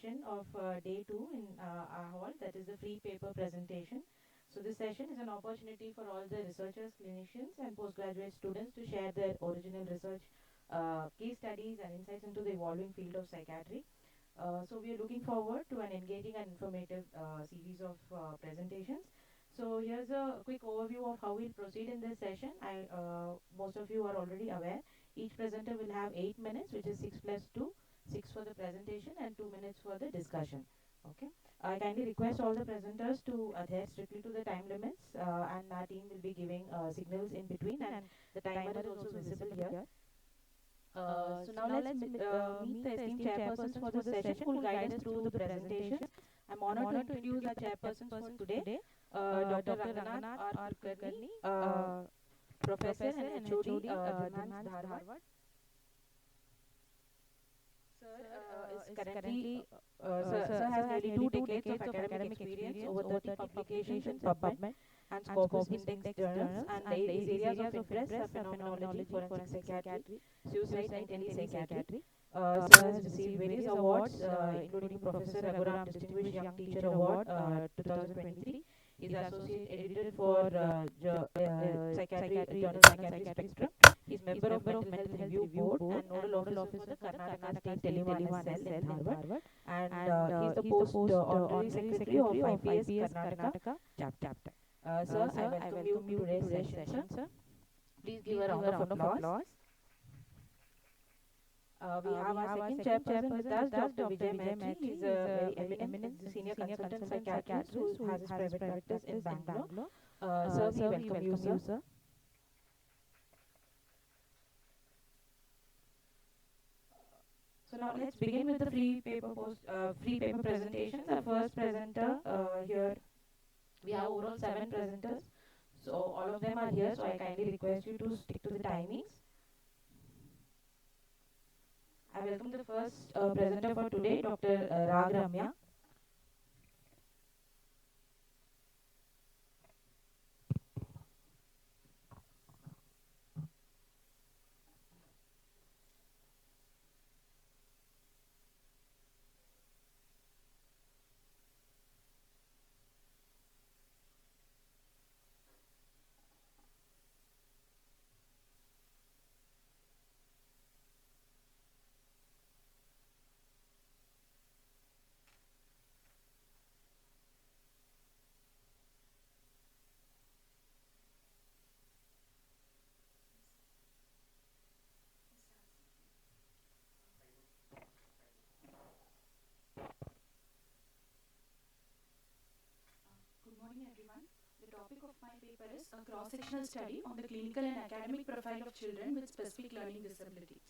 session of day 2 in our hall, that is the free paper presentation. So this session is an opportunity for all the researchers, clinicians and postgraduate students to share their original research, case studies and insights into the evolving field of psychiatry. So we are looking forward to an engaging and informative series of presentations. So here's a quick overview of how we'll proceed in this session. Most of you are already aware. Each presenter will have 8 minutes, which is 6 plus 2, 6 for the presentation and 2 minutes for the discussion. Okay. I kindly request all the presenters to adhere strictly to the time limits, and our team will be giving signals in between, and the timer is also visible here. So now let's meet the esteemed chairpersons for this session who will guide us through the presentation. I'm honored to introduce our chairpersons for today, Dr. Ranganath R. Kulkarni, Professor and HOD, Advanced Dharwad. Sir has nearly 2 decades of academic experience, over 30 publications in PubMed and Scopus Index journals, and his areas of interest are phenomenology, forensic psychiatry, suicide and telepsychiatry. Sir has received various awards, including Professor Raghuram Distinguished Young Teacher Award 2023. He is associate editor for Psychiatry Journal Psychiatry Spectrum. He is member of Mental Health Review Board and nodal officer for the Karnataka State Television Cell in Dharwad. And he is the post honorary secretary of IPS Karnataka chapter. Sir, I welcome you to today's session, sir. Please give a round of applause. We have our second chairperson with us, Dr. Vijay Maitri. He is a very eminent senior consultant psychiatrist who has his private practice in Bangalore. Sir, we welcome you, sir. So now let's begin with the free paper presentations. The first presenter here, we have overall 7 presenters. So all of them are here. So I kindly request you to stick to the timings. I welcome the first presenter for today, Dr. Rag Ramya. Good morning, everyone. The topic of my paper is a cross-sectional study on the clinical and academic profile of children with specific learning disability.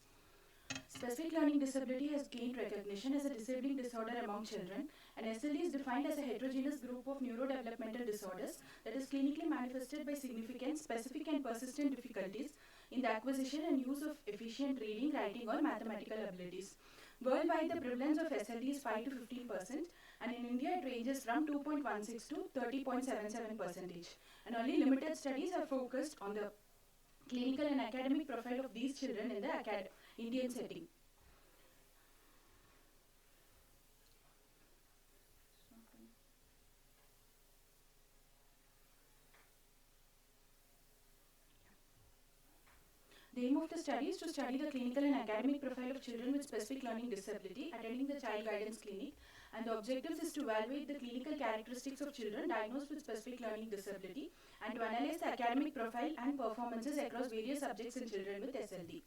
Specific learning disability has gained recognition as a disabling disorder among children, and SLD is defined as a heterogeneous group of neurodevelopmental disorders that is clinically manifested by significant, specific and persistent difficulties in the acquisition and use of efficient reading, writing or mathematical abilities. Worldwide, the prevalence of SLD is 5 to 15%, and in India it ranges from 2.16 to 30.77%. And only limited studies are focused on the clinical and academic profile of these children in the Indian setting. The aim of the study is to study the clinical and academic profile of children with specific learning disability attending the child guidance clinic, and the objectives is to evaluate the clinical characteristics of children diagnosed with specific learning disability and to analyze the academic profile and performances across various subjects in children with SLD.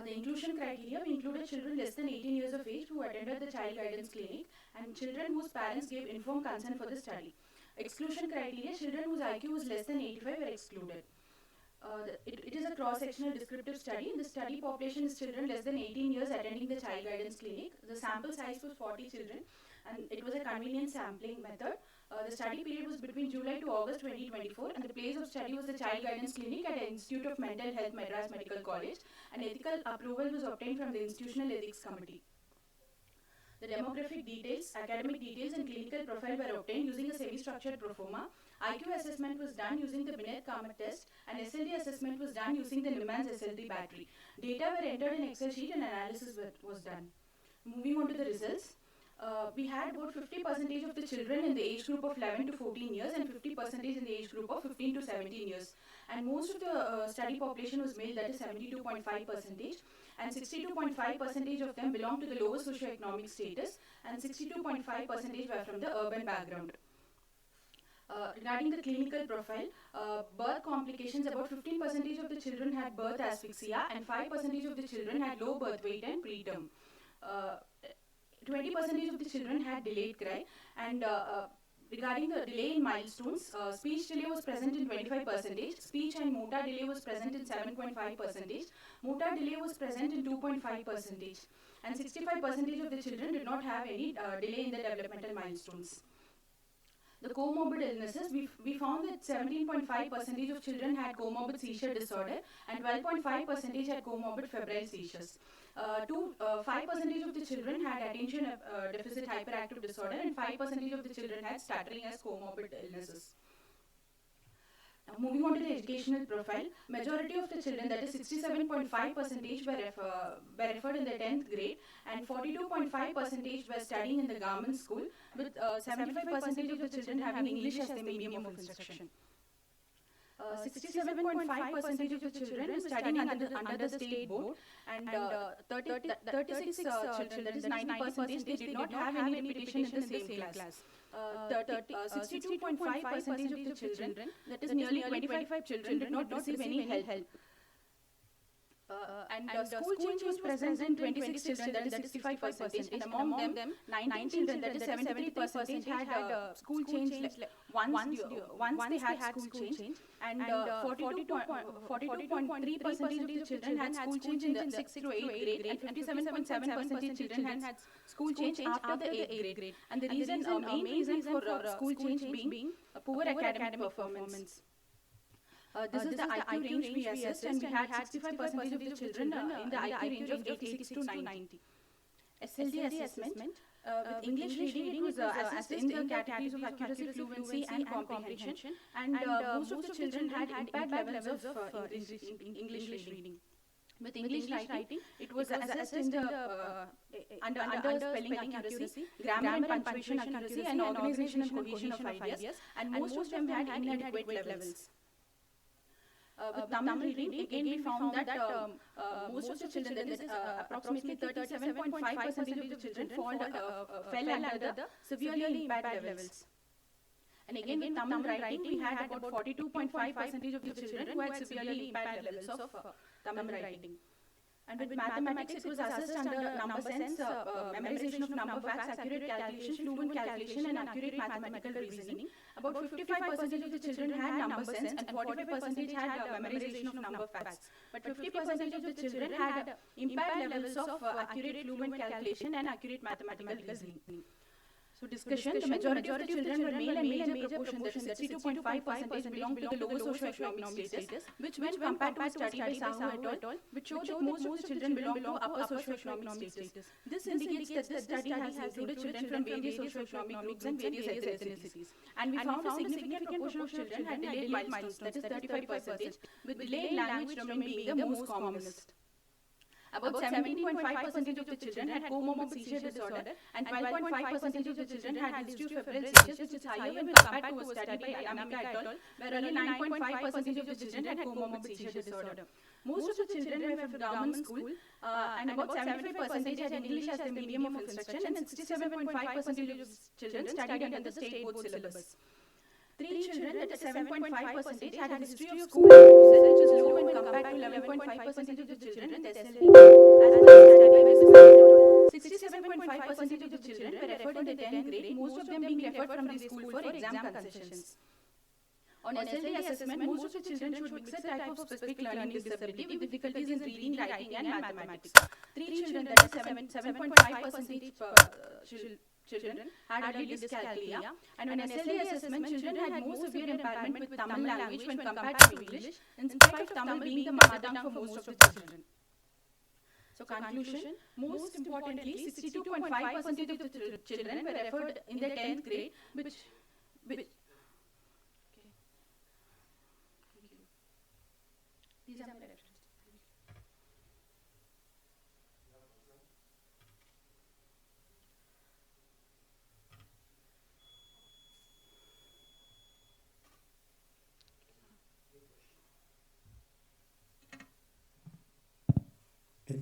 The inclusion criteria, we included children less than 18 years of age who attended the child guidance clinic and children whose parents gave informed consent for the study. Exclusion criteria, children whose IQ was less than 85 were excluded. It is a cross-sectional descriptive study. The study population is children less than 18 years attending the child guidance clinic. The sample size was 40 children and it was a convenient sampling method. The study period was between July to August 2024 and the place of study was the child guidance clinic at the Institute of Mental Health, Madras Medical College, and ethical approval was obtained from the Institutional Ethics Committee. The demographic details, academic details and clinical profile were obtained using a semi-structured proforma. IQ assessment was done using the Binet-Kamat test and SLD assessment was done using the Nimans SLD battery. Data were entered in Excel sheet and analysis was done. Moving on to the results, we had about 50% of the children in the age group of 11 to 14 years and 50% in the age group of 15 to 17 years. And most of the study population was male, that is 72.5%, and 62.5% of them belong to the lower socioeconomic status, and 62.5% were from the urban background. Regarding the clinical profile, birth complications, about 15% of the children had birth asphyxia and 5% of the children had low birth weight and preterm. 20% of the children had delayed cry, and regarding the delay in milestones, speech delay was present in 25%, speech and motor delay was present in 7.5%, motor delay was present in 2.5%, and 65% of the children did not have any delay in the developmental milestones. The comorbid illnesses, we found that 17.5% of children had comorbid seizure disorder and 12.5% had comorbid febrile seizures. 5% of the children had attention deficit hyperactive disorder, and 5% of the children had stuttering as comorbid illnesses. Now, moving on to the educational profile, majority of the children, that is 67.5%, were referred in the 10th grade, and 42.5% were studying in the government school, with 75% of the children having English as the medium of instruction. 67.5% of the children were studying under the state board, and 36 children, that is 90%, they did not have any repetition in the same class. 62.5% of the children, that is nearly 25 children, did not receive any help. And school change was present in 26 children, that is 65%, and among them 19 children, that is 73%, had school change once they had school change, and 42.3% of the children had school change in the 6th to 8th grade, and 57.7% children had school change after the 8th grade. And the main reason for school change being poor academic performance. This is the IQ range we assessed, and we had 65% of the children in the IQ range of 86 to 90. SLD assessment, with English reading, it was assessed in the categories of accuracy, fluency and comprehension, and most of the children had impact levels of English reading. With English writing, it was assessed in the under spelling accuracy, grammar and punctuation accuracy, and organization and cohesion of ideas, and most of them had inadequate levels. With Tamil reading, again we found that most of the children, that is approximately 37.5% of the children fell under the severely impaired levels. And again with Tamil writing, we had about 42.5% of the children who had severely impaired levels of Tamil writing. And with mathematics, it was assessed under number sense, memorization of number facts, accurate calculation, fluent calculation, and accurate mathematical reasoning. About 55% of the children had number sense, and 45% had memorization of number facts. But 50% of the children had impaired levels of accurate fluent calculation and accurate mathematical reasoning. So discussion, the majority of the children were male, and major proportion, that is 62.5%, belonged to the lower socio-economic status, which when compared to a study by Sahu et al., which showed that most of the children belong to upper socio-economic status. This indicates that this study has included children from various socio-economic groups and various ethnicities. And we found a significant proportion of children had delayed milestones, that is 35%, with delayed language domain being the most commonest. About 17.5% of the children had comorbid seizure disorder, and 12.5% of the children had history of febrile seizures, which is higher when compared to a study by Anamika et al., where only 9.5% of the children had comorbid seizure disorder. Most of the children were from government school, and about 75% had English as the medium of instruction, and 67.5% of children studied under the state board syllabus. 3 children, that is 7.5%, had a history of school usage, which is low when compared to 11.5% of the children with SLD, as per the study by Ms. et al. 67.5% of the children were referred in the 10th grade, most of them being referred from the school for exam concessions. On SLD assessment, most of the children showed mixed type of specific learning disability with difficulties in reading, writing and mathematics. 3 children, that is 7.5% children had early dyscalculia, and on SLD assessment, children had more severe impairment with Tamil language when compared to English, in spite of Tamil being the mother tongue for most of the children. So conclusion, most importantly, 62.5% of the children were referred in the 10th grade, which okay. These are my references.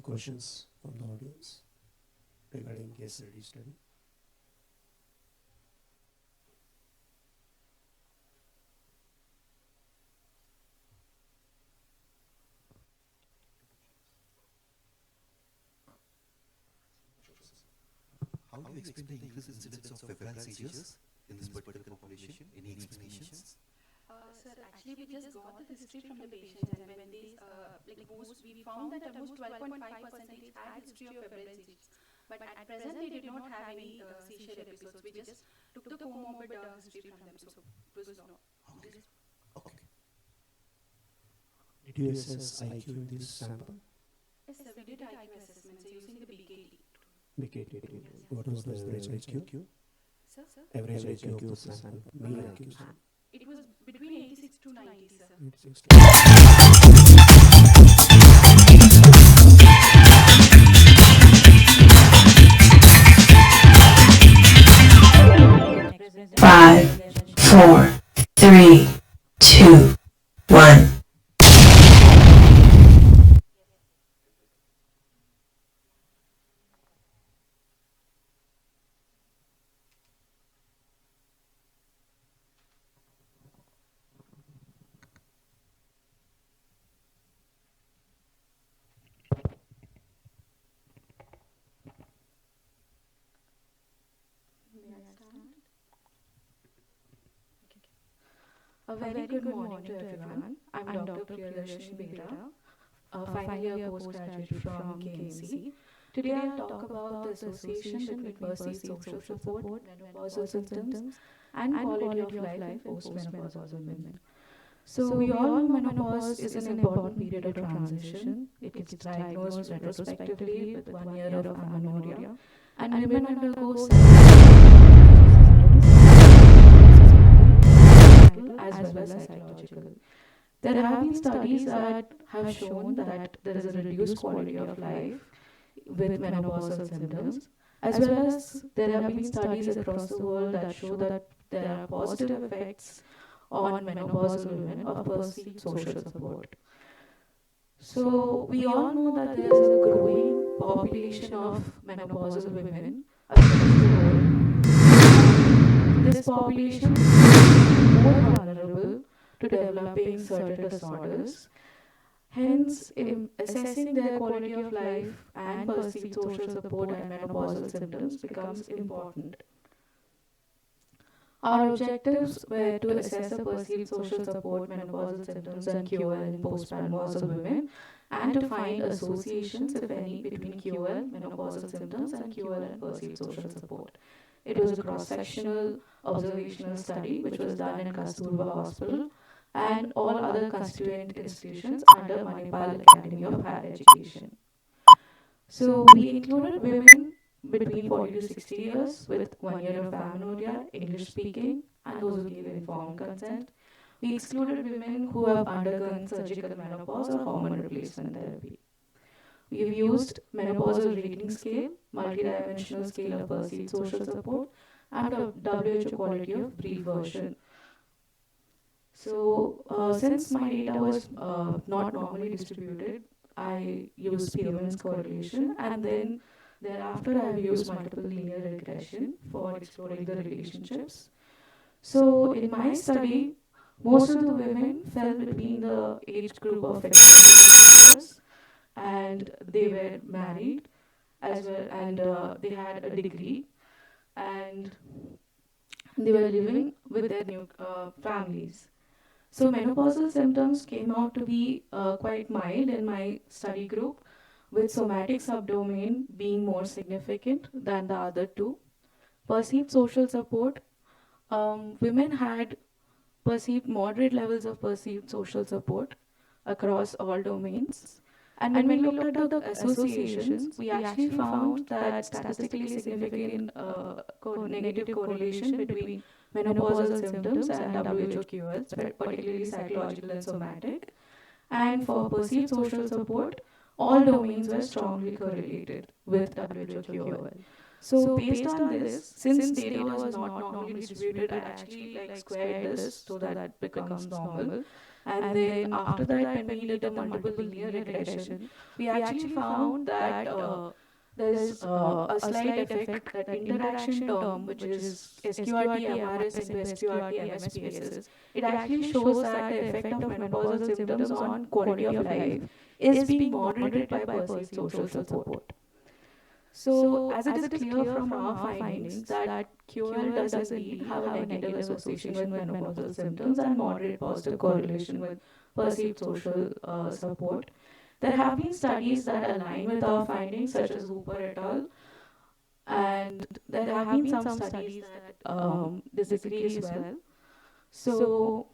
questions from the audience regarding case study? How do you explain the increased incidence of febrile seizures in this particular population? Any explanations? Sir, actually, we just got the history from the patient, and when these, we found that almost 12.5% had history of febrile seizures. But at present, they did not have any seizure episodes. We just took the comorbid history from them, so it was not. Okay. Okay. Did you assess IQ in this sample? Yes, sir, we did IQ assessments using the BKT. BKT. What was the average IQ? Sir? Average IQ of the sample. Mean IQ. It was between 86 to 90, sir. 86 to 5, 4, 3, 2, 1. A very good morning to everyone. I'm Dr. Priyadarshini Bera, a final year postgraduate from KMC. Today I'll talk about the association between perceived social support, menopausal symptoms, and quality of life in postmenopausal women. So we all know menopause is an important period of transition. It gets diagnosed retrospectively with 1 year of amenorrhea, and women undergo as well as psychological. There have been studies that have shown that there is a reduced quality of life with menopausal symptoms, as well as there have been studies across the world that show that there are positive effects on menopausal women of perceived social support. So we all know that there is a growing population of menopausal women across the world. This population is more vulnerable to developing certain disorders. Hence, in assessing their quality of life and perceived social support and menopausal symptoms becomes important. Our objectives were to assess the perceived social support, menopausal symptoms, and QOL in postmenopausal women, and to find associations, if any, between QOL, menopausal symptoms, and QOL and perceived social support. It was a cross-sectional observational study which was done in Kasturba Hospital and all other constituent institutions under Manipal Academy of Higher Education. So we included women between 40 to 60 years with 1 year of amenorrhea, English speaking, and those who gave informed consent. We excluded women who have undergone surgical menopause or hormone replacement therapy. We've used menopausal rating scale, multidimensional scale of perceived social support, and a WHO quality of brief version. So, since my data was not normally distributed, I used Spearman's correlation, and then thereafter I've used multiple linear regression for exploring the relationships. So, in my study, most of the women fell between the age group of 50 years, and they were married as well, and they had a degree, and they were living with their new families. So menopausal symptoms came out to be quite mild in my study group, with somatic subdomain being more significant than the other two. Perceived social support, women had perceived moderate levels of perceived social support across all domains. And when we looked at the associations, we actually found that statistically significant negative correlation between menopausal symptoms and WHO QOL, particularly psychological and somatic. And for perceived social support, all domains were strongly correlated with WHO QOL. So based on this, since data was not normally distributed, I actually squared this so that it becomes normal. And then after that, when we did the multiple linear regression, we actually found that there's a slight effect, that interaction term, which is SQRT, MRS into SQRT, MSPSS. It actually shows that the effect of menopausal symptoms on quality of life is being moderated by perceived social support. So, as it is clear from our findings that QL does indeed have a negative association with menopausal symptoms and moderate positive correlation with perceived social support. There have been studies that align with our findings, such as Hooper et al., and there have been some studies that disagree as well. So,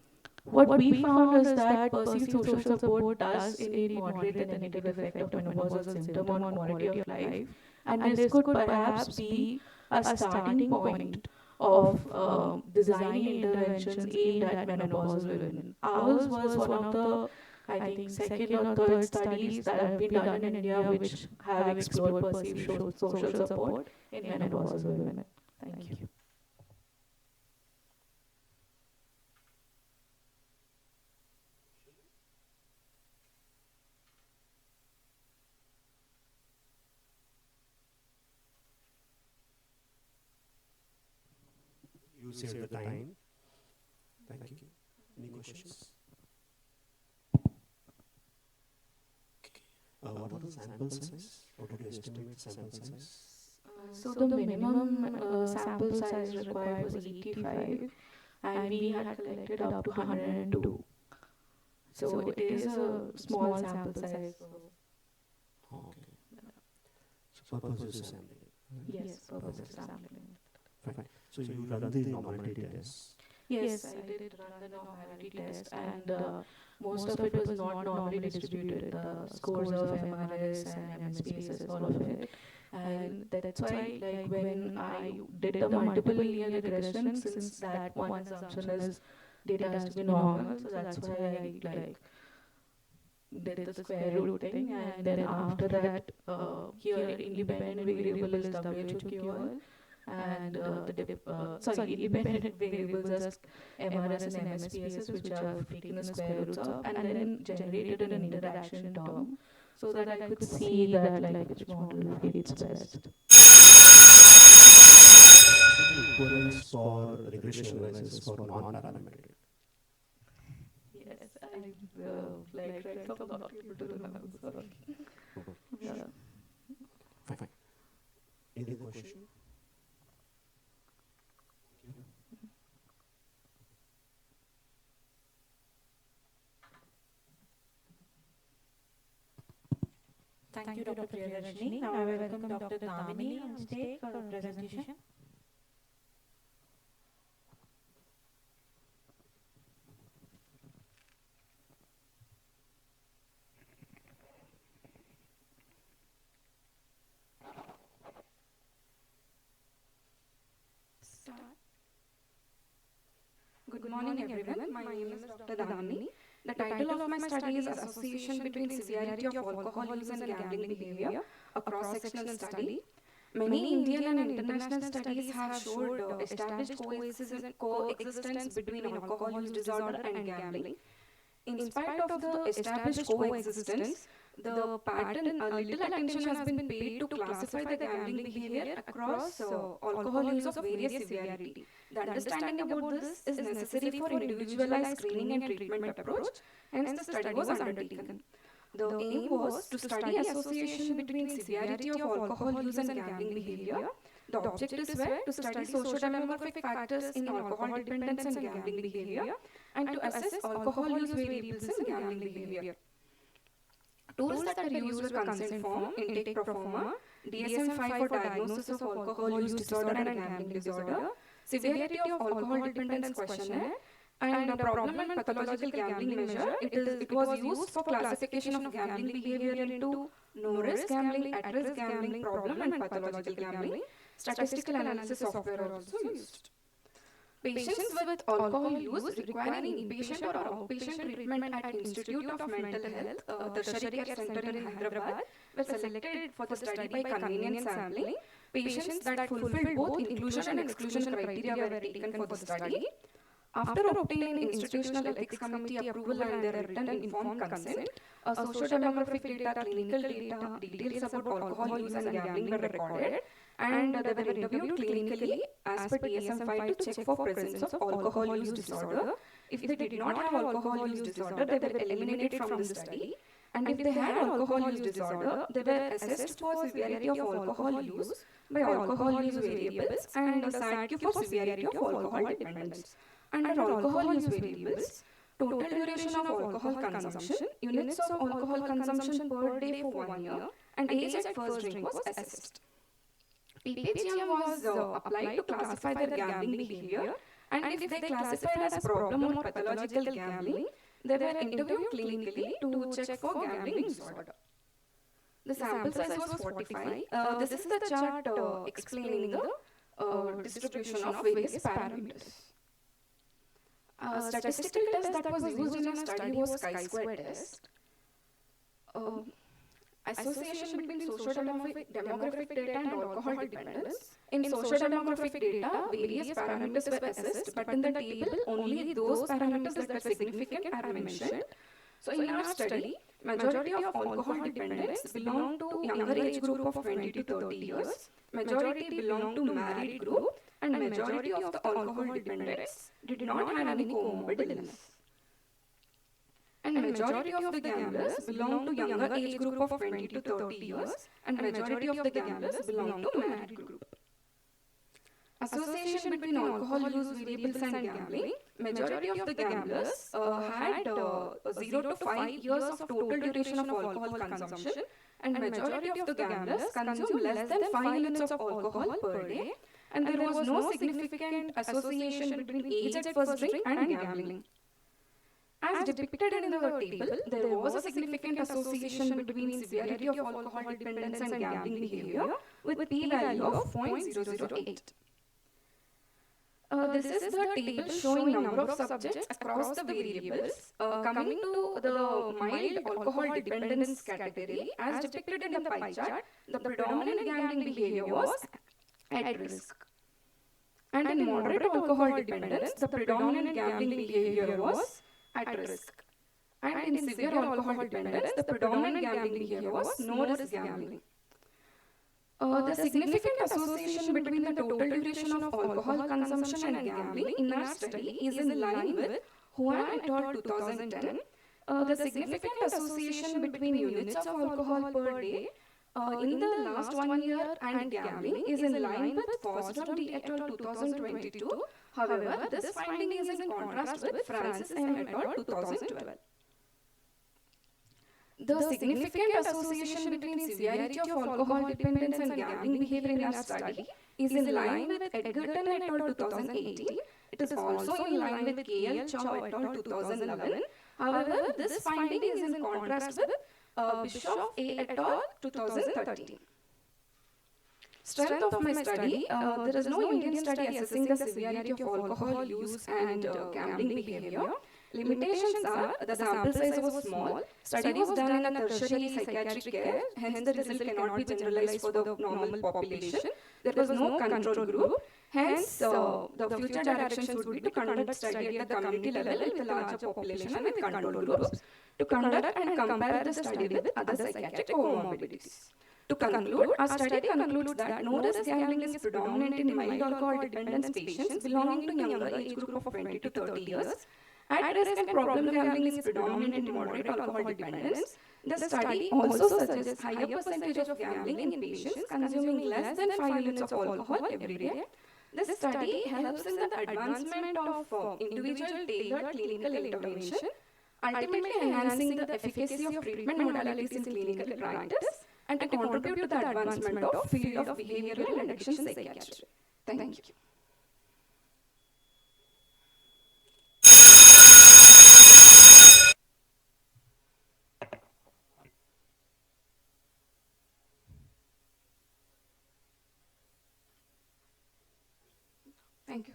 what we found is that perceived social support does indeed moderate the negative effect of menopausal symptom on quality of life, and this could perhaps be a starting point of designing interventions aimed at menopausal women. Ours was one of the, I think, second or third studies that have been done in India which have explored perceived social support in menopausal women. Thank you. You saved the time. Thank you. Any questions? What is the sample size? What would you estimate sample size? So the minimum sample size required was 85, and we had collected up to 102. So it is a small sample size. Okay. So purpose is sampling. Yes, purpose of sampling. Fine. So you run the normality test. Yes, I did run the normality test, and most of it was not normally distributed. The scores of MRS and MSPSS, all of it. And that's why, when I did the multiple linear regression, since that one assumption is data has to be normal, so that's why I did the square root thing, and then after that, here independent variable is WHOQL, and independent variables as MRS and MSPSS, which I've taken the square roots of, and then generated an interaction term so that I could see that which model fits best. Equivalence for regression analysis for non-parametric. Yes, I right now I'm not able to remember. Sorry. Yeah. Fine. Any other question? Thank you, Dr. Priyadarshini. Now I welcome Dr. Damini on stage for a presentation. Good morning, everyone. My name is Dr. Damini. The title of my study is Association between Severity of Alcohol Use and Gambling Behavior, a cross-sectional study. Many Indian and international studies have showed established coexistence between alcohol use disorder and gambling. In spite of the established coexistence, the pattern, a little attention has been paid to classify the gambling behavior across alcohol use of various severity. The understanding about this is necessary for individualized screening and treatment approach, hence the study was undertaken. The aim was to study association between severity of alcohol use and gambling behavior. The objectives were to study socio-demographic factors in alcohol dependence and gambling behavior, and to assess alcohol use variables in gambling behavior. Tools that were used were consent form, intake proforma, DSM-5 for diagnosis of alcohol use disorder and gambling disorder, severity of alcohol dependence questionnaire, and a problem and pathological gambling measure. It was used for classification of gambling behavior into no-risk gambling, at-risk gambling, problem and pathological gambling. Statistical analysis software are also used. Patients with alcohol use requiring inpatient or outpatient treatment at Institute of Mental Health, Tertiary Care Center in Hyderabad, were selected for the study by convenient sampling. Patients that fulfilled both inclusion and exclusion criteria were taken for the study. After obtaining Institutional Ethics Committee approval and their written informed consent, socio-demographic data, clinical data, details about alcohol use and gambling were recorded, and they were interviewed clinically as per DSM-5 to check for presence of alcohol use disorder. If they did not have alcohol use disorder, they were eliminated from the study. And if they had alcohol use disorder, they were assessed for severity of alcohol use by alcohol use variables and SATQ for severity of alcohol dependence. Under alcohol use variables, total duration of alcohol consumption, units of alcohol consumption per day for 1 year, and age at first drink was assessed. PPGM was applied to classify their gambling behavior, and if they classified as problem or pathological gambling, they were interviewed clinically to check for gambling disorder. The sample size was 45. This is the chart explaining the distribution of various parameters. A statistical test that was used in our study was chi-square test. Association between socio-demographic data and alcohol dependence. In socio-demographic data, various parameters were assessed, but in the table, only those parameters that were significant are mentioned. So in our study, majority of alcohol dependents belong to younger age group of 20 to 30 years, majority belong to married group, and majority of the alcohol dependents did not have any comorbid illness. And majority of the gamblers belong to younger age group of 20 to 30 years, and majority of the gamblers belong to married group. Association between alcohol use variables and gambling. Majority of the gamblers had 0 to 5 years of total duration of alcohol consumption, and majority of the gamblers consume less than 5 units of alcohol per day, and there was no significant association between age at first drink and gambling. As depicted in the table, there was a significant association between severity of alcohol dependence and gambling behavior with p-value of 0.008. This is the table showing number of subjects across the variables. Coming to the mild alcohol dependence category, as depicted in the pie chart, the predominant gambling behavior was at risk. And in moderate alcohol dependence, the predominant gambling behavior was at risk. And in severe alcohol dependence, the predominant gambling behavior was no risk gambling. The significant association between the total duration of alcohol consumption and gambling in our study is in line with Huan et al. 2010. The significant association between units of alcohol per day in the last 1 year and gambling is in line with Fosdorf et al. 2022. However, this finding is in contrast with Francis M. et al. 2012. The significant association between severity of alcohol dependence and gambling behavior in our study is in line with Edgerton et al. 2018. It is also in line with K.L. Chow et al. 2011. However, this finding is in contrast with Bischoff A. et al. 2013. Strength of my study, there is no Indian study assessing the severity of alcohol use and gambling behavior. Limitations are the sample size was small, study was done in a tertiary psychiatric care, hence the result cannot be generalized for the normal population. There was no control group, hence the future directions would be to conduct study at the community level with a larger population and with control groups, to conduct and compare the study with other psychiatric comorbidities. To conclude, our study concludes that no risk gambling is predominant in mild alcohol dependence patients belonging to younger age group of 20 to 30 years. At risk and problem gambling is predominant in moderate alcohol dependence. The study also suggests higher percentage of gambling in patients consuming less than 5 units of alcohol every day. This study helps in the advancement of individual tailored clinical intervention, ultimately enhancing the efficacy of treatment modalities in clinical practice and to contribute to the advancement of field of behavioral and addiction psychiatry. Thank you. Thank you.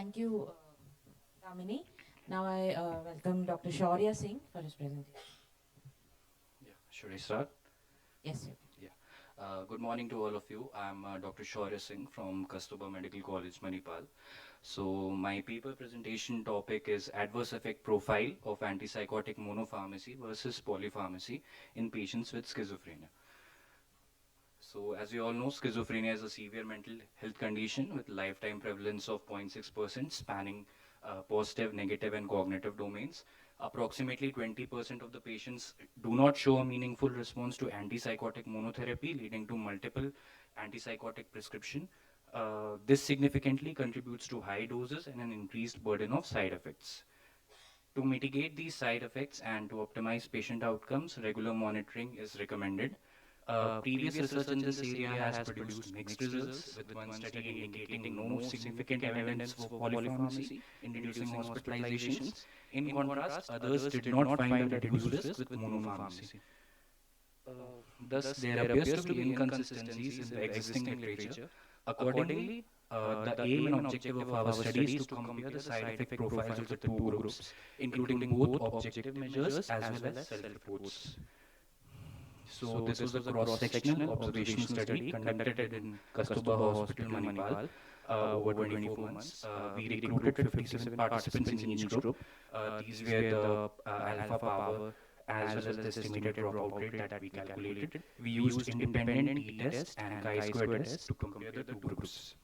Thank you, Damini. Now I welcome Dr. Shaurya Singh for his presentation. Yeah, should I start? Yes, sir. Yeah. Good morning to all of you. I'm Dr. Shaurya Singh from Kastuba Medical College, Manipal. So my paper presentation topic is adverse effect profile of antipsychotic monopharmacy versus polypharmacy in patients with schizophrenia. So as you all know, schizophrenia is a severe mental health condition with lifetime prevalence of 0.6% spanning positive, negative and cognitive domains. Approximately 20% of the patients do not show a meaningful response to antipsychotic monotherapy, leading to multiple antipsychotic prescription. This significantly contributes to high doses and an increased burden of side effects. To mitigate these side effects and to optimize patient outcomes, regular monitoring is recommended. Previous research in this area has produced mixed results, with one study indicating no significant evidence for polypharmacy in reducing hospitalizations. In contrast, others did not find a reduced risk with monopharmacy. Thus, there appears to be inconsistencies in the existing literature. Accordingly, the aim and objective of our study is to compare the side effect profiles of the two groups, including both objective measures as well as self-reports. So this was a cross-sectional observational study conducted in Kastuba Hospital, Manipal, over 24 months. We recruited 57 participants in each group. These were the alpha power as well as the estimated dropout rate that we calculated. We used independent t-test and chi-square test to compare the two groups.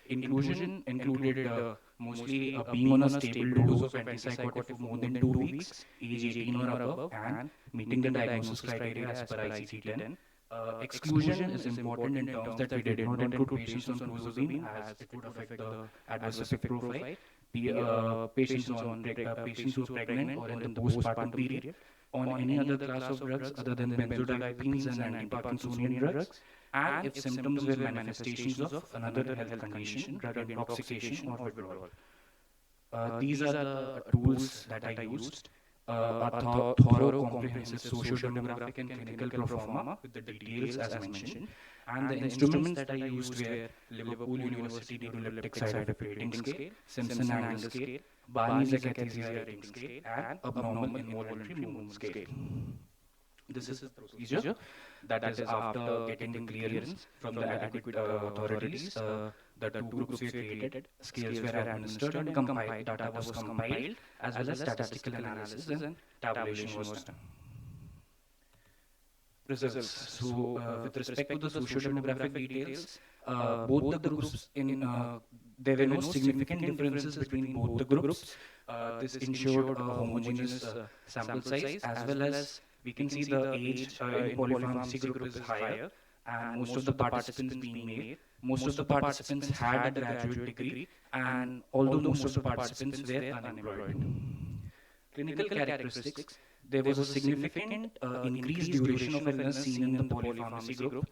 Inclusion included mostly being on a stable dose of antipsychotic for more than 2 weeks, age 18 or above, and meeting the diagnosis criteria as per ICD-10. Exclusion is important in terms that we did not include patients on clozapine as it would affect the adverse effect profile. Patients who are pregnant or in the postpartum period, on any other class of drugs other than benzodiazepines and anti-Parkinsonian drugs, and if symptoms were manifestations of another health condition, drug intoxication or withdrawal. These are the tools that I used. A thorough, comprehensive socio-demographic and clinical proforma with the details as mentioned. And the instruments that I used were Liverpool University Neuroleptic Side Effect Rating Scale, Simpson Angle Scale, Barney's Akathisia Rating Scale, and Abnormal Involuntary Movement Scale. This is the procedure that is after getting the clearance from the adequate authorities. The two groups were created, scales were administered and compiled, data was compiled, as well as statistical analysis and tabulation was done. Results. So, with respect to the socio-demographic details, both the groups there were no significant differences between both the groups. This ensured a homogeneous sample size, as well as we can see the age in polypharmacy group is higher, and most of the participants being male. Most of the participants had a graduate degree, and although most of the participants were unemployed. Clinical characteristics, there was a significant increased duration of illness seen in the polypharmacy group.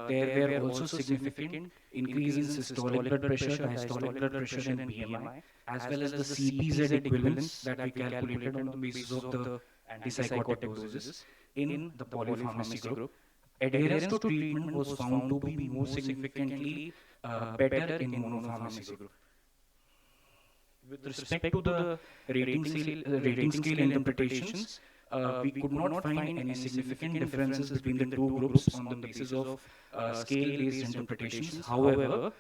There were also significant increase in systolic blood pressure, diastolic blood pressure and BMI, as well as the CPZ equivalents that we calculated on the basis of the antipsychotic doses in the polypharmacy group. Adherence to treatment was found to be more significantly better in monopharmacy group. With respect to the rating scale interpretations, we could not find any significant differences between the two groups on the basis of scale-based interpretations. However,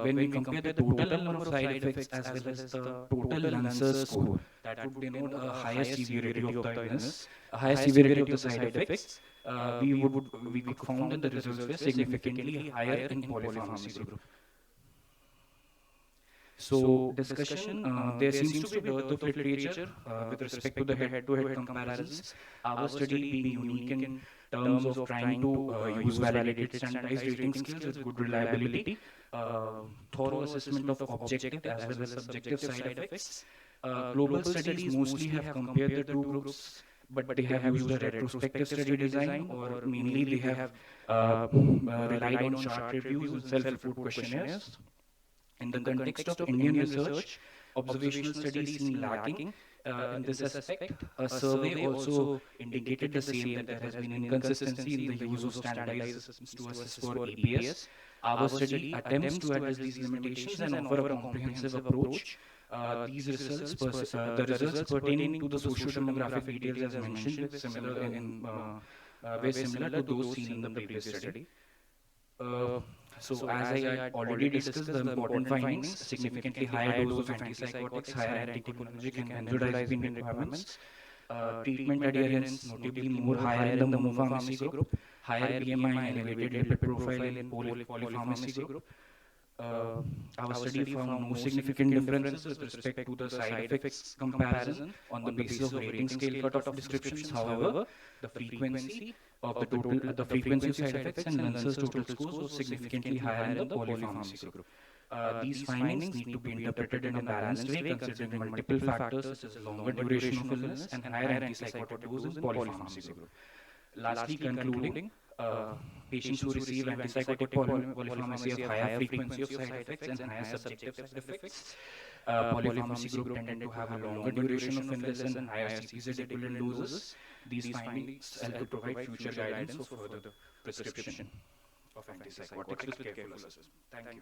when we compare the total number of side effects as well as the total Lancer score, that would denote a higher severity of the illness, a higher severity of the side effects, we could found that the results were significantly higher in polypharmacy group. So, discussion, there seems to be dearth of literature with respect to the head-to-head comparisons. Our study being unique in terms of trying to use validated standardized rating scales with good reliability, thorough assessment of objective as well as subjective side effects. Global studies mostly have compared the two groups, but they have used a retrospective study design, or mainly they have relied on chart reviews and self-report questionnaires. In the context of Indian research, observational studies seem lacking in this aspect. A survey also indicated the same, that there has been inconsistency in the use of standardized systems to assess for IPS. Our study attempts to address these limitations and offer a comprehensive approach. The results pertaining to the socio-demographic details as mentioned were similar to those seen in the previous study. So as I had already discussed, the important findings: significantly higher dose of antipsychotics, higher anticholinergic and benzodiazepine requirements, treatment adherence notably more higher in the monopharmacy group, higher BMI and elevated lipid profile in polypharmacy group. Uh, our study found no significant differences with respect to the side effects comparison on the basis of rating scale cutoff descriptions. However, the frequency the frequency of side effects and Lancer's total scores was significantly higher in the polypharmacy group. These findings need to be interpreted in a balanced way, considering multiple factors such as longer duration of illness and higher antipsychotic dose in polypharmacy group. Lastly, concluding, patients who receive antipsychotic polypharmacy have higher frequency of side effects and higher subjective side effects. Polypharmacy group tended to have a longer duration of illness and higher CPZ equivalent doses. These findings help to provide future guidance for further prescription of antipsychotics with careful assessment. Thank you.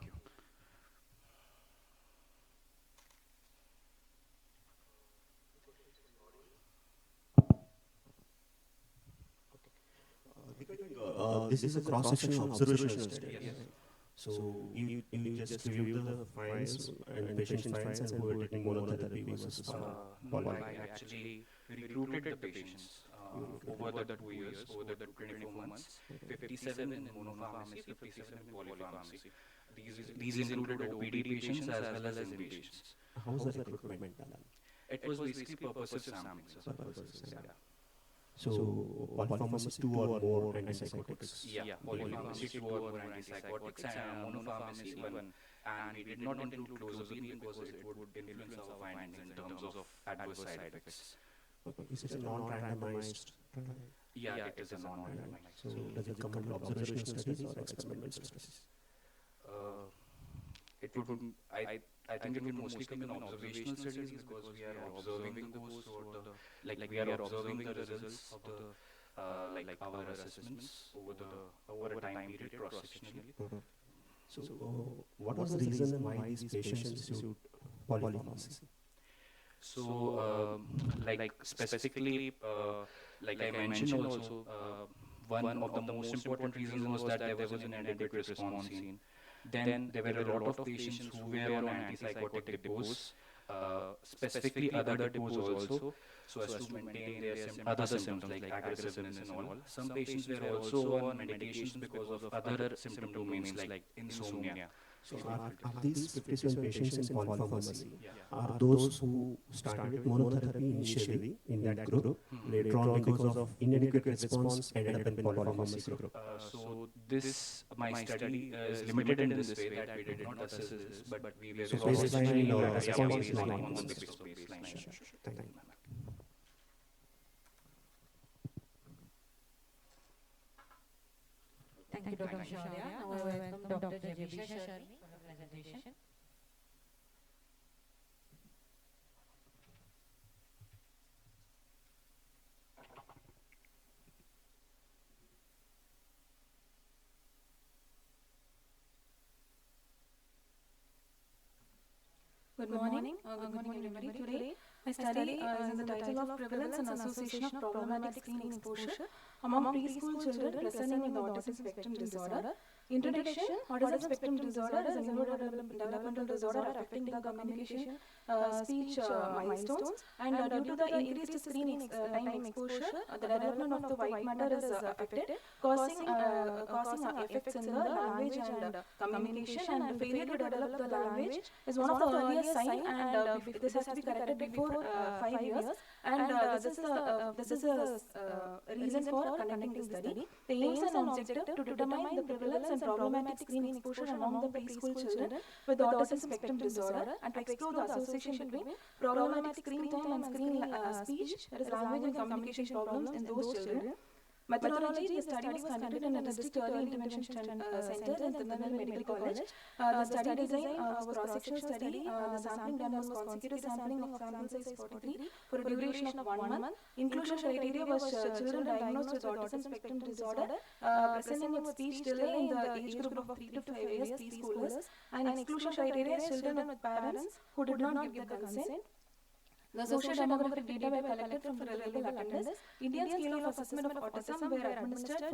This is a cross-sectional observational study. Yes. So you just review the finds and patient finds and who are taking monotherapy versus I actually recruited the patients over the 2 years, over the 24 months, 57 in monopharmacy, 57 in polypharmacy. These included OPD patients as well as inpatients. How was the recruitment done? It was basically purposive sampling. So polypharmacy 2 or more antipsychotics. Yeah, polypharmacy 2 or more antipsychotics and monopharmacy 1. And we did not include clozapine because it would influence our findings in terms of adverse side effects. Okay, is it a non-randomized trial? Yeah, it is a non-randomized. So does it come under observational studies or experimental studies? I think it would mostly come in observational studies because we are observing the course or we are observing the results of the our assessments over a time period cross-sectionally. So what was the reason why these patients received polypharmacy? So specifically, like I mentioned also, one of the most important reasons was that there was an inadequate response seen. Then there were a lot of patients who were on antipsychotic depots, specifically other depots also, so as to maintain their other symptoms like aggressiveness and all. Some patients were also on medications because of other symptom domains like insomnia. So are these 57 patients in polypharmacy, are those who started with monotherapy initially in that group, later on because of inadequate response ended up in polypharmacy group? So my study is limited in this way that we did not assess this, but we were baseline response is not on the basis of baseline. Thank you. Thank you, Dr. Shaurya. Now I welcome Dr. Jabisha Sharmi for the presentation. Good morning. Good morning, everybody. Today, my study is in the title of Prevalence and Association of Problematic Screen Exposure among Preschool Children Presenting with Autism Spectrum Disorder. Introduction: Autism spectrum disorder is a neurodevelopmental disorder affecting the communication, speech milestones, and due to the increased screen time exposure, the development of the white matter is affected, causing effects in the language and communication, and failure to develop the language is one of the earliest signs, and this has to be corrected before 5 years, and this is a reason for conducting this study. The aims and objective to determine the prevalence and problematic screen exposure among the preschool children with autism spectrum disorder, and to explore the association between problematic screen time and screen speech, that is language and communication problems in those children. Methodology, the study was conducted in a district early intervention center in Tirunelveli Medical College. The study design was cross-sectional study. The sampling done was consecutive sampling of sample size 43 for a duration of 1 month. Inclusion criteria was children diagnosed with autism spectrum disorder, presenting with speech delay in the age group of 3 to 5 years, preschoolers. And exclusion criteria is children with parents who did not give the consent. The social demographic data were collected from the reliable attendance. Indian scale of assessment of autism were administered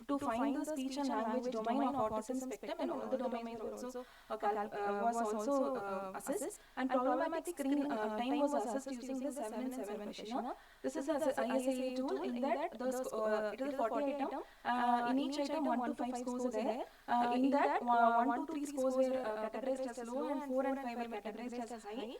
to find the speech and language domain of autism spectrum, and all the domains were also assessed. And problematic screen time was assessed using the 7 and 7 question. This is an ISA tool. In that, it is a 40 item. In each item, 1 to 5 scores are there. In that, 1 to 3 scores were categorized as low, and 4 and 5 were categorized as high.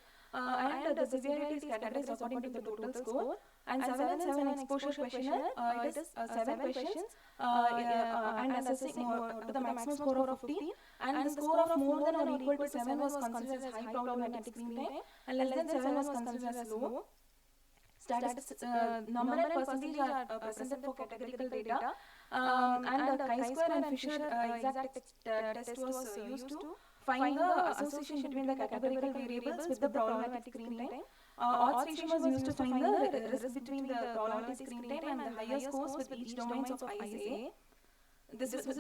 And the severity is categorized according to the total score. And 7 and 7 exposure questionnaire, it is 7 questions and assessing to the maximum score of 15. And the score of more than or equal to 7 was considered as high problematic screen time, and less than 7 was considered as low. Number and percentage are presented for categorical data. And the chi-square and Fisher exact test was used to find the association between the categorical variables with the problematic screen time. Odds ratio was used to find the risk between the problematic screen time and the higher scores with each domains of ISA. This is a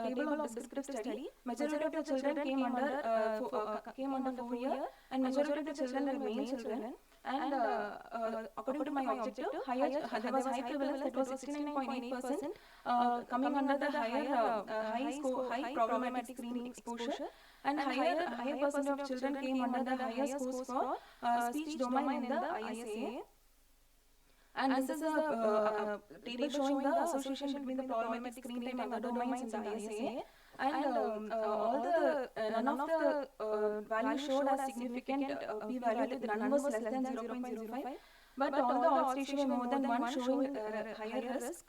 table of descriptive study. Majority of the children came under 4 years, and majority of the children were male children. And according to my objective, there was high prevalence, that was 69.8%, coming under the high problematic screen exposure, and higher percent of children came under the higher scores for speech domain in the ISA. And this is a table showing the association between the problematic screen time and other domains in the ISA. And none of the values showed as significant p-value. None was less than 0.05. But all the odds ratio were more than 1, showing higher risk.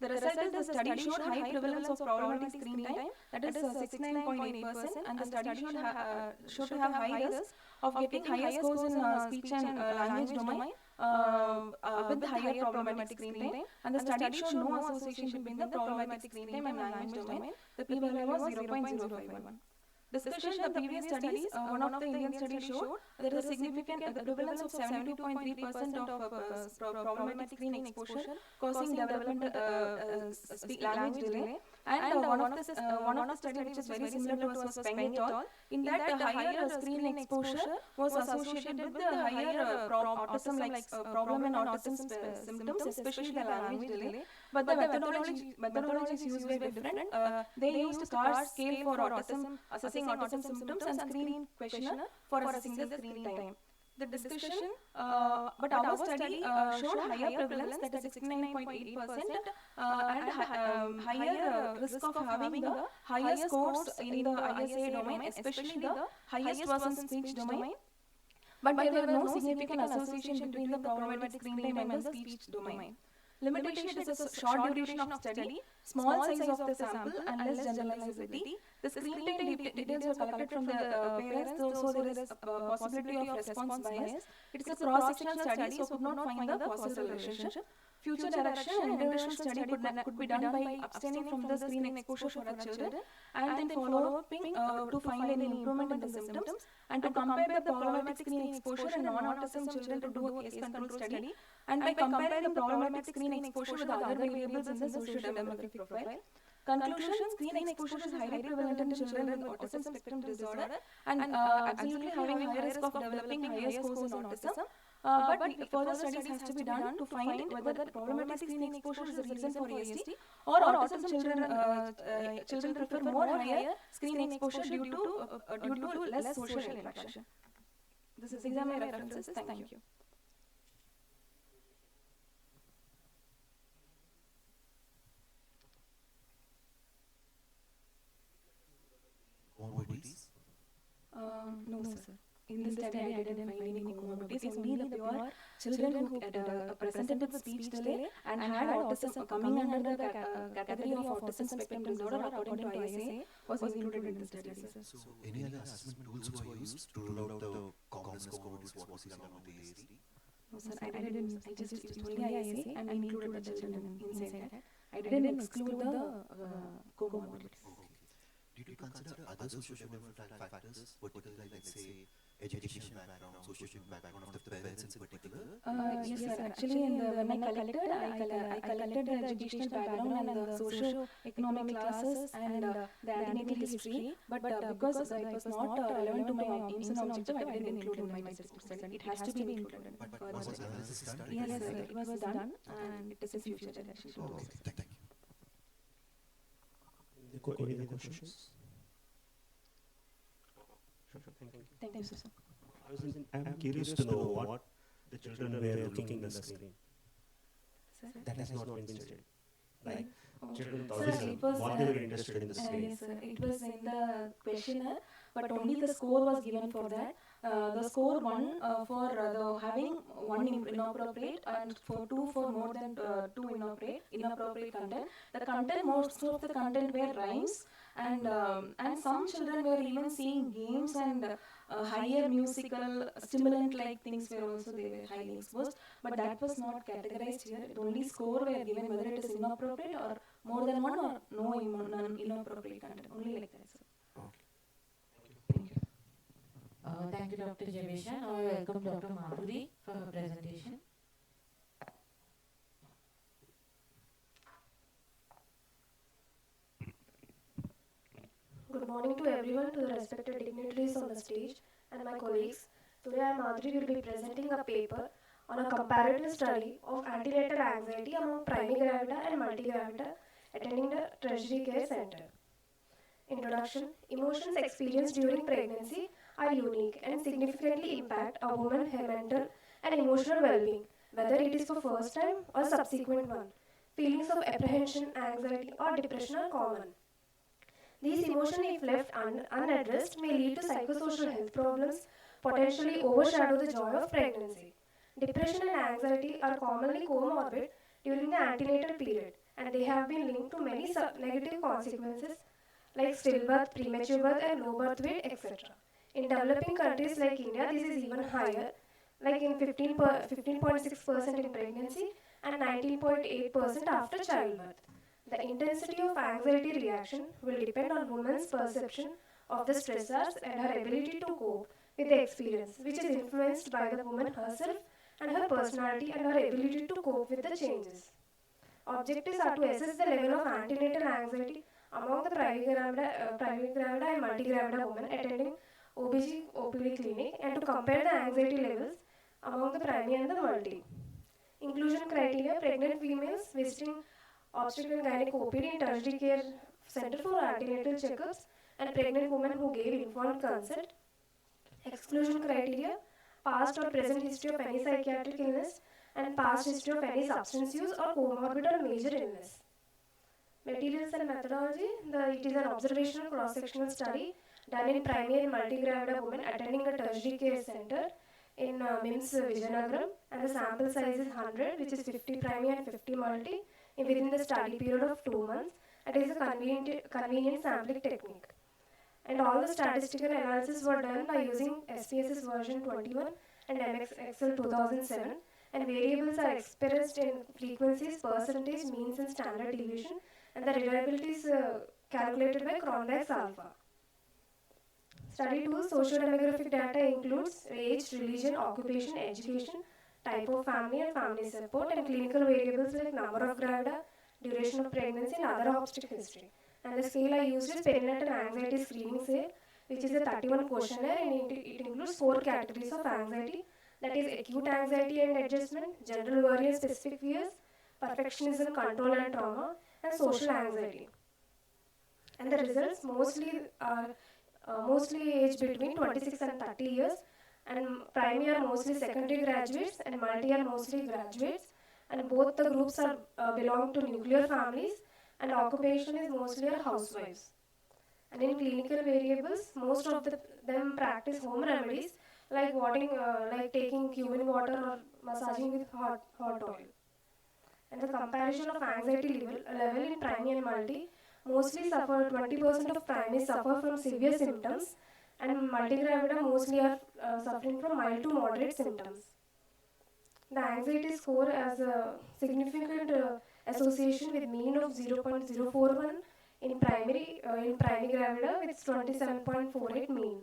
The result is the study showed high prevalence of problematic screen time, that is 69.8%, and the study showed to have high risk of getting higher scores in speech and language domain with the higher problematic screen time. And the study showed no association between the problematic screen time and language domain. The p-value was 0.051. Discussion the previous studies, one of the Indian studies showed there is a significant prevalence of 72.3% of problematic screen exposure causing development language delay. And one of the studies which is very similar to us was Peng et al. In that, the higher screen exposure was associated with the higher autism like problem in autism symptoms, especially the language delay. But the methodologies used were different. They used CARS scale for autism, assessing autism symptoms, and screen questionnaire for assessing the screen time. The discussion, but our study showed higher prevalence, that is 69.8%, and higher risk of having the higher scores in the ISA domain, especially the highest was in speech domain. But there were no significant association between the problematic screen time and the speech domain. Limitation is a short duration of study, small size of the sample, and less generalizability. The screen time details were collected from the parents, so there is a possibility of response bias. It is a cross-sectional study, so could not find the causal relationship. Future direction and intervention study could be done by abstaining from the screen exposure for our children, and then follow-upping to find any improvement in the symptoms, and to compare the problematic screen exposure in non-autism children to do a case control study, and by comparing the problematic screen exposure with other variables in the social demographic profile. Conclusion: screen exposure is highly prevalent in children with autism spectrum disorder, and absolutely having high risk of developing higher scores in autism. But further studies has to be done to find whether the problematic screen exposure is a reason for ASD, or autism children prefer more higher screen exposure due to less social interaction. These are my references. Thank you. Comorbidities? No, sir. In this study, I didn't find any comorbidities. Only the pure children who presented with speech delay and had autism coming under the category of autism spectrum disorder according to ISA was included in the study, sir. So, any other assessment tools were used to rule out the commonest comorbidities what we see along with the ASD? No, sir, I didn't. I just used only ISA and included the children inside that. I didn't exclude the comorbidities. Okay. Did you consider other socio-demographic factors, particularly like say educational background, socio-economic background of the parents in particular? Yes, sir. Actually, when I collected the educational background and the socio-economic classes and the antenatal history, but because it was not relevant to my aims and objective, I didn't include in my textbook study. It has to be included. But was analysis done? Yes, sir. It was done, and it is a future generation. Okay, thank you. Any other questions? Sure, thank you. Thank you, sir. I'm curious to know what the children were looking in the screen. Sir? That has not been stated. Like, children Sir, always it was, what they were interested in the screen. yes, sir. It was in the questionnaire, but only the score was given for that. The score one for the having one inappropriate and for two for more than two inappropriate content. The content, most of the content were rhymes, and some children were even seeing games and higher musical stimulant like things were also they were highly exposed. But that was not categorized here. It only score were given whether it is inappropriate or more than one or no inappropriate content. Only like that, sir. Thank you, Dr. Javesha. Now I welcome Dr. Madhuri for her presentation. Good morning to everyone, to the respected dignitaries on the stage and my colleagues. Today I, Madhuri, will be presenting a paper on a comparative study of antenatal anxiety among primigravida and multigravida attending the tertiary care center. Introduction. Emotions experienced during pregnancy are unique and significantly impact a woman's mental and emotional well-being, whether it is for first time or subsequent one. Feelings of apprehension, anxiety or depression are common. These emotions, if left unaddressed, may lead to psychosocial health problems, potentially overshadow the joy of pregnancy. Depression and anxiety are commonly comorbid during the antenatal period, and they have been linked to many negative consequences like stillbirth, premature birth, and low birth weight, etc. In developing countries like India, this is even higher, like in 15.6% in pregnancy and 19.8% after childbirth. The intensity of anxiety reaction will depend on woman's perception of the stressors and her ability to cope with the experience, which is influenced by the woman herself and her personality and her ability to cope with the changes. Objectives are to assess the level of antenatal anxiety among the primigravida and multigravida women attending OBG/OPD clinic and to compare the anxiety levels among the primi and the multi. Inclusion criteria: pregnant females visiting obstetric and gynec OPD in tertiary care center for antenatal checkups and pregnant women who gave informed consent. Exclusion criteria: past or present history of any psychiatric illness and past history of any substance use or comorbid or major illness. Materials and methodology: it is an observational cross-sectional study done in primary and multigravida women attending a tertiary care center in MIMS Vijayanagaram, and the sample size is 100, which is 50 primary and 50 multi, within the study period of 2 months. It is a convenient sampling technique. And all the statistical analysis were done by using SPSS version 21 and MXXL 2007, and variables are expressed in frequencies, percentage, means and standard deviation, and the reliability is calculated by Cronbach's alpha. Study 2 socio-demographic data includes age, religion, occupation, education, type of family and family support, and clinical variables like number of gravida, duration of pregnancy and other obstetric history. And the scale I used is perinatal anxiety screening scale, which is a 31 questionnaire, and it includes 4 categories of anxiety, that is acute anxiety and adjustment, general worry and specific fears, perfectionism, control and trauma, and social anxiety. And the results mostly aged between 26 and 30 years, and primary are mostly secondary graduates and multi are mostly graduates, and both the groups are belong to nuclear families, and occupation is mostly are housewives. And in clinical variables, most of them practice home remedies like taking cumin water or massaging with hot oil. And the comparison of anxiety level in primary and multi, mostly 20% of primaries suffer from severe symptoms, and multigravida mostly are suffering from mild to moderate symptoms. The anxiety score has a significant association with mean of 0.041 in primary gravida with 27.48 mean.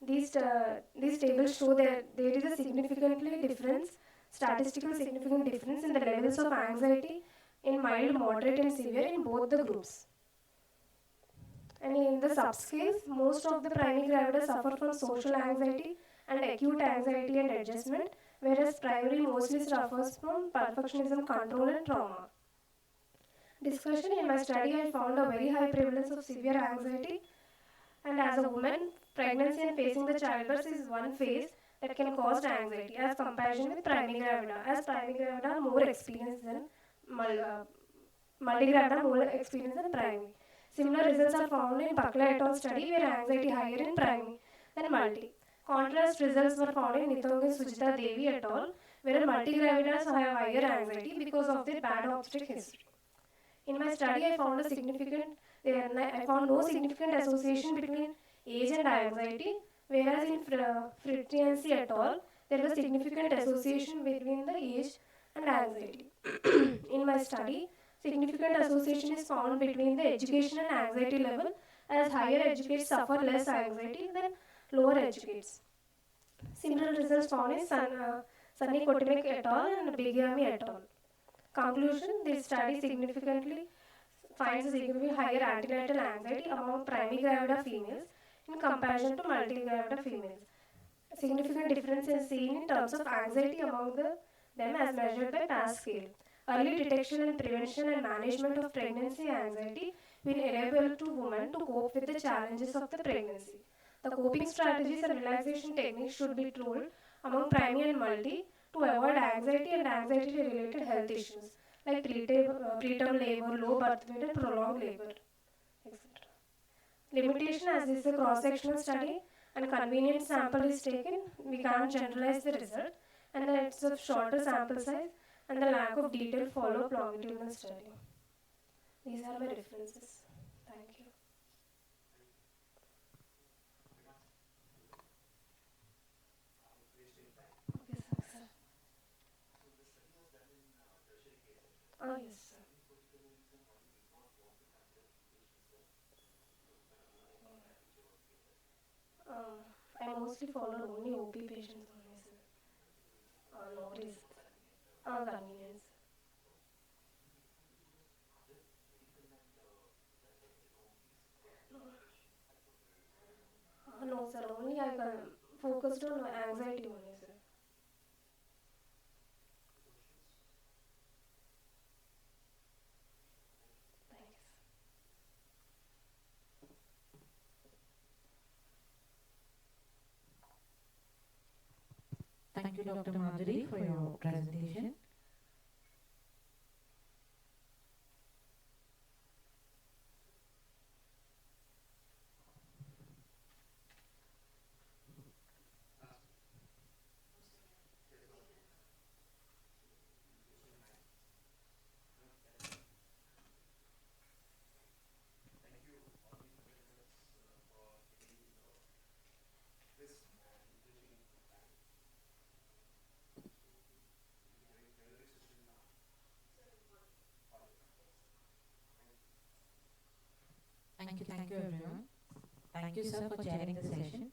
These tables show that there is a statistical significant difference in the levels of anxiety in mild, moderate, and severe in both the groups. And in the subscales, most of the primary gravida suffer from social anxiety and acute anxiety and adjustment, whereas primary mostly suffers from perfectionism, control, and trauma. Discussion in my study, I found a very high prevalence of severe anxiety, and as a woman, pregnancy and facing the childbirth is one phase that can cause anxiety as comparison with primary gravida, as primary gravida are more experienced than multigravida more experienced than primary. Similar results are found in Bakla et al. Study where anxiety higher in primary than multi. Contrast results were found in Nithong and Sujita Devi et al. Where multigravidas have higher anxiety because of their bad obstetric history. In my study, I found no significant association between age and anxiety, whereas in Fritziansi et al., there was significant association between the age and anxiety. In my study, significant association is found between the education and anxiety level, as higher educates suffer less anxiety than lower educates. Similar results found in Sunny Kotimek et al. And Bigyami et al. Conclusion, this study significantly finds a significantly higher antenatal anxiety among primary gravida females in comparison to multigravida females. A significant difference is seen in terms of anxiety among them as measured by PAS scale. Early detection and prevention and management of pregnancy anxiety will enable to women to cope with the challenges of the pregnancy. The coping strategies and relaxation techniques should be told among primary and multi to avoid anxiety and anxiety related health issues like preterm labor, low birth weight, and prolonged labor, etc. Limitation, as this is a cross-sectional study and convenient sample is taken, we can't generalize the result, and then it's of shorter sample size and the lack of detailed follow-up longitudinal study. These are my references. Thank you. Yes, sir. Oh, yes, sir. I mostly followed only OP patients only, sir. No risk. Convenience. No, sir. Only I focused on anxiety only, sir. Thanks. Thank you, Dr. Madhuri, for your presentation. Thank you, everyone. Thank you, sir, for chairing the session.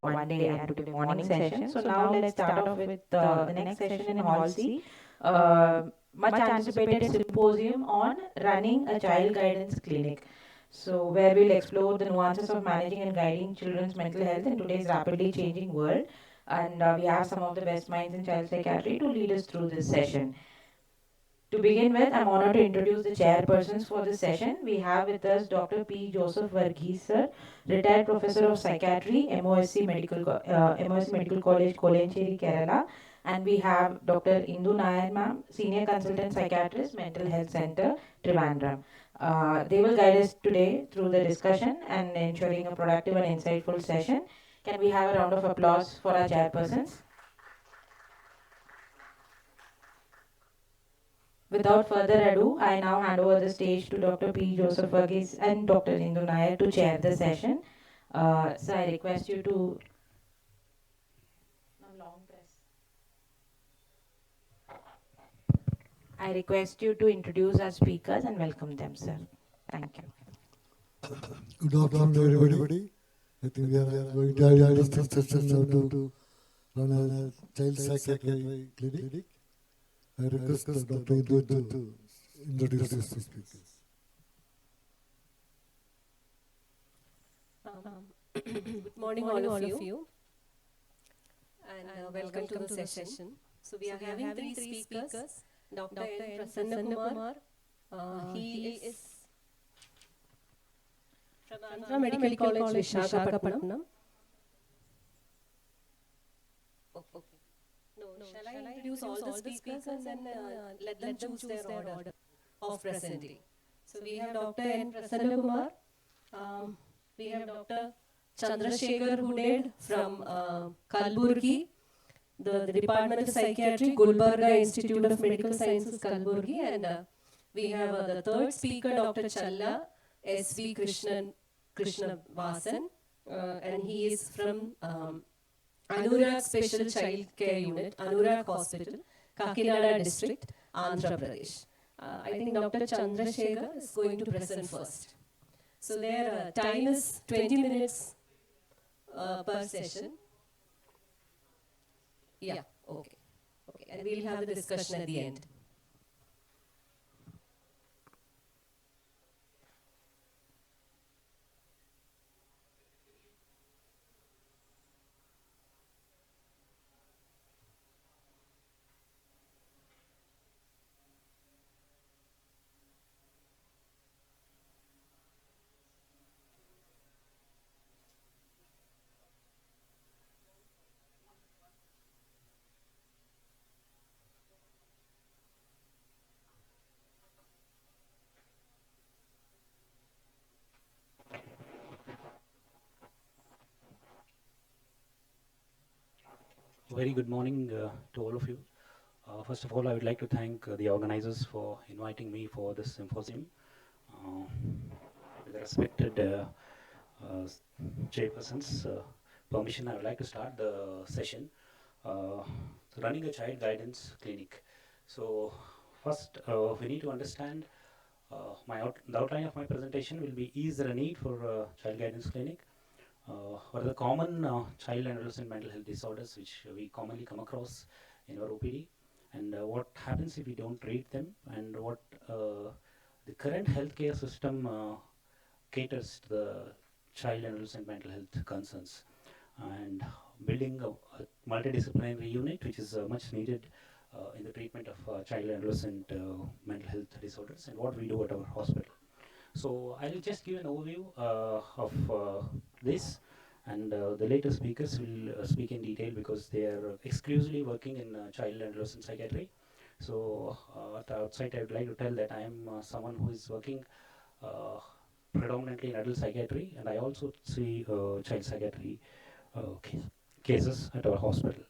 One day and today morning session. So now let's start off with the next session in Hall C. Much anticipated symposium on running a child guidance clinic. So where we'll explore the nuances of managing and guiding children's mental health in today's rapidly changing world. And we have some of the best minds in child psychiatry to lead us through this session. To begin with, I'm honored to introduce the chairpersons for this session. We have with us Dr. P. Joseph Varghese, sir, retired professor of psychiatry, MOSC Medical College, Kolencheri, Kerala, And we have Dr. Indu Nair ma'am, Senior Consultant Psychiatrist, Mental Health Center, Trivandrum. They will guide us today through the discussion and ensuring a productive and insightful session. Can we have a round of applause for our chairpersons? Without further ado, I now hand over the stage to Dr. P. Joseph Verghese and Dr. Indu Nair to chair the session. So I request you to introduce our speakers and welcome them, sir. Thank you. Good afternoon, everybody. I think we are going to have this session now to run a child psychiatry clinic. I request Dr. Indu to introduce the speakers. Good morning, all of you, and welcome to the session. So we are having three speakers. Dr. N. Prasanna Kumar, he is from Andhra Medical College, Visakhapatnam. Okay. No, shall I introduce all the speakers and then let them choose their order of presenting? So we have Dr. N. Prasanna Kumar, we have Dr. Chandrasekhar Huded from Kalburgi, the Department of Psychiatry, Gulbarga Institute of Medical Sciences, Kalburgi, and we have the third speaker, Dr. Challa S.V. Krishna Vasan, and he is from Anurag Special Child Care Unit, Anurag Hospital, Kakinada District, Andhra Pradesh. I think Dr. Chandrasekhar is going to present first. So their time is 20 minutes per session. Yeah, okay. And we'll have the discussion at the end. Very good morning to all of you. First of all, I would like to thank the organizers for inviting me for this symposium. With the respected chairperson's permission, I would like to start the session. Running a child guidance clinic. So first, we need to understand the outline of my presentation will be: is there a need for a child guidance clinic? What are the common child and adolescent mental health disorders which we commonly come across in our OPD, and what happens if we don't treat them, and what the current healthcare system caters to the child and adolescent mental health concerns, and building a multidisciplinary unit which is much needed in the treatment of child and adolescent mental health disorders, and what we do at our hospital. So I'll just give an overview of this, and the later speakers will speak in detail because they are exclusively working in child and adolescent psychiatry. So at the outside, I would like to tell that I am someone who is working predominantly in adult psychiatry, and I also see child psychiatry cases at our hospital.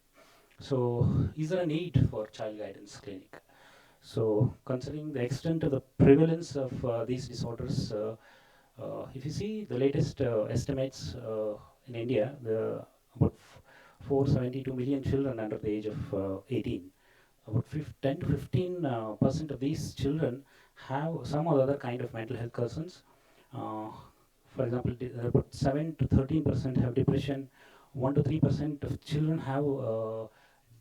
So is there a need for child guidance clinic? So considering the extent of the prevalence of these disorders, if you see the latest estimates in India, about 472 million children under the age of 18. About 10 to 15% of these children have some or other kind of mental health concerns. For example, about 7 to 13% have depression. 1 to 3% of children have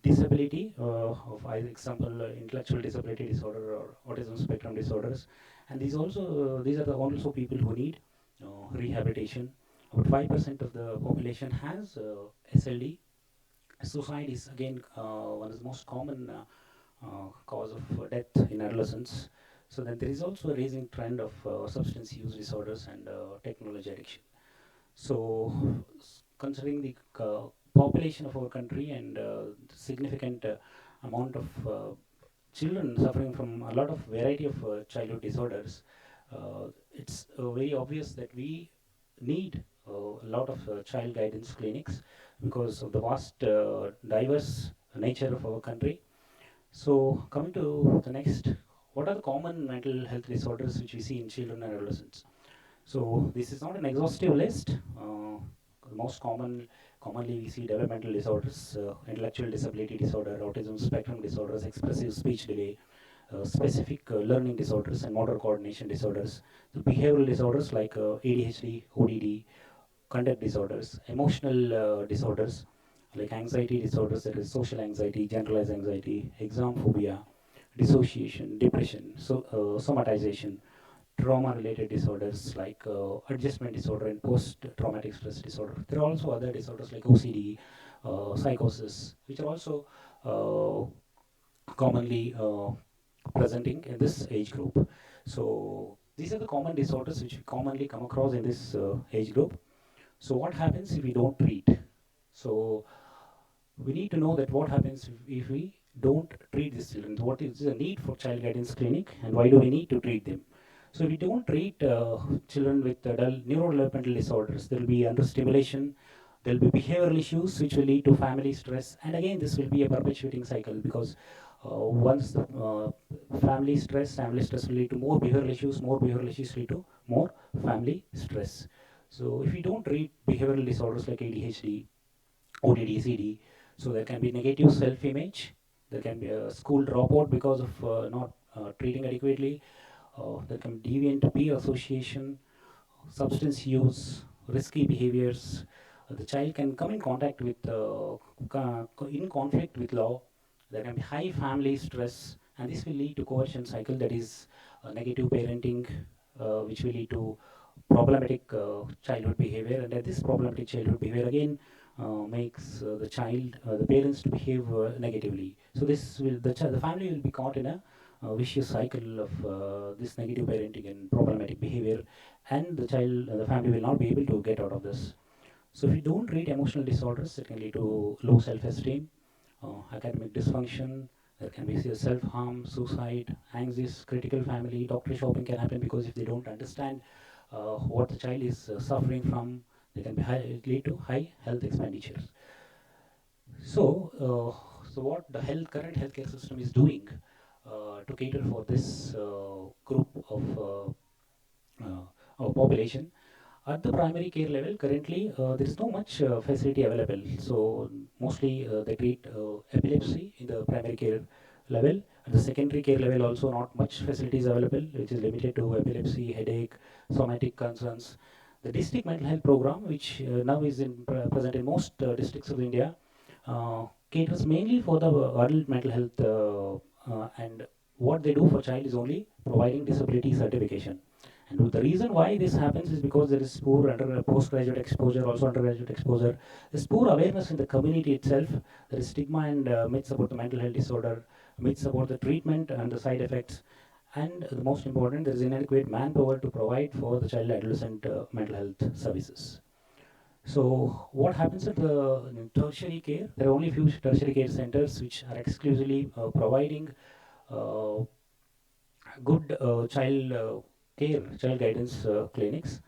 disability, of example, intellectual disability disorder or autism spectrum disorders, and these are the also people who need rehabilitation. About 5% of the population has SLD. Suicide is again one of the most common cause of death in adolescents. So then there is also a rising trend of substance use disorders and technology addiction. So considering the population of our country and significant amount of children suffering from a lot of variety of childhood disorders, it's very obvious that we need a lot of child guidance clinics because of the vast diverse nature of our country. So coming to the next, what are the common mental health disorders which we see in children and adolescents? So this is not an exhaustive list. The most commonly we see developmental disorders, intellectual disability disorder, autism spectrum disorders, expressive speech delay, specific learning disorders, and motor coordination disorders. The behavioral disorders like ADHD, ODD, conduct disorders, emotional disorders like anxiety disorders, that is social anxiety, generalized anxiety, exam phobia, dissociation, depression, so somatization, trauma-related disorders like adjustment disorder and post-traumatic stress disorder. There are also other disorders like OCD, psychosis, which are also commonly presenting in this age group. So these are the common disorders which we commonly come across in this age group. So what happens if we don't treat? So we need to know that what happens if we don't treat these children. What is the need for child guidance clinic and why do we need to treat them? So if we don't treat children with neurodevelopmental disorders, there will be understimulation, there will be behavioral issues which will lead to family stress, and again this will be a perpetuating cycle because once the family stress will lead to more behavioral issues lead to more family stress. So if we don't treat behavioral disorders like ADHD, ODD, CD, so there can be negative self-image, there can be a school dropout because of not treating adequately, there can be deviant peer association, substance use, risky behaviors. The child can come in contact with, in conflict with law. There can be high family stress, and this will lead to coercion cycle, that is negative parenting, which will lead to problematic childhood behavior, and this problematic childhood behavior again makes the parents to behave negatively. So this will the family will be caught in a vicious cycle of this negative parenting and problematic behavior, and the family will not be able to get out of this. So if you don't treat emotional disorders, it can lead to low self-esteem, academic dysfunction. There can be self-harm, suicide, anxious, critical family. Doctor shopping can happen because if they don't understand what the child is suffering from, they can lead to high health expenditures. So what the current healthcare system is doing to cater for this group of population. At the primary care level, currently there is no much facility available. So mostly they treat epilepsy in the primary care level. At the secondary care level, also not much facilities available, which is limited to epilepsy, headache, somatic concerns. The district mental health program, which now is present in most districts of India, caters mainly for the adult mental health, and what they do for child is only providing disability certification. And the reason why this happens is because there is poor postgraduate exposure, also undergraduate exposure. There's poor awareness in the community itself. There is stigma and myths about the mental health disorder, myths about the treatment and the side effects. And the most important, there is inadequate manpower to provide for the child adolescent mental health services. So what happens at the tertiary care? There are only few tertiary care centers which are exclusively providing good child guidance clinics.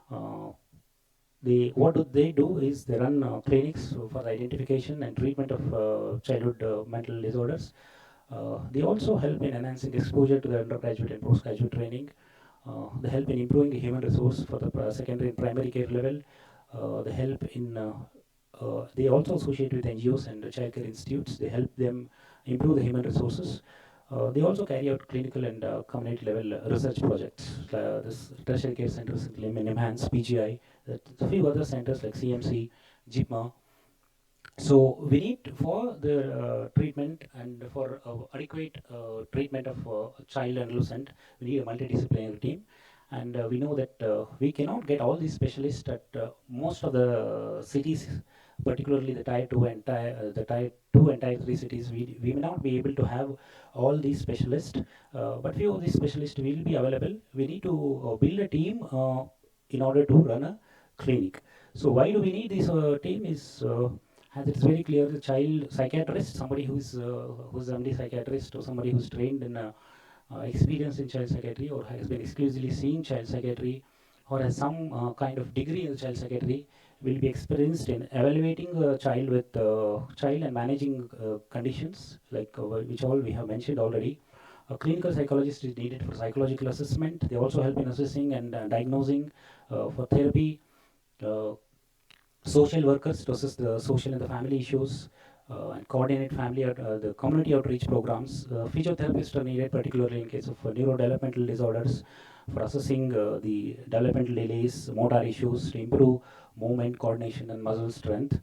What do they do is they run clinics for the identification and treatment of childhood mental disorders. They also help in enhancing exposure to the undergraduate and postgraduate training. They help in improving the human resource for the secondary and primary care level. They help in they also associate with NGOs and child care institutes. They help them improve the human resources. They also carry out clinical and community level research projects. This tertiary care centers in NIMHANS, PGI, a few other centers like CMC, JIPMA. So we need for the treatment and for adequate treatment of child and adolescent, we need a multidisciplinary team. And we know that we cannot get all these specialists at most of the cities, particularly the tier 2 and tier 3 cities. We may not be able to have all these specialists, but few of these specialists will be available. We need to build a team in order to run a clinic. So why do we need this team is as it is very clear, the child psychiatrist, somebody who's MD psychiatrist or somebody who's trained in experience in child psychiatry or has been exclusively seeing child psychiatry or has some kind of degree in child psychiatry will be experienced in evaluating a child with child and managing conditions like which all we have mentioned already. A clinical psychologist is needed for psychological assessment. They also help in assessing and diagnosing for therapy. Uh, Social workers to assist the social and the family issues and coordinate the community outreach programs. Physiotherapists are needed, particularly in case of neurodevelopmental disorders, for assessing the developmental delays, motor issues, to improve movement, coordination, and muscle strength.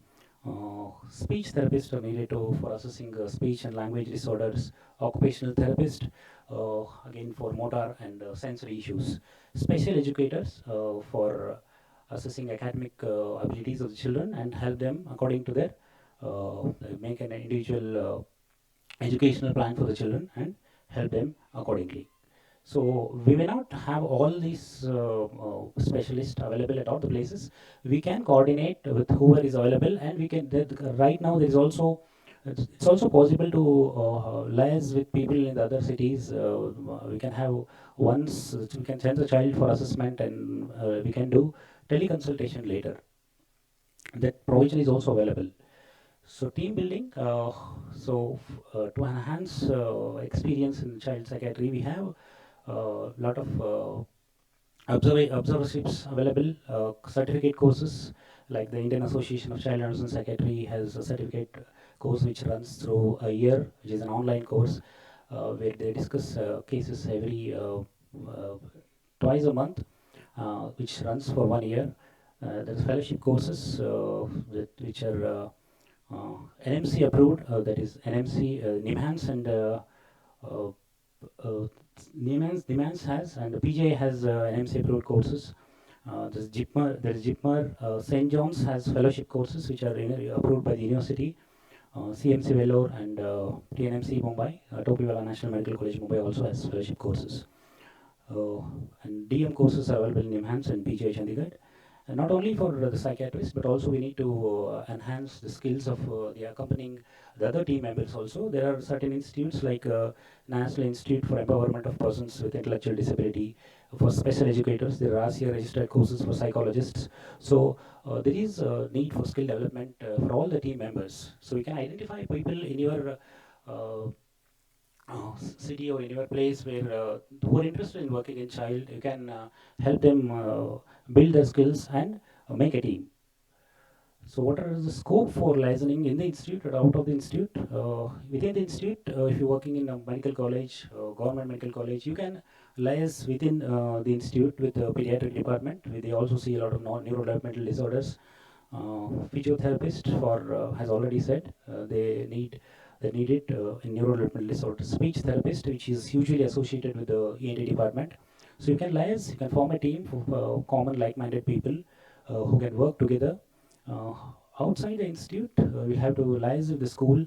Speech therapists are needed for assessing speech and language disorders. Occupational therapist, again for motor and sensory issues. Special educators for assessing academic abilities of the children and help them according to their make an individual educational plan for the children and help them accordingly. So we may not have all these specialists available at all the places. We can coordinate with whoever is available, and we can. Right now, there is also it's also possible to liaise with people in the other cities. We can have once we can send the child for assessment, and we can do teleconsultation later. That provision is also available. So team building. To enhance experience in child psychiatry, we have a lot of observerships available, certificate courses like the Indian Association of Child and Psychiatry has a certificate course which runs through a year, which is an online course where they discuss cases every twice a month, which runs for 1 year. There's fellowship courses which are NMC approved, that is NMC, NIMHANS and uh, NIMHANS has, and the PGI has NMC approved courses. There's JIPMER, St. John's has fellowship courses which are approved by the university. CMC Vellore and TNMC Mumbai, Topiwala National Medical College Mumbai also has fellowship courses. And DM courses are available in NIMHANS and PGI Chandigarh. And not only for the psychiatrists, but also we need to enhance the skills of the accompanying the other team members also. There are certain institutes like National Institute for Empowerment of Persons with Intellectual Disability. For special educators, there are ASIA registered courses for psychologists. So there is a need for skill development for all the team members. So you can identify people in your city or in your place who are interested in working in child. You can help them build their skills and make a team. So what are the scope for licensing in the institute or out of the institute? Within the institute, if you're working in a medical college, government medical college, you can liaise within the institute with the pediatric department. They also see a lot of neurodevelopmental disorders. Physiotherapist has already said they need it in neurodevelopmental disorders. Speech therapist, which is usually associated with the ENT department. So you can liaise, you can form a team of common like-minded people who can work together. Outside the institute, we have to liaise with the school,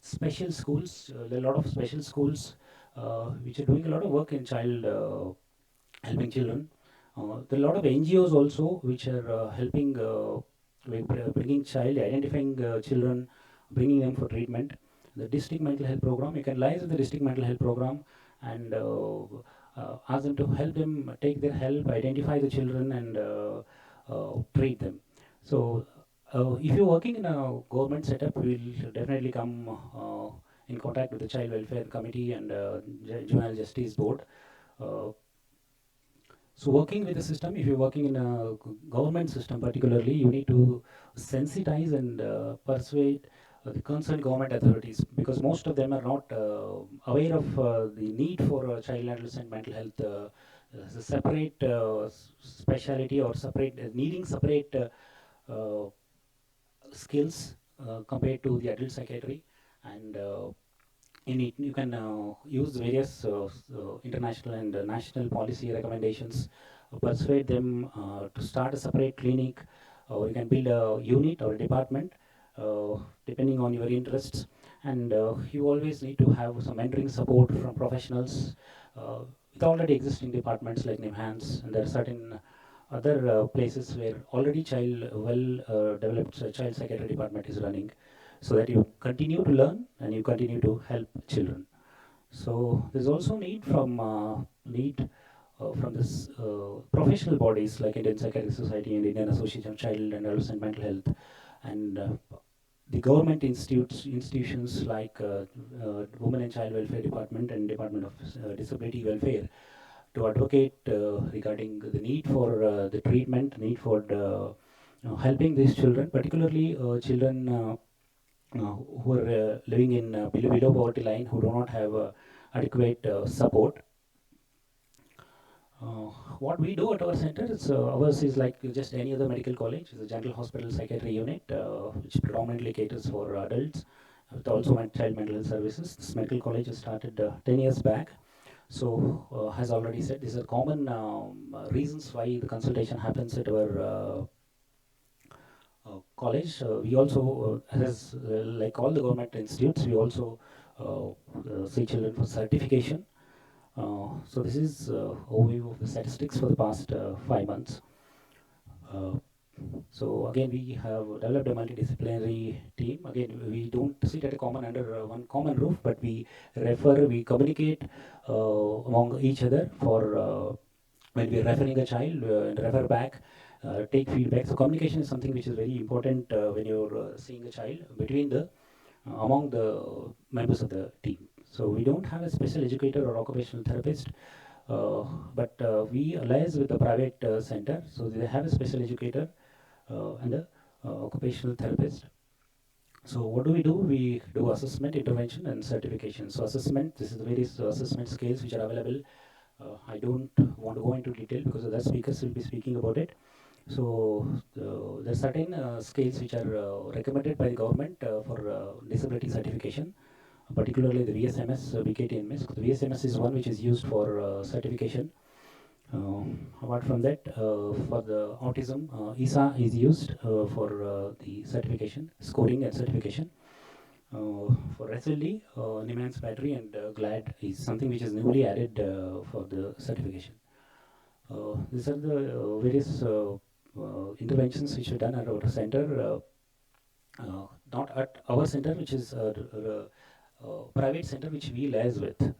special schools. There are a lot of special schools which are doing a lot of work in child helping children. There are a lot of NGOs also which are helping with bringing child, identifying children, bringing them for treatment. The district mental health program, you can liaise with the district mental health program and ask them to help them take their help, identify the children and treat them. So if you're working in a government setup, we'll definitely come in contact with the Child Welfare Committee and Juvenile Justice Board. So working with the system, if you're working in a government system particularly, you need to sensitize and persuade the concerned government authorities, because most of them are not aware of the need for child and adolescent mental health as a separate speciality or needing separate skills compared to the adult psychiatry. And in it, you can use various international and national policy recommendations, persuade them to start a separate clinic, or you can build a unit or a department depending on your interests. And you always need to have some mentoring support from professionals with already existing departments like NIMHANS, and there are certain other places where already child well developed child psychiatry department is running, so that you continue to learn and you continue to help children. So there's also need from this professional bodies like Indian Psychiatric Society and Indian Association of Child and Adolescent Mental Health, and the government institutions like Women and Child Welfare Department and Department of Disability Welfare to advocate regarding the need for the treatment, need for the, helping these children, particularly children who are living in below poverty line, who do not have adequate support. What we do at our center is ours is like just any other medical college. It's a general hospital psychiatry unit which predominantly caters for adults, with also child mental health services. This medical college was started 10 years back. So, as already said, these are common reasons why the consultation happens at our college. We also, as like all the government institutes, we also see children for certification. So this is overview of the statistics for the past 5 months. So again, we have developed a multidisciplinary team. Again, we don't sit at a common under one common roof, but we we communicate among each other for when we are referring a child, and refer back, take feedback. So communication is something which is very important when you're seeing a child between the among the members of the team. So we don't have a special educator or occupational therapist, but we liaise with the private center. So they have a special educator and a occupational therapist. So what do? We do assessment, intervention, and certification. So assessment, this is the various assessment scales which are available. I don't want to go into detail because other speakers will be speaking about it. So there are certain scales which are recommended by the government for disability certification, particularly the VSMS, BKTMS. The VSMS is one which is used for certification. Apart from that, for the autism, ISA is used for the certification, scoring and certification. For SLD, Niemann battery and GLAD is something which is newly added for the certification. These are the various interventions which are done at our center, not at our center, which is a private center which we liaise with.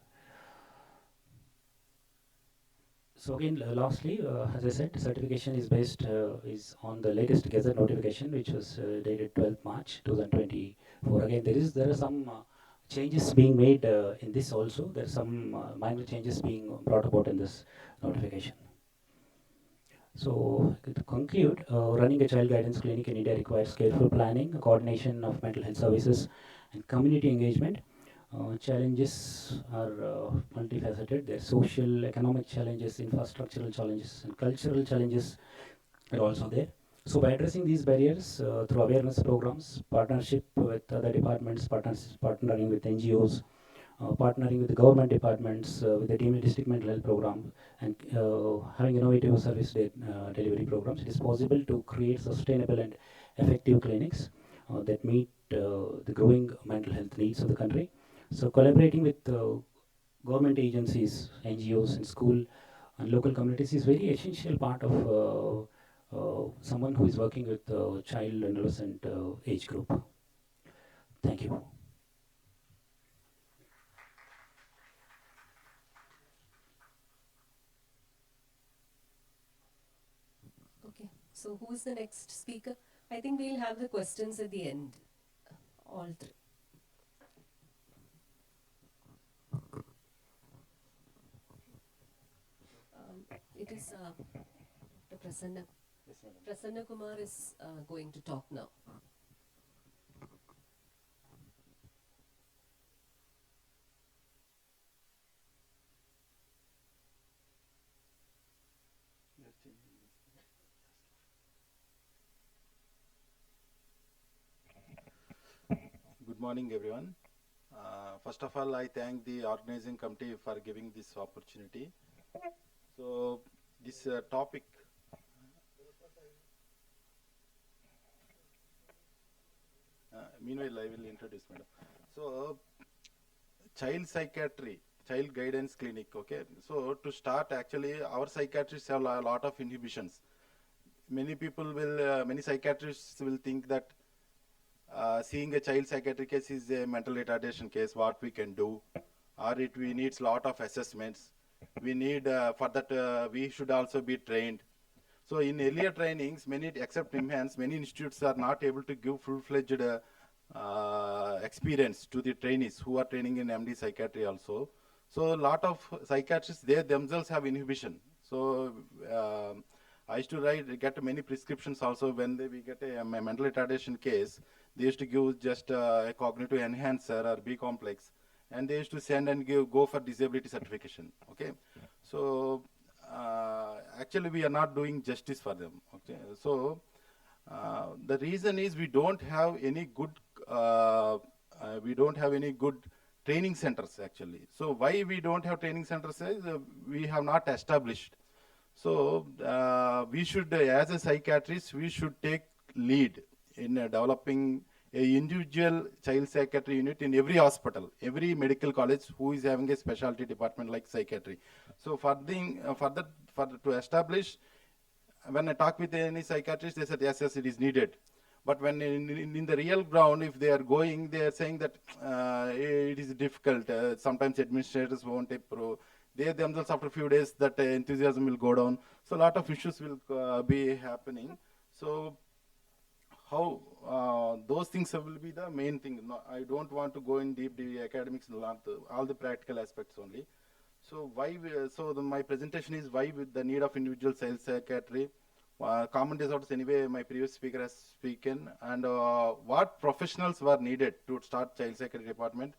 So again, lastly, as I said, certification is based is on the latest Gazette notification, which was dated 12th March 2024. Again, there are some changes being made in this also. There are some minor changes being brought about in this notification. So to conclude, running a child guidance clinic in India requires careful planning, coordination of mental health services, and community engagement. Challenges are multifaceted. There are social, economic challenges, infrastructural challenges, and cultural challenges are also there. So by addressing these barriers through awareness programs, partnership with other departments, partnering with NGOs, partnering with the government departments, with the team district mental health program, and having innovative service delivery programs, it is possible to create sustainable and effective clinics that meet the growing mental health needs of the country. So collaborating with government agencies, NGOs, and school and local communities is very essential part of someone who is working with child and adolescent age group. Thank you. Okay, so who is the next speaker? I think we'll have the questions at the end. All three. It is Dr. Prasanna. Prasanna Kumar is going to talk now. Good morning, everyone. First of all, I thank the organizing committee for giving this opportunity. So, this topic. Meanwhile, I will introduce, madam. So, child psychiatry, child guidance clinic. Okay. So, to start, actually, our psychiatrists have a lot of inhibitions. many people will, many psychiatrists will think that seeing a child psychiatric case is a mental retardation case, what we can do, or we needs lot of assessments. We need, for that, we should also be trained. So in earlier trainings, many, except IMHANS, many institutes are not able to give full-fledged experience to the trainees who are training in MD psychiatry also. So a lot of psychiatrists, they themselves have inhibition. So I used to get many prescriptions also when we get a mental retardation case. They used to give just a cognitive enhancer or B complex, and they used to send and go for disability certification. Okay, so actually we are not doing justice for them. Okay, so the reason is we don't have any good training centers actually. So why we don't have training centers is we have not established. So we should, as a psychiatrist, we should take lead in developing a individual child psychiatry unit in every hospital, every medical college who is having a specialty department like psychiatry. So to establish, when I talk with any psychiatrist, they said yes, it is needed. But when in the real ground, if they are going, they are saying that it is difficult. Sometimes administrators won't approve. They themselves, after a few days, that enthusiasm will go down. So a lot of issues will be happening. So how those things will be the main thing. No, I don't want to go in deep the academics, all the practical aspects only. So my presentation is why with the need of individual child psychiatry, common disorders anyway, my previous speaker has spoken, and what professionals were needed to start child psychiatry department.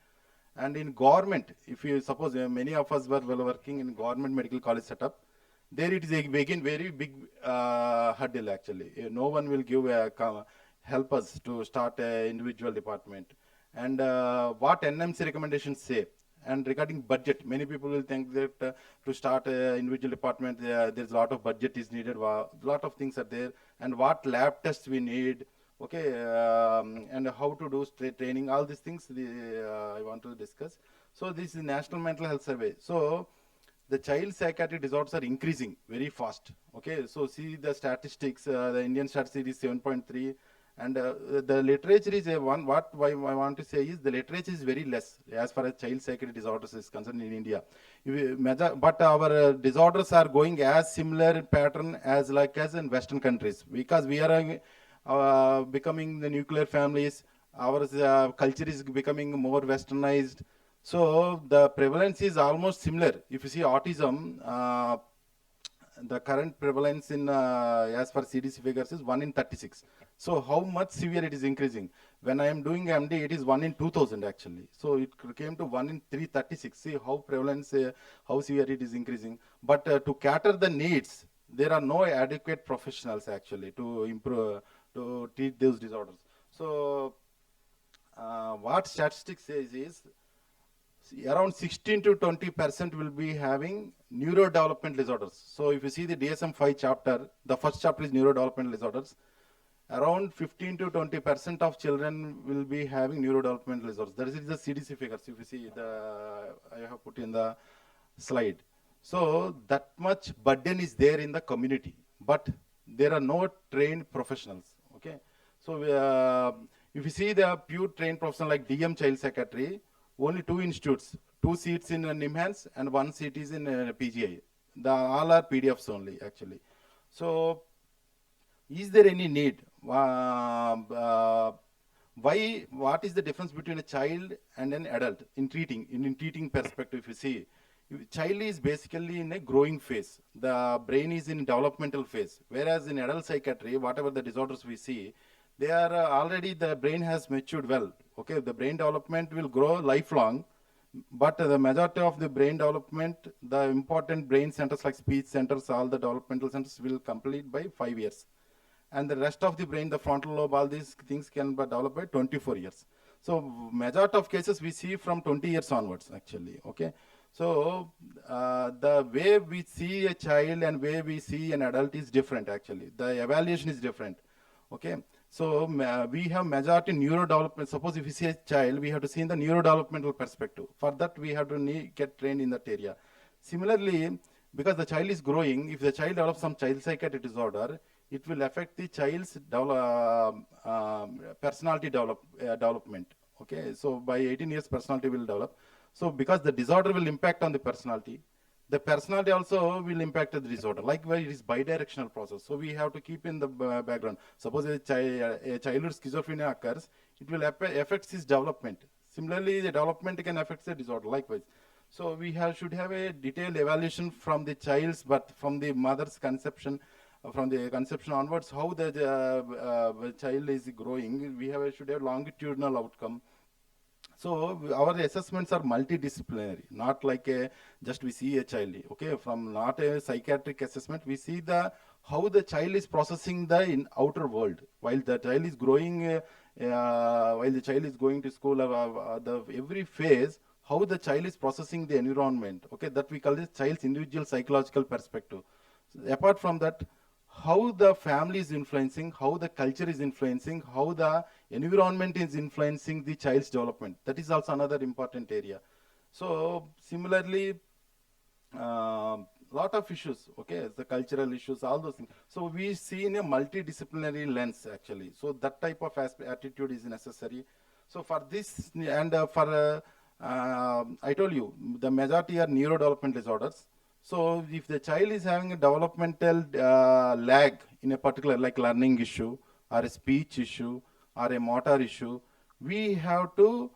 And in government, if you suppose many of us were working in government medical college setup, there it is again very big hurdle actually. No one will give help us to start an individual department. And what NMC recommendations say. And regarding budget, many people will think that to start an individual department, there's a lot of budget is needed, a lot of things are there, and what lab tests we need, okay, and how to do training, all these things I want to discuss. So this is National Mental Health Survey. So the child psychiatric disorders are increasing very fast. Okay, so see the statistics, the Indian statistic is 7.3. And the literature is what I want to say is the literature is very less as far as child psychiatric disorders is concerned in India. But our disorders are going as similar pattern as in Western countries, because we are becoming the nuclear families. Our culture is becoming more westernized. So the prevalence is almost similar. If you see autism, the current prevalence in as per CDC figures is 1 in 36. So how much severe it is increasing? When I am doing MD, it is 1 in 2000 actually. So it came to 1 in 336. See how prevalence, how severe it is increasing. But to cater the needs, there are no adequate professionals actually to improve, to treat those disorders. So what statistics says is, around 16 to 20% will be having neurodevelopmental disorders. So if you see the DSM-5 chapter, the first chapter is neurodevelopmental disorders. Around 15 to 20% of children will be having neurodevelopmental disorders. That is the CDC figures. If you see I have put in the slide. So that much burden is there in the community, but there are no trained professionals. Okay. So if you see the pure trained professional like DM child psychiatry, only 2 institutes, 2 seats in NIMHANS and 1 seat is in PGI. All are PDFs only actually. So is there any need? What is the difference between a child and an adult in treating perspective? If you see, child is basically in a growing phase. The brain is in developmental phase. Whereas in adult psychiatry, whatever the disorders we see, they are already, the brain has matured well. Okay, the brain development will grow lifelong, but the majority of the brain development, the important brain centers like speech centers, all the developmental centers will complete by 5 years. And the rest of the brain, the frontal lobe, all these things can be developed by 24 years. So majority of cases we see from 20 years onwards actually, okay. So the way we see a child and way we see an adult is different actually. The evaluation is different, okay. So we have majority neurodevelopment. Suppose if you see a child, we have to see in the neurodevelopmental perspective. For that, we have to get trained in that area. Similarly, because the child is growing. If the child develops some child psychiatric disorder, it will affect the child's personality development. Okay, so by 18 years, personality will develop. So because the disorder will impact on the personality also will impact the disorder. Likewise, it is bidirectional process. So we have to keep in the background. Suppose a childhood schizophrenia occurs, it will affect his development. Similarly, the development can affect the disorder. Likewise. So we should have a detailed evaluation from the child's, but from the mother's conception, from the conception onwards, how the child is growing. We should have longitudinal outcome. So our assessments are multidisciplinary, not like just we see a child. Okay, from not a psychiatric assessment, we see how the child is processing the outer world while the child is growing, while the child is going to school. Every phase, how the child is processing the environment. Okay, that we call this child's individual psychological perspective. So apart from that, how the family is influencing, how the culture is influencing, how the environment is influencing the child's development. That is also another important area. So similarly, lot of issues, okay, the cultural issues, all those things. So we see in a multidisciplinary lens actually. So that type of attitude is necessary. So for this, and I told you, the majority are neurodevelopmental disorders. So if the child is having a developmental lag in a particular, like learning issue or a speech issue or a motor issue, we have to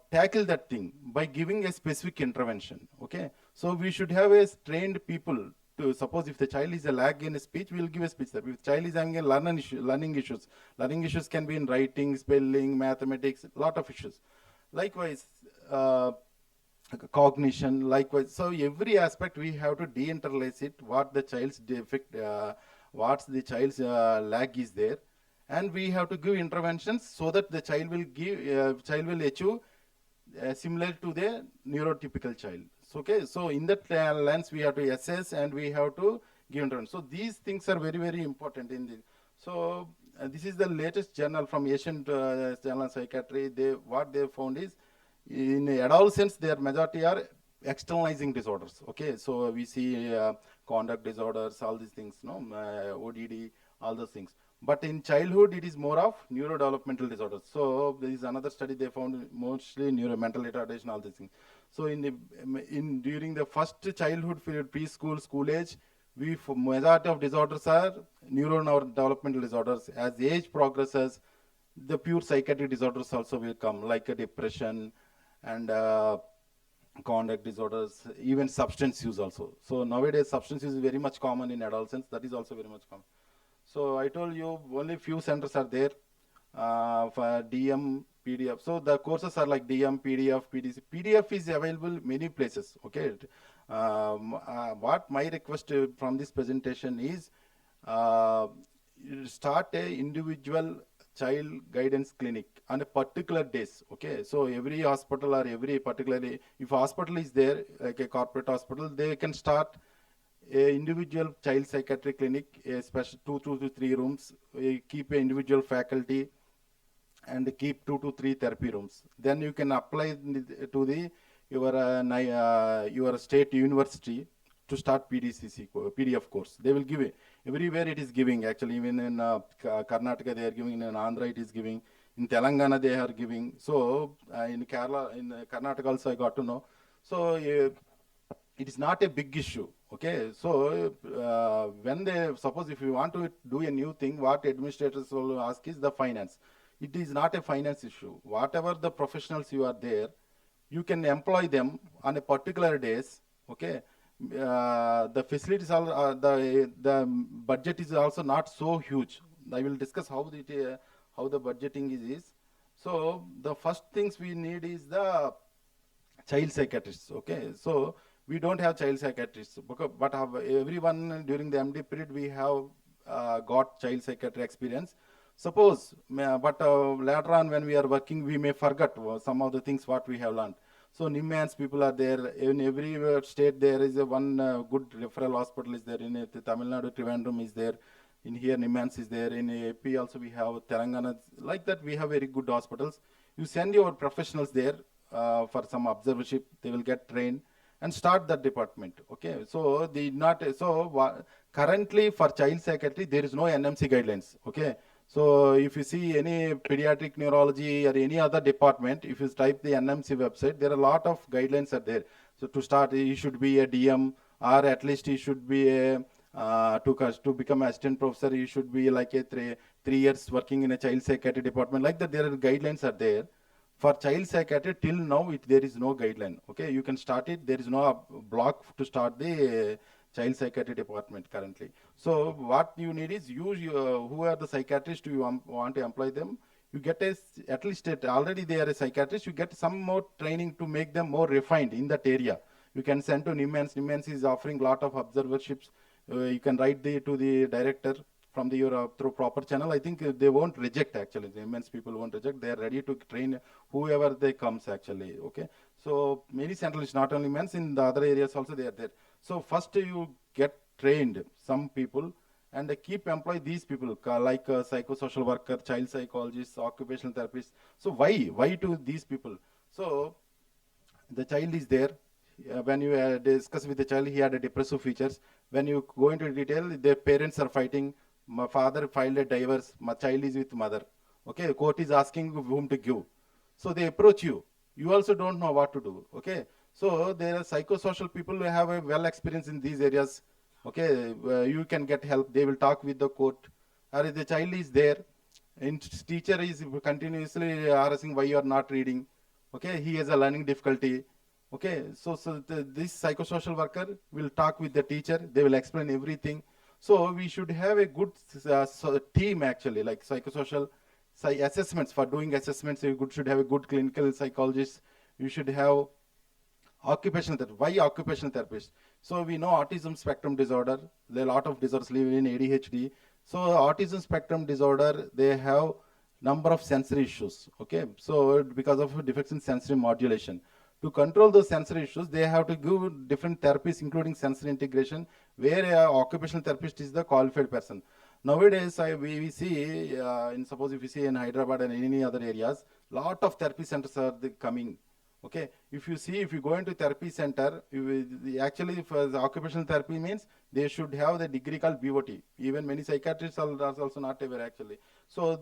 tackle that thing by giving a specific intervention. Okay, so we should have a trained people to, suppose if the child is a lag in a speech, we will give a speech therapy. If the child is having a learning issues can be in writing, spelling, mathematics, lot of issues. Likewise, cognition, likewise. So every aspect we have to deinterlace it, what the child's defect, what's the child's lag is there, and we have to give interventions so that the child will achieve similar to the neurotypical child. So, okay, so in that lens we have to assess and we have to give intervention. So these things are very, very important in this. So this is the latest journal from Asian Journal of Psychiatry. What they found is, in adolescents, their majority are externalizing disorders. Okay, so we see conduct disorders, all these things, ODD, all those things. But in childhood, it is more of neurodevelopmental disorders. So there is another study they found mostly mental retardation, all these things. So during the first childhood period, preschool, school age, majority of disorders are neurodevelopmental disorders. As age progresses, the pure psychiatric disorders also will come, like a depression and conduct disorders, even substance use also. So nowadays, substance use is very much common in adolescents. That is also very much common. So I told you only few centers are there for DM, PDF. So the courses are like DM, PDF, PDC. PDF is available many places. Okay. What my request from this presentation is, start a individual child guidance clinic on a particular days. Okay, so every hospital or every particularly, if hospital is there, like a corporate hospital, they can start a individual child psychiatric clinic, a special 2 to 3 rooms, keep an individual faculty and keep 2 to 3 therapy rooms. Then you can apply to your state university to start PDF course. They will give it. Everywhere it is giving, actually, even in Karnataka they are giving, in Andhra it is giving, in Telangana they are giving. So in Kerala, in Karnataka also I got to know. So it is not a big issue. Okay, so suppose if you want to do a new thing, what administrators will ask is the finance. It is not a finance issue. Whatever the professionals you are there, you can employ them on a particular days. Okay. The facilities are the budget is also not so huge. I will discuss how the budgeting is. So the first things we need is the child psychiatrists. Okay, so we don't have child psychiatrists, but everyone during the MD period we have got child psychiatry experience. Suppose, but later on when we are working, we may forget some of the things what we have learned. So Nimmans people are there. In every state there is one good referral hospital is there. In Tamil Nadu, Trivandrum is there. In here Nimmans is there. In AP also we have Telangana. Like that we have very good hospitals. You send your professionals there for some observership. They will get trained and start that department. Okay, so the not so currently for child psychiatry there is no NMC guidelines. Okay, so if you see any pediatric neurology or any other department, if you type the NMC website, there are a lot of guidelines are there. So to start, you should be a DM, or at least you should be a to become assistant professor, you should be like a 3 years working in a child psychiatry department. Like that, there are guidelines are there. For child psychiatry, till now, there is no guideline. Okay, you can start it. There is no block to start the child psychiatry department currently. So what you need is who are the psychiatrists you want to employ them. You get at least already they are a psychiatrist. You get some more training to make them more refined in that area. You can send to NIMHANS. NIMHANS is offering lot of observerships. You can write to the director from your through proper channel. I think they won't reject actually. The immense people won't reject. They are ready to train whoever they comes actually. Okay. So many centralists, not only men's, in the other areas also they are there. So first you get trained some people and keep employ these people like psychosocial worker, child psychologists, occupational therapists. So why to these people? So the child is there. When you discuss with the child, he had a depressive features. When you go into detail, the parents are fighting. My father filed a divorce. My child is with mother. Okay, the court is asking whom to give. So they approach you. You also don't know what to do. Okay, so there are psychosocial people who have a well experience in these areas. Okay, you can get help. They will talk with the court. Or if the child is there, and teacher is continuously harassing why you are not reading. Okay, he has a learning difficulty. Okay, so this psychosocial worker will talk with the teacher. They will explain everything. So we should have a good team actually, like psychosocial assessments. For doing assessments, you should have a good clinical psychologist. You should have occupational therapist. Why occupational therapist? So we know autism spectrum disorder. There are a lot of disorders live in ADHD. So autism spectrum disorder, they have number of sensory issues. Okay, so because of defects in sensory modulation. To control those sensory issues, they have to give different therapies, including sensory integration, where an occupational therapist is the qualified person. Nowadays, we see, suppose if you see in Hyderabad and any other areas, lot of therapy centers are coming. Okay, if you go into therapy center, actually for the occupational therapy means they should have the degree called BOT. Even many psychiatrists are also not aware actually. So,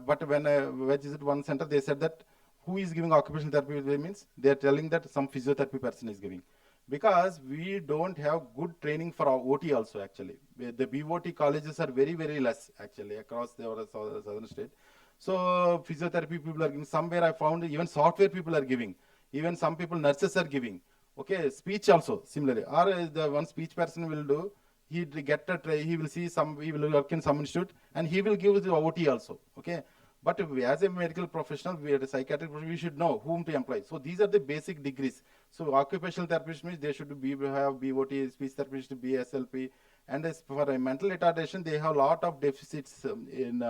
but when I visited one center, they said that who is giving occupational therapy means they are telling that some physiotherapy person is giving. Because we don't have good training for our OT also actually. The BOT colleges are very, very less actually across the southern state. So physiotherapy people are giving. Somewhere I found even software people are giving. Even some people, nurses are giving. Okay, speech also similarly. Or the one speech person will do, he will see he will work in some institute and he will give the OT also. Okay. But as a medical professional, we are a psychiatric professional, we should know whom to employ. So these are the basic degrees. So occupational therapist means they should have BOT, speech therapist, BSLP. And as for a mental retardation, they have a lot of deficits and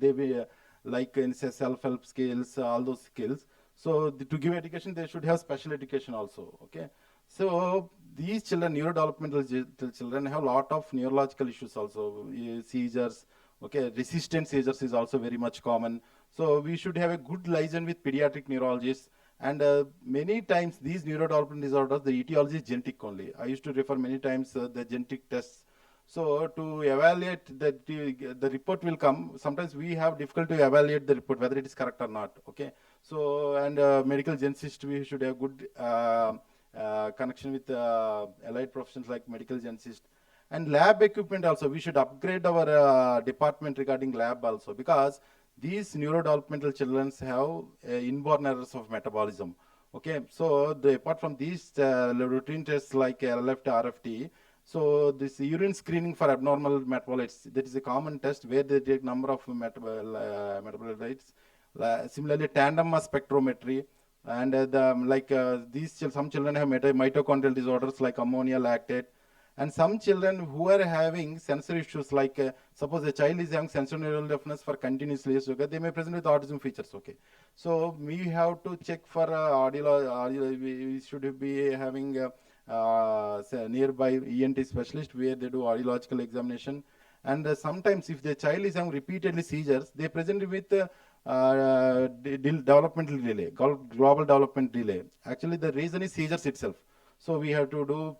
they will like in self-help skills, all those skills. So to give education, they should have special education also. Okay. So these children, neurodevelopmental children, have a lot of neurological issues also, seizures. Okay, resistant seizures is also very much common. So we should have a good liaison with pediatric neurologists. And many times these neurodevelopmental disorders, the etiology is genetic only. I used to refer many times the genetic tests. So to evaluate the report will come. Sometimes we have difficulty to evaluate the report, whether it is correct or not. Okay. So, and medical geneticist, we should have good connection with allied professions like medical geneticist. And lab equipment also, we should upgrade our department regarding lab also, because these neurodevelopmental children have inborn errors of metabolism. Okay, so apart from these routine tests like LFT, RFT, so this urine screening for abnormal metabolites, that is a common test where they take number of metabolites. Similarly, tandem mass spectrometry, and some children have mitochondrial disorders like ammonia lactate. And some children who are having sensory issues, like suppose a child is having sensory neural deafness for continuously, okay, they may present with autism features. Okay, so we have to check for audio. We should be having nearby ENT specialist where they do audiological examination. And sometimes if the child is having repeatedly seizures, they present with developmental delay, global development delay. Actually, the reason is seizures itself. So we have to do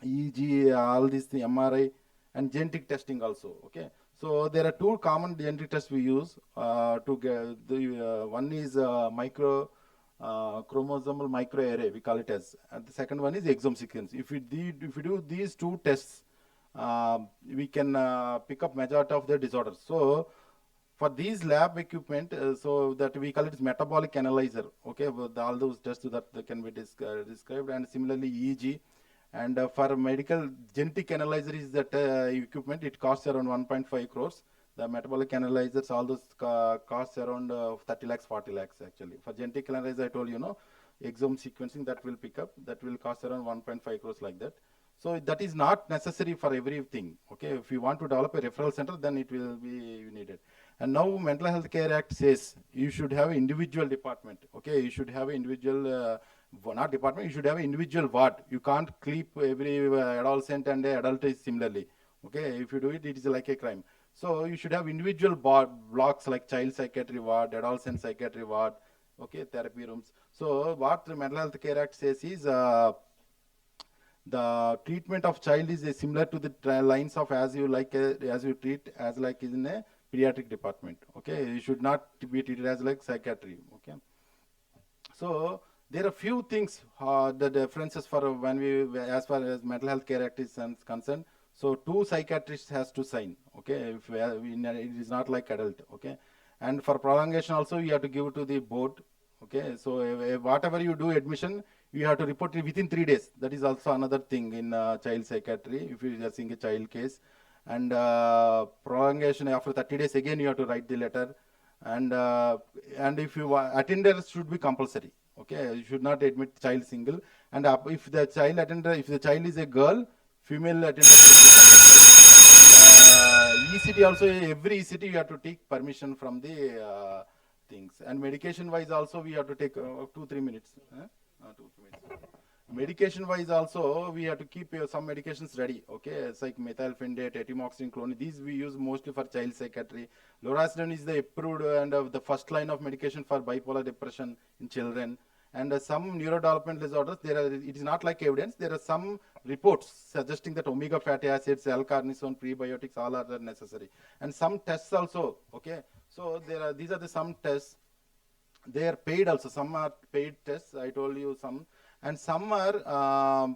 EEG, all these, the MRI, and genetic testing also. Okay. So there are two common genetic tests we use to get the one is chromosomal microarray, we call it as, and the second one is exome sequence. If we do these two tests, we can pick up majority of the disorders. So for these lab equipment, so that we call it as metabolic analyzer. Okay, with all those tests that can be described, and similarly EEG. And for medical genetic analyzer is that equipment, it costs around 1.5 crores. The metabolic analyzers, all those costs around 30 lakhs, 40 lakhs actually. For genetic analyzer, I told you, exome sequencing that will pick up, that will cost around 1.5 crores like that. So that is not necessary for everything. Okay, if you want to develop a referral center, then it will be needed. And now Mental Health Care Act says you should have an individual department. Okay, you should have an individual, not department, you should have an individual ward. You can't keep every adolescent and adult similarly. Okay, if you do it, it is like a crime. So you should have individual blocks like child psychiatry ward, adolescent psychiatry ward, okay, therapy rooms. So what the Mental Health Care Act says is the treatment of child is similar to the lines of as you treat as like in a pediatric department. Okay, you should not be treated as like psychiatry. Okay, so there are few things the differences for when we, as far as Mental Health Care Act is concerned. So 2 psychiatrists has to sign. Okay, if it is not like adult. Okay, and for prolongation also you have to give it to the board. Okay, so whatever you do admission, you have to report it within 3 days. That is also another thing in child psychiatry if you are seeing a child case. And prolongation after 30 days again you have to write the letter. And if you attenders should be compulsory. Okay, you should not admit child single. And if the child attender, if the child is a girl, female attendant ECT also, every ECT you have to take permission from the things. And medication wise also we have to take 2-3 minutes. 2-3 minutes. Medication wise also we have to keep some medications ready. Okay, it's like methylphenidate, etimoxine, clonidine. These we use mostly for child psychiatry. Lorazepam is the approved and the first line of medication for bipolar depression in children. And some neurodevelopmental disorders, it is not like evidence. There are some reports suggesting that omega fatty acids, L-carnitine, prebiotics, all are necessary. And some tests also. Okay, so these are some tests. They are paid also. Some are paid tests. I told you some, and some are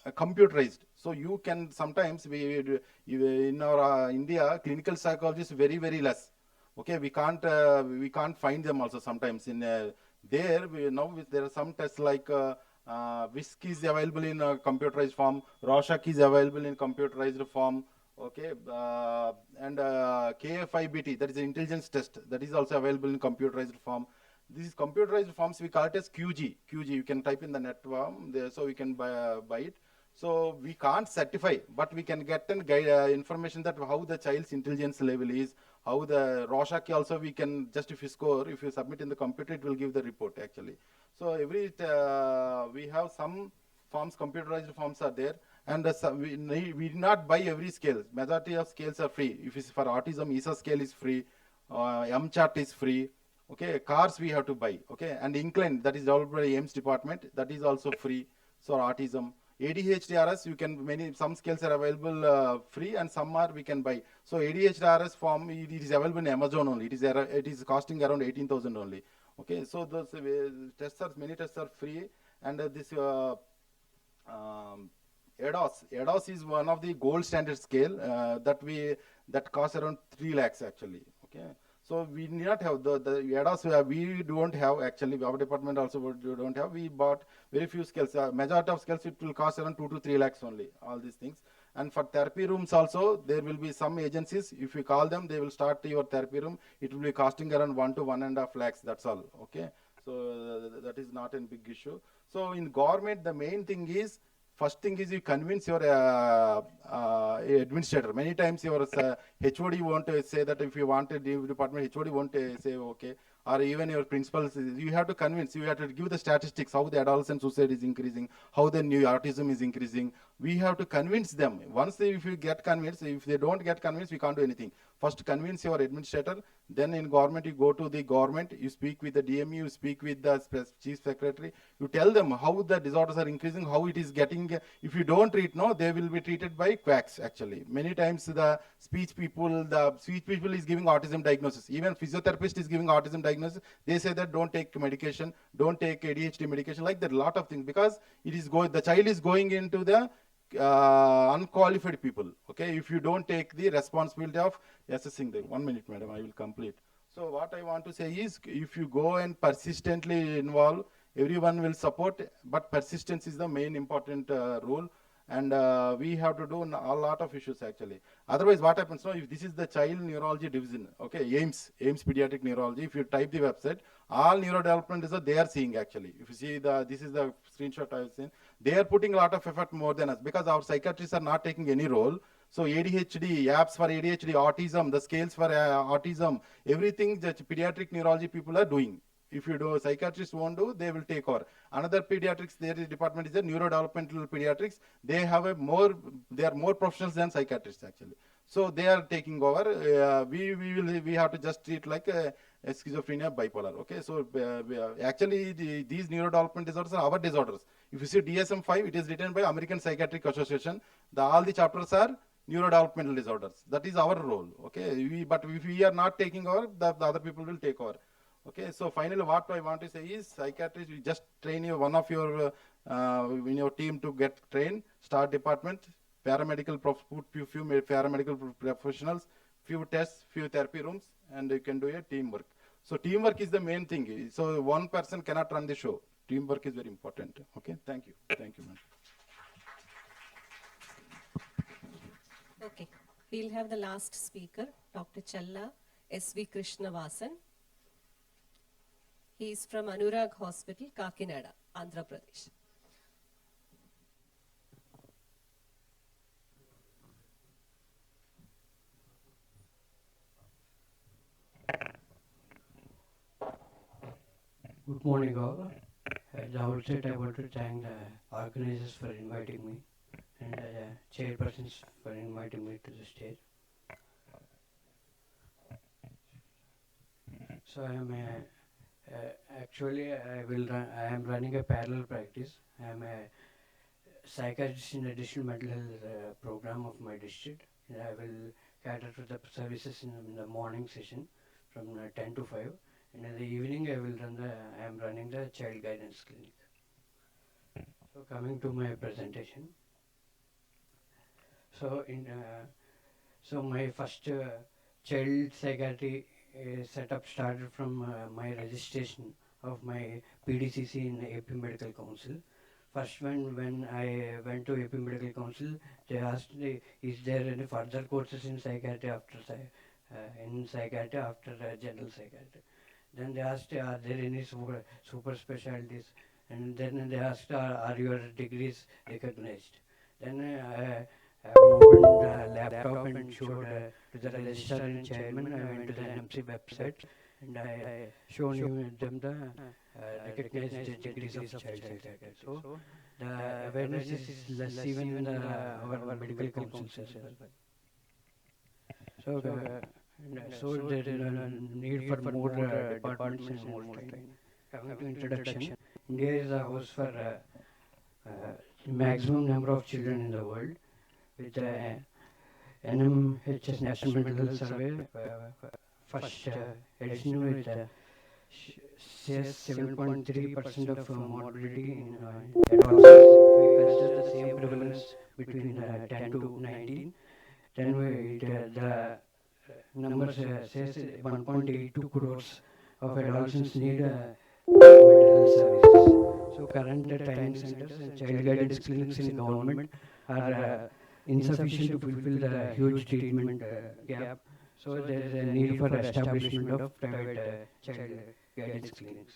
computerized. So you can sometimes in our India clinical psychology is very less. Okay, we can't find them also sometimes in there are some tests like WISC is available in computerized form, Rorschach is available in computerized form. Okay, and KFIBT, that is an intelligence test, that is also available in computerized form. These computerized forms we call it as QG. You can type in the net form there, so we can buy it. So we can't certify, but we can get and guide information that how the child's intelligence level is, how the Rorschach also we can, just if you score, if you submit in the computer, it will give the report actually. So we have some forms, computerized forms are there, and we do not buy every scale. Majority of scales are free. If it's for autism, ESA scale is free, MCHART is free. Okay, cars we have to buy. Okay, and Incline, that is developed by AIMS department, that is also free. So autism. ADHD-RS, some scales are available free and some are we can buy. So ADHD-RS form, it is available in Amazon only. It is costing around 18,000 only. Okay, so those many tests are free, and this EDOS is one of the gold standard scale that costs around 3 lakhs actually. Okay. So we need not have the EDOS, we don't have actually, our department also don't have. We bought very few scales. Majority of scales it will cost around 2 to 3 lakhs only, all these things. And for therapy rooms also, there will be some agencies, if you call them, they will start your therapy room. It will be costing around 1 to 1.5 lakhs, that's all. Okay. So that is not a big issue. So in government, the main thing is, first thing is you convince your administrator. Many times your HOD won't say that if you want a department, HOD won't say okay. Or even your principals, you have to convince, you have to give the statistics, how the adolescent suicide is increasing, how the new autism is increasing. we have to convince them. Once if you get convinced, if they don't get convinced, we can't do anything. First convince your administrator, then in government you go to the government, you speak with the DME, you speak with the chief secretary, you tell them how the disorders are increasing, how it is getting. If you don't treat, no, they will be treated by quacks actually. Many times the speech people is giving autism diagnosis. Even physiotherapist is giving autism diagnosis. They say that don't take medication, don't take ADHD medication, like that, lot of things, because it is the child is going into the unqualified people. Okay, if you don't take the responsibility of assessing them. 1 minute, madam, I will complete. So what I want to say is, if you go and persistently involve, everyone will support, but persistence is the main important rule. And we have to do a lot of issues actually. Otherwise, what happens now, if this is the child neurology division, okay, AIMS pediatric neurology, if you type the website, all neurodevelopment is they are seeing actually. If you see this is the screenshot I have seen, they are putting a lot of effort more than us, because our psychiatrists are not taking any role. So ADHD, apps for ADHD, autism, the scales for autism, everything that pediatric neurology people are doing. If you do, psychiatrists won't do, they will take over. Another pediatrics, their department is the neurodevelopmental pediatrics. They have they are more professionals than psychiatrists actually. So they are taking over. We have to just treat like a schizophrenia, bipolar. Okay, so actually these neurodevelopment disorders are our disorders. If you see DSM-5, it is written by American Psychiatric Association. All the chapters are neurodevelopmental disorders. That is our role. Okay, but if we are not taking over, the other people will take over. Okay, so finally what I want to say is, psychiatrists, we just train you, one of your in your team to get trained, start department, paramedical, put few paramedical professionals, few tests, few therapy rooms, and you can do a teamwork. So teamwork is the main thing. So one person cannot run the show. Teamwork is very important. Okay, thank you. Thank you, ma'am. Okay, we'll have the last speaker, Dr. Challa S.V. Krishnavasan. He is from Anurag Hospital, Kakinada, Andhra Pradesh. Good morning all. At the outset, I want to thank the organizers for inviting me and the chairpersons for inviting me to the stage. So I am actually I am running a parallel practice. I am a psychiatrist in additional mental health program of my district. And I will cater to the services in the morning session from 10 to 5. And in the evening, I am running the child guidance clinic. So coming to my presentation. So so my first child psychiatry setup started from my registration of my PDCC in AP Medical Council. First when I went to AP Medical Council, they asked me, is there any further courses in psychiatry after general psychiatry? Then they asked, are there any super specialties? And then they asked, are your degrees recognized? Then I opened the laptop and showed to the registrar and chairman. I went to the NMC website and I showed them the recognized degrees of child psychiatry. So the awareness is less even in our medical councils as well. So there is a need for more departments and more training. Coming to introduction, India is a house for maximum number of children in the world, with the NMHS National Mental Health Survey first edition with says 7.3% of morbidity in adolescents. If we consider the same prevalence between 10 to 19, then the numbers says 1.82 crores of adolescents need mental health services. So current training centers and child guidance clinics in government are insufficient to fulfill the huge treatment gap. So there is a need for establishment of private child guidance clinics.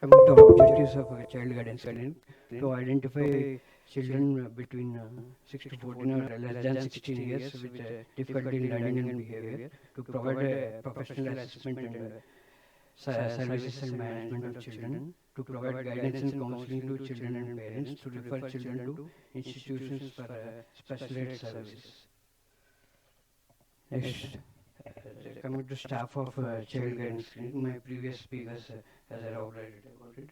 Coming to objectives of a child guidance clinic, to identify children between 6 to 14 or less than 16 years with difficulty in learning and behavior, to provide a professional assessment and services and management of children, to provide guidance and counseling to children and parents, to refer children to institutions for special ed services. Next, coming to staff of child guidance clinic, my previous speakers has elaborated about it.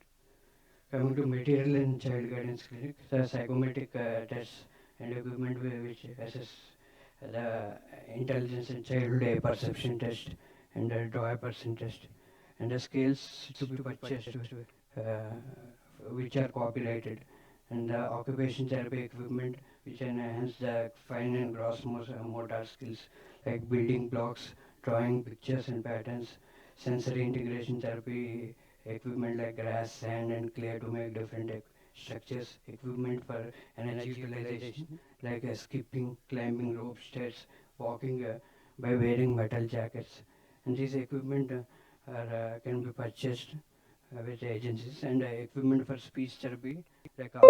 Coming to material in child guidance clinic, the psychometric tests and equipment which assess the intelligence and childhood perception test and the draw person test and the scales to be purchased which are copyrighted and the occupation therapy equipment which enhance the fine and gross motor skills like building blocks, drawing pictures and patterns, sensory integration therapy equipment like grass, sand and clay to make different structures, equipment for energy utilization like skipping, climbing rope stairs, walking by wearing metal jackets. And these equipment can be purchased with agencies and equipment for speech therapy like charts,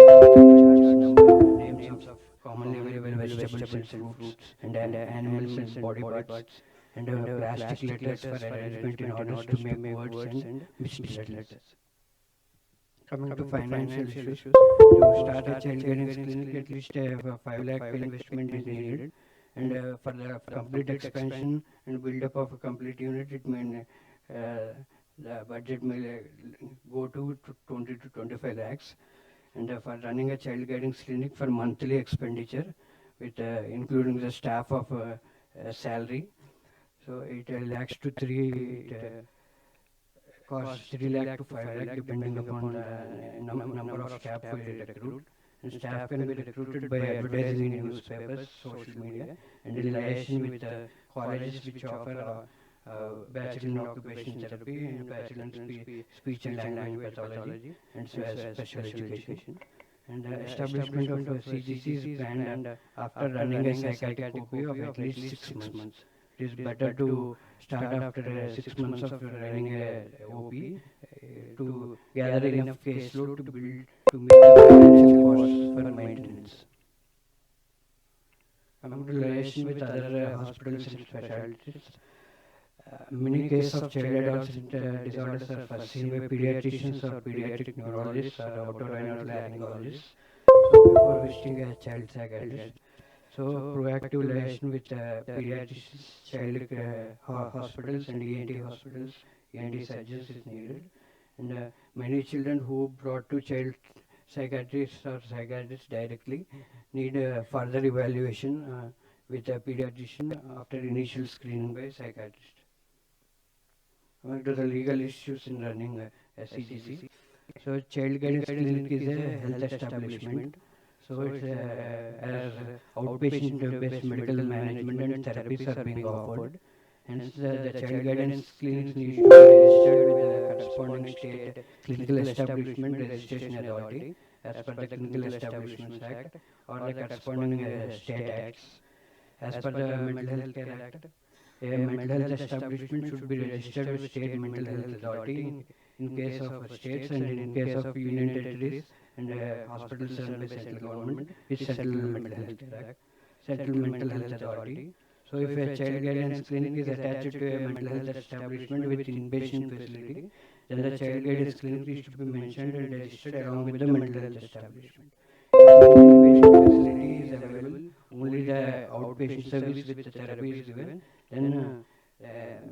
names of commonly available vegetables and fruits and animals and body parts and plastic letters for arrangement in order to make words and mixed letters. Coming to financial issues, to start a child guidance clinic, at least a 5 lakh investment is needed. And for the complete expansion and build up of a complete unit, it may the budget may go to 20 to 25 lakhs. And for running a child guidance clinic for monthly expenditure, with including the staff of salary, so it lakhs to 3. Costs 3 lakh to 5 lakh depending upon the number of staff we recruit. And staff can be recruited by advertising in newspapers, social media, and in relation with colleges which offer bachelor in occupational therapy and bachelor in speech and language pathology and special education. And establishment of CGC is planned after running a psychiatric OP of at least 6 months. It is better to start after 6 months of running a OP to gather enough caseload to build to meet the financial costs for maintenance. Coming to relation with other hospitals and specialties, many cases of child adolescent disorders are first seen by pediatricians or pediatric neurologists or otorhinolaryngologists. So before visiting a child psychiatrist, so proactive relation with pediatricians, child hospitals and ENT hospitals, ENT surgeons is needed. And many children who brought to child psychiatrists or psychiatrists directly need further evaluation with a pediatrician after initial screening by psychiatrist. Coming to the legal issues in running a CGC. So child guidance clinic is a health establishment. So it's as outpatient-based medical management and therapies are being offered. Hence, the child guidance clinics need to be registered with the corresponding state clinical establishment registration authority as per the Clinical Establishments Act or the corresponding state acts. As per the Mental Health Care Act, a mental health establishment should be registered with state mental health authority in case of states and in case of union territories and hospitals run by central government with Central Mental Health Care Act, Central Mental Health Authority. So if a child guidance clinic is attached to a mental health establishment with inpatient facility, then the child guidance clinic is to be mentioned and registered along with the mental health establishment. If no inpatient facility is available, only the outpatient service with the therapy is given, then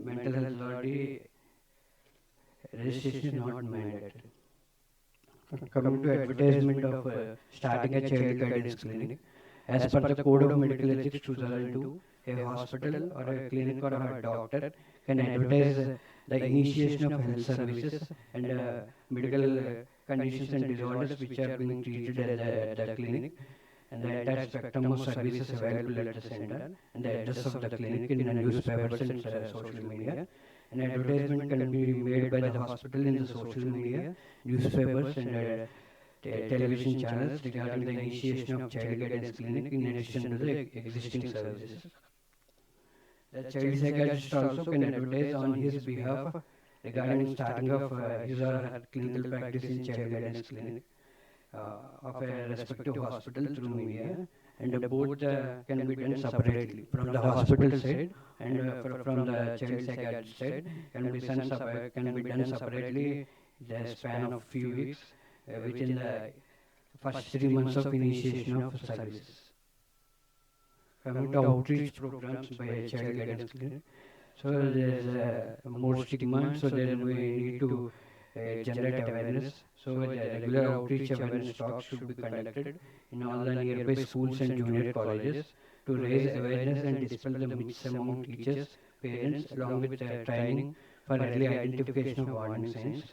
mental health authority registration is not mandatory. Coming to advertisement of starting a child guidance clinic, as per the Code of Medical Ethics 2002, a hospital or a clinic or a doctor can advertise the initiation of health services and medical conditions and disorders which are being treated at the clinic and the entire spectrum of services available at the center and the address of the clinic in the newspapers and social media. An advertisement can be made by the hospital in the social media, newspapers and television channels regarding the initiation of child guidance clinic in addition to the existing services. The child psychiatrist also can advertise on his behalf regarding starting of his or her clinical practice in child guidance clinic of a respective hospital through media, and both can be done separately from the hospital side and from the child psychiatrist side can be done separately the span of few weeks within the first 3 months of initiation of services. Coming to outreach programs by child guidance clinic, so there's more stigma, so then we need to generate awareness. So the regular outreach awareness talks should be conducted in all the nearby schools and junior colleges to raise awareness and dispel the myths among teachers, parents, along with training for early identification of warning signs,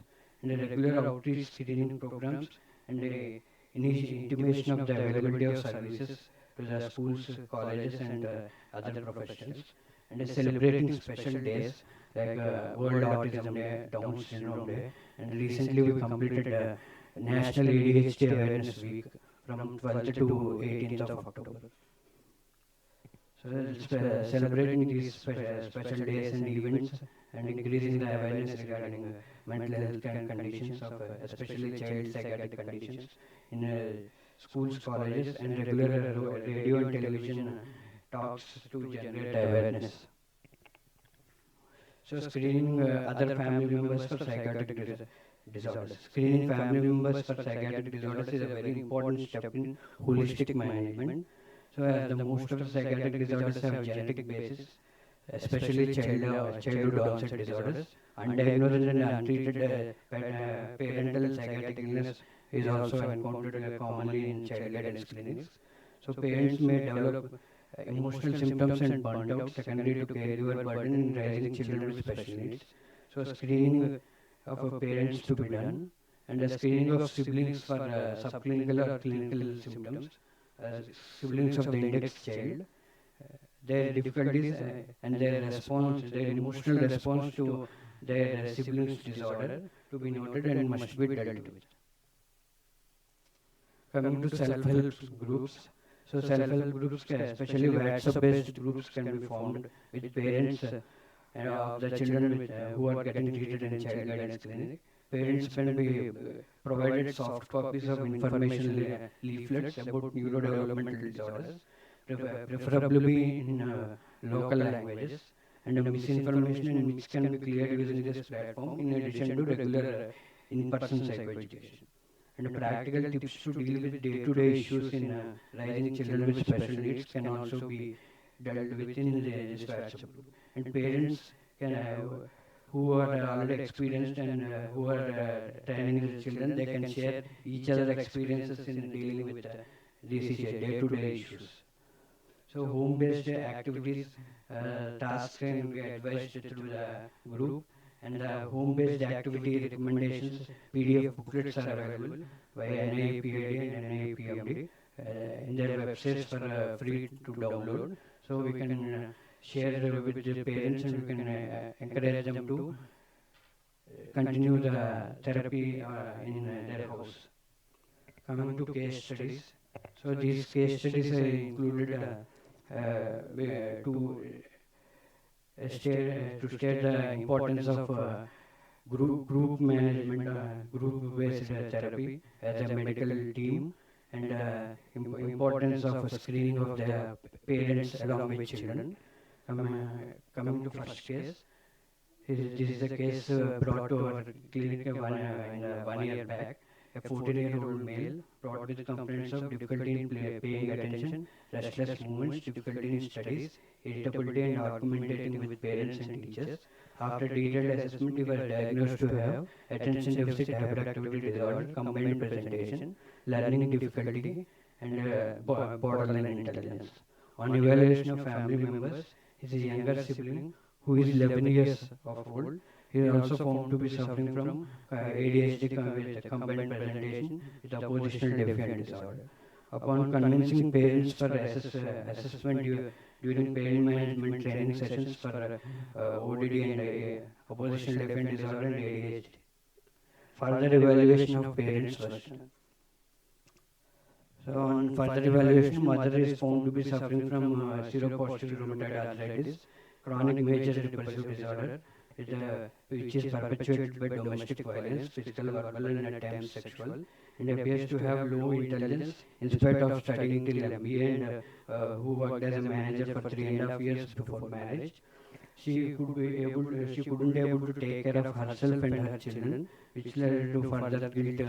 and the regular outreach screening programs, and the intimation of the availability of services to the schools, colleges, and other professionals, and celebrating special days like World Autism Day, Down Syndrome Day, and recently we completed National ADHD Awareness Week from 12th to 18th of October. So celebrating these special days and events and increasing the awareness regarding mental health conditions of especially child psychiatric conditions in schools, colleges, and regular radio and television talks to generate awareness. So screening other family members for psychiatric disorders. Screening family members for psychiatric disorders is a very important step in holistic management. So as the most of the psychiatric disorders have genetic basis, especially childhood onset disorders, undiagnosed and untreated parental psychiatric illness is also encountered commonly in child guidance clinics. So parents may develop emotional symptoms and burnt out secondary to caregiver burden in raising children with special needs. So screening of parents to be done, and the screening of siblings for subclinical or clinical symptoms, siblings of the index child, their difficulties and their response, their emotional response to their siblings' disorder to be noted and must be dealt with. Coming to self-help groups, so self-help groups, especially WhatsApp-based groups, can be formed with parents of the children who are getting treated in child guidance clinic. Parents can be provided soft copies of information leaflets about neurodevelopmental disorders, preferably in local languages, and misinformation and myths can be cleared using this platform in addition to regular in-person psychoeducation. And practical tips to deal with day-to-day issues in raising children with special needs can also be dealt with in this WhatsApp group. And parents can who are already experienced and who are training the children, they can share each other experiences in dealing with these day-to-day issues. So home-based activities, tasks can be advised through the group, and the home-based activity recommendations, PDF booklets are available via NIPAD and NIPMD in their websites for free to download. So we can share with the parents and we can encourage them to continue the therapy in their house. Coming to case studies, so these case studies are included to state the importance of group management, group-based therapy as a medical team, and importance of screening of the parents along with children. Coming to first case, this is a case brought to our clinic in 1 year back. A 14-year-old male brought with complaints of difficulty in paying attention, restless movements, difficulty in studies, irritability and argumentating with parents and teachers. After detailed assessment, he was diagnosed to have attention deficit hyperactivity disorder, combined presentation, learning difficulty, and borderline intelligence. On evaluation of family members, his younger sibling, who is 11 years of old, he is also found to be suffering from ADHD with combined presentation with oppositional defiant disorder. Upon convincing parents for assessment during pain management training sessions for ODD and oppositional defiant disorder and ADHD, further evaluation of parents was done. So on further evaluation, mother is found to be suffering from seropositive rheumatoid arthritis, chronic major depressive disorder, which is perpetuated by domestic violence, physical, verbal, and at times sexual, and appears to have low intelligence in spite of studying till MBA and who worked as a manager for 3.5 years before marriage. she couldn't be able to take care of herself and her children, which led to further guilt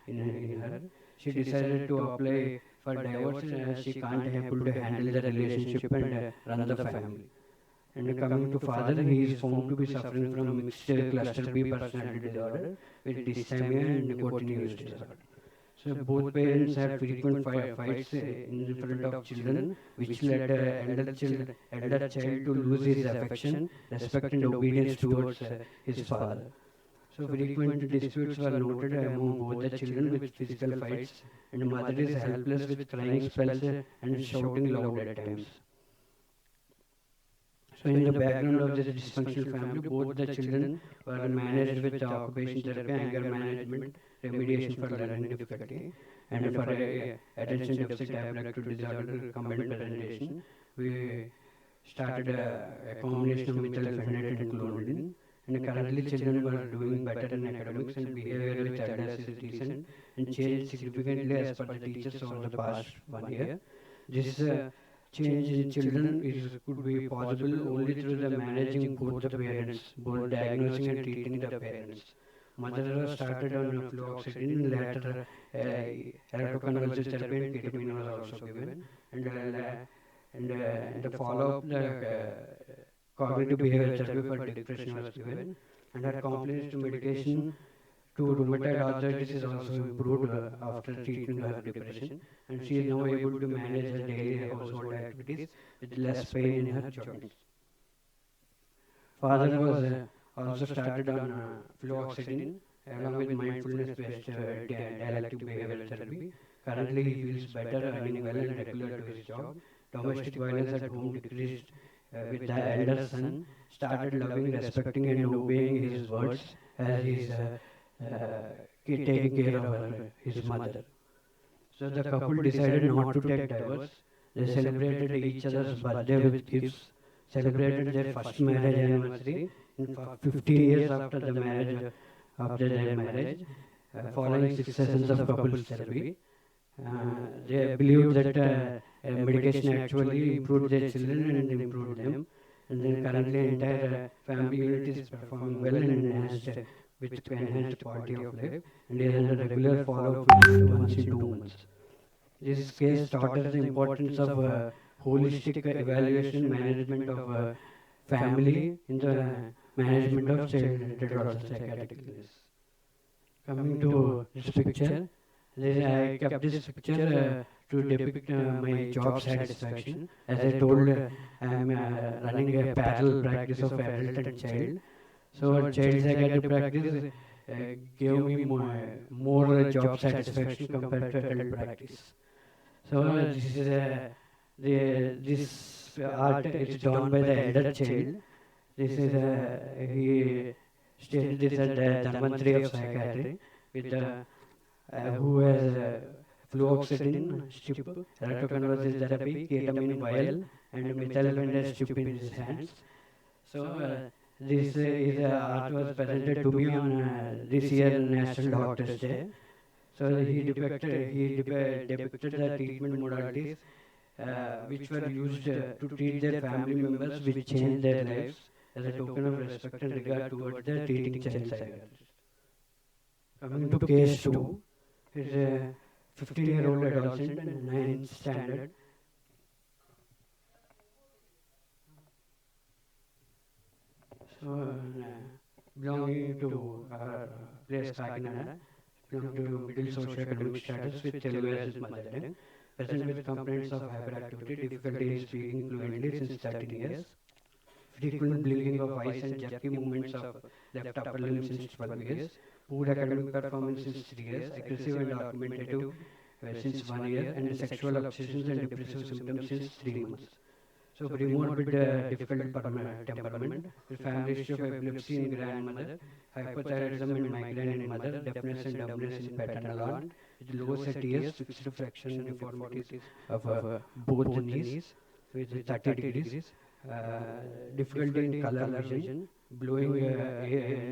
in her. She decided to apply for divorce as she can't able to handle the relationship and run the family. And coming to father, he is found to be suffering from mixed cluster B personality disorder with dysthymia and nicotine use disorder. So both parents had frequent fights in front of children, which led elder child to lose his affection, respect and obedience towards his father. So frequent disputes were noted among both the children with physical fights, and mother is helpless with crying spells and shouting loud at times. So in the background of this dysfunctional family, both the children were managed with occupation therapy, anger management, remediation for learning difficulty, and for attention deficit hyperactive disorder combined presentation. We started a combination of methylphenidate and clonidine. And currently children were doing better in academics and behavior with elders is decent and changed significantly as per the teachers over the past 1 year. This change in children could be possible only through the managing both the parents, both diagnosing and treating the parents. Mother started on fluoxetine, later electroconvulsive therapy and ketamine was also given, and the follow-up the cognitive behavior therapy for depression was given, and her compliance to medication to rheumatoid arthritis is also improved after treating her depression, and she is now able to manage her daily household activities with less pain in her joints. Father was also started on fluoxetine along with mindfulness-based dialectic behavioral therapy. Currently, he feels better, running well and regular to his job. Domestic violence at home decreased with the elder son, started loving, respecting and obeying his words as he is taking care of his mother. So the couple decided not to take divorce. They celebrated each other's birthday with gifts, celebrated their first marriage anniversary in 15 years after the marriage, following 6 sessions of couples therapy. They believed that medication actually improved their children and improved them. And then currently entire family unit is performing well and enhanced with enhanced quality of life, and is under regular follow-up once in 2 months. This case taught us the importance of holistic evaluation management of family in the management of child-related or psychiatric illness. Coming to this picture, I kept this picture to depict my job satisfaction. As I told, I am running a parallel practice of adult and child. So child psychiatric practice gave me more job satisfaction compared to adult practice. So this art is done by the elder child. This is he stated this as the Dharmantri of psychiatry with the who has fluoxetine strip, electroconvulsive therapy, ketamine vial, and methylphenidate strip in his hands. So this art was presented to me on this year National Doctors Day. So he depicted the treatment modalities which were used to treat their family members which changed their lives as a token of respect and regard towards the treating child psychiatrist. Coming to case 2, is a 15-year-old adolescent in 9th standard. So, belonging to our place Kakinada, belonging to middle socio-economic status with Telugu as his mother tongue, present with complaints of hyperactivity, difficulty in speaking fluently since 13 years, frequent blinking of eyes and jerky movements of left upper limb since 12 years, poor academic performance since 3 years, aggressive and argumentative since 1 year, and sexual obsessions and depressive symptoms since 3 months. So comorbid difficult temperament, with family history of epilepsy in grandmother, hypothyroidism and migraine in mother, deafness and dumbness in paternal aunt, with low STS, fixed flexion deformities of both the knees, with 30 degrees, difficulty in color vision, blowing,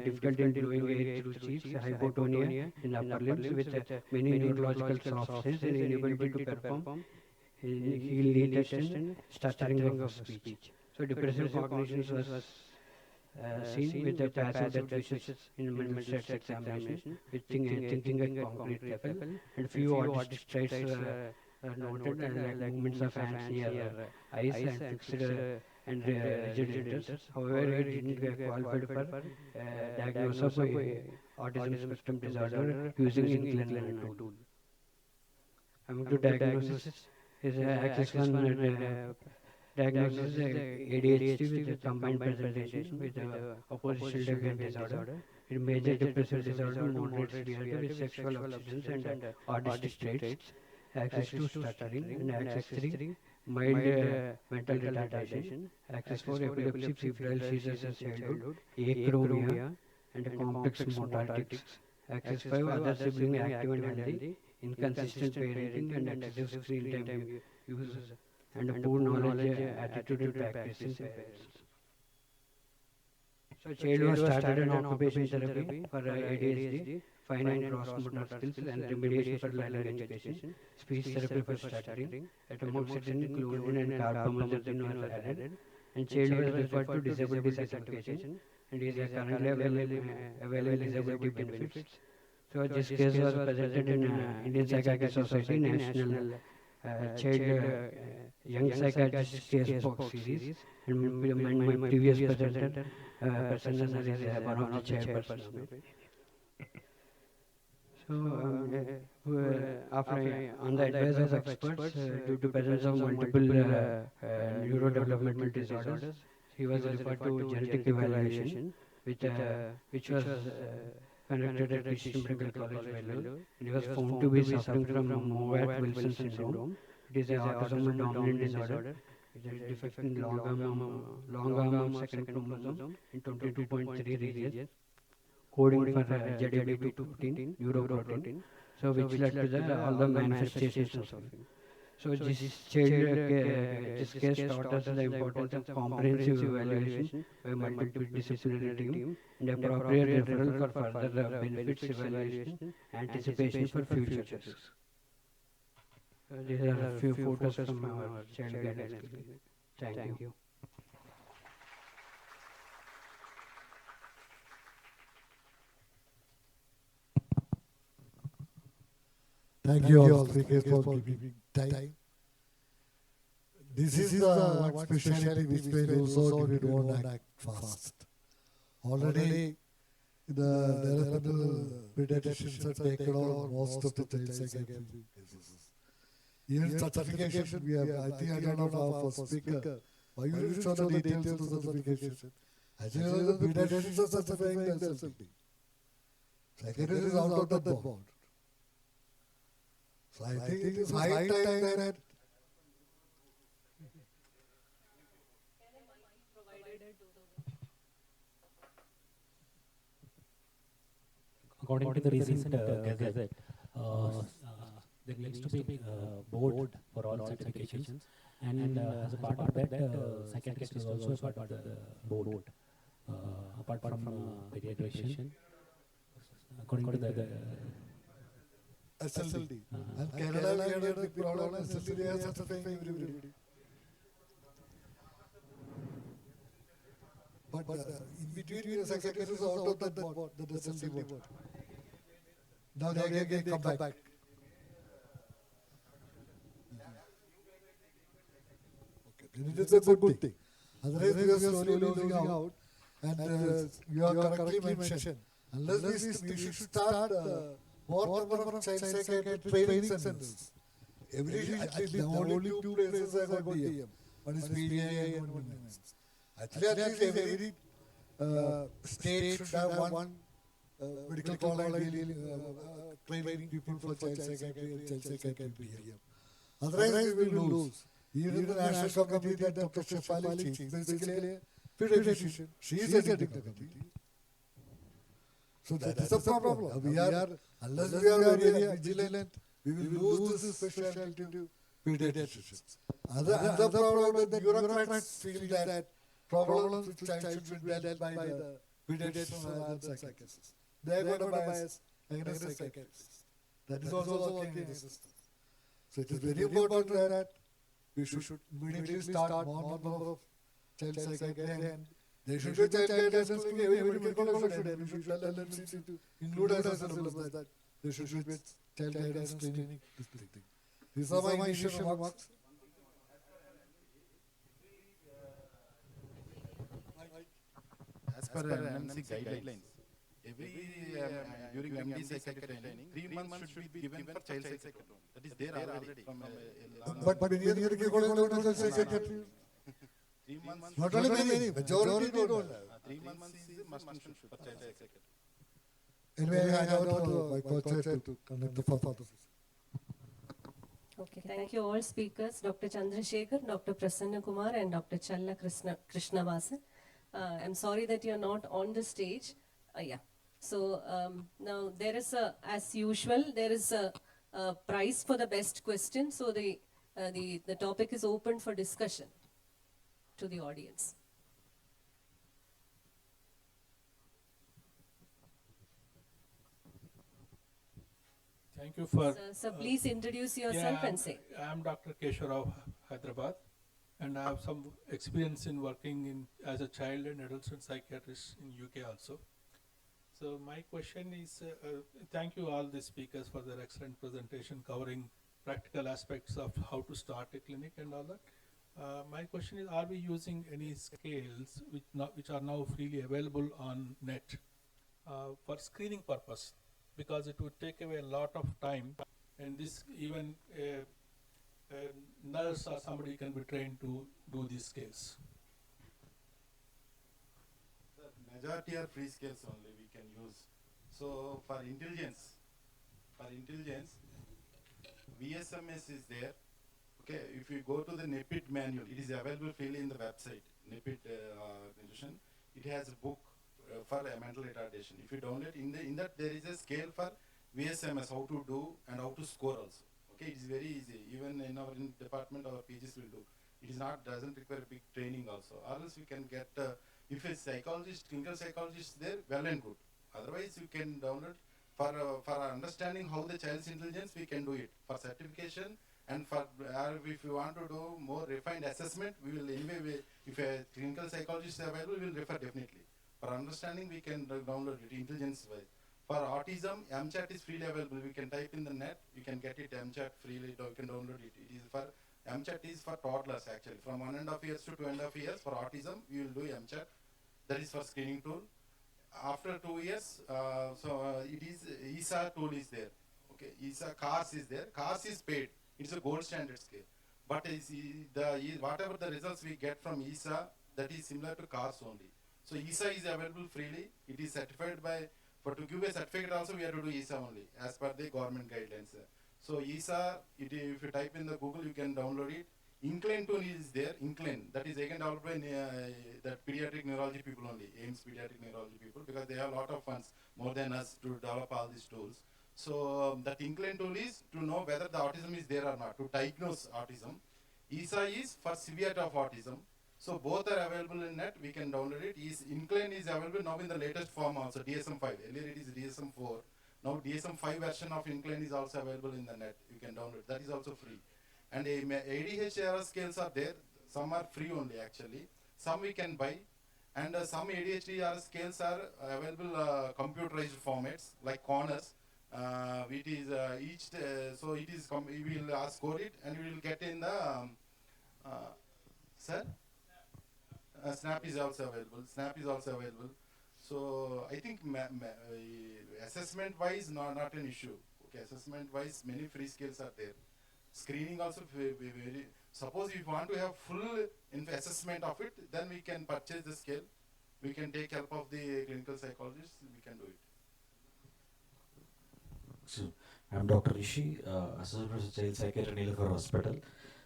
difficulty in blowing air through cheeks, hypotonia in upper limbs with many neurological soft sense and inability to perform heel knee test and stuttering of speech. So depressive cognition was seen with the passive that wishes in mental states examination, with thinking at concrete level, and few autistic traits noted, like movements of hands near eyes and fixed and rigid interests. However, he didn't get qualified for diagnosis of autism spectrum disorder using Inclin tool. Coming to diagnosis, is axis 1 diagnosis ADHD with a combined presentation with oppositional deviant disorder, in major depressive disorder, moderate severity with sexual obsessions and autistic traits, axis 2 stuttering, and axis 3 mild mental retardation, axis 4 epilepsy, febrile seizures in childhood, acromegalia, and complex motorics, axis 5 other sibling active and healthy, inconsistent parenting and excessive screen time use, and poor knowledge, attitude and practice in parents. So child was started an occupation therapy for ADHD, fine and gross motor skills, and remediation for learning education, speech therapy for stuttering, atomoxetine, clonidine and carbamazepine was added, and child was referred to disability certification and is currently availing disability benefits. So this case was presented in Indian Psychiatric Society National Child Young Psychiatrist Case Box Series, and my previous presenter person is one of the chairperson of it. So after on the advice of experts, due to presence of multiple neurodevelopmental disorders, he was referred to genetic evaluation, which was conducted at Christian Medical College, Vellore, and he was found to be suffering from Mowat-Wilson syndrome. It is an autosomal dominant disorder. It is a defect in long arm second chromosome in 22.3 region, coding for ZAB214 neuroprotein, so which led to all the manifestations of it. So this this case taught us the importance of comprehensive evaluation by multidisciplinary team and appropriate referral for further benefits evaluation, anticipation for future cases. These are a few photos from our child guidance clinic. Thank you. Thank you all speakers for giving time. This is the one specialty which may lose out if we don't act fast. Already the developmental pediatricians have taken on most of the child psychiatry cases. Even certification, we have, I think I don't know now for speaker, why you didn't show the details of the certification? As you know, the pediatricians are certifying themselves. Psychiatrist is out of that board. So I think it is high time that according to the recent gazette, there needs to be a board for all certifications, and as a part of that, psychiatrist is also a part of the board, apart from pediatrician. According to the SLD. And Kerala, we had a big problem. SLD has certifying everybody. But in between, the psychiatrist is out of that board, the SLD board. Now they again come back. It is a good thing. Otherwise, we are slowly losing out. And you are correctly mentioned. Unless we should start more number of child psychiatry training centers. The only two places I got DM. One is PDI and one is at least every state should have one medical college training people for child psychiatry and child psychiatry PM. Otherwise, we will lose. Even the national committee that Dr. Shefali chief, basically a pediatrician, she is heading the committee. So that is the problem. We are, unless we are very vigilant, we will lose this specialty to pediatricians. Another problem is that bureaucrats feel that problems with child should be dealt by the pediatricians rather than psychiatrists. They are going to bias against psychiatrists. That is also working in the system. So it is very important that we should immediately start more number of child psychiatry and There should be a child guidance clinic. Every medical college should have. We should tell LMC to include as a syllabus that there should be a child guidance clinic. These are my initial remarks. As per NMC guidelines, during MD psychiatry training, 3 months should be given for child psychiatry. That is there already. But many medical colleges don't have psychiatry. 3 months. Not only many, majority don't have. 3 months is must and should for child psychiatry. Anyway, I hand over to my co-chair to conduct the further session. Okay, thank you all speakers, Dr. Chandrasekhar, Dr. Prasanna Kumar and Dr. Challa Krishnavasan. I'm sorry that you're not on the stage. Yeah. So now there is as usual, there is a prize for the best question. So the topic is open for discussion to the audience. Thank you for... So please introduce yourself and say. I'm Dr. Keshav, Hyderabad, and I have some experience in working as a child and adolescent psychiatrist in UK also. So my question is, thank you all the speakers for their excellent presentation covering practical aspects of how to start a clinic and all that. My question is, are we using any scales which are now freely available on net for screening purpose? Because it would take away a lot of time, and this even a nurse or somebody can be trained to do these scales. The majority are free scales only we can use. So for intelligence, VSMS is there. Okay, if you go to the NEPID manual, it is available freely in the website, NEPID institution. It has a book for mental retardation. If you download in that there is a scale for VSMS, how to do and how to score also. Okay, it is very easy. Even in our department, our PGs will do. It is not doesn't require big training also. Or else we can get if a psychologist, clinical psychologist there, well and good. Otherwise, you can download for understanding how the child's intelligence. We can do it for certification and for if you want to do more refined assessment, we will anyway. If a clinical psychologist is available, we will refer definitely. For understanding, we can download it intelligence-wise. For autism, MChat is freely available. We can type in the net, you can get it MChat freely, you can download it. It is for MChat is for toddlers actually. From 1.5 years to 2.5 years for autism, we will do MChat. That is for screening tool. After 2 years, it is ESA tool is there. Okay, ESA CARS is there. CARS is paid. It's a gold standard scale. But whatever the results we get from ESA, that is similar to CARS only. So ESA is available freely. It is certified by, to give a certificate also we have to do ESA only as per the government guidelines. So ESA, if you type in the Google, you can download it. Incline tool is there, Incline. That is again developed by that pediatric neurology people only, AIMS pediatric neurology people, because they have a lot of funds, more than us, to develop all these tools. So that Incline tool is to know whether the autism is there or not, to diagnose autism. ESA is for severity of autism. So both are available in net, we can download it. Incline is available now in the latest form also, DSM-5. Earlier it is DSM-4. Now DSM-5 version of Incline is also available in the net. You can download, that is also free. And ADHD scales are there. Some are free only actually. Some we can buy. And some ADHD scales are available computerized formats like corners. It is so it is, we will score it and we will get in the, sir? Snap is also available. So I think assessment wise not an issue. Okay, assessment wise many free scales are there. Screening also very. Suppose if you want to have full assessment of it, then we can purchase the scale. We can take help of the clinical psychologist. We can do it. So, I'm Dr. Rishi, Associate Professor Child Psychiatry, Nilafar Hospital.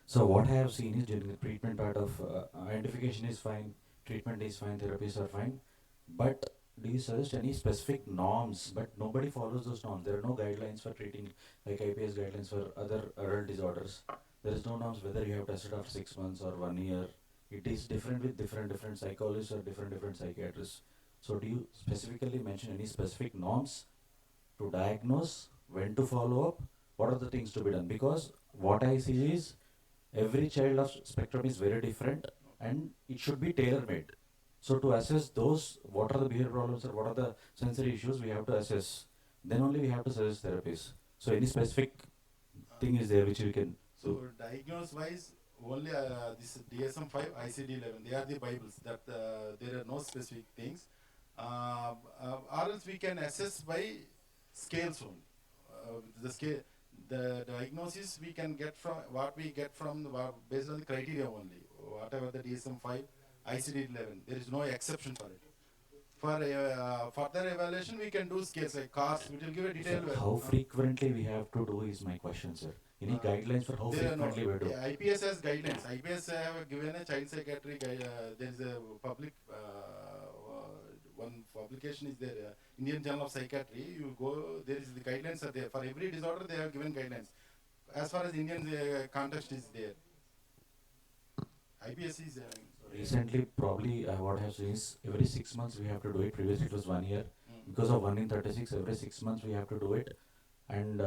So what I have seen is during the treatment part of identification is fine, treatment is fine, therapies are fine, but do you suggest any specific norms? But nobody follows those norms. There are no guidelines for treating, like IPS guidelines for other adult disorders. There is no norms whether you have tested after 6 months or 1 year. It is different with different psychologists or different psychiatrists. So do you specifically mention any specific norms to diagnose, when to follow up, what are the things to be done? Because what I see is every child of spectrum is very different and it should be tailor-made. So to assess those, what are the behavior problems or what are the sensory issues, we have to assess. Then only we have to suggest therapies. So any specific thing is there which we can So do. diagnose wise, only this DSM-5, ICD-11, they are the Bibles. That there are no specific things. Or else we can assess by scales only. The scale, the diagnosis we can get from what we get from based on the criteria only. Whatever the DSM-5, ICD-11, there is no exception for it. For further evaluation, we can do scales like cars. We will give a So detailed. how frequently we have to do is my question, sir. Any guidelines for how There are no. frequently we do? IPS has guidelines. IPS have given a child psychiatry guide. There is a public one publication is there. Indian Journal of Psychiatry. You go. There is the guidelines are there for every disorder. They have given guidelines. As far as Indian context is there. IPS is. Recently, probably what I have seen is every 6 months we have to do it. Previously it was 1 year. Because of 1 in 36, every 6 months we have to do it. And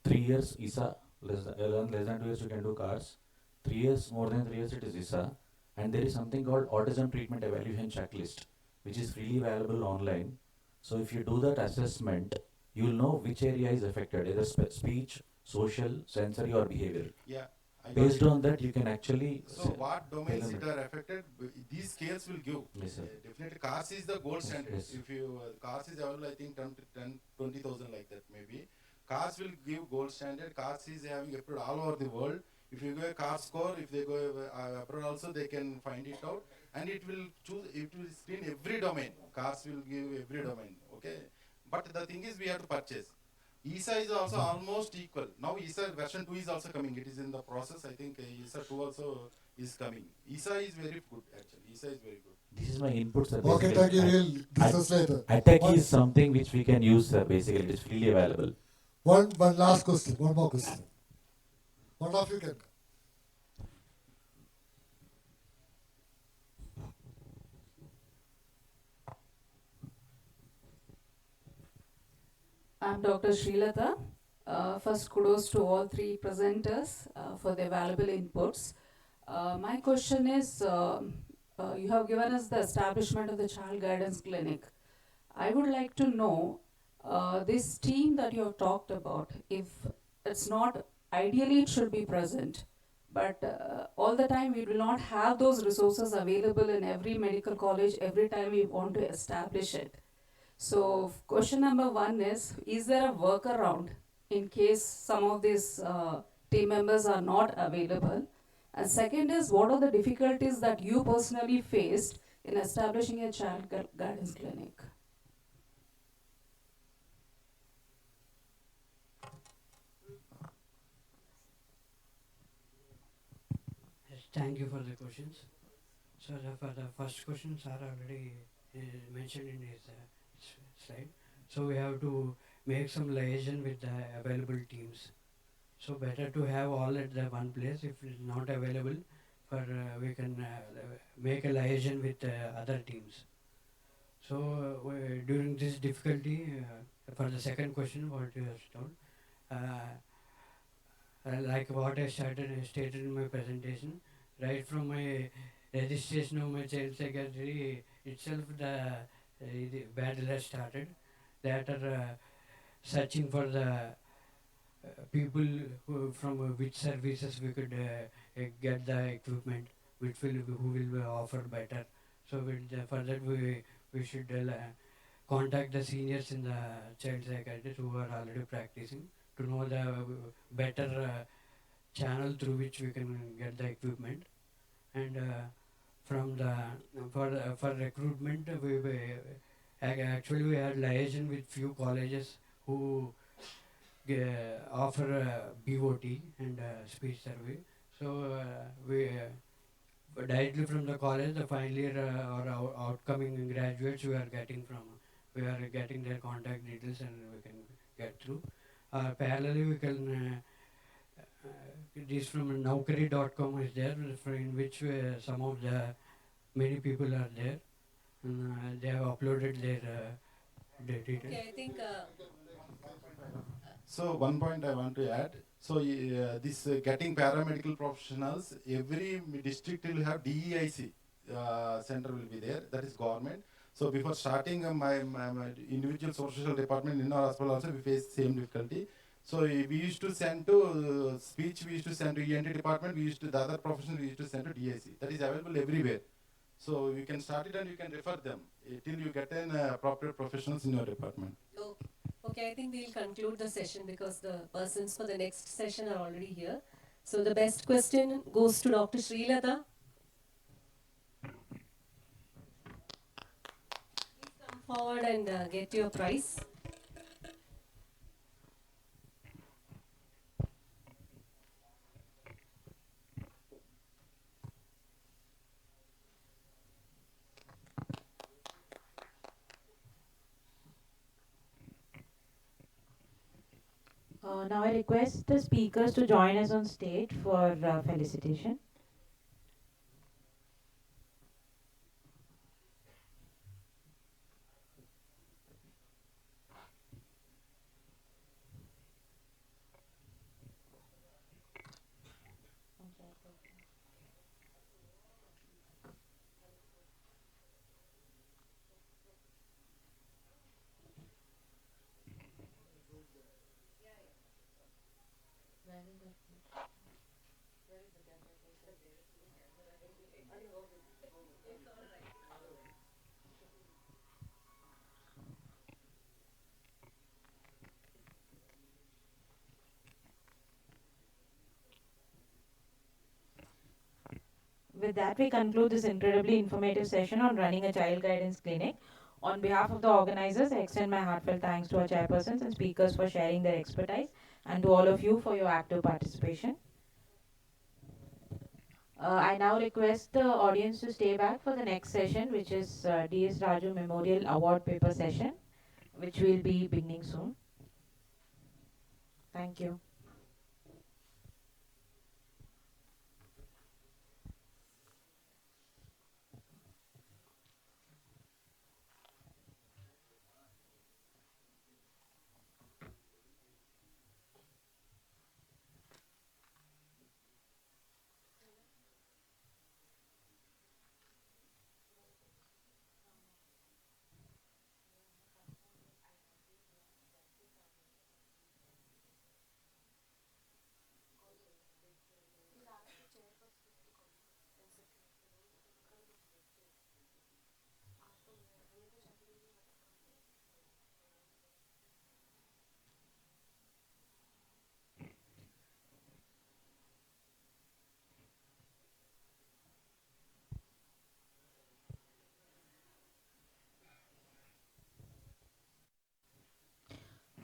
3 years ISA, less than 2 years you can do cars. 3 years, more than 3 years it is ISA. And there is something called autism treatment evaluation checklist, which is freely available online. So if you do that assessment, you will know which area is affected, either speech, social, sensory or behavior. Yeah. Based on that, you can actually. So what domains it are affected? These scales will give. Yes, sir. Definitely, cars is the gold standard. Yes. If you cars is available, I think 20,000 like that maybe. Cars will give gold standard. Cars is having approved all over the world. If you go a car score, if they go abroad also, they can find it out, and it will choose. It will screen every domain. Cars will give every domain. Okay, but the thing is, we have to purchase. ESA is also almost equal. Now ESA version 2 is also coming. It is in the process. I think ESA 2 also is coming. ESA is very good actually. ESA is very good. This is my input, sir. Okay, thank you. We'll discuss later. Attack is something which we can use, sir. Basically, it is freely available. One last question. One more question. One of you can. I'm Dr. Srilata. First, kudos to all three presenters for their valuable inputs. My question is, you have given us the establishment of the Child Guidance Clinic. I would like to know, this team that you have talked about, if it's not, ideally it should be present, but all the time we will not have those resources available in every medical college every time we want to establish it. So question number one is there a workaround in case some of these team members are not available? And second is, what are the difficulties that you personally faced in establishing a child guidance clinic? Yes, thank you for the questions. So for the first question, sir already mentioned in his slide. So we have to make some liaison with the available teams. So better to have all at the one place. If it's not available, for we can make a liaison with other teams. So during this difficulty, for the second question, what you have told, like what I stated in my presentation, right from my registration of my child psychiatry itself, the battle has started. That are searching for the people who, from which services we could get the equipment, who will offer better. So for that we should contact the seniors in the child psychiatrist who are already practicing to know the better channel through which we can get the equipment. And from the for recruitment, actually we had liaison with few colleges who offer BOT and speech survey. So we directly from the college, the final year or outcoming graduates we are getting their contact details and we can get through. Parallelly, we can this from Naukri.com is there, in which some of the many people are there. They have uploaded their details. Okay, I think. So one point I want to add. So this getting paramedical professionals, every district will have DEIC. center will be there. That is government. So before starting my individual social department in our hospital also, we face same difficulty. So we used to send to speech, we used to send to ENT department, we used to the other professions, we used to send to DIC. That is available everywhere. So you can start it and you can refer them till you get an appropriate professionals in your department. Okay. Okay, I think we'll conclude the session because the persons for the next session are already here. So the best question goes to Dr. Srilata. Please come forward and get your prize. Now I request the speakers to join us on stage for felicitation. With that, we conclude this incredibly informative session on running a child guidance clinic. On behalf of the organizers, I extend my heartfelt thanks to our chairpersons and speakers for sharing their expertise, and to all of you for your active participation. I now request the audience to stay back for the next session, which is D.S. Raju Memorial Award Paper Session, which will be beginning soon. Thank you.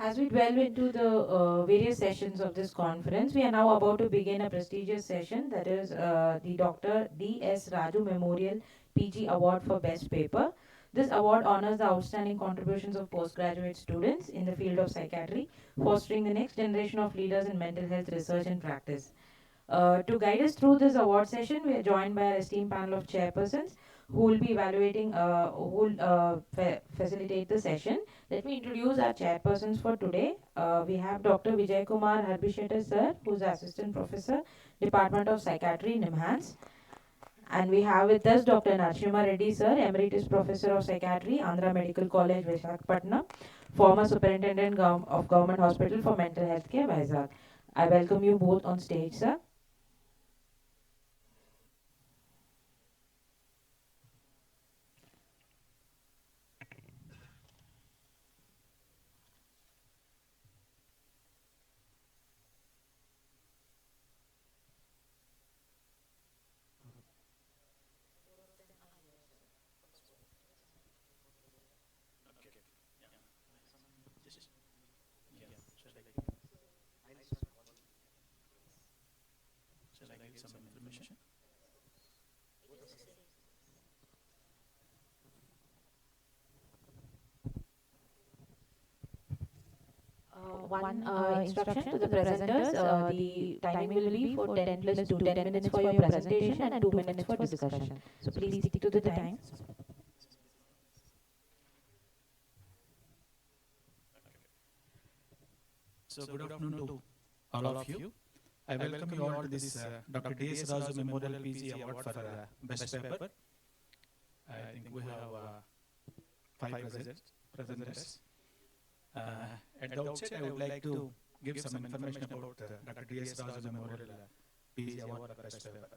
As we delve into the various sessions of this conference, we are now about to begin a prestigious session, that is the Dr. D.S. Raju Memorial PG Award for Best Paper. This award honors the outstanding contributions of postgraduate students in the field of psychiatry, fostering the next generation of leaders in mental health research and practice. To guide us through this award session, we are joined by our esteemed panel of chairpersons who will be evaluating, who will facilitate the session. Let me introduce our chairpersons for today. We have Dr. Vijay Kumar Harbishettar sir, who is Assistant Professor, Department of Psychiatry, NIMHANS. And we have with us Dr. Narasimha Reddy sir, Emeritus Professor of Psychiatry, Andhra Medical College, Visakhapatnam, former Superintendent of Government Hospital for Mental Health Care, Vizag. I welcome you both on stage, sir. Some information. One instruction to the presenters. The timing will be for 10 plus 2, 10 minutes for your presentation and 2 minutes for discussion. So please stick to the time. So good afternoon to all of you. I welcome you all to this Dr. D.S. Raju Memorial PG Award for Best Paper. I think we have five presenters. At the outset, I would like to give some information about Dr. D.S. Raju Memorial PG Award for Best Paper.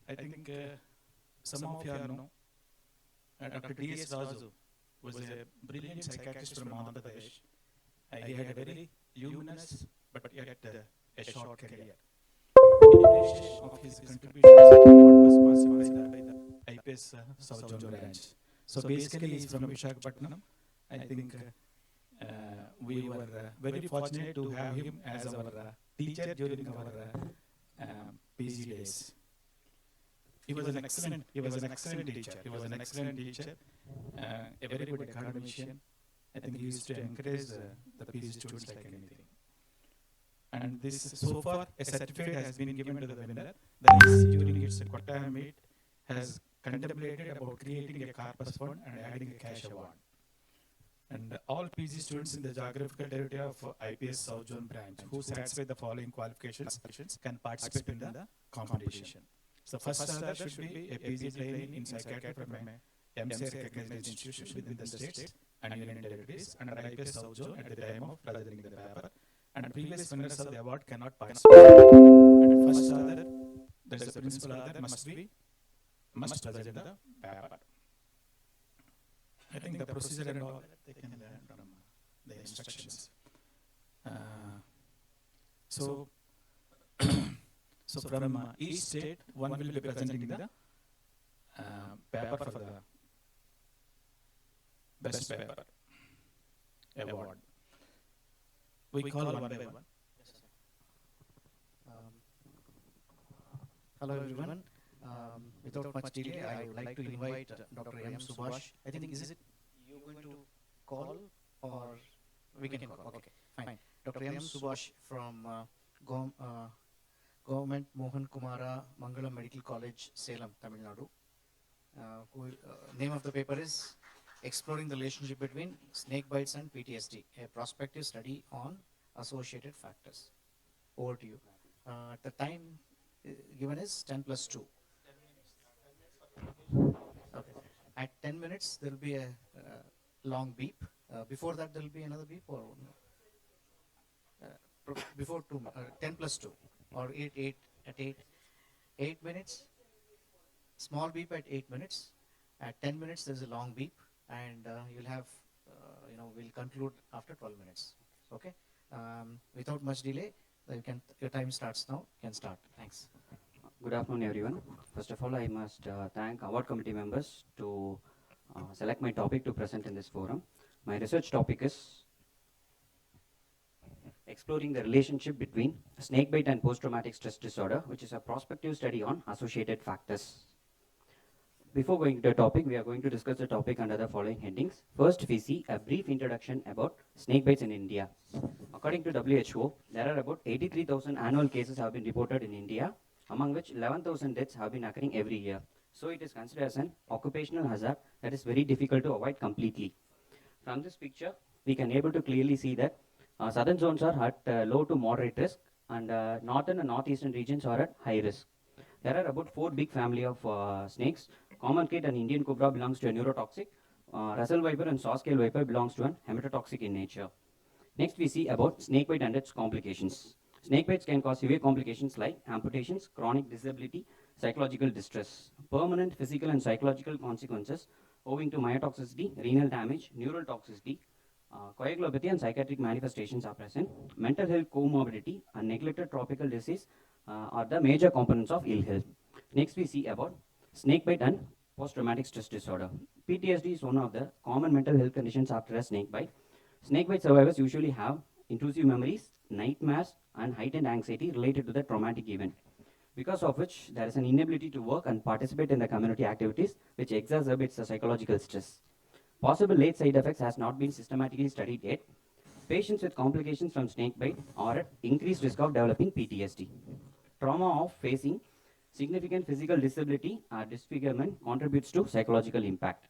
I think some of you know Dr. D.S. Raju was a brilliant psychiatrist from Andhra Pradesh. He had a very luminous but yet a short career. In of his contributions, was sponsored by the IPS South Zone branch. So basically, he's from Visakhapatnam. I think we were very fortunate to have him as our teacher during our PG days. He was an excellent teacher. He was an excellent teacher, a very good academician. I think he used to encourage the PG students like anything. And this, so far, a certificate has been given to the winner. The IC during its Kottayam meet has contemplated about creating a corpus fund and adding a cash award. And all PG students in the geographical territory of IPS South Zone branch who satisfy the following qualifications can participate in the competition. So first order should be a PG training in psychiatry from a MCR recognized institution within the states and union territories under IPS South Zone at the time of presenting the paper. And previous winners of the award cannot participate. And first order, that is the principal order, must present the paper. I think the procedure and all they can learn from the instructions. So from each state, one will be presenting the paper for the best paper award. We call one by one. Hello everyone. Without much delay, I would like to invite Dr. M. Subhash. I think, is it you going to call or we can call? Okay, fine. Dr. M. Subhash from Government Mohan Kumara Mangalam Medical College, Salem, Tamil Nadu. Name of the paper is Exploring the Relationship Between Snake Bites and PTSD, a prospective study on associated factors. Over to you. The time given is 10 plus 2. Okay. At 10 minutes, there will be a long beep. Before that, there will be another beep, or no? Before 10 plus 2, or 8 at 8 minutes. Small beep at 8 minutes. At 10 minutes, there is a long beep, and you'll have, we'll conclude after 12 minutes. Okay. Without much delay, your time starts now. You can start. Thanks. Good afternoon, everyone. First of all, I must thank award committee members to select my topic to present in this forum. My research topic is exploring the relationship between snakebite and post-traumatic stress disorder, which is a prospective study on associated factors. Before going to the topic, we are going to discuss the topic under the following headings. First, we see a brief introduction about snakebites in India. According to WHO, there are about 83,000 annual cases have been reported in India, among which 11,000 deaths have been occurring every year. So it is considered as an occupational hazard that is very difficult to avoid completely. From this picture, we can able to clearly see that southern zones are at low to moderate risk, and northern and northeastern regions are at high risk. There are about 4 big family of snakes. Common kid and Indian cobra belongs to a neurotoxic. Russell viper and saw-scale viper belongs to an hematotoxic in nature. Next, we see about snakebite and its complications. Snakebites can cause severe complications like amputations, chronic disability, psychological distress, permanent physical and psychological consequences owing to myotoxicity, renal damage, neural toxicity, coagulopathy and psychiatric manifestations are present. Mental health comorbidity and neglected tropical disease are the major components of ill health. Next, we see about snakebite and post-traumatic stress disorder. PTSD is one of the common mental health conditions after a snakebite. Snakebite survivors usually have intrusive memories, nightmares, and heightened anxiety related to the traumatic event, because of which there is an inability to work and participate in the community activities, which exacerbates the psychological stress. Possible late side effects has not been systematically studied yet. Patients with complications from snakebite are at increased risk of developing PTSD. Trauma of facing significant physical disability or disfigurement contributes to psychological impact.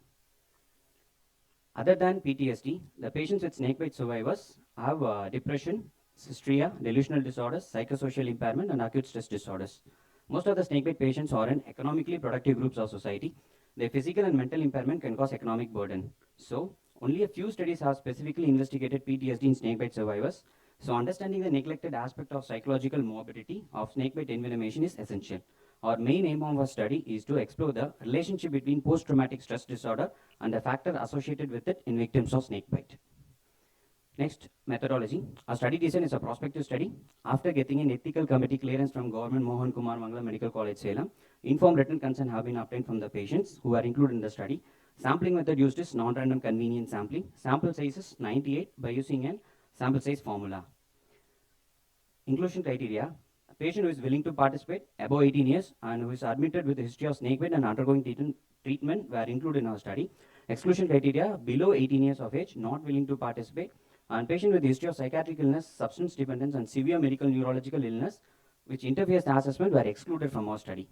Other than PTSD, the patients with snakebite survivors have depression, hysteria, delusional disorders, psychosocial impairment, and acute stress disorders. Most of the snakebite patients are in economically productive groups of society. Their physical and mental impairment can cause economic burden. So, only a few studies have specifically investigated PTSD in snakebite survivors. So, understanding the neglected aspect of psychological morbidity of snakebite envenomation is essential. Our main aim of our study is to explore the relationship between post-traumatic stress disorder and the factor associated with it in victims of snakebite. Next, methodology. Our study design is a prospective study. After getting an ethical committee clearance from Government Mohan Kumar Mangala Medical College, Salem, informed written consent have been obtained from the patients who are included in the study. Sampling method used is non-random convenience sampling. Sample size is 98 by using a sample size formula. Inclusion criteria. A patient who is willing to participate, above 18 years, and who is admitted with a history of snakebite and undergoing treatment were included in our study. Exclusion criteria, below 18 years of age, not willing to participate, and patient with history of psychiatric illness, substance dependence, and severe medical neurological illness, which interferes the assessment, were excluded from our study.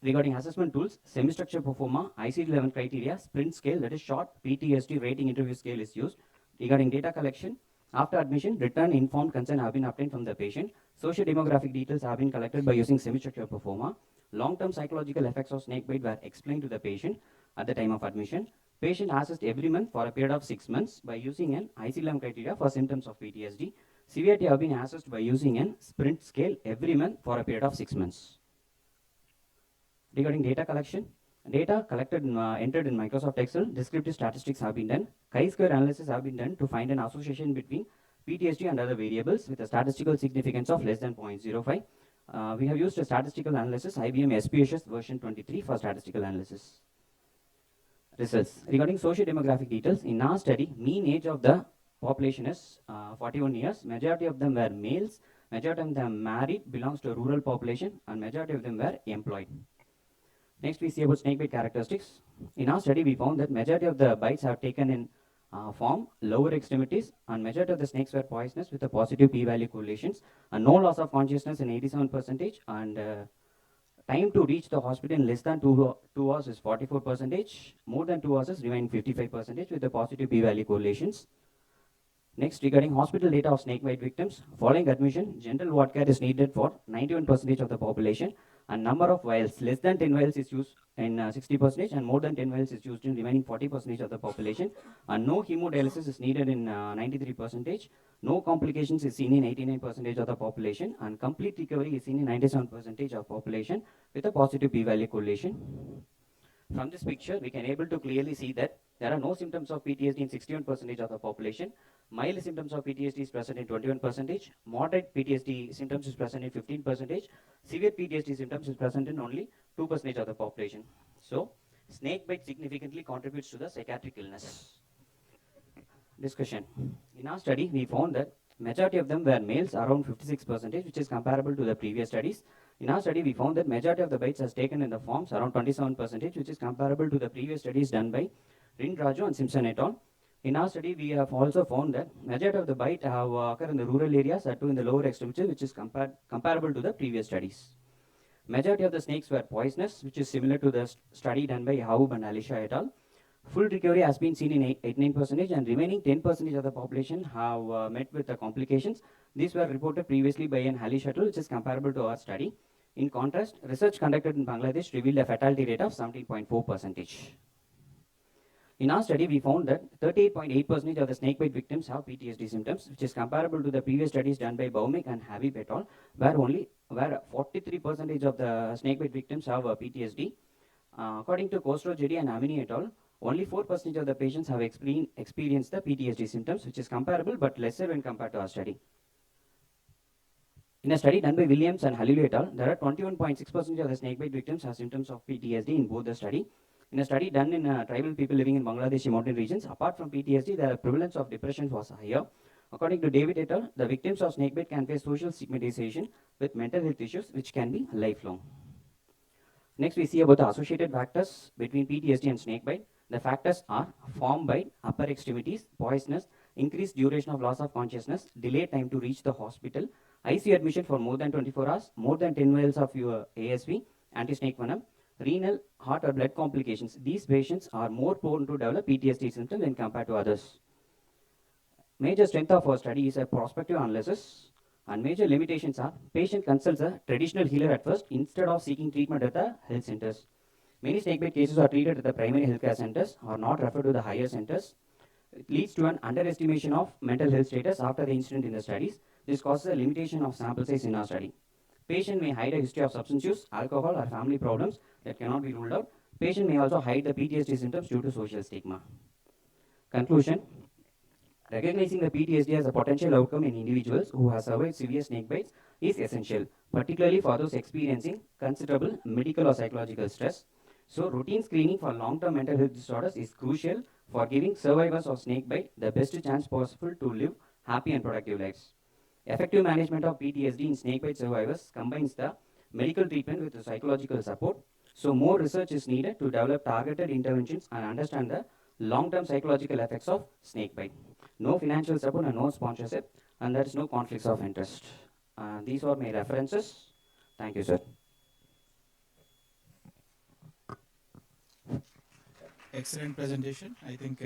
Regarding assessment tools, semi-structure performa, ICD-11 criteria, sprint scale, that is short, PTSD rating interview scale is used. Regarding data collection, after admission, written informed consent have been obtained from the patient. Socio-demographic details have been collected by using semi-structure performa. Long-term psychological effects of snakebite were explained to the patient at the time of admission. Patient assessed every month for a period of 6 months by using an ICD-11 criteria for symptoms of PTSD. Severity have been assessed by using an sprint scale every month for a period of 6 months. Regarding data collection, data collected entered in Microsoft Excel, descriptive statistics have been done. Chi-square analysis have been done to find an association between PTSD and other variables with a statistical significance of less than 0.05. We have used a statistical analysis, IBM SPSS version 23 for statistical analysis. Results. Regarding socio-demographic details, in our study, mean age of the population is 41 years. Majority of them were males, majority of them married, belongs to a rural population, and majority of them were employed. Next, we see about snakebite characteristics. In our study, we found that majority of the bites have taken in form, lower extremities, and majority of the snakes were poisonous with a positive p-value correlations, and no loss of consciousness in 87%, and time to reach the hospital in less than 2 hours is 44%, more than 2 hours is remaining 55% with the positive p-value correlations. Next, regarding hospital data of snakebite victims, following admission, general ward care is needed for 91% of the population, and number of vials, less than 10 vials is used in 60%, and more than 10 vials is used in remaining 40% of the population, and no hemodialysis is needed in 93%, no complications is seen in 89% of the population, and complete recovery is seen in 97% of population with a positive p-value correlation. From this picture, we can able to clearly see that there are no symptoms of PTSD in 61% of the population. Mild symptoms of PTSD is present in 21%. Moderate PTSD symptoms is present in 15%. Severe PTSD symptoms is present in only 2% of the population. So, snakebite significantly contributes to the psychiatric illness. Discussion. In our study, we found that majority of them were males, around 56%, which is comparable to the previous studies. In our study, we found that majority of the bites has taken in the forms, around 27%, which is comparable to the previous studies done by Rin, Raju, and Simpson et al. In our study, we have also found that majority of the bite have occurred in the rural areas, that too in the lower extremity, which is comparable to the previous studies. Majority of the snakes were poisonous, which is similar to the study done by Haub and Alisha et al. Full recovery has been seen in 89%, and remaining 10% of the population have met with the complications. These were reported previously by an Halish et al., which is comparable to our study. In contrast, research conducted in Bangladesh revealed a fatality rate of 17.4%. In our study, we found that 38.8% of the snakebite victims have PTSD symptoms, which is comparable to the previous studies done by Baumik and Habib et al., where 43% of the snakebite victims have PTSD. According to Kostro, Jedi, and Amini et al., only 4% of the patients have experienced the PTSD symptoms, which is comparable but lesser when compared to our study. In a study done by Williams and Halilu et al., there are 21.6% of the snakebite victims have symptoms of PTSD in both the study. In a study done in tribal people living in Bangladeshi mountain regions, apart from PTSD, the prevalence of depression was higher. According to David et al., the victims of snakebite can face social stigmatization with mental health issues, which can be lifelong. Next, we see about the associated factors between PTSD and snakebite. The factors are form bite, upper extremities, poisonous, increased duration of loss of consciousness, delayed time to reach the hospital, ICU admission for more than 24 hours, more than 10 vials of your ASV, anti-snake venom, renal, heart, or blood complications. These patients are more prone to develop PTSD symptoms when compared to others. Major strength of our study is a prospective analysis, and major limitations are patient consults a traditional healer at first instead of seeking treatment at the health centers. Many snakebite cases are treated at the primary healthcare centers or not referred to the higher centers. It leads to an underestimation of mental health status after the incident in the studies. This causes a limitation of sample size in our study. Patient may hide a history of substance use, alcohol, or family problems that cannot be ruled out. Patient may also hide the PTSD symptoms due to social stigma. Conclusion: recognizing the PTSD as a potential outcome in individuals who have survived severe snake bites is essential, particularly for those experiencing considerable medical or psychological stress. So, routine screening for long-term mental health disorders is crucial for giving survivors of snake bite the best chance possible to live happy and productive lives. Effective management of PTSD in snakebite survivors combines the medical treatment with the psychological support. So more research is needed to develop targeted interventions and understand the long-term psychological effects of snakebite. No financial support and no sponsorship, and there is no conflicts of interest. These are my references. Thank you, sir. Excellent presentation. I think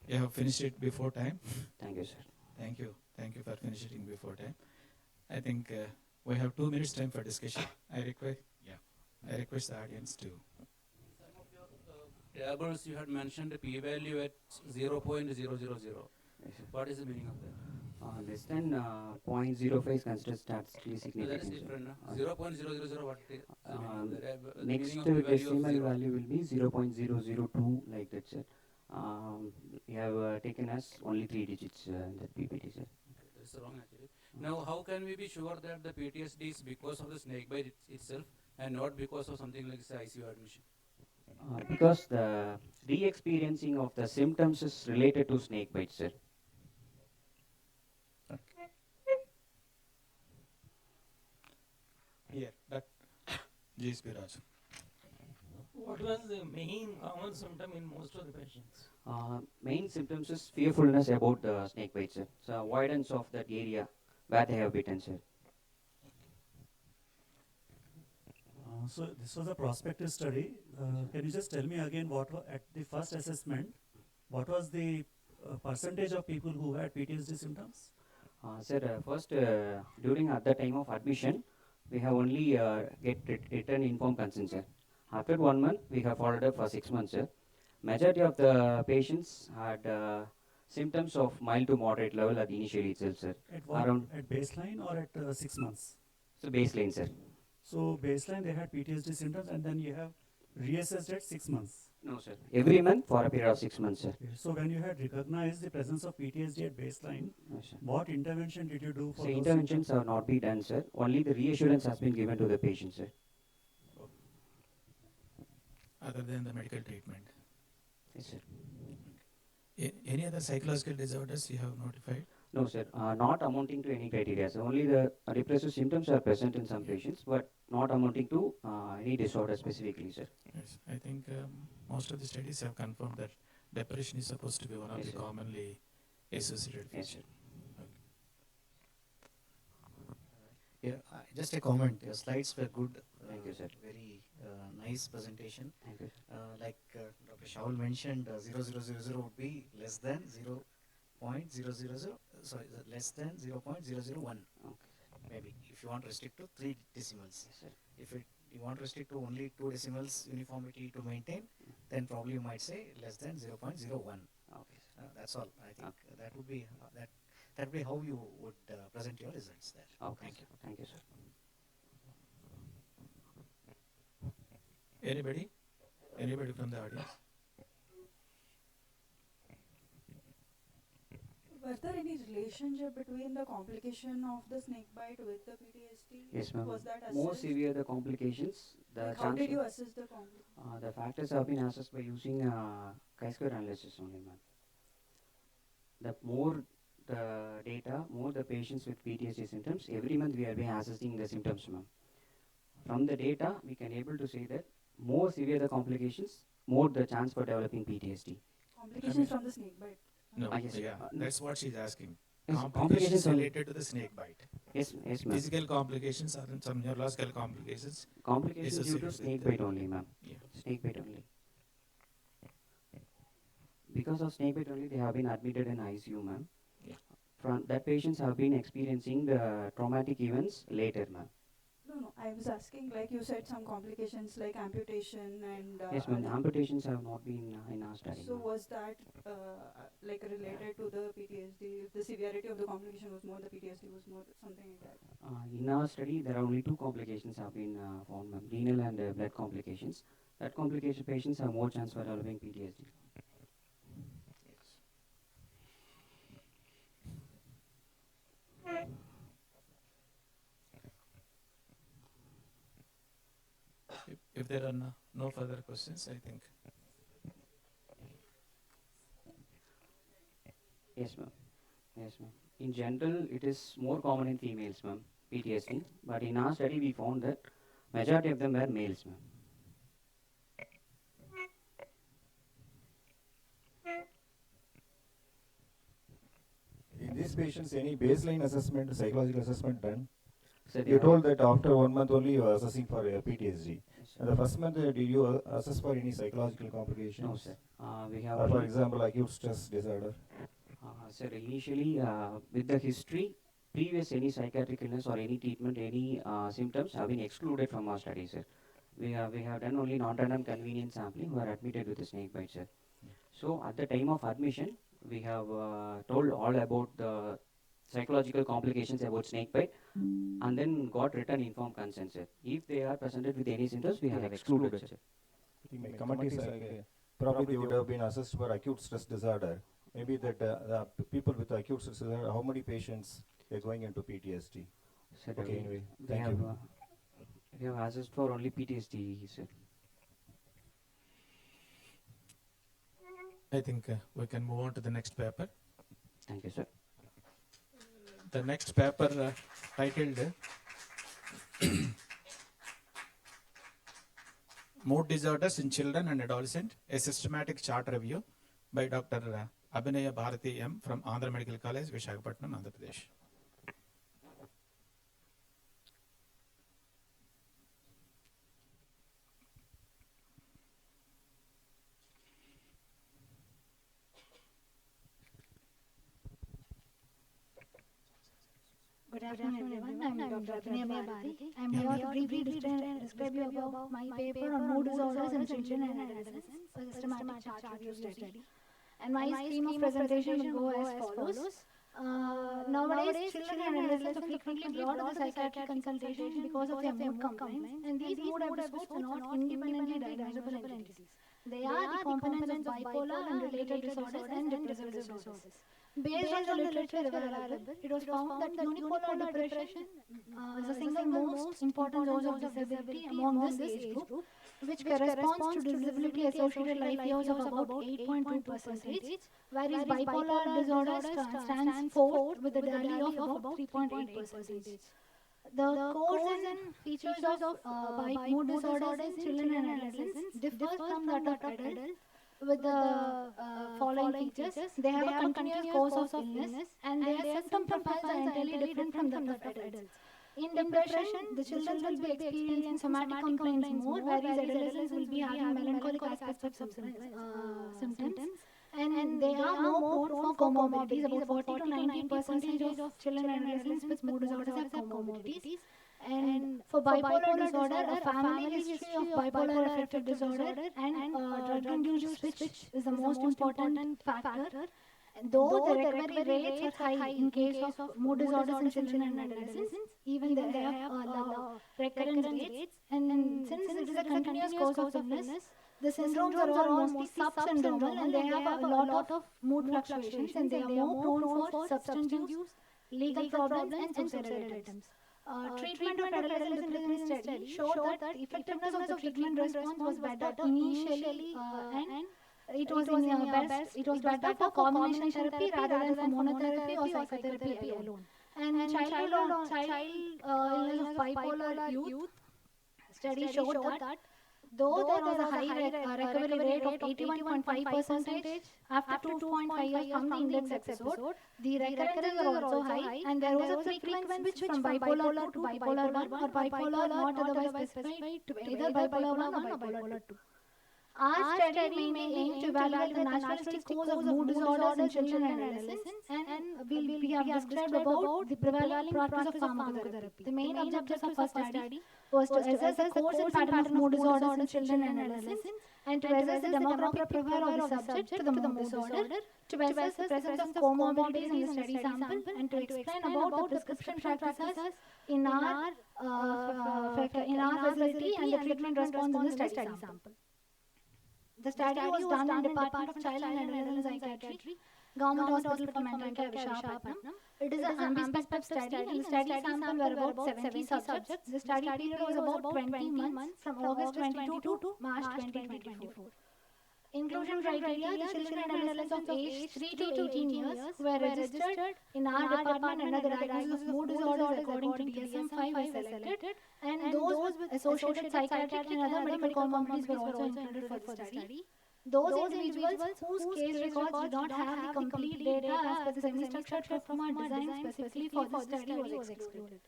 you have finished it before time. Thank you, sir. Thank you. Thank you for finishing it before time. I think we have 2 minutes time for discussion. I request the audience to. Some of your tables you had mentioned a p-value at 0.000. What is the meaning of that? Less than 0.05 is considered statistically significant. That is different. 0.000 what is the Next meaning of decimal value will be 0.002 like that, sir. We have taken as only 3 digits in the PPT, sir. That's wrong actually. Now, how can we be sure that the PTSD is because of the snake bite itself and not because of something like say ICU admission? Because the re-experiencing of the symptoms is related to snake bite, sir. Here, that GSP Raj. What was the main common symptom in most of the patients? Main symptoms is fearfulness about the snake bite, sir. So avoidance of that area where they have bitten, sir. So this was a prospective study. Can you just tell me again what at the first assessment, what was the percentage of people who had PTSD symptoms? Sir, first during at the time of admission, we have only get written informed consent, sir. After 1 month, we have followed up for 6 months, sir. Majority of the patients had symptoms of mild to moderate level at the initially itself, sir. At what? At baseline or at 6 months? So baseline, sir. So baseline they had PTSD symptoms and then you have reassessed at 6 months? No, sir. Every month for a period of 6 months, sir. Okay. So when you had recognized the presence of PTSD at baseline, what intervention did you do for those interventions have not been done, sir. Only the reassurance has been given to the patient, sir. Other than the medical treatment? Yes, sir. Any other psychological disorders you have notified? No, sir. Not amounting to any criteria. So only the depressive symptoms are present in some patients, but not amounting to any disorder specifically, sir. Yes, I think most of the studies have confirmed that depression is supposed to be one of the commonly associated features. Yeah, just a comment. Your slides were good. Thank you, sir. Very nice presentation. Thank you. Like Dr. Shaul mentioned, 0000 would be less than 0.000. Sorry, less than 0.001. Okay. Maybe if you want to restrict to 3 decimals. Yes, if you want to restrict to only 2 decimals uniformity to maintain, then probably you might say less than 0.01. Okay. That's all. I think that would be that would be how you would present your results there. Okay. Thank you. Thank you, sir. Anybody? Anybody from the audience? Was there any relationship between the complication of the snake bite with the PTSD? Yes, ma'am. Was that More assessed? severe the complications, the Like how did you assess the complication? the factors have been assessed by using chi-square analysis only, ma'am. The more the data, more the patients with PTSD symptoms, every month we have been assessing the symptoms, ma'am. From the data, we can able to say that more severe the complications, more the chance for developing PTSD. Complications from the snake bite? No, Yes, that's what she's asking. Yes, Complications on- related to the snake bite. Yes, yes, ma'am. Physical complications or some neurological complications. Complications due to associated snake with bite only, ma'am. Yeah. Snake bite only. Because of snake bite only, they have been admitted in ICU, ma'am. Yeah. From that patients have been experiencing the traumatic events later, ma'am. No, I was asking, like you said, some complications like amputation and. Yes, ma'am. Amputations have not been in our study. So was that like related to the PTSD? The severity of the complication was more, the PTSD was more, something like that. In our study, there are only two complications have been found, ma'am, renal and blood complications. That complication patients have more chance for developing PTSD. If there are no further questions, I think. Yes, ma'am. Yes, ma'am. In general, it is more common in females, ma'am, PTSD. But in our study, we found that majority of them were males, ma'am. In these patients, any baseline assessment, psychological assessment done? So You told that after 1 month only you are assessing for PTSD. Yes, And the first month, did you assess for any psychological complications? No, sir. We have. For example, acute stress disorder. Sir, initially, with the history, previous any psychiatric illness or any treatment, any symptoms have been excluded from our study, sir. We have done only non-random convenience sampling who are admitted with a snake bite, sir. So at the time of admission, we have told all about the psychological complications about snake bite and then got written informed consent, sir. If they are presented with any symptoms, we have excluded, sir. I think my comment is probably they would have been assessed for acute stress disorder. Maybe that the people with acute stress disorder, how many patients they're going into PTSD? Sir, Okay, anyway, we thank have, you. We have assessed for only PTSD, sir. I think we can move on to the next paper. Thank you, sir. The next paper titled Mood Disorders in Children and Adolescents, a Systematic Chart Review by Dr. Abhinaya Bharati M. from Andhra Medical College, Visakhapatnam, Andhra Pradesh. Good afternoon, everyone. I'm Dr. Abhinaya Bharati. I'm here to briefly describe you about my paper on mood disorders in children and adolescents, a systematic chart review study. And my scheme of presentation will go as follows. Nowadays, children and adolescents are frequently brought to the psychiatric consultation because of their mood complaints, and these mood episodes are not independently diagnosable entities. They are the components of bipolar and related disorders and depressive disorders. Based on the literature available, it was found that unipolar depression is the single most important cause of disability among this age group, which corresponds to disability associated life years of about 8.2%, whereas bipolar disorder stands fourth with a DALY of about 3.8%. The course and features of mood disorders in children and adolescents differ from that of adults with the following features. They have a continuous course of illness and their symptom profiles are entirely different from that of adults. In depression, the children will be experiencing somatic complaints more, whereas adolescents will be having melancholic aspects of symptoms. And they are more prone for comorbidities. About 40 to 90% of children and adolescents with mood disorders have comorbidities. And for bipolar disorder, a family history of bipolar affective disorder and drug-induced switch is the most important factor. And though the recovery rates are high in case of mood disorders in children and adolescents, even they have low recurrence rates. And since it is a continuous course of illness, the syndromes are all mostly subsyndromal and they have a lot of mood fluctuations and they are more prone for substance use, legal problems and suicidal attempts. Treatment of adolescent depression study showed that the effectiveness of the treatment response was better initially and it was better for combination therapy rather than for monotherapy or psychotherapy alone. And child illness of bipolar youth study showed that though there was a high recovery rate of 81.5% after 2.5 years from the index episode, the recurrences are also high and there was a frequent switch from bipolar 2 to bipolar 1 or bipolar not otherwise specified to either bipolar 1 or bipolar 2. Our study mainly aims to evaluate the naturalistic cause of mood disorders in children and adolescents, and we have described about the prevailing practice of pharmacotherapy. The main objectives of our study was to assess the course and pattern of mood disorders in children and adolescents, and to assess the demographic profile of the subject to the mood disorder, to assess the presence of comorbidities in the study sample, and to explain about the prescription practices in our facility and the treatment response in the study sample. The study was done in Department of Child and Adolescent Psychiatry, Government Hospital for Mental Care, Vishakhapatnam. It is an ambidextrous study, and the study sample were about 70 subjects. The study period was about 20 months, from August 22 to March 2024. Inclusion criteria: the children and adolescents of age 3 to 18 years who were registered in our department under the diagnosis of mood disorders according to DSM-5 were selected, and those with associated psychiatric and other medical comorbidities were also included for the study. Those individuals whose case records did not have the complete data as per the semi-structured format designed specifically for the study was excluded.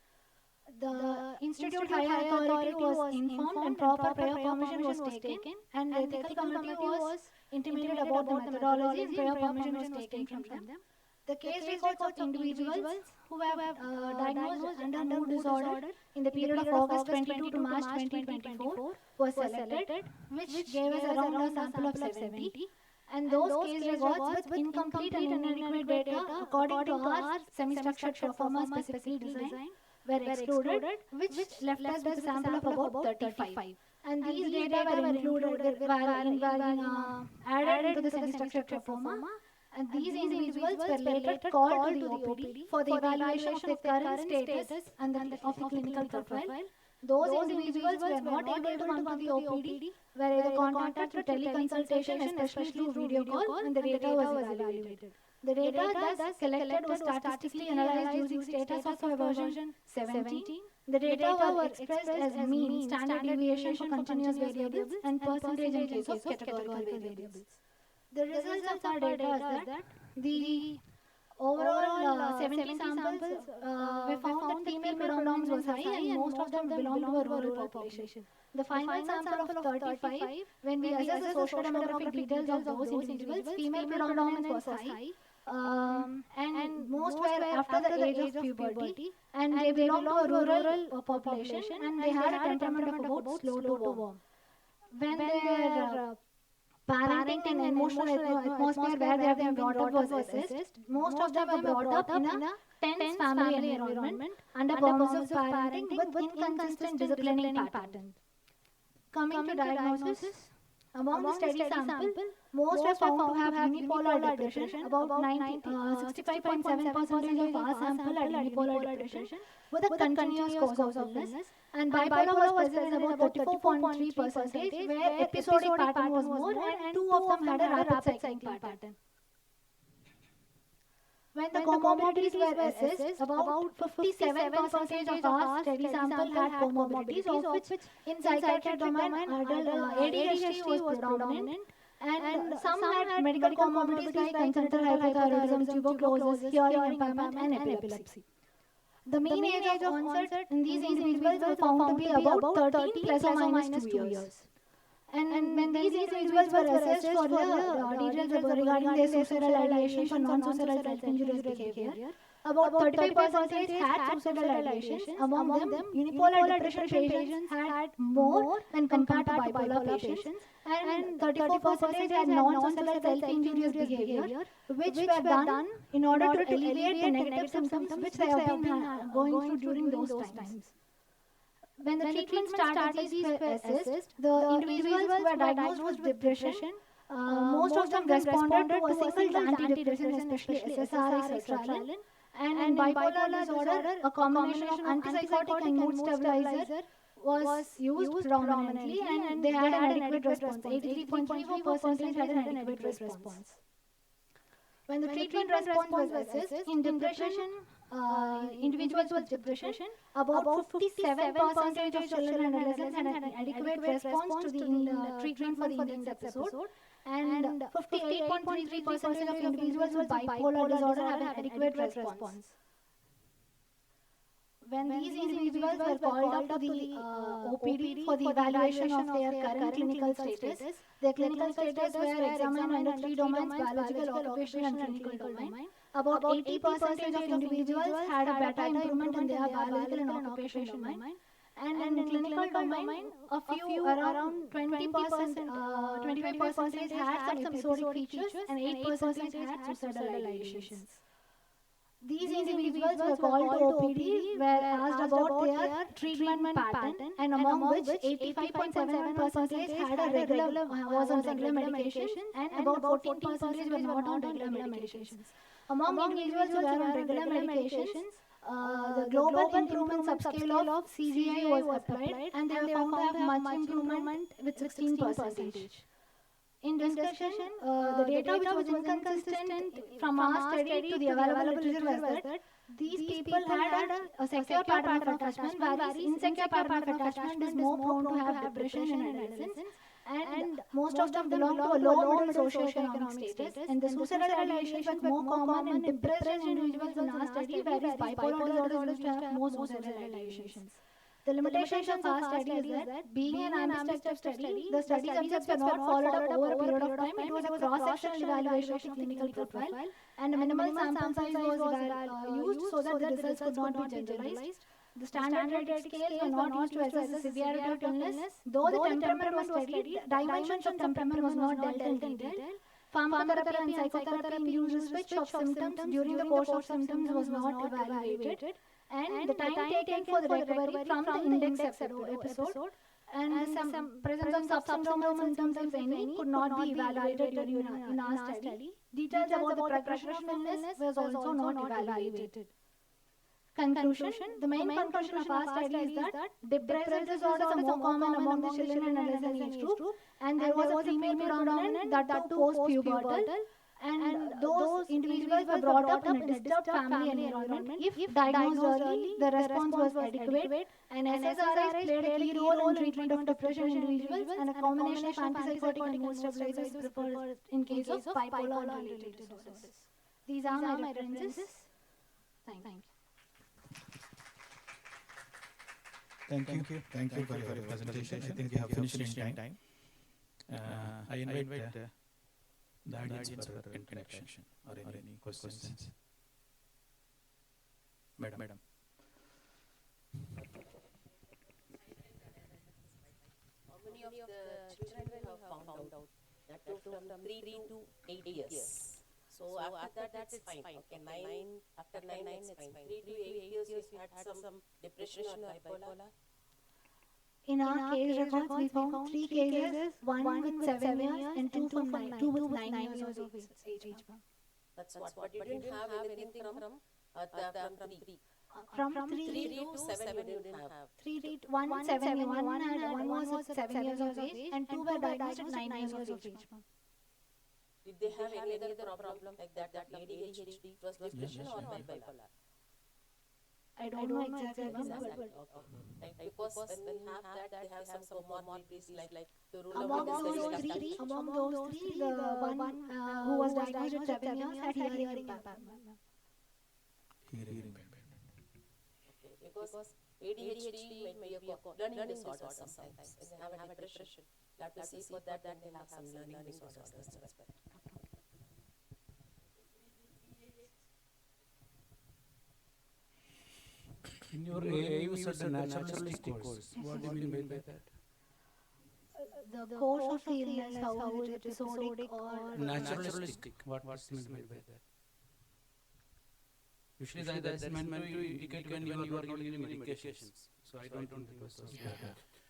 The Institute Higher Authority was informed and proper prior permission was taken, and the ethical committee was intimated about the methodology and prior permission was taken from them. The case records of individuals who have diagnosed under mood disorder in the period of August 22 to March 2024 was selected, which gave us around a sample of 70. And those case records with incomplete and inadequate data according to our semi-structured performance specifically designed were excluded, which left us with a sample of about 35. And these data were included, added into the semi-structured performa, and these individuals were later called to the OPD for the evaluation of the current status and of the clinical profile. Those individuals were not able to come to the OPD, were either contacted through teleconsultation, especially through video call, and the data was evaluated. The data thus collected was statistically analyzed using status software version 17. The data were expressed as mean, standard deviation for continuous variables, and percentage in case of categorical variables. The results of our data is that the overall 70 samples we found that female predominance was high, and most of them belonged to a rural population. The final sample of 35, when we assess the socio-demographic details of those individuals, female predominance was high, and most were after the age of puberty, and they belonged to a rural population, and they had a temperament of about slow to warm. When their parenting and emotional atmosphere where they have been brought up was assessed, most of them were brought up in a tense family environment under permissive parenting with inconsistent disciplining patterns. Coming to diagnosis, among the study sample, most were found to have unipolar depression. About 65.7% of our sample had unipolar depression with a continuous course of illness, and bipolar was present in about 34.3%, where episodic pattern was more, and 2 of them had a rapid cycling pattern. When the comorbidities were assessed, about 57% of our study sample had comorbidities, of which in psychiatric domain, ADHD was predominant, and some had medical comorbidities like congenital hypothyroidism, tuberculosis, hearing impairment, and epilepsy. The mean age of onset in these individuals was found to be about 13 plus or minus 2 years. And when these individuals were assessed for the details regarding their suicidal ideation for non-suicidal self-injurious behavior, about 35% had suicidal ideation. Among them, unipolar depression patients had more when compared to bipolar patients, and 34% had non-suicidal self-injurious behavior, which were done in order to alleviate the negative symptoms which they have been going through during those times. When the treatment strategies were assessed, the individuals who were diagnosed with depression, most of them responded to a single antidepressant, especially SSRI, sertraline, and in bipolar disorder, a combination of antipsychotic and mood stabilizer was used predominantly, and they had an adequate response. 83.34% had an adequate response. When the treatment response was assessed, in depression, individuals with depression, about 57% of children and adolescents had an adequate response to the treatment for the index episode, and 58.33% of individuals with bipolar disorder have an adequate response. When these individuals were called up to the OPD for the evaluation of their current clinical status, their clinical status were examined under three domains: biological, occupational, and clinical domain. About 80% of individuals had a better improvement in their biological and occupational domain. And in clinical domain, a few around 20%, 25% had some episodic features, and 8% had suicidal ideations. These individuals were called to OPD, were asked about their treatment pattern, and among which 85.71% had a was on regular medication, and about 14% were not on regular medications. Among individuals who were on regular medications, the global improvement subscale of CGI was applied, and they were found to have much improvement with 16%. In discussion, the data which was inconsistent from our study to the available literature was that these people had a secure pattern of attachment, whereas insecure pattern of attachment is more prone to have depression in adolescents, and most of them belong to a low middle socioeconomic status, and the suicidal ideations were more common in depressed individuals in our study, whereas bipolar disorders used to have more suicidal ideations. The limitation of our study is that being an ambidextrous study, the study subjects were not followed up over a period of time. It was a cross-sectional evaluation of the clinical profile, and a minimal sample size was used so that the results could not be generalized. The standard rated scales were not used to assess the severity of illness. Though the temperament was studied, dimensions of temperament was not dealt in detail. Pharmacotherapy and psychotherapy induced switch of symptoms during the course of symptoms was not evaluated. And the time taken for the recovery from the index episode and some presence of subsyndromal symptoms, if any, could not be evaluated in our study. Details about the progression of illness was also not evaluated. Conclusion: the main conclusion of our study is that depressive disorders are more common among the children and adolescent age group, and there was a female predominant that too post-pubertal. And those individuals were brought up in a disturbed family environment. If diagnosed early, the response was adequate, and SSRIs played a key role in treatment of depression in individuals, and a combination of antipsychotic and mood stabilizers is preferred in case of bipolar and related disorders. These are my references. Thank you. Thank you for your presentation. I think you have finished in time. I invite the audience for interaction or any questions. Madam. How many of the children have found out that from 3 to 8 years? So after that it's fine. Okay, after 9 it's fine. 3 to 8 years you had some depression or bipolar. In our case records, we found 3 cases, one with 7 years and two with 9 years of age. That's what. But you didn't have anything from 3. From 3 to 7 you didn't have. 1 with 7 years, one was with 7 years of age, and 2 were diagnosed at 9 years of age. Did they have any other problem like that ADHD? Was depression or bipolar? I don't know exactly, because when we have that, they have some comorbidities like the rule among those three, the one who was diagnosed at 7 years had hearing impairment. Because ADHD may be a learning disorder sometimes. When they have a depression, that to see for that they have some learning disorders as well. In your AA, you said the naturalistic course. What do you mean by that? The course of the illness, how is it episodic or naturalistic? What's meant by that? Usually that's meant to indicate when you are not getting medications. So I don't think it was so.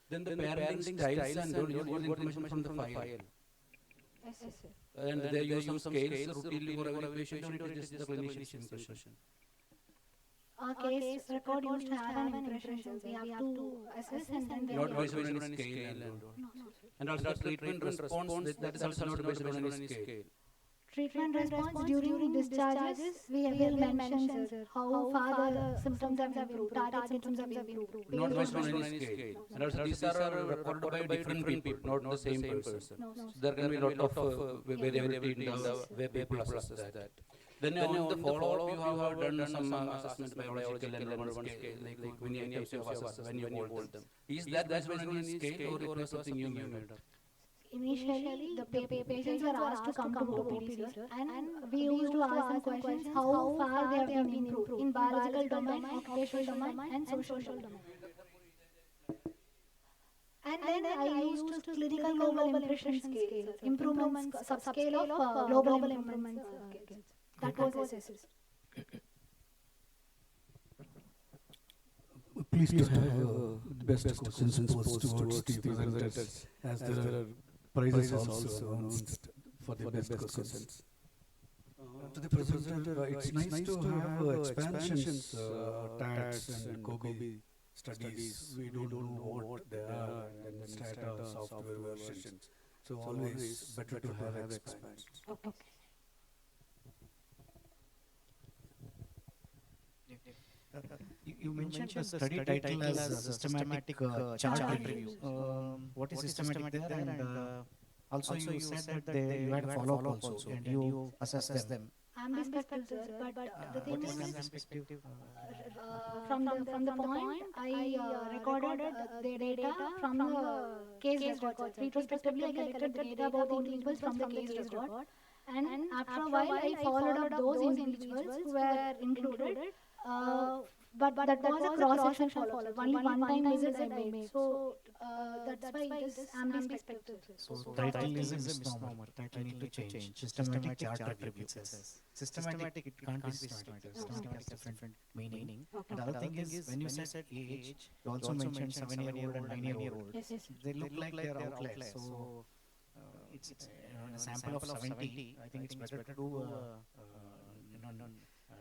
Then the parenting styles and all, you got information from the file. Yes. And they use some scales routinely for every patient, or it is just the clinician's impression. Our case record used to have an impression. We have to assess and then not based on any scale. And also treatment response, that is also not based on any scale. Treatment response during discharges, we will mention, sir, how far the symptoms have improved, target symptoms have improved. Not based on any scale. And also these are recorded by different people, not the same person. So there can be a lot of variability in the way people assess that. Then on the follow-up, you have done some assessment, biological, environmental scale, like many items you have assessed when you hold them. Is that based on any scale or it was something you made up? Initially, the patients were asked to come to OPD, sir, and we used to ask them questions how far they have been improved in biological domain, occupational domain, and social domain. And then I used clinical global impression scale, improvements, subscale of global improvements scales. That was assessed. Please to have the best questions posed towards the presenters, as there are prizes also announced for the best questions. To the presenter, it's nice to have expansions, TATs and COBE studies. We don't know what they are, and then strata software versions. So always better to have expansions. Okay. You mentioned the study title as systematic chart review. What is systematic there? And also you said that you had a follow-up also, and you assessed them. I'm perspective, sir, but the thing What is, is perspective? from the point, I recorded the data from the case record. Retrospectively, I collected the data about the individuals from the case record, and after a while, I followed up those individuals who were included. But that was a cross-section follow-up. Only one time visit I made. So that's why it is AMD perspective. So title is a misnomer. Title need to change. Systematic chart review. Systematic, it can't be systematic. Systematic has different meaning. And the other thing is, when you said age, you also mentioned 7-year-old and 9-year-old. Yes. They look like they are outliers. So it's a sample of 70. I think it's better to do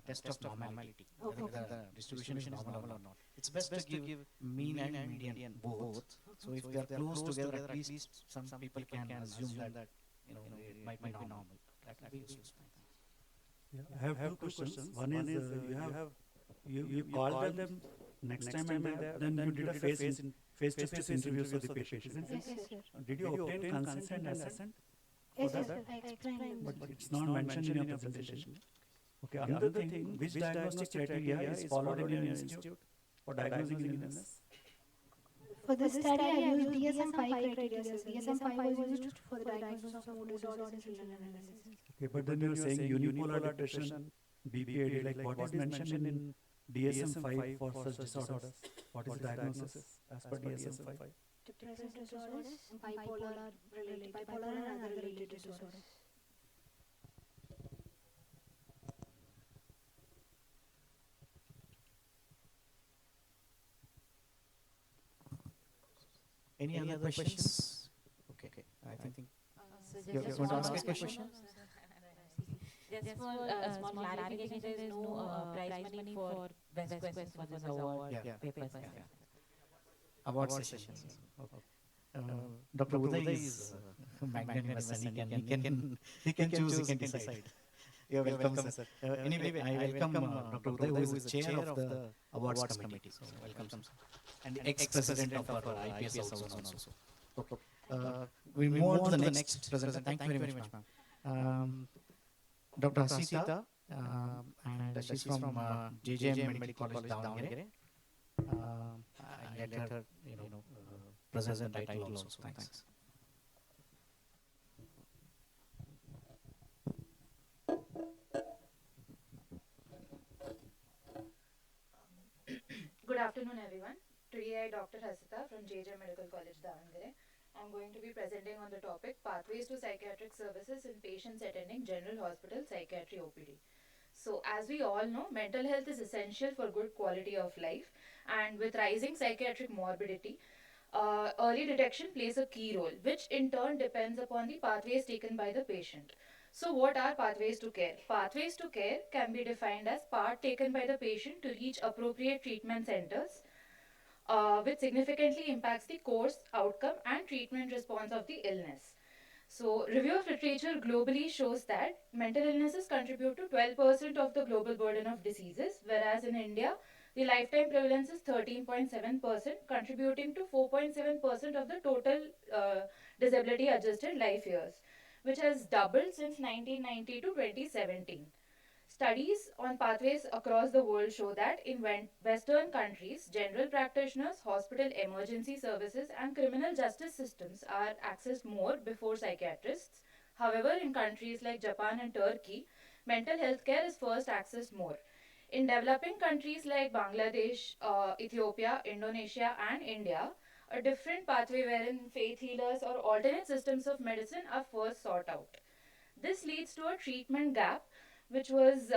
test of normality, whether the distribution is normal or not. It's best to give mean and median both. So if they are close together, at least some people can assume that it might be normal. That will be useful. I have two questions. One is you called them next time and then you did a face-to-face interviews of the patient, isn't it? Yes. Did you obtain consent and assent? Yes, I explained. But it's not mentioned in your presentation. Okay, another thing, which diagnostic criteria is followed in your institute for diagnosing illness? For this study, I used DSM-5 criteria. DSM-5 was used for the diagnosis of mood disorders in children and adolescents. Okay, but then you're saying unipolar depression, BPAD, like what is mentioned in DSM-5 for such disorders? What is the diagnosis as per DSM-5? Depressive disorders, bipolar and other related disorders. Any other questions? Okay. I think you're going to ask a question? Just for small clarification, there is no prize money for best question for this award papers. Award session. Dr. Uday is magnanimous and he can choose, he can decide. You're welcome, sir. Anyway, I welcome Dr. Uday, who is the chair of the awards committee. So welcome, sir. And ex-president of our IPS also. Okay. We move on to the next presenter. Thank you very much, ma'am. Dr. Hasita, and she's from JJM Medical College, Davangere. I let her, present the title also. Thanks. Good afternoon, everyone. Today I, Dr. Hasita from JJ Medical College, Davangere. I'm going to be presenting on the topic Pathways to Psychiatric Services in Patients Attending General Hospital Psychiatry OPD. So, as we all know, mental health is essential for good quality of life, and with rising psychiatric morbidity, early detection plays a key role, which in turn depends upon the pathways taken by the patient. So, what are pathways to care? Pathways to care can be defined as path taken by the patient to reach appropriate treatment centers, which significantly impacts the course, outcome, and treatment response of the illness. So, review of literature globally shows that mental illnesses contribute to 12% of the global burden of diseases, whereas in India, the lifetime prevalence is 13.7%, contributing to 4.7% of the total disability adjusted life years, which has doubled since 1990 to 2017. Studies on pathways across the world show that in Western countries, general practitioners, hospital emergency services, and criminal justice systems are accessed more before psychiatrists. However, in countries like Japan and Turkey, mental health care is first accessed more. In developing countries like Bangladesh, Ethiopia, Indonesia, and India, a different pathway wherein faith healers or alternate systems of medicine are first sought out. This leads to a treatment gap, which was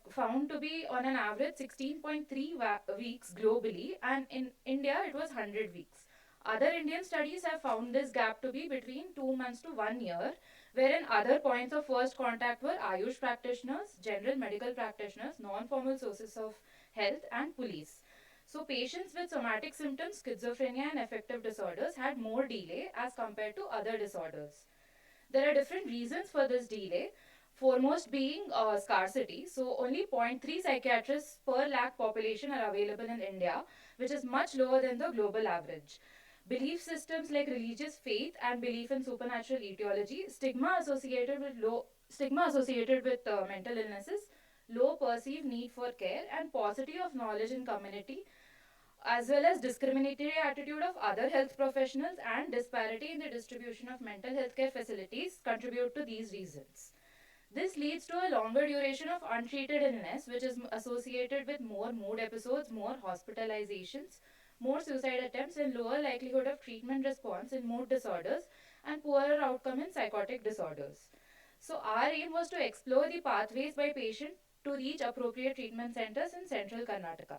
found to be on an average 16.3 weeks globally, and in India it was 100 weeks. Other Indian studies have found this gap to be between 2 months to 1 year, wherein other points of first contact were Ayush practitioners, general medical practitioners, non-formal sources of health, and police. So patients with somatic symptoms, schizophrenia, and affective disorders had more delay as compared to other disorders. There are different reasons for this delay, foremost being scarcity. So only zero point 0.3 psychiatrists per lakh population are available in India, which is much lower than the global average. Belief systems like religious faith and belief in supernatural etiology, stigma associated with mental illnesses, low perceived need for care, and paucity of knowledge in community, as well as discriminatory attitude of other health professionals and disparity in the distribution of mental health care facilities contribute to these reasons. This leads to a longer duration of untreated illness, which is associated with more mood episodes, more hospitalizations, more suicide attempts, and lower likelihood of treatment response in mood disorders, and poorer outcome in psychotic disorders. So, our aim was to explore the pathways by patient to reach appropriate treatment centers in central Karnataka.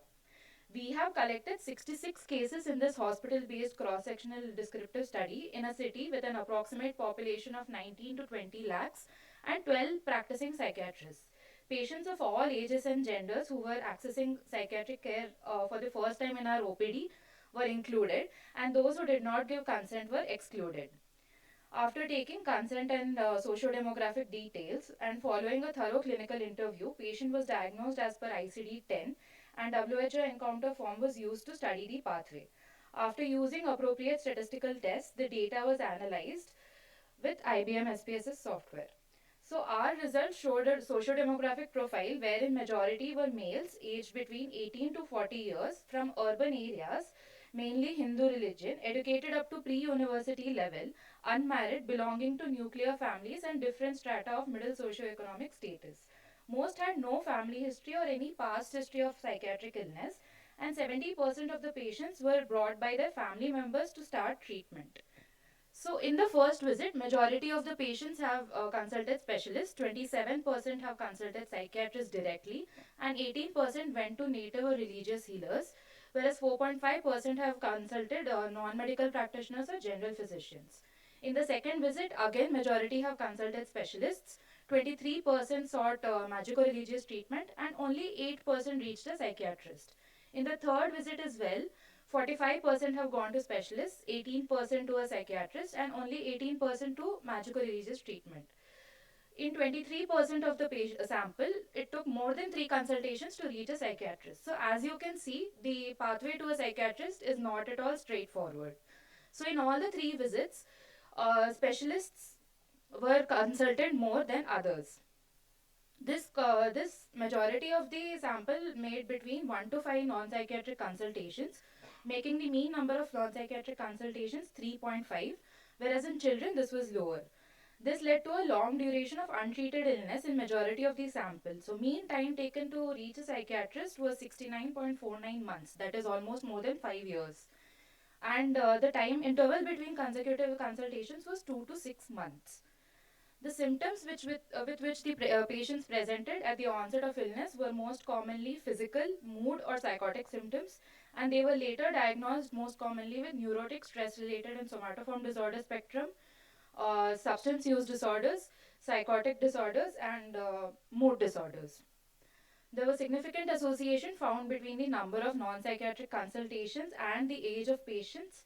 We have collected 66 cases in this hospital-based cross-sectional descriptive study in a city with an approximate population of 19 to 20 lakhs and 12 practicing psychiatrists. Patients of all ages and genders who were accessing psychiatric care for the first time in our OPD were included, and those who did not give consent were excluded. After taking consent and socio-demographic details and following a thorough clinical interview, patient was diagnosed as per ICD-10 and WHO encounter form was used to study the pathway. After using appropriate statistical tests, the data was analyzed with IBM SPSS software. So our results showed a socio-demographic profile wherein majority were males aged between 18 to 40 years from urban areas, mainly Hindu religion, educated up to pre-university level, unmarried, belonging to nuclear families and different strata of middle socio-economic status. Most had no family history or any past history of psychiatric illness, and 70% of the patients were brought by their family members to start treatment. So in the first visit, majority of the patients have consulted specialists, 27% have consulted psychiatrists directly, and 18% went to native or religious healers, whereas 4.5% have consulted non-medical practitioners or general physicians. In the second visit, again majority have consulted specialists, 23% sought magico-religious treatment, and only 8% reached a psychiatrist. In the third visit as well, 45% have gone to specialists, 18% to a psychiatrist, and only 18% to magico-religious treatment. In 23% of the sample, it took more than 3 consultations to reach a psychiatrist. So as you can see, the pathway to a psychiatrist is not at all straightforward. So in all the 3 visits, specialists were consulted more than others. This majority of the sample made between 1 to 5 non-psychiatric consultations, making the mean number of non-psychiatric consultations 3.5, whereas in children this was lower. This led to a long duration of untreated illness in majority of the samples. So mean time taken to reach a psychiatrist was 69.49 months, that is almost more than 5 years. And the time interval between consecutive consultations was 2 to 6 months. The symptoms with which the patients presented at the onset of illness were most commonly physical, mood or psychotic symptoms, and they were later diagnosed most commonly with neurotic, stress-related and somatoform disorder spectrum, substance use disorders, psychotic disorders and mood disorders. There was significant association found between the number of non-psychiatric consultations and the age of patients,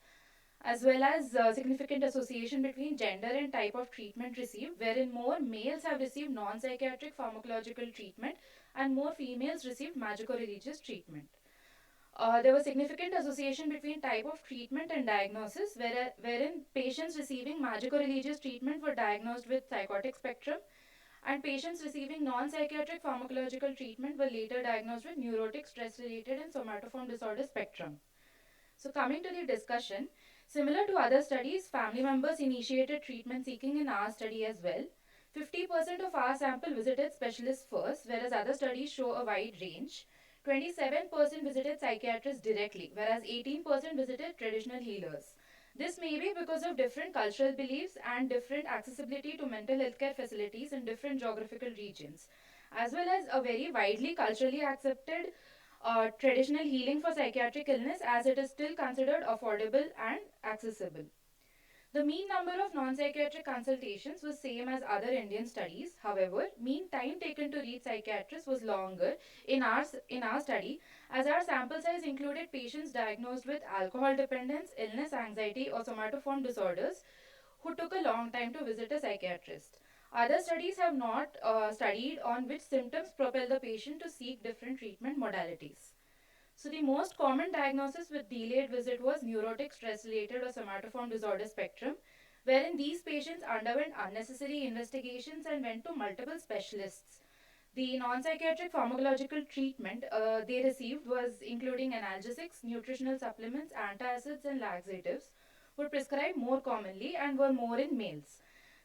as well as significant association between gender and type of treatment received, wherein more males have received non-psychiatric pharmacological treatment and more females received magico-religious treatment. There was significant association between type of treatment and diagnosis, wherein patients receiving magico-religious treatment were diagnosed with psychotic spectrum, and patients receiving non-psychiatric pharmacological treatment were later diagnosed with neurotic, stress-related, and somatoform disorder spectrum. So, coming to the discussion, similar to other studies, family members initiated treatment seeking in our study as well. 50% of our sample visited specialists first, whereas other studies show a wide range. 27% visited psychiatrists directly, whereas 18% visited traditional healers. This may be because of different cultural beliefs and different accessibility to mental health care facilities in different geographical regions, as well as a very widely culturally accepted traditional healing for psychiatric illness, as it is still considered affordable and accessible. The mean number of non-psychiatric consultations was same as other Indian studies. However, mean time taken to reach psychiatrists was longer in our study, as our sample size included patients diagnosed with alcohol dependence, illness, anxiety, or somatoform disorders who took a long time to visit a psychiatrist. Other studies have not studied on which symptoms propel the patient to seek different treatment modalities. So, the most common diagnosis with delayed visit was neurotic stress related or somatoform disorder spectrum, wherein these patients underwent unnecessary investigations and went to multiple specialists. The non psychiatric pharmacological treatment they received was including analgesics, nutritional supplements, antacids, and laxatives, were prescribed more commonly and were more in males.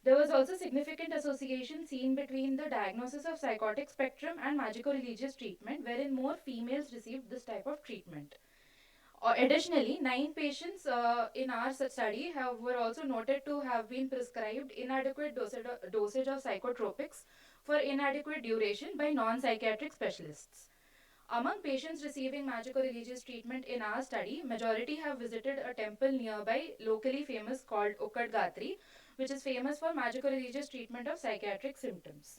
There was also significant association seen between the diagnosis of psychotic spectrum and magico-religious treatment, wherein more females received this type of treatment. Additionally, 9 patients in our study were also noted to have been prescribed inadequate dosage of psychotropics for inadequate duration by non-psychiatric specialists. Among patients receiving magico-religious treatment in our study, majority have visited a temple nearby, locally famous, called Ukadgatri, which is famous for magico-religious treatment of psychiatric symptoms.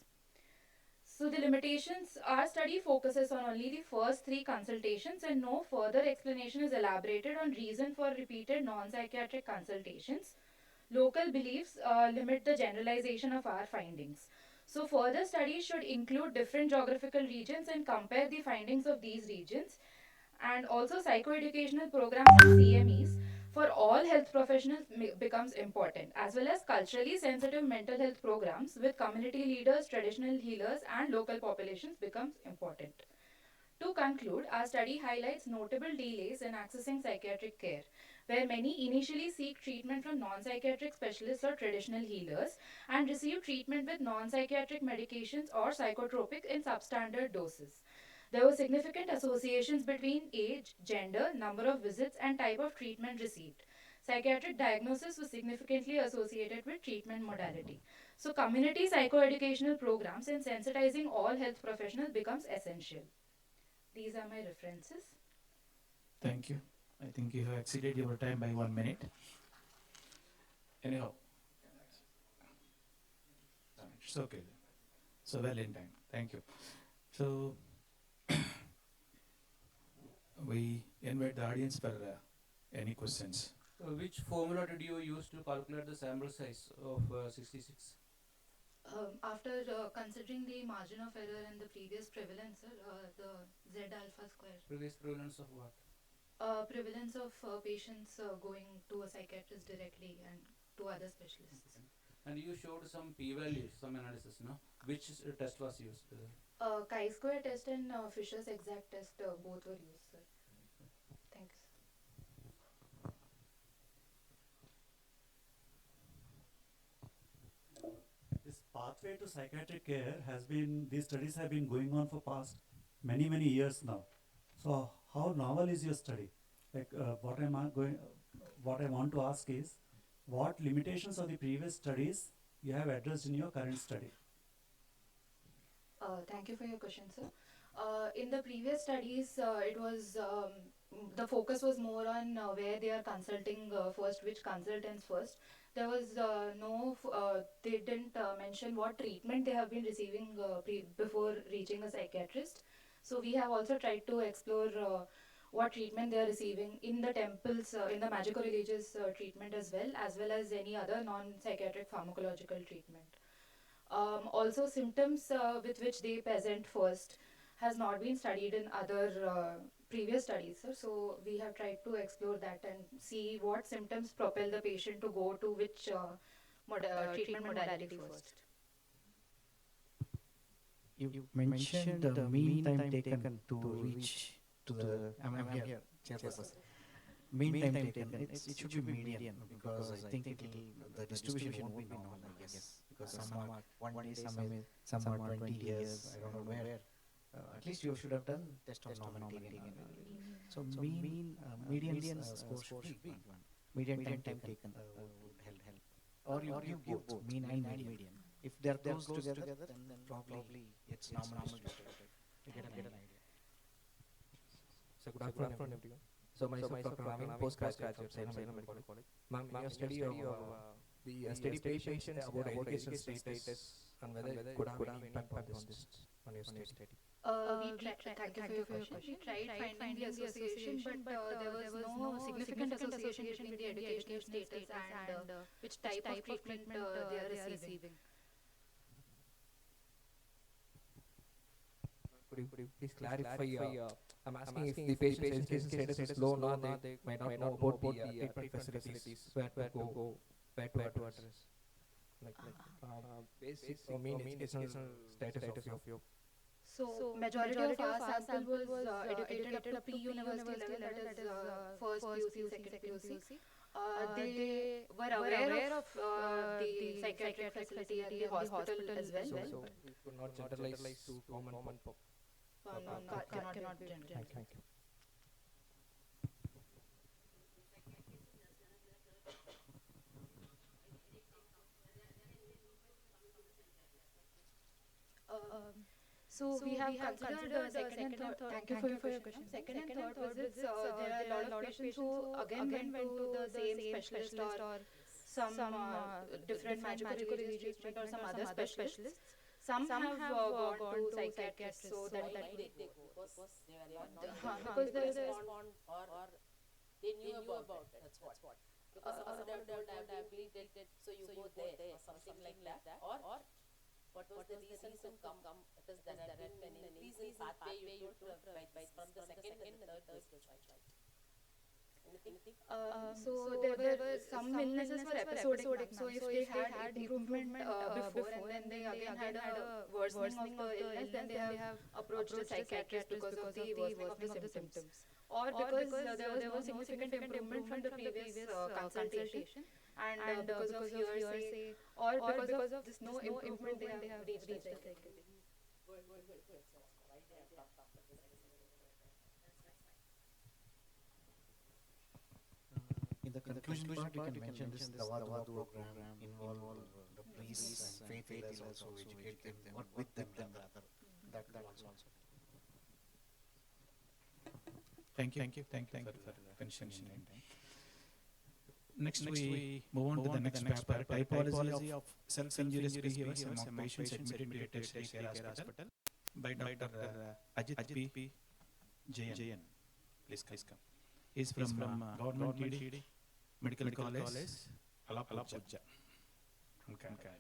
So the limitations, our study focuses on only the first 3 consultations, and no further explanation is elaborated on reason for repeated non-psychiatric consultations. Local beliefs limit the generalization of our findings. So further studies should include different geographical regions and compare the findings of these regions, and also psychoeducational programs and CMEs for all health professionals becomes important, as well as culturally sensitive mental health programs with community leaders, traditional healers, and local populations becomes important. To conclude, our study highlights notable delays in accessing psychiatric care, where many initially seek treatment from non-psychiatric specialists or traditional healers and receive treatment with non-psychiatric medications or psychotropic in substandard doses. There were significant associations between age, gender, number of visits, and type of treatment received. Psychiatric diagnosis was significantly associated with treatment modality. So, community psychoeducational programs and sensitizing all health professionals becomes essential. These are my references. Thank you. I think you have exceeded your time by 1 minute. Anyhow, it's okay. So well in time. Thank you. So we invite the audience for any questions. Which formula did you use to calculate the sample size of 66? After considering the margin of error and the previous prevalence, the Z alpha square. Previous prevalence of what? Prevalence of patients going to a psychiatrist directly and to other specialists. Okay. And you showed some p-values, some analysis, no? Which test was used? Chi-square test and Fisher's exact test both were used, sir. Thanks. This pathway to psychiatric care has been, these studies have been going on for past many years now. So how novel is your study? Like what I want to ask is, what limitations of the previous studies you have addressed in your current study? Thank you for your question, sir. In the previous studies, it was the focus was more on where they are consulting first, which consultants first. There was they didn't mention what treatment they have been receiving before reaching a psychiatrist. So we have also tried to explore what treatment they are receiving in the temples, in the magico-religious treatment as well as any other non-psychiatric pharmacological treatment. Also, symptoms with which they present first has not been studied in other previous studies, sir. So we have tried to explore that and see what symptoms propel the patient to go to which treatment modality first. You mentioned the mean time taken to reach to the, I'm here, chairperson. Mean time taken, it should be median, because I think the distribution won't be normal, I guess. Because some are 1 day, some are 20 years, I don't know where. At least you should have done test of normality. So median score should be 1. Median time taken would help. Or you give both, mean and median. If they are close together, then probably it's normal distributed. You get an idea. So good afternoon, everyone. So myself, Dr. Naveen, postgraduate, Salem Medical College. Ma'am, in your study of the study patients about education status and whether it could have any impact on this, on your study. Thank you for your question. We tried finding the association, but there was no significant association between the educational status and which type of treatment they are receiving. Could you please clarify? I'm asking if the patient's education status is low, now they might not know about the treatment facilities, where to go, where to address. Basic or mean educational status of your. So majority of our sample was educated up to pre-university level, that is first PUC, second PUC. They were aware of the psychiatric facility at the hospital as well. So we could not generalize to common pop. Cannot be generalized. Thank you. So we have considered the second and third. Thank you for your question. Second and third visits, there are a lot of patients who again went to the same specialist or some different magical release treatment or some other specialists. Some have gone to psychiatrists, so that why did they go? Because they were not because there is respond or they knew about it. That's what. Because someone would have rehabilitated, so you go there or something like that. Or what was the reason to come? Because there had been an increase in pathway you told from the second and the third visit. Anything? So there were some illnesses were episodic. So if they had improvement before and then they again had a worsening of the illness, then they have approached the psychiatrist because of the worsening of the symptoms. Or because there was significant improvement from the previous consultation, and because of hearsay, or because of this no improvement, they have reached the psychiatrist. In the conclusion part, you can mention this Dawad program involve the priests and faith healers also, educate them, work with them rather. That also. Thank you for finishing in time. Next we move on to the next paper, typology of self-injurious behaviors among patients admitted to a tertiary care hospital by Dr. Ajit P. Jayan. Please come. He is from Government TD Medical College, Alapurja, from Canada.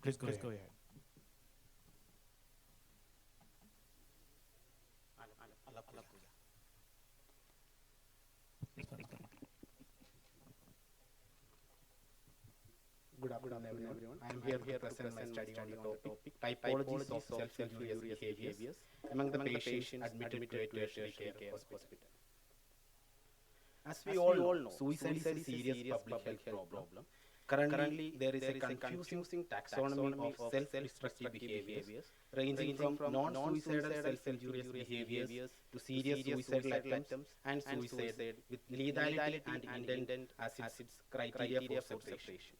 Please go ahead. Good afternoon, everyone. I am here to present my study on the topic typologies of self-injurious behaviors among the patients admitted to a tertiary care hospital. As we all know, suicide is a serious public health problem. Currently, there is a confusing taxonomy of self-destructive behaviors, ranging from non-suicidal self-injurious behaviors to serious suicidal attempts and suicide with lethality and intent as its criteria for separation.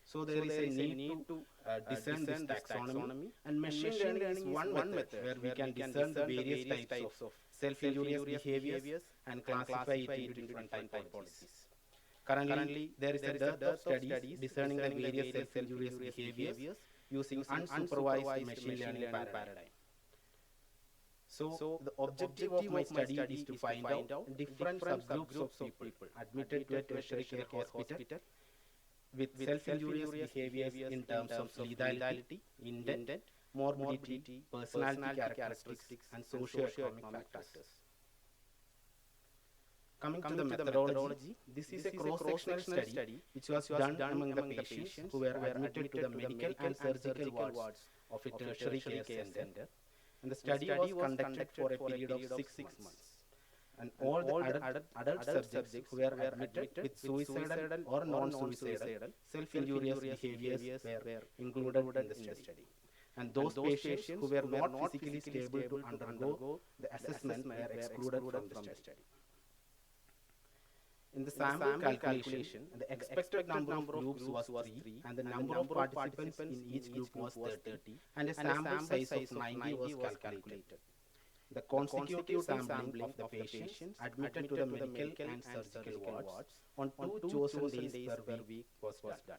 So there is a need to discern this taxonomy, and machine learning is one method where we can discern the various types of self-injurious behaviors and classify it into different typologies. Currently, there is a dearth of studies discerning the various self-injurious behaviors using unsupervised machine learning paradigm. So the objective of my study is to find out different subgroups of people admitted to a tertiary care hospital with self-injurious behaviors in terms of lethality, intent, morbidity, personality characteristics, and socio-economic factors. Coming to the methodology, this is a cross-sectional study which was done among the patients who were admitted to the medical and surgical wards of a tertiary care center. And the study was conducted for a period of 6 months. And all the adult subjects who were admitted with suicidal or non-suicidal self-injurious behaviors were included in the study. And those patients who were not physically stable to undergo the assessment were excluded from the study. In the sample calculation, the expected number of groups was 3 and the number of participants in each group was 30 and a sample size of 90 was calculated. The consecutive sampling of the patients admitted to the medical and surgical wards on 2 chosen days per week was done.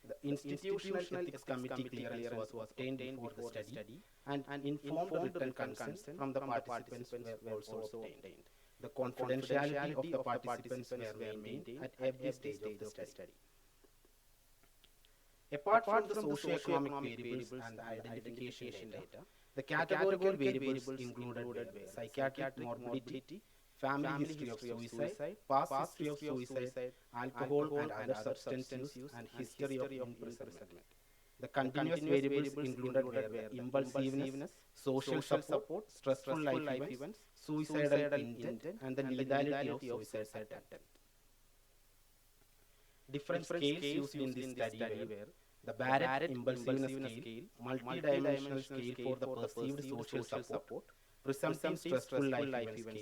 The institutional ethics committee clearance was obtained before the study and informed written consent from the participants were also obtained. The confidentiality of the participants were maintained at every stage of the study. Apart from the socio-economic variables and the identification data, the categorical variables included were psychiatric morbidity, family history of suicide, past history of suicide, alcohol and other substance use, and history of imprisonment. The continuous variables included were impulsiveness, social support, stressful life events, suicidal intent, and the lethality of suicide attempt. Different scales used in this study were the Barrett impulsiveness scale, multi-dimensional scale for the perceived social support, presumptive stressful life event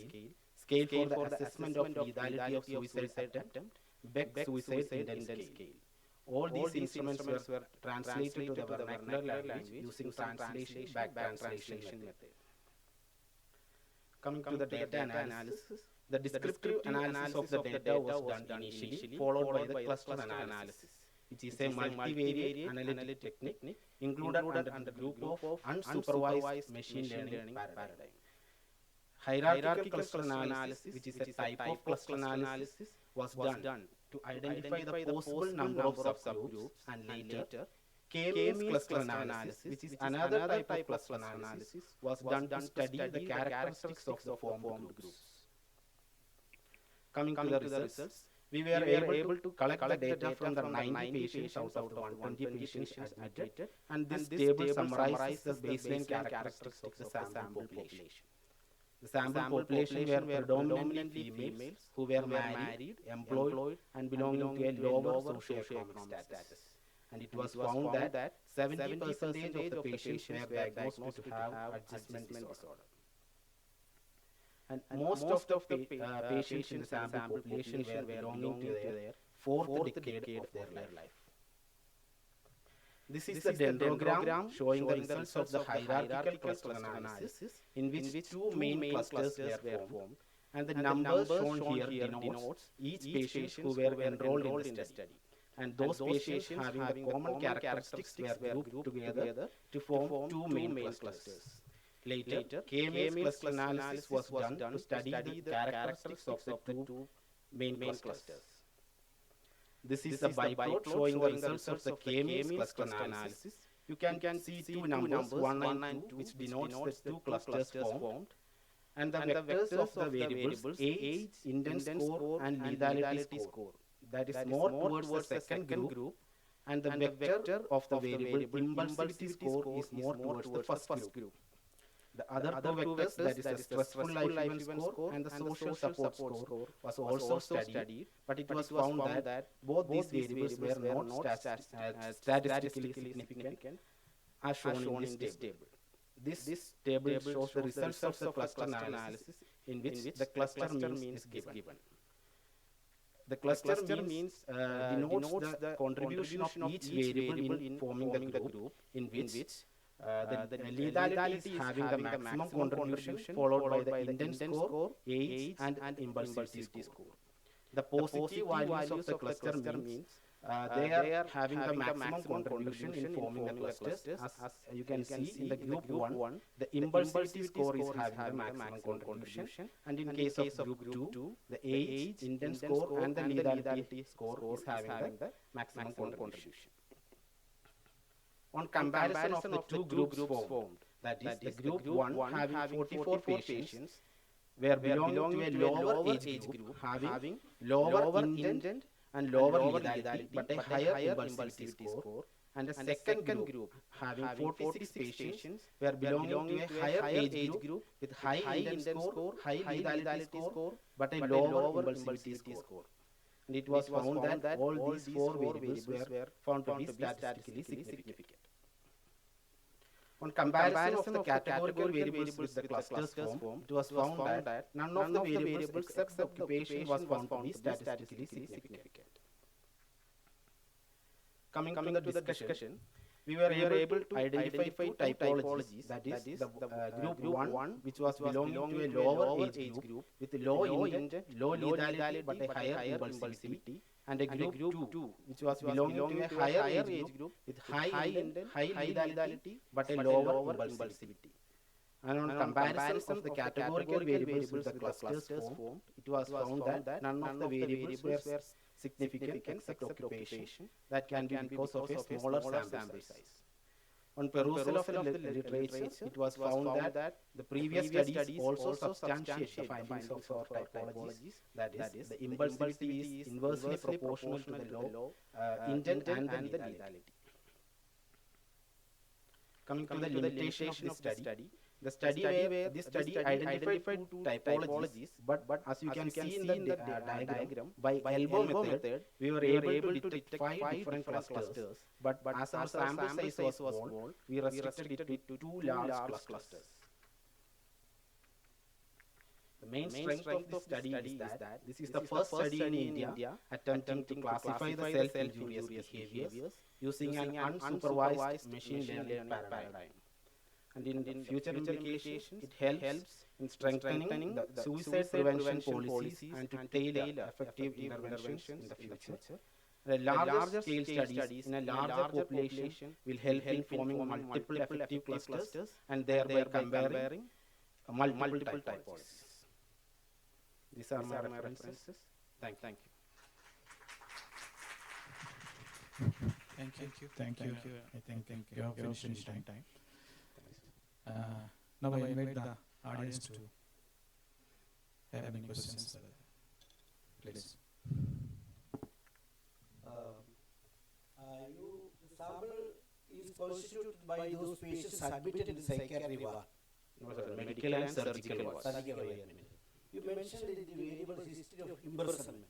scale, scale for the assessment of lethality of suicide attempt, Beck suicide intent scale. All these instruments were translated to the vernacular language using translation back translation method. Coming to the data analysis, the descriptive analysis of the data was done initially, followed by the cluster analysis, which is a multivariate analytic technique included under the group of unsupervised machine learning paradigm. Hierarchical cluster analysis, which is a type of cluster analysis, was done to identify the possible number of subgroups, and later K-means cluster analysis, which is another type of cluster analysis, was done to study the characteristics of the formed groups. Coming to the results, we were able to collect the data from the 90 patients out of the 120 patients admitted, and this table summarizes the baseline characteristics of the sample population. The sample population were predominantly females who were married, employed, and belonging to a lower socio-economic status. And it was found that 70% of the patients were diagnosed to have adjustment disorder. And most of the patients in the sample population were belonging to their fourth decade of their life. This is the dendrogram showing the results of the hierarchical cluster analysis, in which two main clusters were formed, and the numbers shown here denotes each patient who were enrolled in the study. And those patients having the common characteristics were grouped together to form two main clusters. Later, K-means cluster analysis was done to study the characteristics of the two main clusters. This is the biplot showing the results of the K-means cluster analysis. You can see two numbers, 1 and 2, which denotes the two clusters formed, and the vectors of the variables age, intent score, and lethality score. That is more towards the second group, and the vector of the variable impulsivity score is more towards the first group. The other two vectors, that is the stressful life event score and the social support score, was also studied, but it was found that both these variables were not statistically significant as shown in this table. This table shows the results of the cluster analysis in which the cluster means is given. The cluster means denotes the contribution of each variable in forming the group in which the lethality is having the maximum contribution, followed by the intent score, age, and impulsivity score. The positive values of the cluster means they are having the maximum contribution in forming the clusters. As you can see in the group 1, the impulsivity score is having the maximum contribution, and in case of group 2, the age, intent score, and the lethality score is having the maximum contribution. On comparison of the two groups formed, that is the group 1 having 44 patients where belonging to a lower age group having lower intent and lower lethality but a higher impulsivity score, and a second group having 46 patients were belonging to a higher age group with high intent score, high lethality score, but a lower impulsivity score. And it was found that all these four variables were found to be statistically significant. On comparison of the categorical variables with the clusters formed, it was found that none of the variables except the occupation was found to be statistically significant. Coming to the discussion, we were able to identify two typologies, that is the group 1, which was belonging to a lower age group with low intent, low lethality but a higher impulsivity, and a group 2, which was belonging to a higher age group with high intent, high lethality but a lower impulsivity. And on comparison of the categorical variables with the clusters formed, it was found that none of the variables were significant except occupation. That can be because of a smaller sample size. On perusal of the literature, it was found that the previous studies also substantiate the findings of our typologies. That is, the impulsivity is inversely proportional to the low intent and the lethality. Coming to the limitation of this study, the study identified two typologies, but as you can see in the diagram, by elbow method, we were able to detect 5 different clusters, but as our sample size was small, we restricted it to 2 large clusters. The main strength of this study is that this is the first study in India attempting to classify the self-injurious behaviors using an unsupervised machine learning paradigm. And in future implications, it helps in strengthening the suicide prevention policies and to tailor effective interventions in the future. The larger scale studies in a larger population will help in forming multiple effective clusters and thereby comparing multiple typologies. These are my references. Thank you. Thank you. I think you have finished in time. Now I invite the audience to have any questions. Please. The sample is constituted by those patients admitted in the psychiatry ward. Medical and surgical wards. You mentioned in the variable history of imprisonment.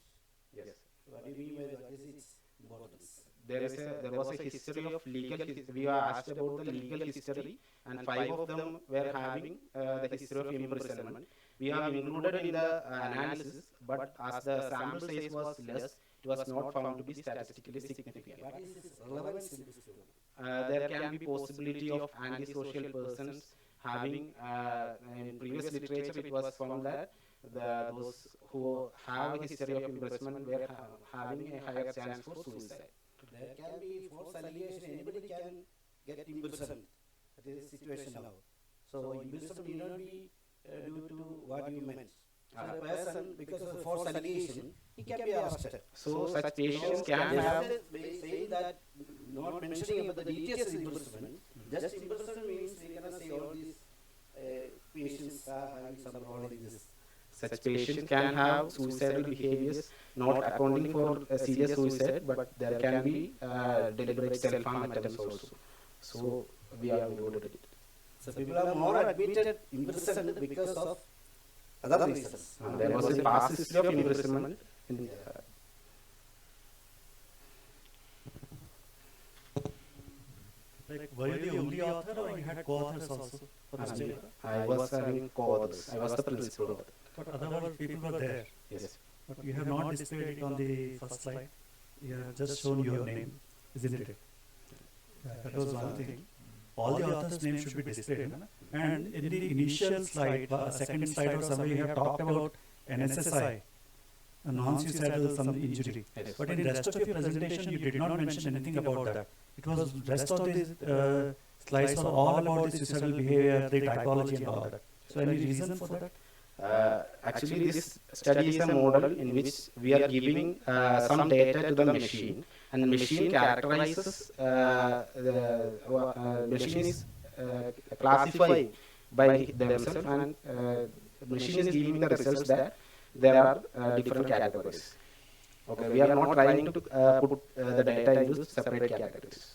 Yes. What do you mean by that? What is its importance? There was a history of legal history. We were asked about the legal history, and 5 of them were having the history of imprisonment. We have included in the analysis, but as the sample size was less, it was not found to be statistically significant. What is its relevance in this study? There can be possibility of antisocial persons having, in previous literature it was found that those who have a history of imprisonment were having a higher chance for suicide. There can be false allegation, anybody can get imprisoned. That is the situation now. So imprisonment may not be due to what you meant. So a person, because of a false allegation, he can be arrested. So such patients can have... Saying that, not mentioning about the details of imprisonment, just imprisonment means we cannot say all these patients are having some problem in this. Such patients can have suicidal behaviors, not accounting for a serious suicide, but there can be deliberate self-harm attempts also. So we have included it. So people are more admitted imprisoned because of other reasons. There was a past history of imprisonment. Like, were you the only author or you had co-authors also for the study? I was having co-authors. I was the principal author. But other people were there. Yes. But you have not displayed it on the first slide. You have just shown your name, isn't it? That was one thing. All the authors' names should be displayed. And in the initial slide, second slide or somewhere, you have talked about an SSI, a non-suicidal some injury. Yes. But in the rest of your presentation, you did not mention anything about that. It was rest of the slides were all about the suicidal behavior, the typology and all that. So any reason for that? Actually, this study is a model in which we are giving some data to the machine, and the machine characterizes, the machine is classified by themselves, and machine is giving the results that there are different categories. Okay, we are not trying to put the data into separate categories.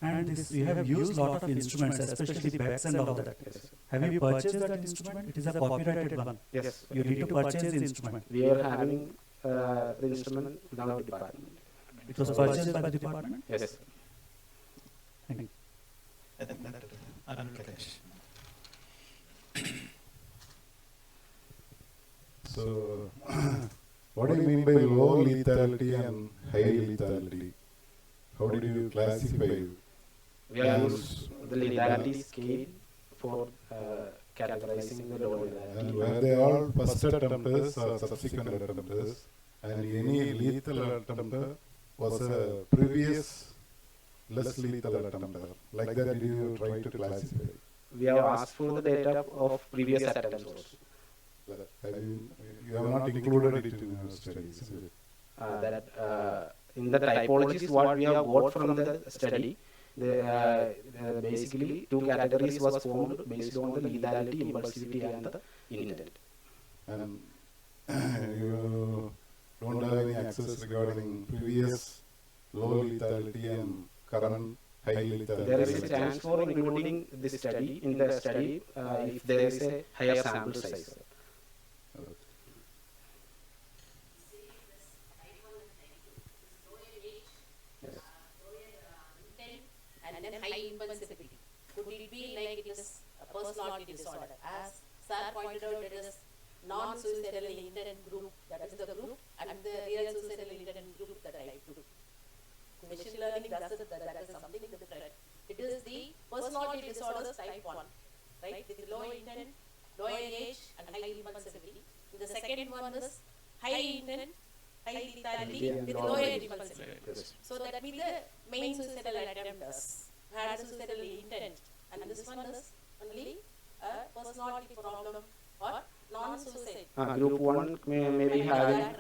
And this, we have used lot of instruments, especially the PECs and all that. Yes. Have you purchased that instrument? It is a copyrighted one. Yes. You need to purchase the instrument. We are having the instrument in our department. It was purchased by the department? Yes. Thank you. So, what do you mean by low lethality and high lethality? How did you classify? We have used the lethality scale for categorizing the low lethality. And were they all first attempters or subsequent attempters? And any lethal attempter was a previous less lethal attempter? Like that, did you try to classify? We have asked for the data of previous attempts also. You have not included it in your studies, is it? In the typologies, what we have got from the study, basically 2 categories was formed based on the lethality, impulsivity, and the intent. And you don't have any access regarding previous low lethality and current high lethality? There is a chance for including this study in the study if there is a higher sample size. And then high impulsivity. Could it be like it is a personality disorder? As Sir pointed out, it is non-suicidal intent group, that is the group, and the real suicidal intent group, the type 2. Machine learning does it, that is something different. It is the personality disorders type 1, right? With low intent, low age, and high impulsivity. The second one is high intent, high lethality with low age impulsivity. Yes. So that means the main suicidal attempters had a suicidal intent, and this one is only a personality problem or non-suicide. Group 1 may be having,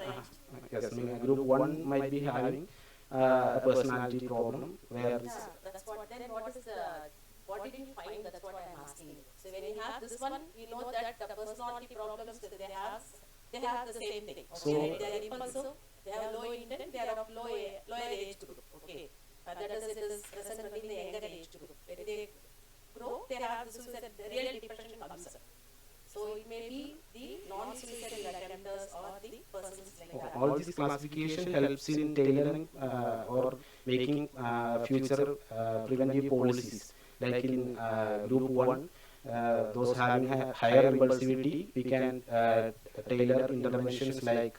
group 1 might be having a personality problem where. That's what. Then what is the? What did you find? That's what I'm asking. So when you have this one, we know that the personality problems that they have the same thing. Okay, they are impulsive, they have low intent, they are of lower age group. Okay, that is, it is present only in the younger age group. When they grow, they have the suicide, the real depression comes up. So it may be the non-suicidal attempters or the persons like that. All this classification helps in tailoring or making future preventive policies. Like in group 1, those having higher impulsivity, we can tailor interventions like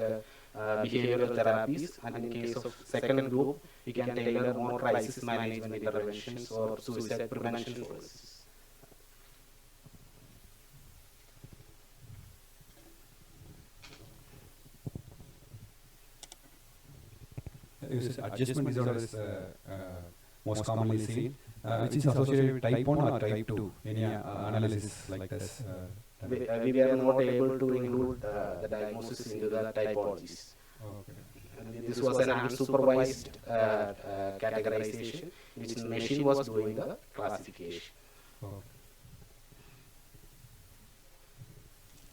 behavioral therapies, and in case of second group, we can tailor more crisis management interventions or suicide prevention policies. Adjustment disorder is most commonly seen, which is associated with type 1 or type 2. Any analysis like this? We were not able to include the diagnosis into the typologies. This was an unsupervised categorization, which the machine was doing the classification.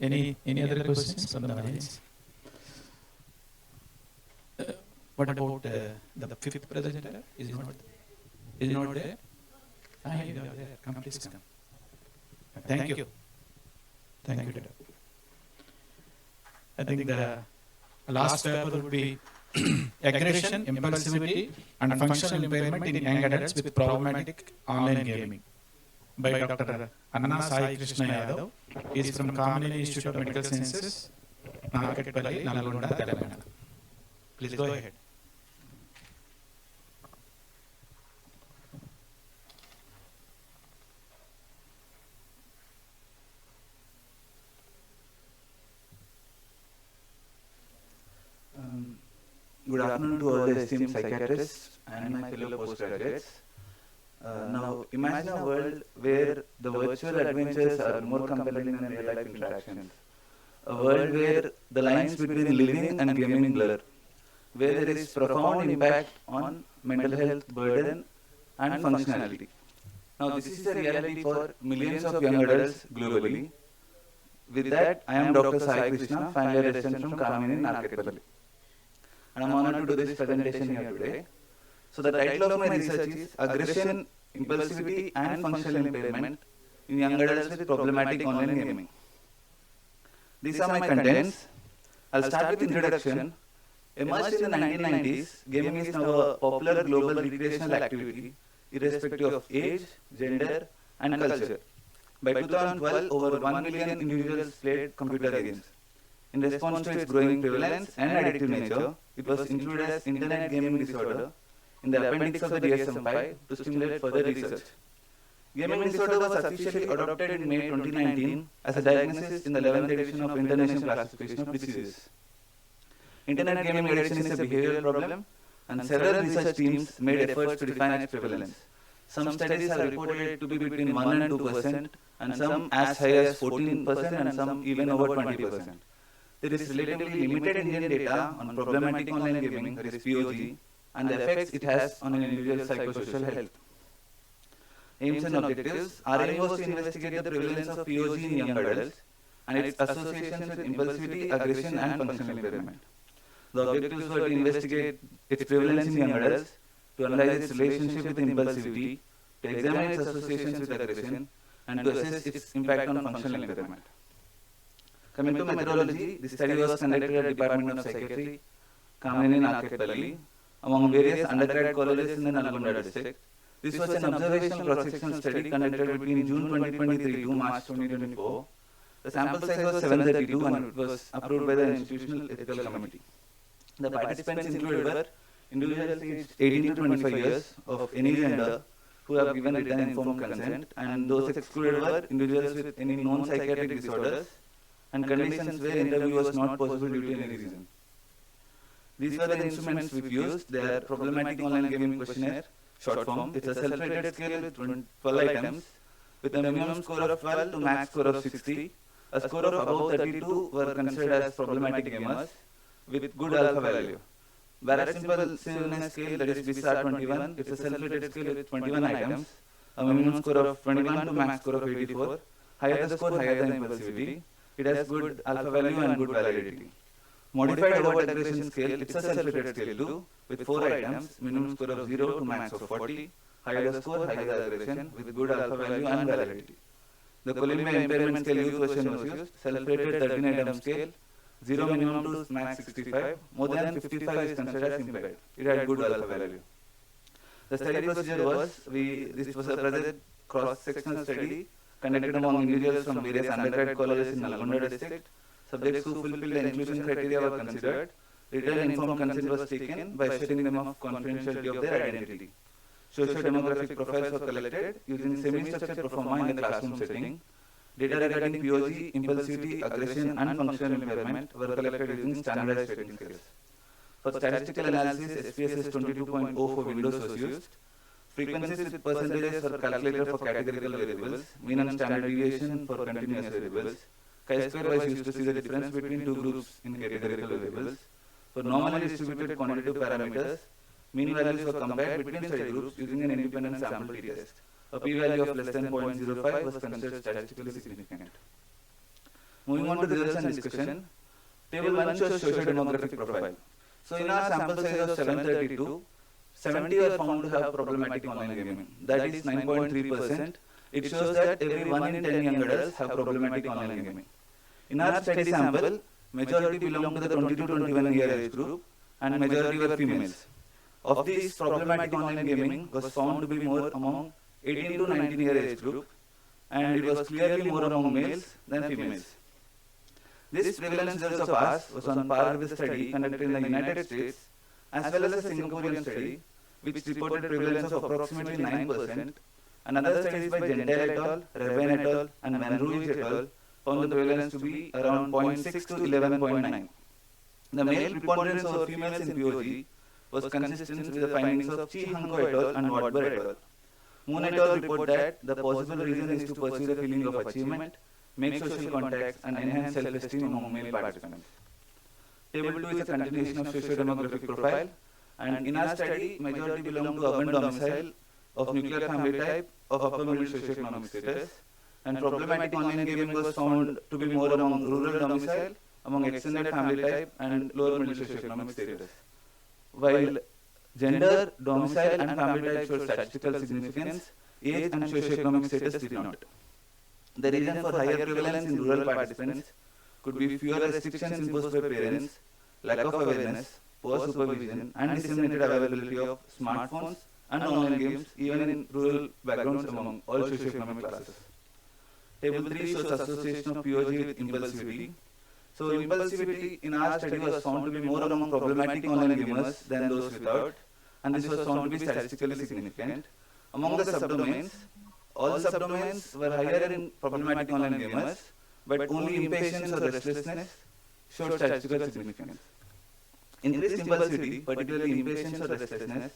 Any other questions from the audience? What about the fifth presenter? Is he not there? Ah, you are there. Come, please come. Thank you. Thank you, Dada. I think the last paper would be aggression, impulsivity, and functional impairment in young adults with problematic online gaming by Dr. Anna Sai Krishna Yadav. He is from Kamini Institute of Medical Sciences, Narketpalli, Nalgonda, Telangana. Please go ahead. Good afternoon to all the esteemed psychiatrists and my fellow postgraduates. Now, imagine a world where the virtual adventures are more compelling than real-life interactions. A world where the lines between living and gaming blur, where there is profound impact on mental health burden and functionality. Now, this is a reality for millions of young adults globally. With that, I am Dr. Sai Krishna, final year resident from Kamini in Narketpalli. And I am honored to do this presentation here today. So the title of my research is Aggression, Impulsivity and Functional Impairment in Young Adults with Problematic Online Gaming. These are my contents. I'll start with introduction. Emerged in the 1990s, gaming is now a popular global recreational activity irrespective of age, gender and culture. By 2012, over 1 million individuals played computer games. In response to its growing prevalence and addictive nature, it was included as Internet Gaming Disorder in the appendix of the DSM-5 to stimulate further research. Gaming disorder was officially adopted in May 2019 as a diagnosis in the 11th edition of International Classification of Diseases. Internet gaming addiction is a behavioral problem, and several research teams made efforts to define its prevalence. Some studies have reported it to be between 1 and 2%, and some as high as 14%, and some even over 20%. There is relatively limited Indian data on problematic online gaming, that is POG, and the effects it has on an individual's psychosocial health. Aims and objectives. Our aim was to investigate the prevalence of POG in young adults and its associations with impulsivity, aggression, and functional impairment. The objectives were to investigate its prevalence in young adults, to analyze its relationship with impulsivity, to examine its associations with aggression, and to assess its impact on functional impairment. Coming to methodology, the study was conducted at the Department of Psychiatry, Kamini Narketpalli, among various undergrad colleges in the Nalgonda district. This was an observational cross-sectional study conducted between June 2023 to March 2024. The sample size was 732 and it was approved by the Institutional Ethical Committee. The participants included were individuals aged 18 to 25 years of any gender who have given written informed consent, and those excluded were individuals with any known psychiatric disorders and conditions where interview was not possible due to any reason. These were the instruments we've used. They are problematic online gaming questionnaire, short form. It's a self-rated scale with 12 items with a minimum score of 12 to max score of 60. A score of above 32 were considered as problematic gamers with good alpha value. Whereas impulsiveness scale, that is BISAR 21, it's a self-rated scale with 21 items, a minimum score of 21 to max score of 84. Higher the score, higher the impulsivity. It has good alpha value and good validity. Modified overt aggression scale, it's a self-rated scale too, with 4 items, minimum score of 0 to max of 40. Higher the score, higher the aggression, with good alpha value and validity. The Columbia impairment scale youth version was used, self-rated 13-item scale, 0 minimum to max 65, more than 55 is considered as impaired. It had good alpha value. The study procedure was, this was a present cross-sectional study conducted among individuals from various undergrad colleges in Nalgonda district. Subjects who fulfilled the inclusion criteria were considered. Written informed consent was taken by assuring them of confidentiality of their identity. Socio-demographic profiles were collected using semi-structured pro forma in the classroom setting. Data regarding POG, impulsivity, aggression, and functional impairment were collected using standardized rating scales. For statistical analysis, SPSS 22.0 for Windows was used. Frequencies with percentages were calculated for categorical variables, mean and standard deviation for continuous variables. Chi-square was used to see the difference between two groups in categorical variables. For normally distributed quantitative parameters, mean values were compared between study groups using an independent sample t-test. A p-value of less than 0.05 was considered statistically significant. Moving on to results and discussion, table 1 shows socio-demographic profile. So in our sample size of 732, 70 are found to have problematic online gaming. That is 9.3%. It shows that every 1 in 10 young adults have problematic online gaming. In our study sample, majority belong to the 20 to 21 year age group and majority were females. Of these, problematic online gaming was found to be more among 18 to 19 year age group, and it was clearly more among males than females. This prevalence results of ours was on par with the study conducted in the United States as well as a Singaporean study which reported prevalence of approximately 9%, and other studies by Gentile et al., Rabin et al., and Manruiz et al. Found the prevalence to be around 0.6 to 11.9. The male preponderance over females in POG was consistent with the findings of Chi Hanko et al. And Wadber et al. Moon et al. Report that the possible reason is to pursue the feeling of achievement, make social contacts, and enhance self-esteem among male participants. Table 2 is a continuation of socio-demographic profile, and in our study, majority belong to urban domicile of nuclear family type of upper middle socioeconomic status, and problematic online gaming was found to be more among rural domicile, among extended family type, and lower middle socioeconomic status. While gender, domicile, and family type showed statistical significance, age and socioeconomic status did not. The reason for higher prevalence in rural participants could be fewer restrictions imposed by parents, lack of awareness, poor supervision, and disseminated availability of smartphones and online games, even in rural backgrounds among all socioeconomic classes. Table 3 shows association of POG with impulsivity. So impulsivity in our study was found to be more among problematic online gamers than those without, and this was found to be statistically significant. Among the subdomains, all subdomains were higher in problematic online gamers, but only impatience or restlessness showed statistical significance. Increased impulsivity, particularly impatience or restlessness,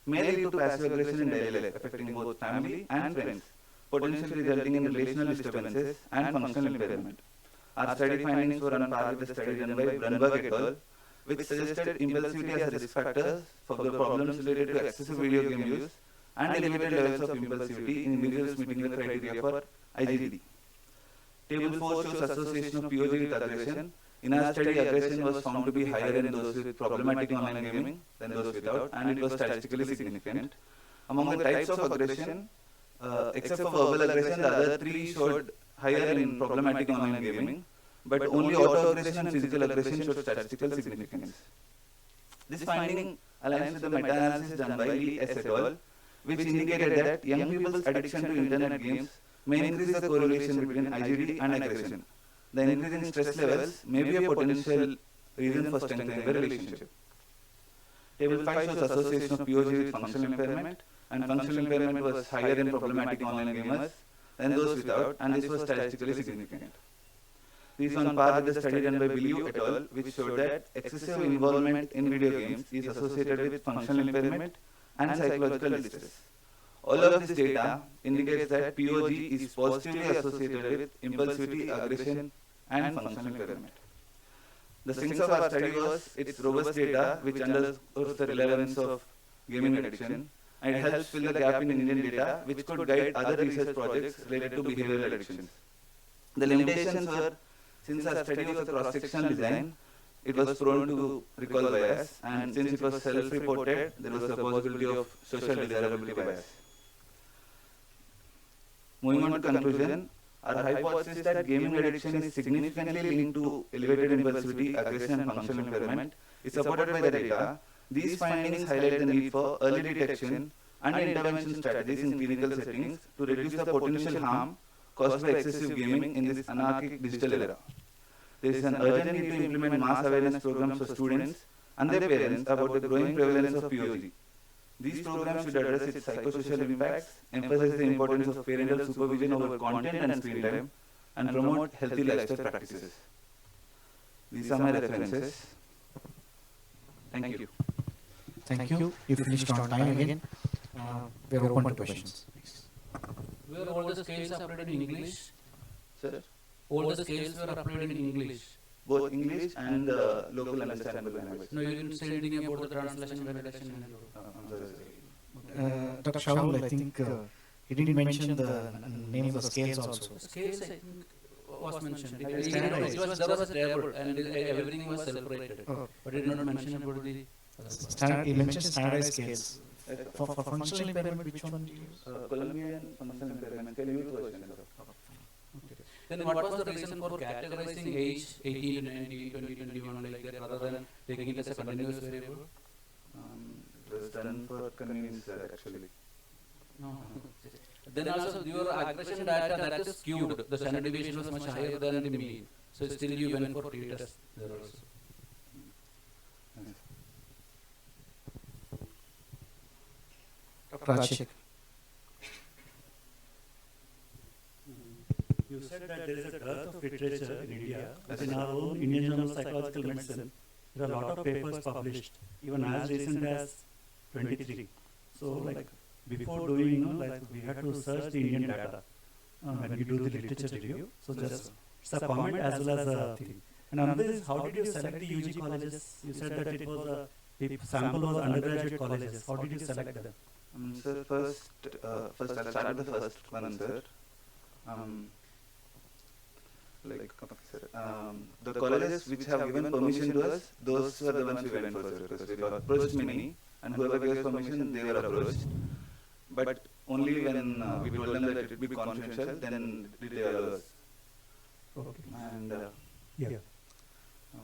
may lead to passive aggression in daily life, affecting both family and friends, potentially resulting in relational disturbances and functional impairment. Our study findings were on par with the study done by Brunberg et al., which suggested impulsivity as a risk factor for the problems related to excessive video game use and elevated levels of impulsivity in individuals meeting the criteria for IGD. Table 4 shows association of POG with aggression. In our study, aggression was found to be higher in those with problematic online gaming than those without, and it was statistically significant. Among the types of aggression, except for verbal aggression, the other three showed higher in problematic online gaming, but only autoaggression and physical aggression showed statistical significance. This finding aligns with the meta-analysis done by Lee et al., which indicated that young people's addiction to internet games may increase the correlation between IGD and aggression. The increase in stress levels may be a potential reason for strengthening the relationship. Table 5 shows association of POG with functional impairment, and functional impairment was higher in problematic online gamers than those without, and this was statistically significant. This is on par with the study done by Biliu et al., which showed that excessive involvement in video games is associated with functional impairment and psychological distress. All of this data indicates that POG is positively associated with impulsivity, aggression, and functional impairment. The strength of our study was its robust data, which underscores the relevance of gaming addiction, and it helps fill the gap in Indian data, which could guide other research projects related to behavioral addictions. The limitations were, since our study was a cross-sectional design, it was prone to recall bias, and since it was self-reported, there was a possibility of social desirability bias. Moving on to conclusion, our hypothesis that gaming addiction is significantly linked to elevated impulsivity, aggression, and functional impairment is supported by the data. These findings highlight the need for early detection and intervention strategies in clinical settings to reduce the potential harm caused by excessive gaming in this anarchic digital era. There is an urgent need to implement mass awareness programs for students and their parents about the growing prevalence of POG. These programs should address its psychosocial impacts, emphasize the importance of parental supervision over content and screen time, and promote healthy lifestyle practices. These are my references. Thank you. Thank you. You finished on time again. We are open to questions. Were all the scales uploaded in English? Sir? All the scales were uploaded in English? Both English and local understandable language. No, you didn't say anything about the translation, validation, and Dr. Shaul, I think he didn't mention the names of the scales also. Scales, I think, was mentioned. There was a table and everything was celebrated. But he did not mention about the... He mentioned standardized scales. For functional impairment, which one do you use? Colombian functional impairment, youth version. Then what was the reason for categorizing age 18 to 19, 20, 21 like that rather than taking it as a continuous variable? It was done for convenience actually. No. Then also your aggression data that is skewed. The standard deviation was much higher than the mean. So still you went for t-test there also. Dr. Rajshek. You said that there is a dearth of literature in India, as in our own Indian Journal of Psychological Medicine. There are a lot of papers published, even as recent as 23. So, like before doing, like we had to search the Indian data when we do the literature review. So, just it's a comment as well as a thing. And another is, how did you select the UG colleges? You said that it was the sample was undergraduate colleges. How did you select them? So first I'll start with the first one, sir. Um, the colleges which have given permission to us, those were the ones we went for, sir. Because we approached many, and whoever gave us permission, they were approached. But only when we told them that it would be confidential, then did they allow us. Okay. And yeah.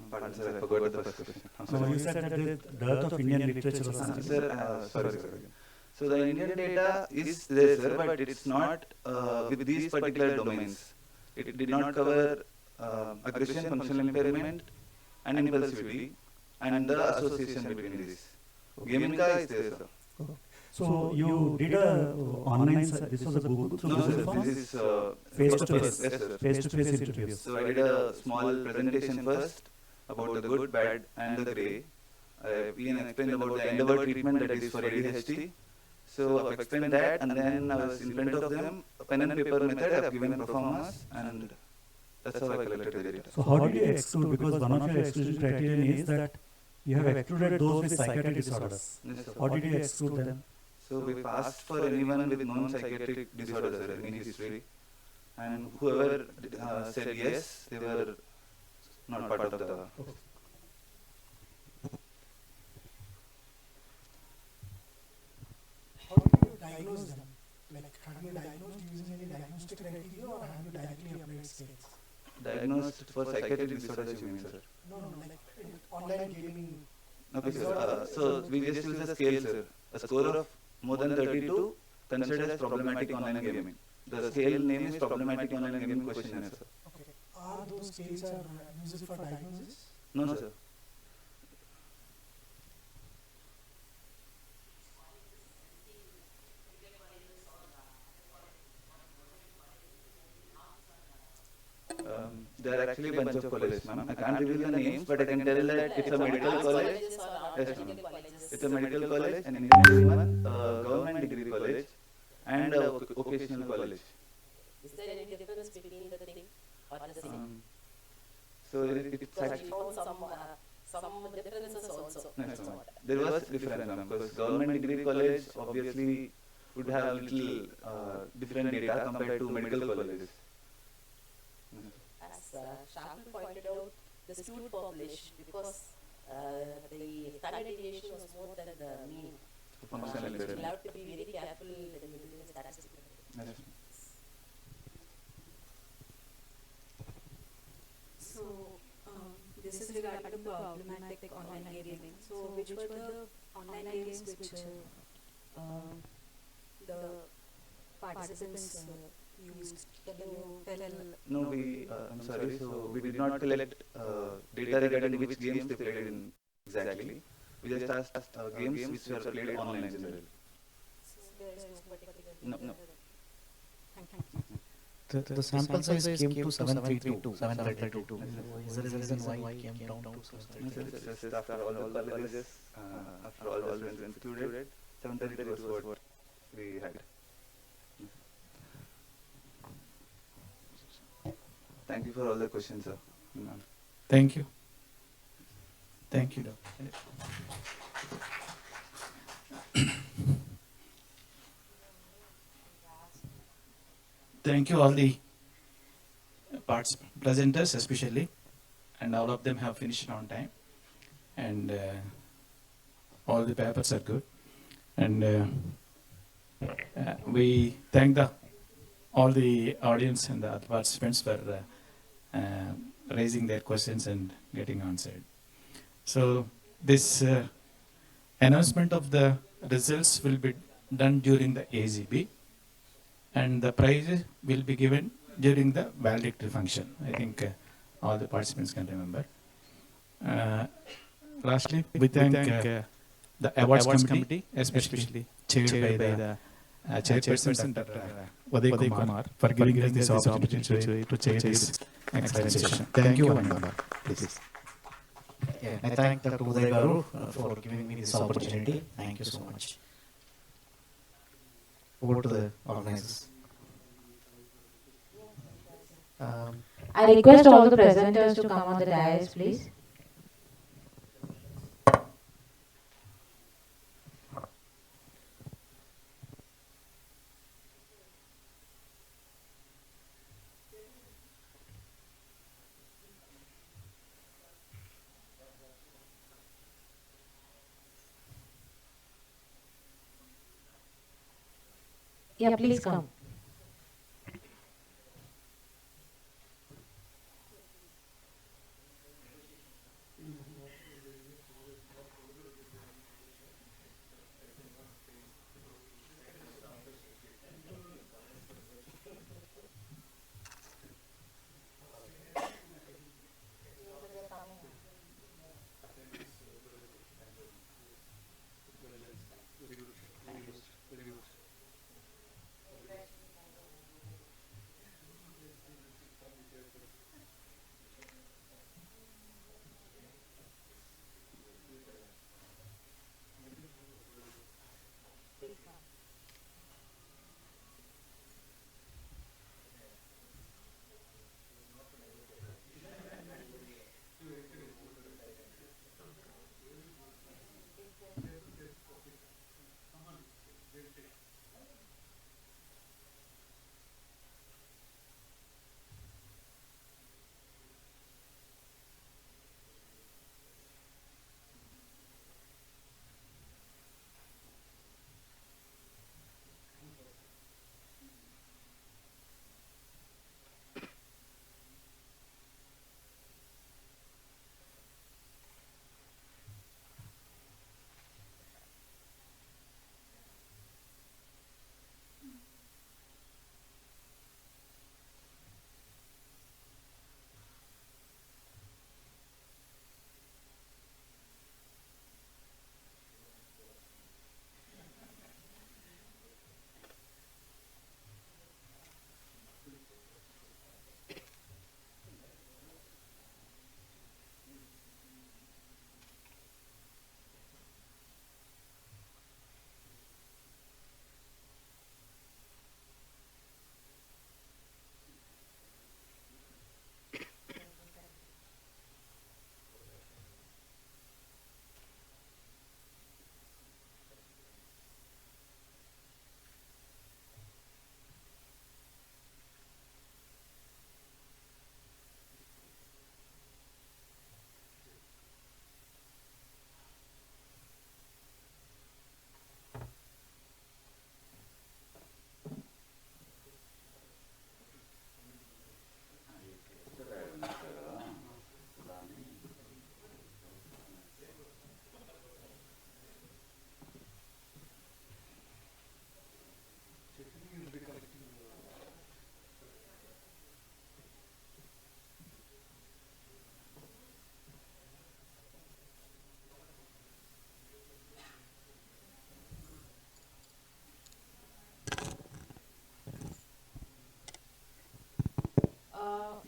Pardon, sir, I forgot the first question. So you said that there is dearth of Indian literature or something. Sir, sorry. So the Indian data is there, sir, but it's not with these particular domains. It did not cover aggression, functional impairment, and impulsivity, and the association between these. Gamika is there, sir. So you did a online, this was a Google through Google Forms? This is face-to-face, yes, sir. face-to-face interviews. So I did a small presentation first about the good, bad, and the grey. We explained about the endeavor treatment that is for ADHD. So I've explained that, and then I was in front of them, pen and paper method, I've given performance, and that's how I collected the data. So how did you exclude, because one of your exclusion criterion is that you have excluded those with psychiatric disorders. Yes, sir. How did you exclude them? So we've asked for anyone with known psychiatric disorders in history, and whoever said yes, they were not part of the... How do you diagnose them? Like, have you diagnosed using any diagnostic criteria, or have you directly applied scales? Diagnosed for psychiatric disorders, you mean, sir? No, like online gaming. Okay, sir. So we just use a scale, sir. A score of more than 32 considered as problematic online gaming. The scale name is problematic online gaming questionnaire, sir. Okay. Are those scales used for diagnosis? No, sir. There are actually a bunch of colleges, ma'am. I can't reveal the names, but I can tell that it's a medical college. Yes, ma'am. It's a medical college, an engineering one, a government degree college, and a vocational college. Is there any difference between the thing or the same? So it's actually found some differences also. Yes, ma'am. There was difference, ma'am, because government degree college obviously would have little different data compared to medical colleges. As Shakul pointed out, the student population, because the standard deviation was more than the mean. You'll have to be very careful when you're doing statistics. Yes. So, this is regarding the problematic online gaming. So, which were the online games which the participants used? Can you tell? No, I'm sorry, so we did not collect data regarding which games they played in exactly. We just asked games which were played online generally. So, there is no particular. No. Thank you. The sample size came to 732. Is there a reason why it came down to 732? Just after all the colleges, after all the students included, 732 was what we had. Thank you for all the questions, sir. Thank you. Thank you. Thank you all the presenters especially, and all of them have finished on time, and all the papers are good, and we thank all the audience and the other participants for raising their questions and getting answered. So this announcement of the results will be done during the AGB, and the prizes will be given during the valedictory function. I think all the participants can remember. Lastly, we thank the awards committee, especially chaired by the chairperson Dr. Uday Kumar, for giving us this opportunity to chair this excellent session. Thank you, one and all. Please. Yeah, I thank Dr. Uday Garu for giving me this opportunity. Thank you so much. Over to the organizers. I request all the presenters to come on the dais, please. Yeah, please come.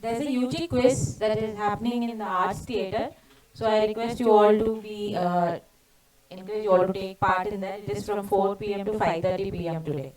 There's a UG quiz that is happening in the Arts Theatre. So I request you all to be, encourage you all to take part in that. It is from 4 p.m. to 5:30 p.m. today.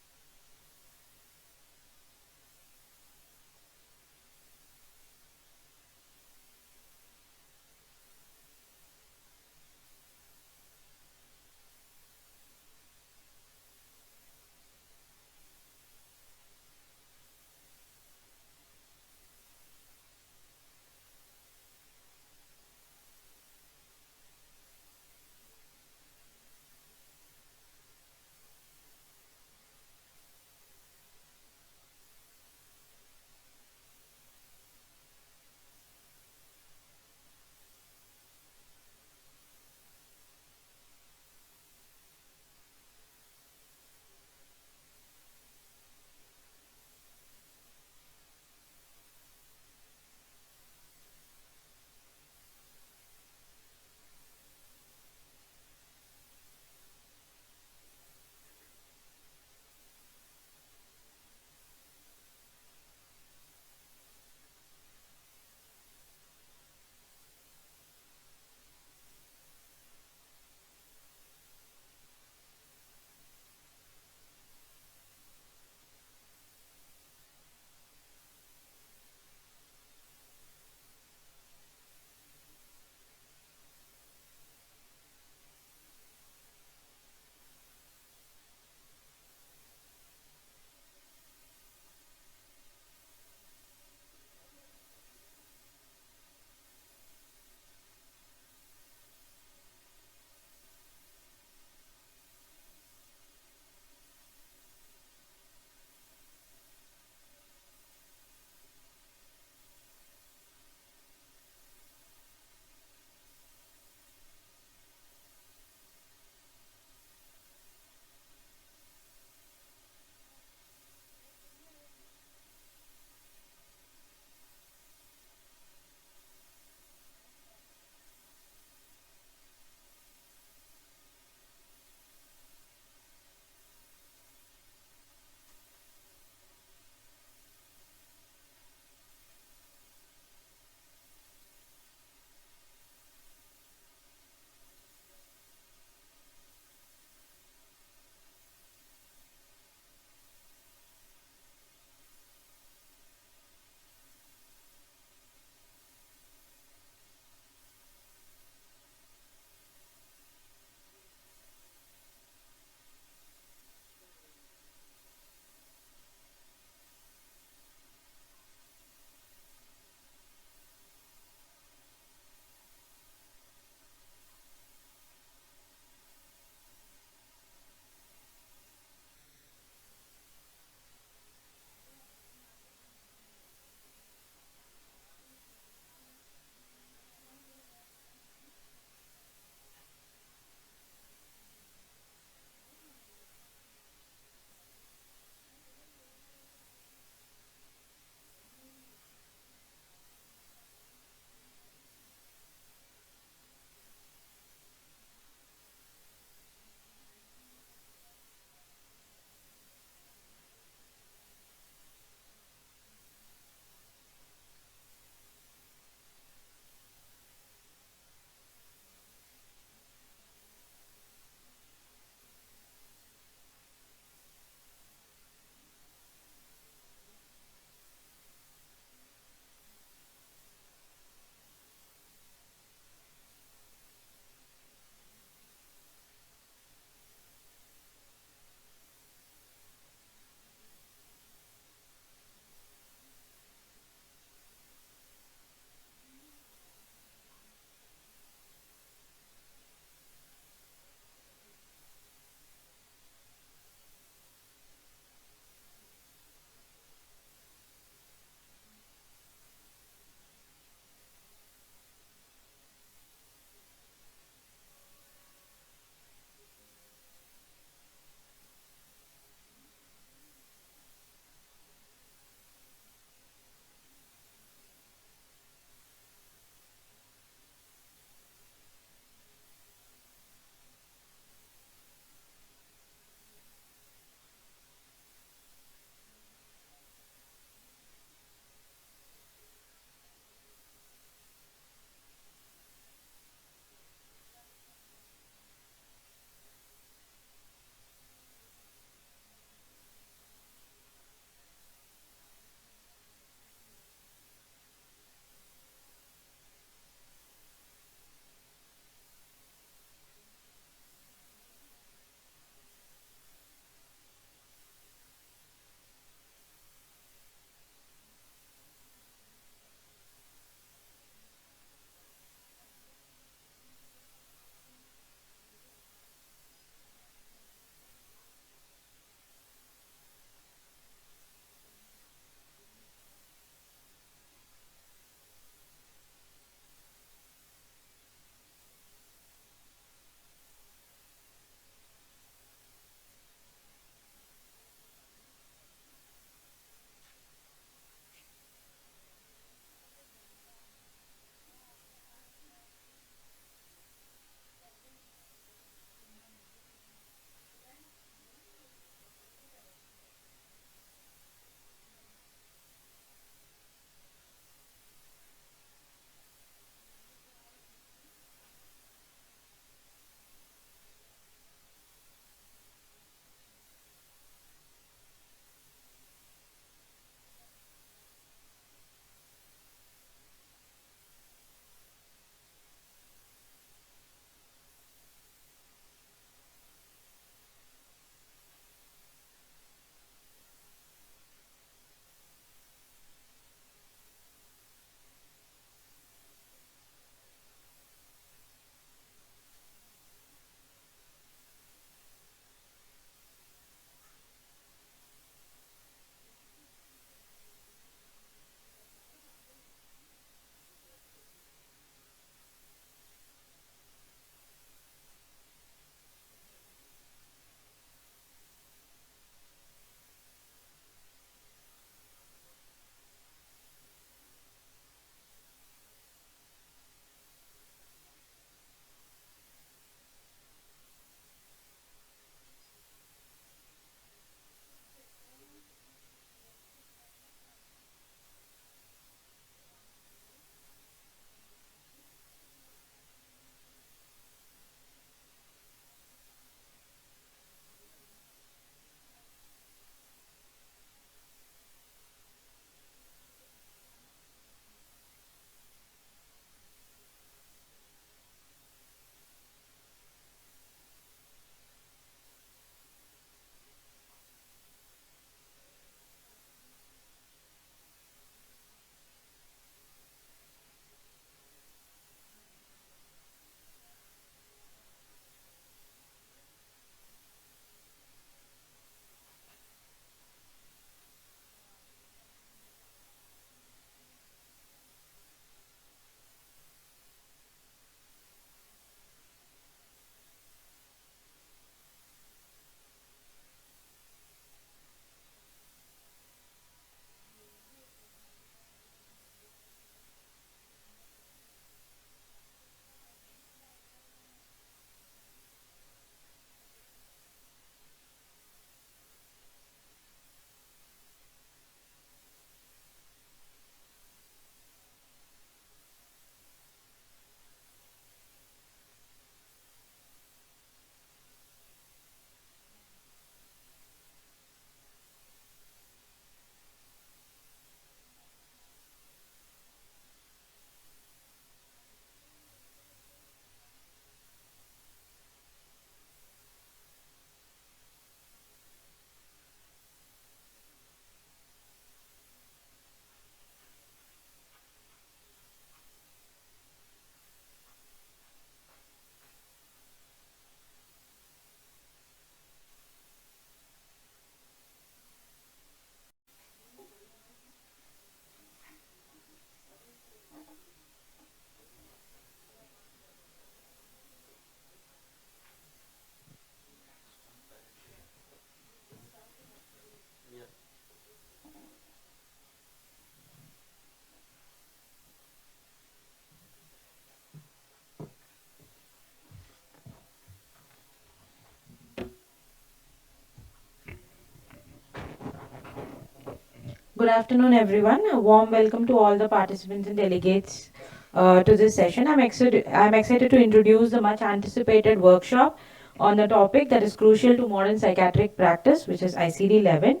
Good afternoon, everyone. A warm welcome to all the participants and delegates to this session. I'm excited to introduce the much anticipated workshop on the topic that is crucial to modern psychiatric practice, which is ICD 11.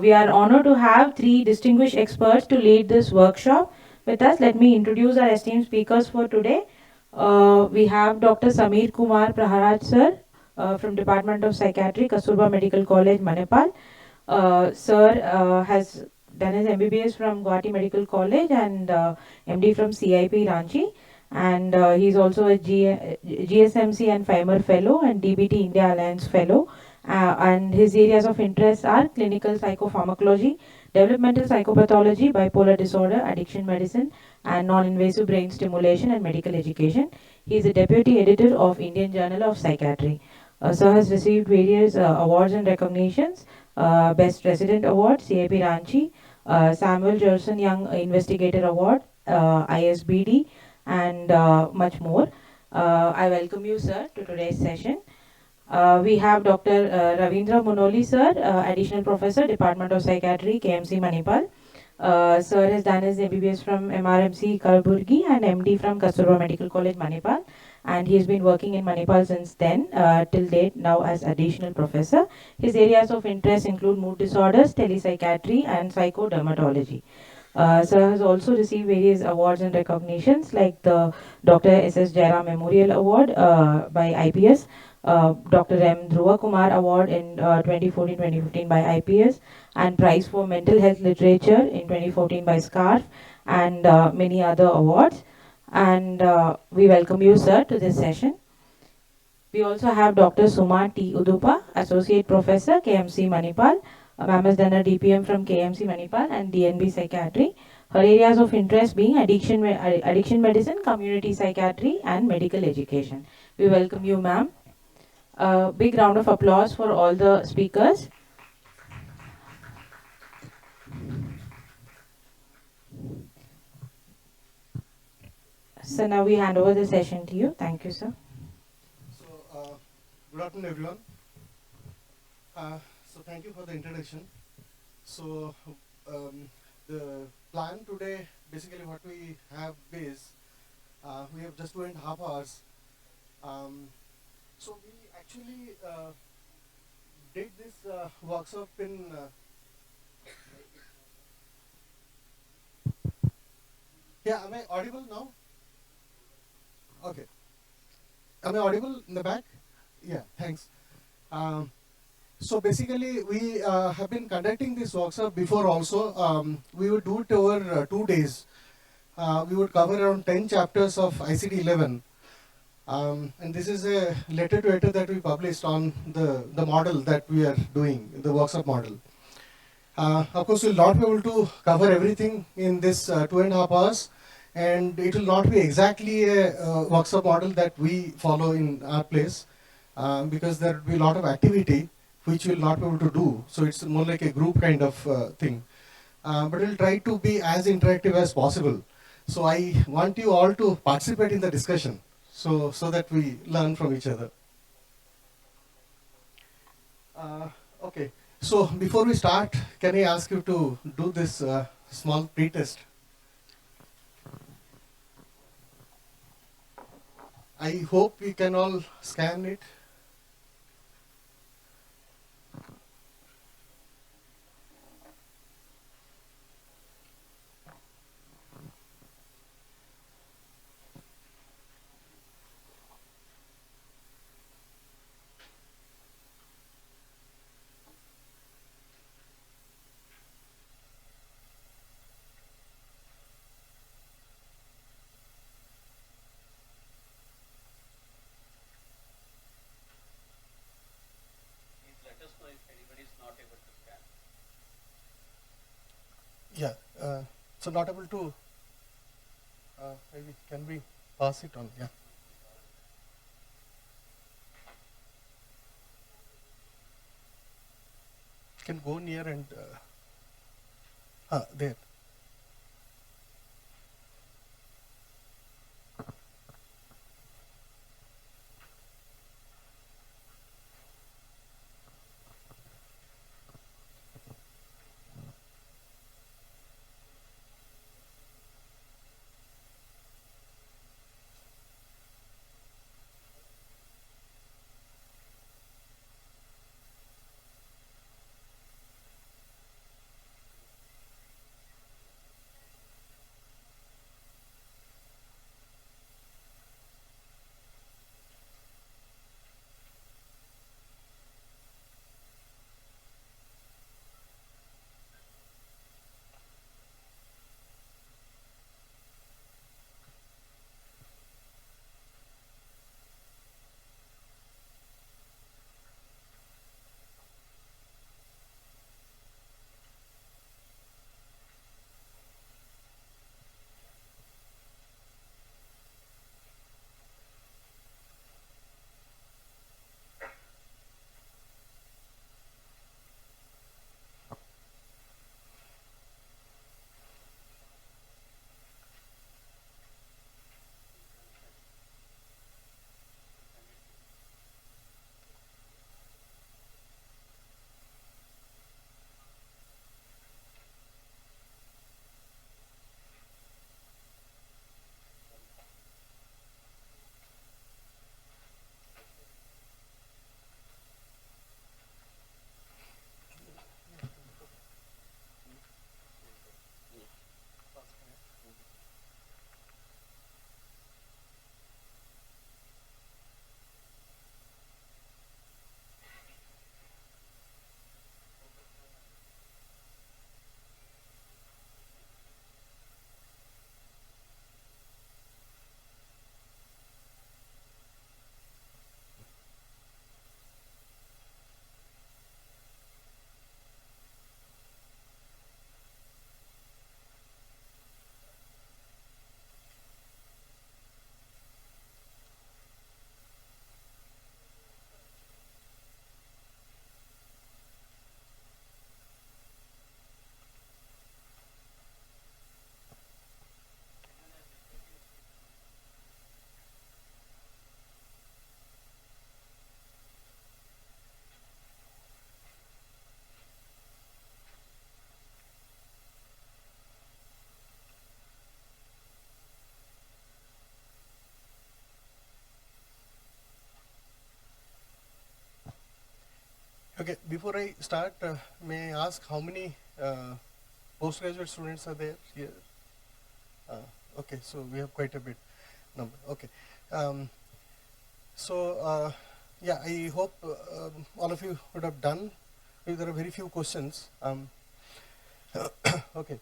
We are honored to have three distinguished experts to lead this workshop with us. Let me introduce our esteemed speakers for today. We have Dr. Sameer Kumar Praharaj sir from Department of Psychiatry, Kasturba Medical College, Manipal. Sir has done his MBBS from Guwahati Medical College and MD from CIP Ranchi. And he's also a GSMC and FIMER Fellow and DBT India Alliance Fellow. And his areas of interest are clinical psychopharmacology, developmental psychopathology, bipolar disorder, addiction medicine, and non-invasive brain stimulation and medical education. He is the deputy editor of Indian Journal of Psychiatry. Sir has received various awards and recognitions. Best Resident Award, CIP Ranchi, Samuel Gerson Young Investigator Award, ISBD, and much more. I welcome you, sir, to today's session. We have Dr. Ravindra Munoli, sir, Additional Professor, Department of Psychiatry, KMC Manipal. Sir has done his MBBS from MRMC Kalburgi and MD from Kasturba Medical College, Manipal. And he has been working in Manipal since then, till date, now as additional professor. His areas of interest include mood disorders, telepsychiatry, and psychodermatology. Sir has also received various awards and recognitions like the Dr. S.S. Jairam Memorial Award by IPS, Dr. M. Dhruva Kumar Award in 2014-2015 by IPS, and Prize for Mental Health Literature in 2014 by SCARF, and many other awards. And we welcome you, sir, to this session. We also have Dr. Suma T. Udupa, Associate Professor, KMC Manipal. Ma'am has done a DPM from KMC Manipal and DNB Psychiatry. Her areas of interest being addiction medicine, community psychiatry, and medical education. We welcome you, ma'am. Big round of applause for all the speakers. So now we hand over the session to you. Thank you, sir. So, good afternoon, everyone. So thank you for the introduction. So the plan today, basically what we have is, we have just 2.5 hours. So we actually did this workshop in yeah, am I audible now? Okay. Am I audible in the back? Yeah, thanks. So basically, we have been conducting this workshop before also. We would do it over 2 days. We would cover around 10 chapters of ICD 11. And this is a letter to editor that we published on the model that we are doing, the workshop model. Of course, we will not be able to cover everything in this 2.5 hours. And it will not be exactly a workshop model that we follow in our place, because there will be a lot of activity which we will not be able to do. So it's more like a group kind of thing. But we'll try to be as interactive as possible. So I want you all to participate in the discussion, so that we learn from each other. Okay. So before we start, can I ask you to do this small pre-test? I hope we can all scan it. Yeah, so not able to, maybe can we pass it on? Yeah. Can go near and, there. Okay, before I start, may I ask how many postgraduate students are there here? Okay, so we have quite a bit number. Okay. Yeah, I hope all of you would have done. There are very few questions. Okay.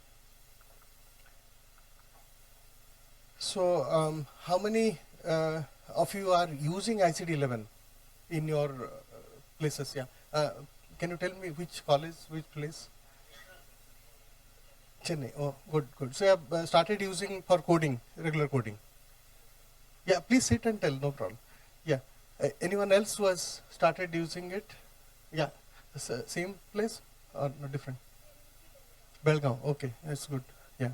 So, how many of you are using ICD-11 in your places? Yeah. Can you tell me which college, which place? Chennai. Oh, good, good. So you have started using for coding, regular coding. Yeah, please sit and tell, no problem. Yeah. Anyone else who has started using it? Yeah. Same place or no, different? Belgaum. Okay, that's good. Yeah.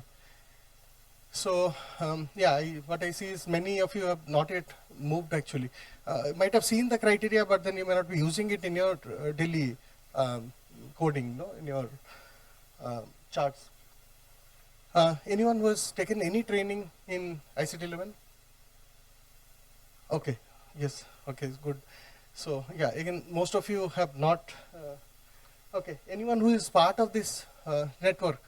So, yeah, what I see is many of you have not yet moved actually. Might have seen the criteria, but then you may not be using it in your daily coding, no, in your charts. Anyone who has taken any training in ICD-11? Okay, yes, okay, good. So, yeah, again, most of you have not. Okay, anyone who is part of this network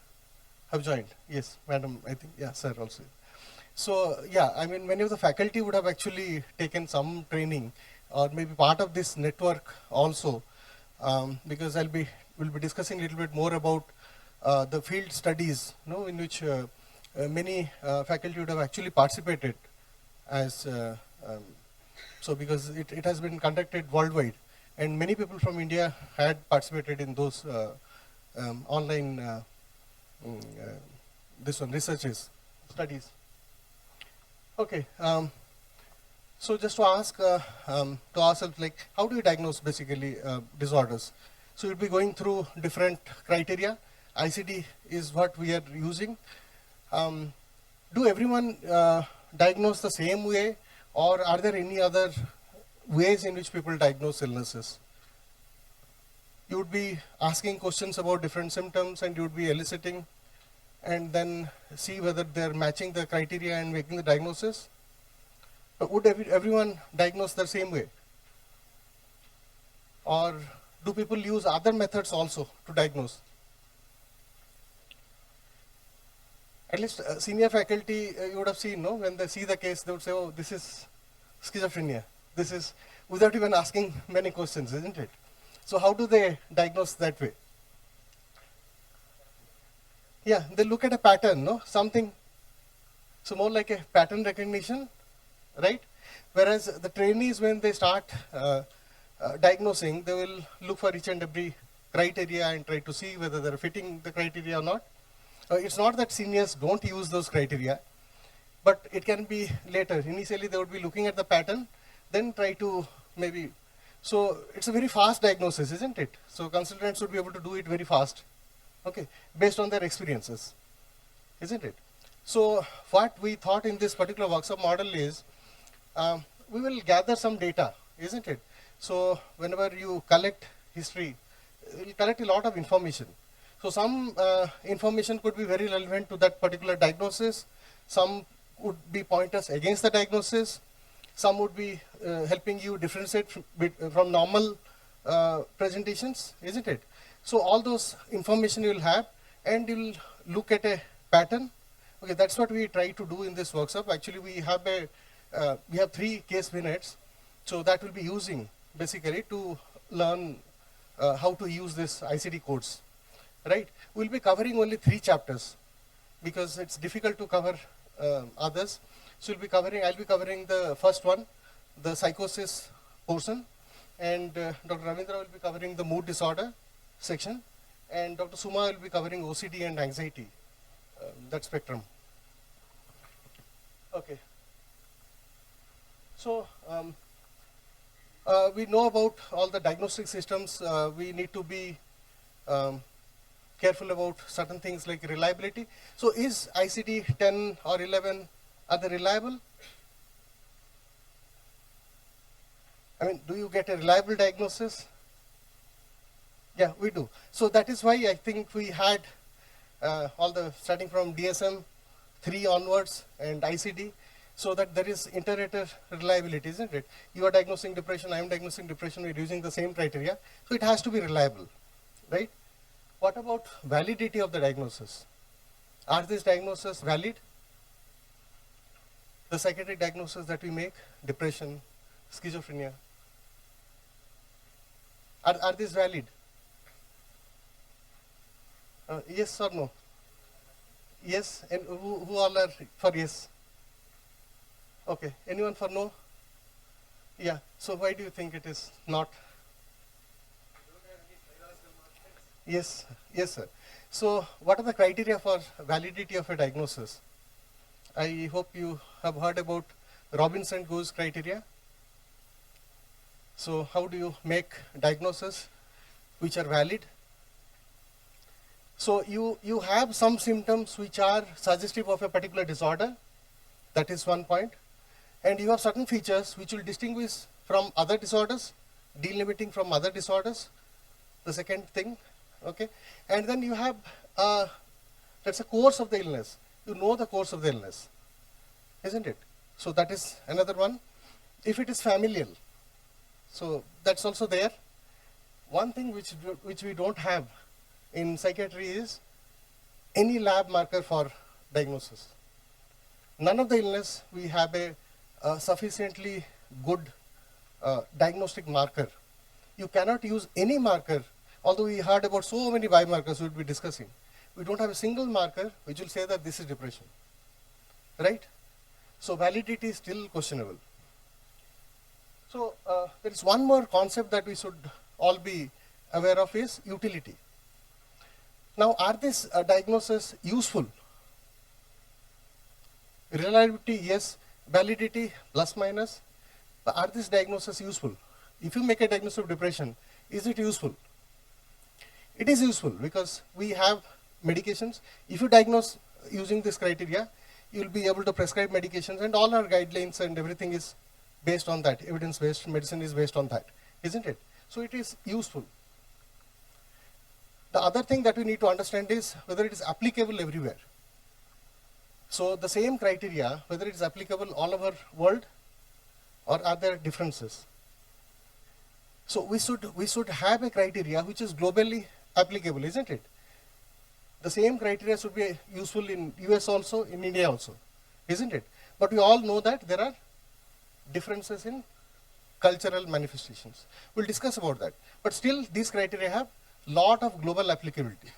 have joined? Yes, madam, I think, yeah, sir also. So, yeah, I mean, many of the faculty would have actually taken some training or maybe part of this network also, because we'll be discussing a little bit more about the field studies, you know, in which many faculty would have actually participated as, so because it has been conducted worldwide and many people from India had participated in those online this one, researches, studies. Okay, so just to ask to ourselves, like, how do you diagnose basically disorders? So you'll be going through different criteria. ICD is what we are using. Do everyone diagnose the same way, or are there any other ways in which people diagnose illnesses? You would be asking questions about different symptoms and you would be eliciting and then see whether they're matching the criteria and making the diagnosis. But would everyone diagnose the same way? Or do people use other methods also to diagnose? At least senior faculty, you would have seen, no? When they see the case, they would say, oh, this is schizophrenia. This is, without even asking many questions, isn't it? So how do they diagnose that way? Yeah, they look at a pattern, no? Something, so more like a pattern recognition, right? Whereas the trainees, when they start diagnosing, they will look for each and every criteria and try to see whether they're fitting the criteria or not. It's not that seniors don't use those criteria, but it can be later. Initially, they would be looking at the pattern, then try to maybe. So it's a very fast diagnosis, isn't it? So consultants would be able to do it very fast, okay, based on their experiences, isn't it? So what we thought in this particular workshop model is, we will gather some data, isn't it? So whenever you collect history, you collect a lot of information. So some information could be very relevant to that particular diagnosis. Some would be pointers against the diagnosis. Some would be helping you differentiate from normal presentations, isn't it? So all those information you will have, and you will look at a pattern. Okay, that's what we try to do in this workshop. Actually, we have 3 case minutes, so that will be using basically to learn how to use this ICD codes. Right? We'll be covering only 3 chapters because it's difficult to cover others. So I'll be covering the first one, the psychosis portion, and Dr. Ravindra will be covering the mood disorder section, and Dr. Suma will be covering OCD and anxiety, that spectrum. Okay. So we know about all the diagnostic systems. We need to be careful about certain things like reliability. So is ICD 10 or 11, are they reliable? I mean, do you get a reliable diagnosis? Yeah, we do. So that is why I think we had all the, starting from DSM 3 onwards and ICD. so that there is inter-rater reliability, isn't it? You are diagnosing depression, I am diagnosing depression, we're using the same criteria, so it has to be reliable, right? What about validity of the diagnosis? Are these diagnoses valid? The psychiatric diagnosis that we make, depression, schizophrenia, are these valid? Yes or no? Yes, and who all are for yes? Okay, anyone for no? Yeah, so why do you think it is not? Yes, yes sir. So what are the criteria for validity of a diagnosis? I hope you have heard about Robinson-Goes criteria. So how do you make diagnoses which are valid? So you have some symptoms which are suggestive of a particular disorder. That is one point. And you have certain features which will distinguish from other disorders, delimiting from other disorders, the second thing, okay? And then you have, that's a course of the illness. You know the course of the illness, isn't it? So that is another one. If it is familial, so that's also there. One thing which we don't have in psychiatry is any lab marker for diagnosis. None of the illness we have a sufficiently good diagnostic marker. You cannot use any marker, although we heard about so many biomarkers we would be discussing. We don't have a single marker which will say that this is depression, right? So validity is still questionable. So there is one more concept that we should all be aware of is utility. Now, are these diagnoses useful? Reliability, yes. Validity, plus minus. But are these diagnoses useful? If you make a diagnosis of depression, is it useful? It is useful because we have medications. If you diagnose using this criteria, you will be able to prescribe medications, and all our guidelines and everything is based on that. Evidence-based medicine is based on that, isn't it? So it is useful. The other thing that we need to understand is whether it is applicable everywhere. So the same criteria, whether it is applicable all over world or are there differences? So we should have a criteria which is globally applicable, isn't it? The same criteria should be useful in US also, in India also, isn't it? But we all know that there are differences in cultural manifestations. We'll discuss about that. But still these criteria have lot of global applicability.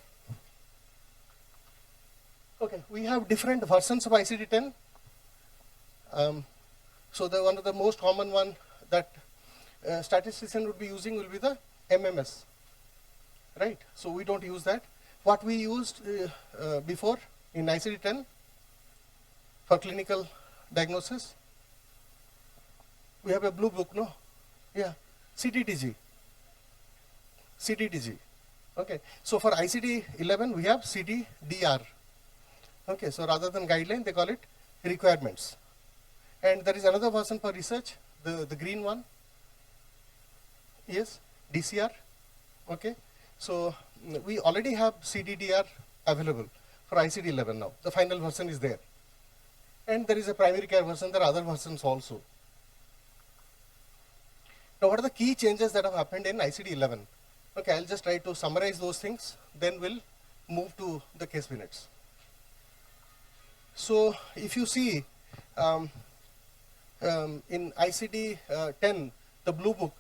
Okay, we have different versions of ICD-10. So one of the most common one that statistician would be using will be the MMS, right? So we don't use that. What we used before in ICD-10 for clinical diagnosis, we have a blue book, no? Yeah, CTTG. CTTG. Okay, so for ICD-11 we have CTDR. Okay, so rather than guideline they call it requirements. And there is another version for research, the green one. Yes, DCR. Okay, so we already have CTDR available for ICD-11 now. The final version is there. And there is a primary care version, there are other versions also. Now what are the key changes that have happened in ICD-11? Okay, I'll just try to summarize those things, then we'll move to the case minutes. So if you see in ICD-10, the blue book,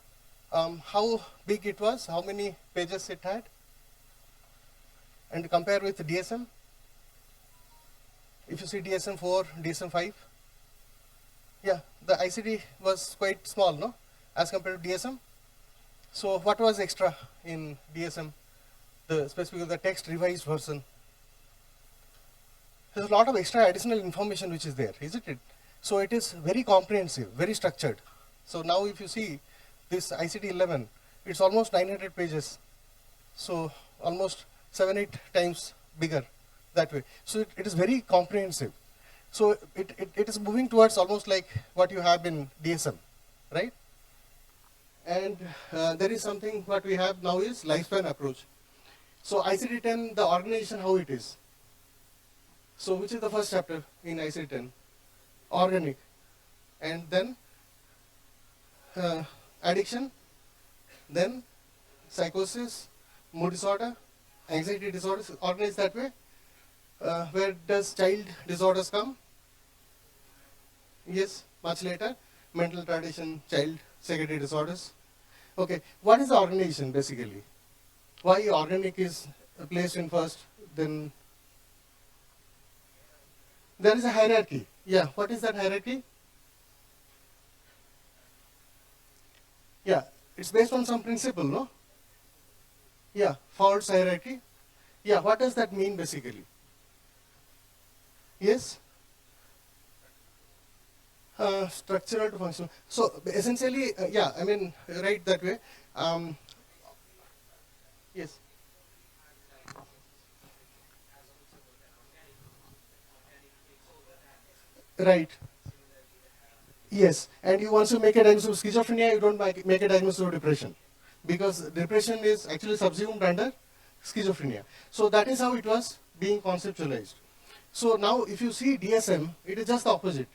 how big it was, how many pages it had, and compare with the DSM. If you see DSM-4, DSM-5, yeah, the ICD was quite small, no, as compared to DSM. So what was extra in DSM, specifically the text revised version? There's a lot of extra additional information which is there, isn't it? So it is very comprehensive, very structured. So now if you see this ICD-11, it's almost 900 pages. So almost 7-8 times bigger that way. So it is very comprehensive. So it is moving towards almost like what you have in DSM, right? And there is something what we have now is lifespan approach. So ICD-10, the organization, how it is. So which is the first chapter in ICD-10? Organic. and then addiction, then psychosis, mood disorder, anxiety disorders, organized that way. Where does child disorders come? Yes, much later. Mental retardation, child psychiatric disorders. Okay, what is the organization basically? Why organic is placed in first, then there is a hierarchy. Yeah, what is that hierarchy? Yeah, it's based on some principle, no? Yeah, false hierarchy. Yeah, what does that mean basically? Yes? Structural to functional. So essentially, yeah, I mean, right that way. Yes. Right. Yes, and you once you make a diagnosis of schizophrenia, you don't make a diagnosis of depression, because depression is actually subsumed under schizophrenia. So that is how it was being conceptualized. So now if you see DSM, it is just the opposite.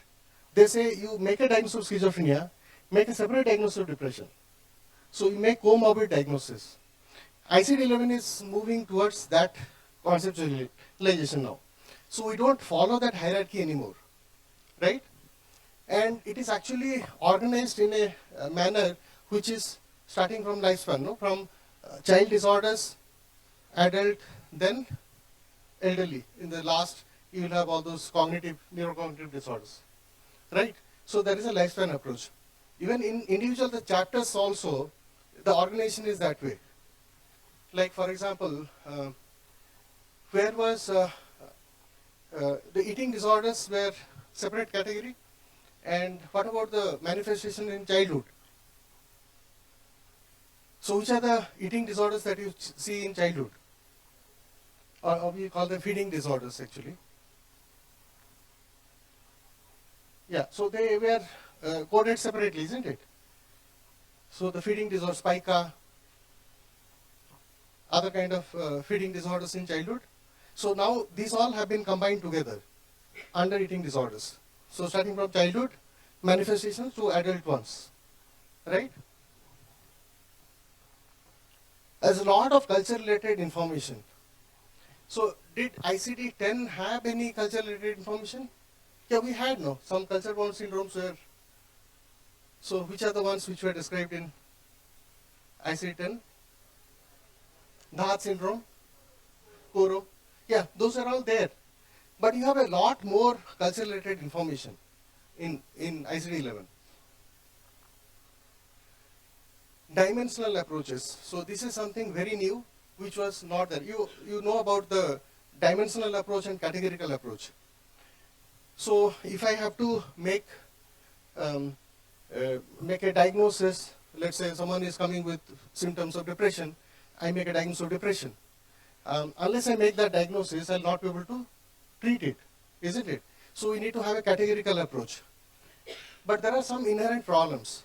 They say you make a diagnosis of schizophrenia, make a separate diagnosis of depression. So you make comorbid diagnosis. ICD-11 is moving towards that conceptualization now. So we don't follow that hierarchy anymore, right? And it is actually organized in a manner which is starting from lifespan, no? From child disorders, adult, then elderly. In the last, you will have all those neurocognitive disorders, right? So there is a lifespan approach. Even in individual the chapters also, the organization is that way. Like for example, where was the eating disorders were separate category, and what about the manifestation in childhood? So which are the eating disorders that you see in childhood? Or we call them feeding disorders actually. Yeah, so they were coded separately, isn't it? So the feeding disorders, pica, other kind of feeding disorders in childhood. So now these all have been combined together under eating disorders. So starting from childhood manifestations to adult ones, right? There's a lot of culture-related information. So did ICD-10 have any culture-related information? Yeah, we had no. Some culture-bound syndromes were. So which are the ones which were described in ICD-10? Dhaat syndrome, Koro. Yeah, those are all there. But you have a lot more culture-related information in ICD-11. Dimensional approaches. So this is something very new, which was not there. You know about the dimensional approach and categorical approach. So if I have to make a diagnosis, let's say someone is coming with symptoms of depression, I make a diagnosis of depression. Unless I make that diagnosis, I'll not be able to treat it, isn't it? So we need to have a categorical approach. But there are some inherent problems.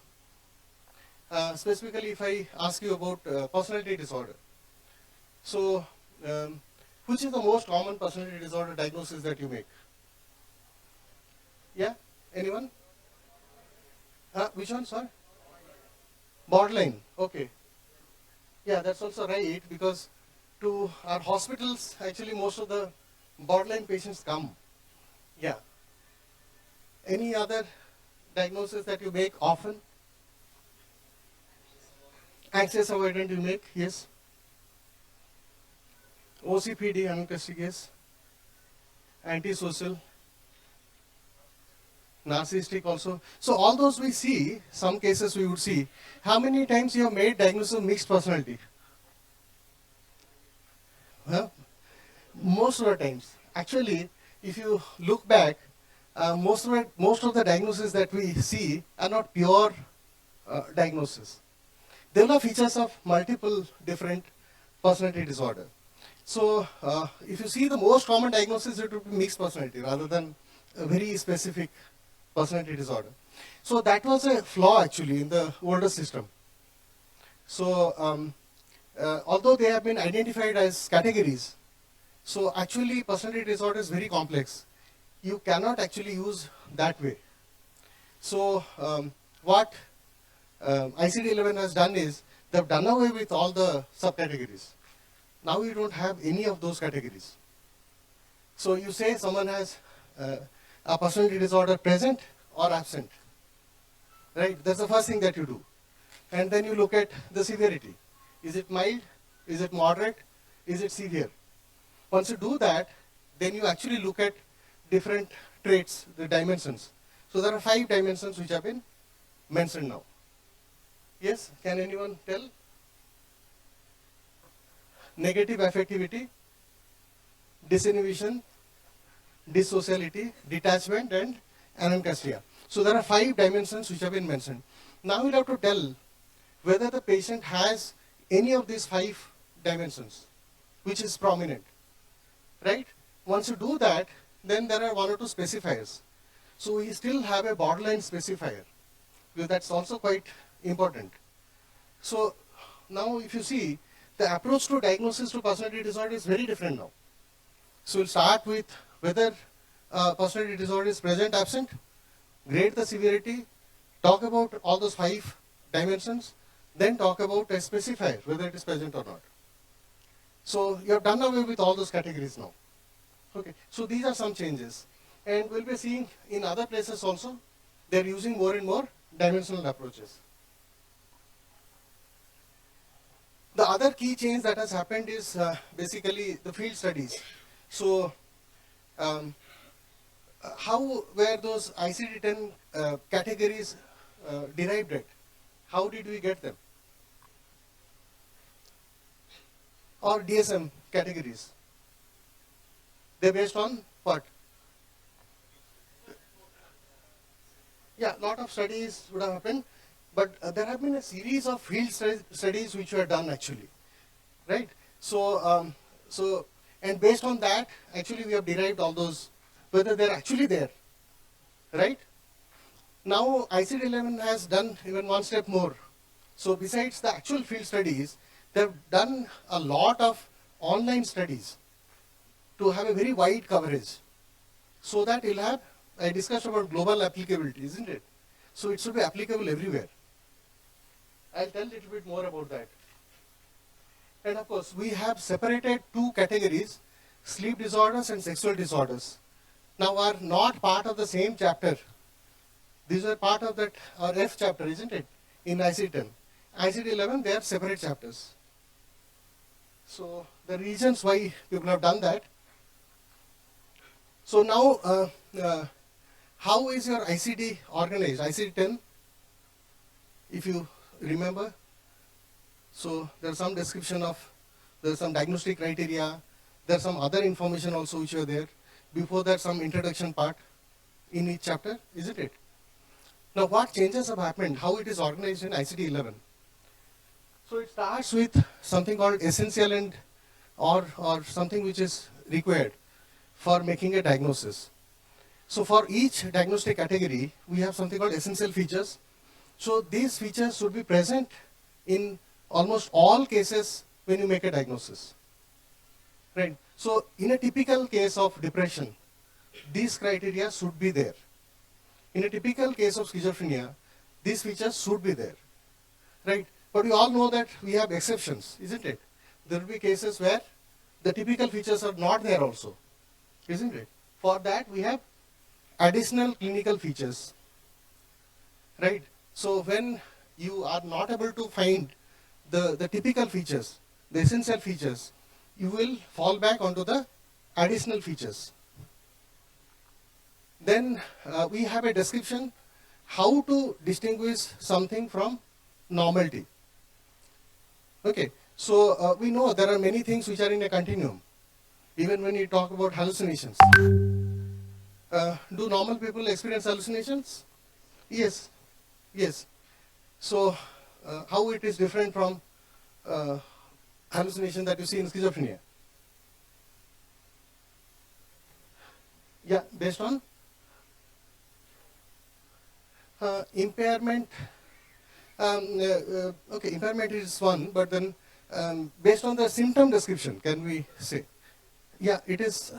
Specifically, if I ask you about personality disorder. So, which is the most common personality disorder diagnosis that you make? Yeah? Anyone? Which one, sir? Borderline. Okay. Yeah, that's also right, because to our hospitals, actually most of the borderline patients come. Yeah. Any other diagnosis that you make often? Anxious avoidant you make, yes. OCPD, unclassic, yes. Antisocial. Narcissistic also. So all those we see, some cases we would see. How many times you have made diagnosis of mixed personality? Huh? Most of the times. Actually, if you look back, most of the diagnoses that we see are not pure diagnosis. There are features of multiple different personality disorder. So if you see the most common diagnosis, it would be mixed personality rather than a very specific personality disorder. So that was a flaw actually in the older system. So although they have been identified as categories, so actually personality disorder is very complex. You cannot actually use that way. So what ICD-11 has done is they've done away with all the subcategories. Now you don't have any of those categories. So you say someone has a personality disorder present or absent, right? That's the first thing that you do. And then you look at the severity. Is it mild? Is it moderate? Is it severe? Once you do that, then you actually look at different traits, the dimensions. So there are 5 dimensions which have been mentioned now. Yes, can anyone tell? Negative affectivity, disinhibition, dissociality, detachment, and anancastia. So there are 5 dimensions which have been mentioned. Now we have to tell whether the patient has any of these 5 dimensions, which is prominent, right? Once you do that, then there are 1 or 2 specifiers. So we still have a borderline specifier, because that's also quite important. So now if you see, the approach to diagnosis to personality disorder is very different now. So we'll start with whether personality disorder is present, absent, grade the severity, talk about all those 5 dimensions, then talk about a specifier, whether it is present or not. So you have done away with all those categories now. Okay, so these are some changes. And we'll be seeing in other places also, they're using more and more dimensional approaches. The other key change that has happened is basically the field studies. So how were those ICD-10 categories derived at? How did we get them? Or DSM categories? They're based on what? Yeah, a lot of studies would have happened, but there have been a series of field studies which were done actually, right? So, and based on that, actually we have derived all those, whether they're actually there, right? Now ICD-11 has done even one step more. So besides the actual field studies, they've done a lot of online studies to have a very wide coverage, so that you'll have, I discussed about global applicability, isn't it? So it should be applicable everywhere. I'll tell a little bit more about that. And of course, we have separated 2 categories, sleep disorders and sexual disorders. Now are not part of the same chapter. These are part of that, our F chapter, isn't it? In ICD-10. ICD-11, they are separate chapters. So the reasons why people have done that. So now, how is your ICD organized? ICD-10, if you remember. So there's some description of, there's some diagnostic criteria, there's some other information also which are there. Before that, some introduction part in each chapter, isn't it? Now what changes have happened, how it is organized in ICD-11? So it starts with something called essential and or something which is required for making a diagnosis. So for each diagnostic category, we have something called essential features. So these features should be present in almost all cases when you make a diagnosis, right? So in a typical case of depression, these criteria should be there. In a typical case of schizophrenia, these features should be there, right? But we all know that we have exceptions, isn't it? There will be cases where the typical features are not there also, isn't it? For that, we have additional clinical features, right? So when you are not able to find the typical features, the essential features, you will fall back onto the additional features. Then we have a description how to distinguish something from normality. Okay, so we know there are many things which are in a continuum, even when you talk about hallucinations. Do normal people experience hallucinations? Yes, yes. So how it is different from hallucination that you see in schizophrenia? Yeah, based on impairment. Okay, impairment is one, but then based on the symptom description, can we say? Yeah, it is.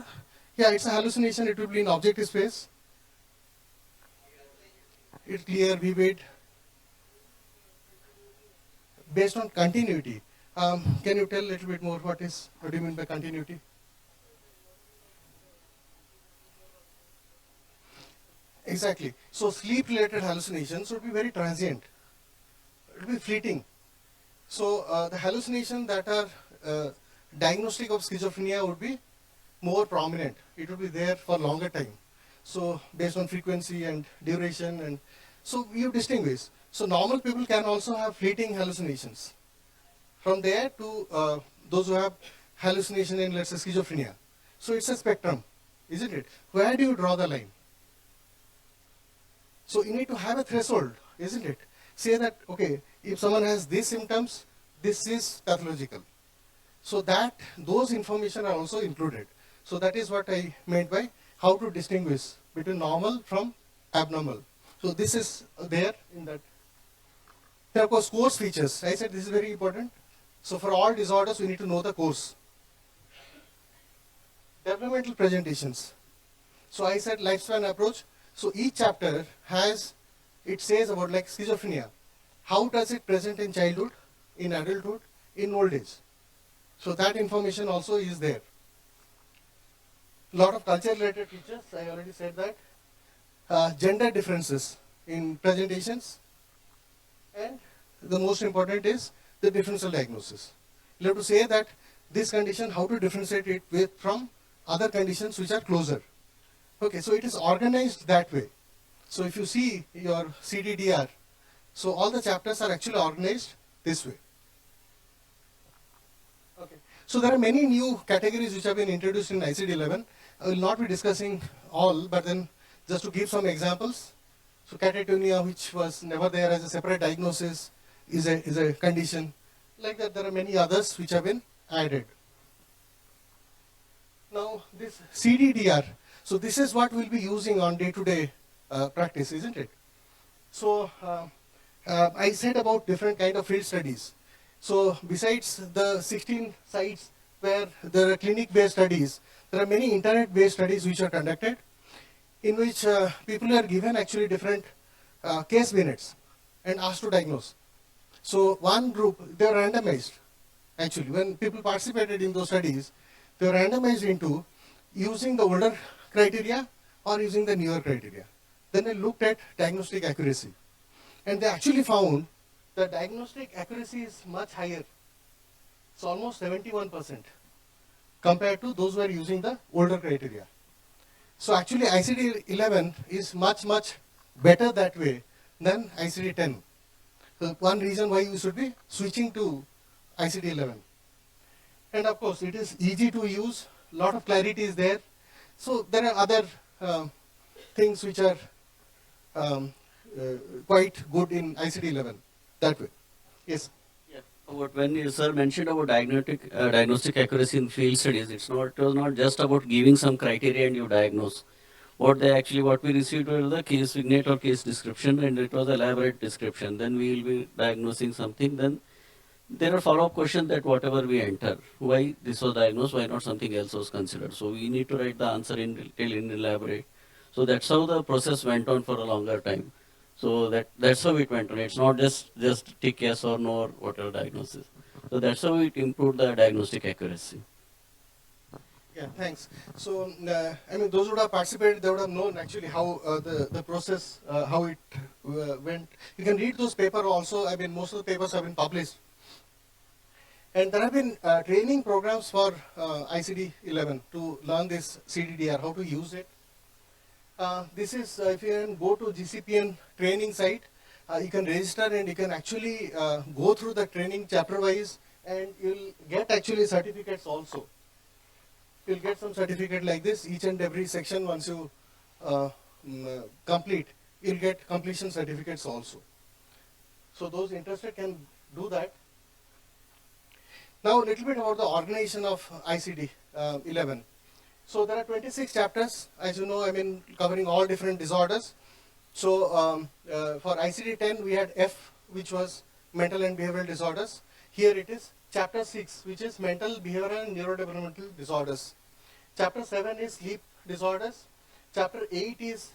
Yeah, it's a hallucination. It will be in objective space. it's clear, vivid, based on continuity. Can you tell a little bit more what do you mean by continuity? Exactly. So sleep-related hallucinations would be very transient. It will be fleeting. So the hallucinations that are diagnostic of schizophrenia would be more prominent. It would be there for longer time. So based on frequency and duration, and so you distinguish. So normal people can also have fleeting hallucinations. From there to those who have hallucination in, let's say, schizophrenia. So it's a spectrum, isn't it? Where do you draw the line? So you need to have a threshold, isn't it? Say that, okay, if someone has these symptoms, this is pathological. So that those information are also included. So that is what I meant by how to distinguish between normal from abnormal. So this is there in that. There are, of course, course features. I said this is very important. So for all disorders, we need to know the course. Developmental presentations. So I said lifespan approach. So each chapter has, it says about like schizophrenia. How does it present in childhood, in adulthood, in old age? So that information also is there. Lot of culture-related features, I already said that. Gender differences in presentations. And the most important is the differential diagnosis. You have to say that this condition, how to differentiate it from other conditions which are closer. Okay, so it is organized that way. So if you see your CDDR, so all the chapters are actually organized this way. Okay. So there are many new categories which have been introduced in ICD-11. I will not be discussing all, but then just to give some examples. So catatonia, which was never there as a separate diagnosis, is a condition. Like that, there are many others which have been added. Now this CDDR, so this is what we'll be using on day-to-day practice, isn't it? So I said about different kind of field studies. So besides the 16 sites where there are clinic-based studies, there are many internet-based studies which are conducted, in which people are given actually different case minutes and asked to diagnose. So one group, they were randomized. Actually, when people participated in those studies, they were randomized into using the older criteria or using the newer criteria. Then they looked at diagnostic accuracy. And they actually found the diagnostic accuracy is much higher. It's almost 71% compared to those who are using the older criteria. So actually ICD-11 is much, much better that way than ICD-10. So one reason why you should be switching to ICD-11. And of course, it is easy to use, lot of clarity is there. So there are other things which are quite good in ICD-11 that way. Yes. About when you, sir, mentioned about diagnostic accuracy in field studies, it was not just about giving some criteria and you diagnose. What we received was the case vignette or case description, and it was elaborate description. Then we will be diagnosing something. Then there are follow-up questions that whatever we enter, why this was diagnosed, why not something else was considered. So we need to write the answer in detail, in elaborate. So that's how the process went on for a longer time. So that's how it went on. It's not just tick yes or no or whatever diagnosis. So that's how it improved the diagnostic accuracy. Yeah, thanks. So, I mean, those who would have participated, they would have known actually how the process, how it went. You can read those papers also. I mean, most of the papers have been published. And there have been training programs for ICD-11 to learn this CDDR, how to use it. This is, if you can go to GCPN training site, you can register and you can actually go through the training chapter wise, and you'll get actually certificates also. You'll get some certificate like this, each and every section once you complete, you'll get completion certificates also. So those interested can do that. Now a little bit about the organization of ICD-11. So there are 26 chapters, as you know, I mean, covering all different disorders. So for ICD-10, we had F, which was mental and behavioral disorders. Here it is chapter 6, which is mental, behavioral, and neurodevelopmental disorders. Chapter 7 is sleep disorders. Chapter 8 is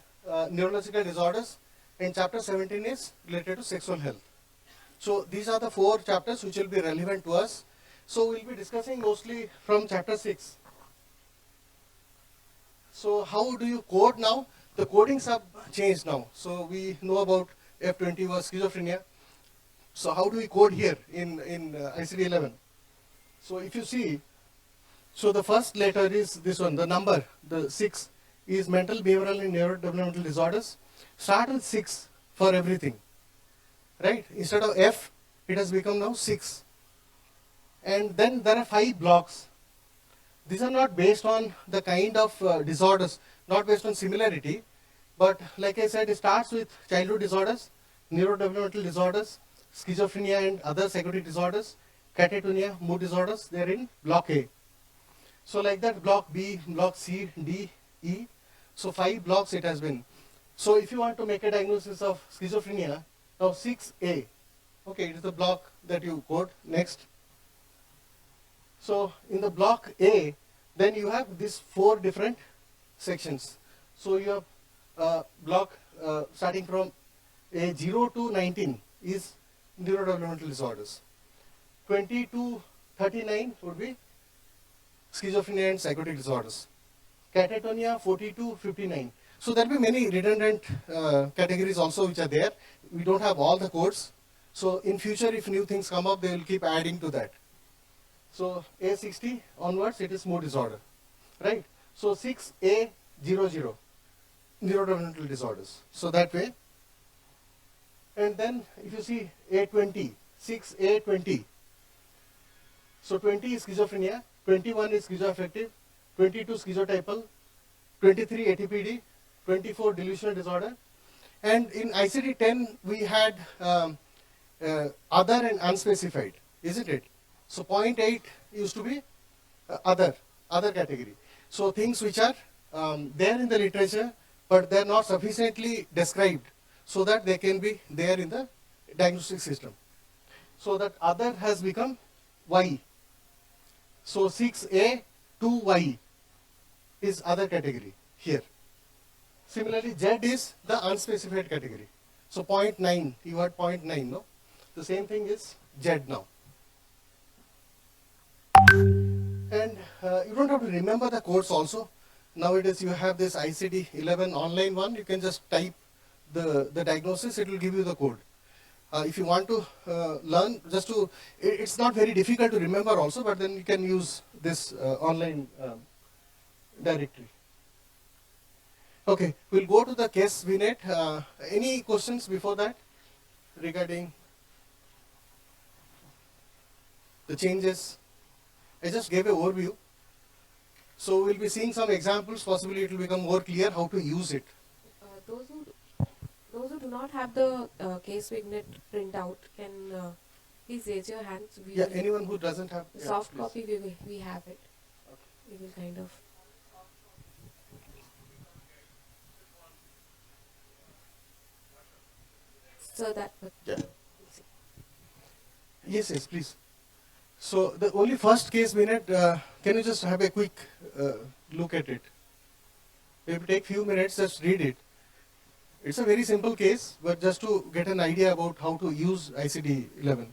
neurological disorders. and chapter 17 is related to sexual health. So these are the 4 chapters which will be relevant to us. So we'll be discussing mostly from chapter 6. So how do you code now? The codings have changed now. So we know about F20 was schizophrenia. So how do we code here in ICD-11? So if you see, so the first letter is this one, the number, the 6 is mental, behavioral and neurodevelopmental disorders. Start with 6 for everything, right? Instead of F, it has become now 6. And then there are 5 blocks. These are not based on the kind of disorders, not based on similarity, but like I said, it starts with childhood disorders, neurodevelopmental disorders, schizophrenia and other psychotic disorders, catatonia, mood disorders, they are in block A. So like that, block B, block C, D, E. So 5 blocks it has been. So if you want to make a diagnosis of schizophrenia, now 6A, okay, it is the block that you code next. So in the block A, then you have these 4 different sections. So you have block starting from A0 to 19 is neurodevelopmental disorders. 20 to 39 would be schizophrenia and psychotic disorders. Catatonia 40 to 59. So there will be many redundant categories also which are there. We don't have all the codes. So in future, if new things come up, they will keep adding to that. So A60 onwards, it is mood disorder, right? So 6A00, neurodevelopmental disorders. So that way. And then if you see A20, 6A20. So 20 is schizophrenia, 21 is schizoaffective, 22 schizotypal, 23 ATPD, 24 delusional disorder. And in ICD-10, we had other and unspecified, isn't it? So 0.8 used to be other category. So things which are there in the literature, but they are not sufficiently described so that they can be there in the diagnostic system. So that other has become Y. So 6A to Y is other category here. Similarly, Z is the unspecified category. So 0.9, you had 0.9, no? The same thing is Z now. And you don't have to remember the codes also. Nowadays you have this ICD-11 online one, you can just type the diagnosis, it will give you the code. If you want to learn, it's not very difficult to remember also, but then you can use this online directory. Okay, we'll go to the case VNet. Any questions before that regarding the changes? I just gave an overview. So we'll be seeing some examples, possibly it will become more clear how to use it. Those who do not have the case vignette printout can please raise your hands. Yeah, anyone who doesn't have the soft copy, we have it. We will kind of. So that. Yeah. Yes, please. So the only first case minute, can you just have a quick look at it? Maybe take few minutes, just read it. It's a very simple case, but just to get an idea about how to use ICD-11.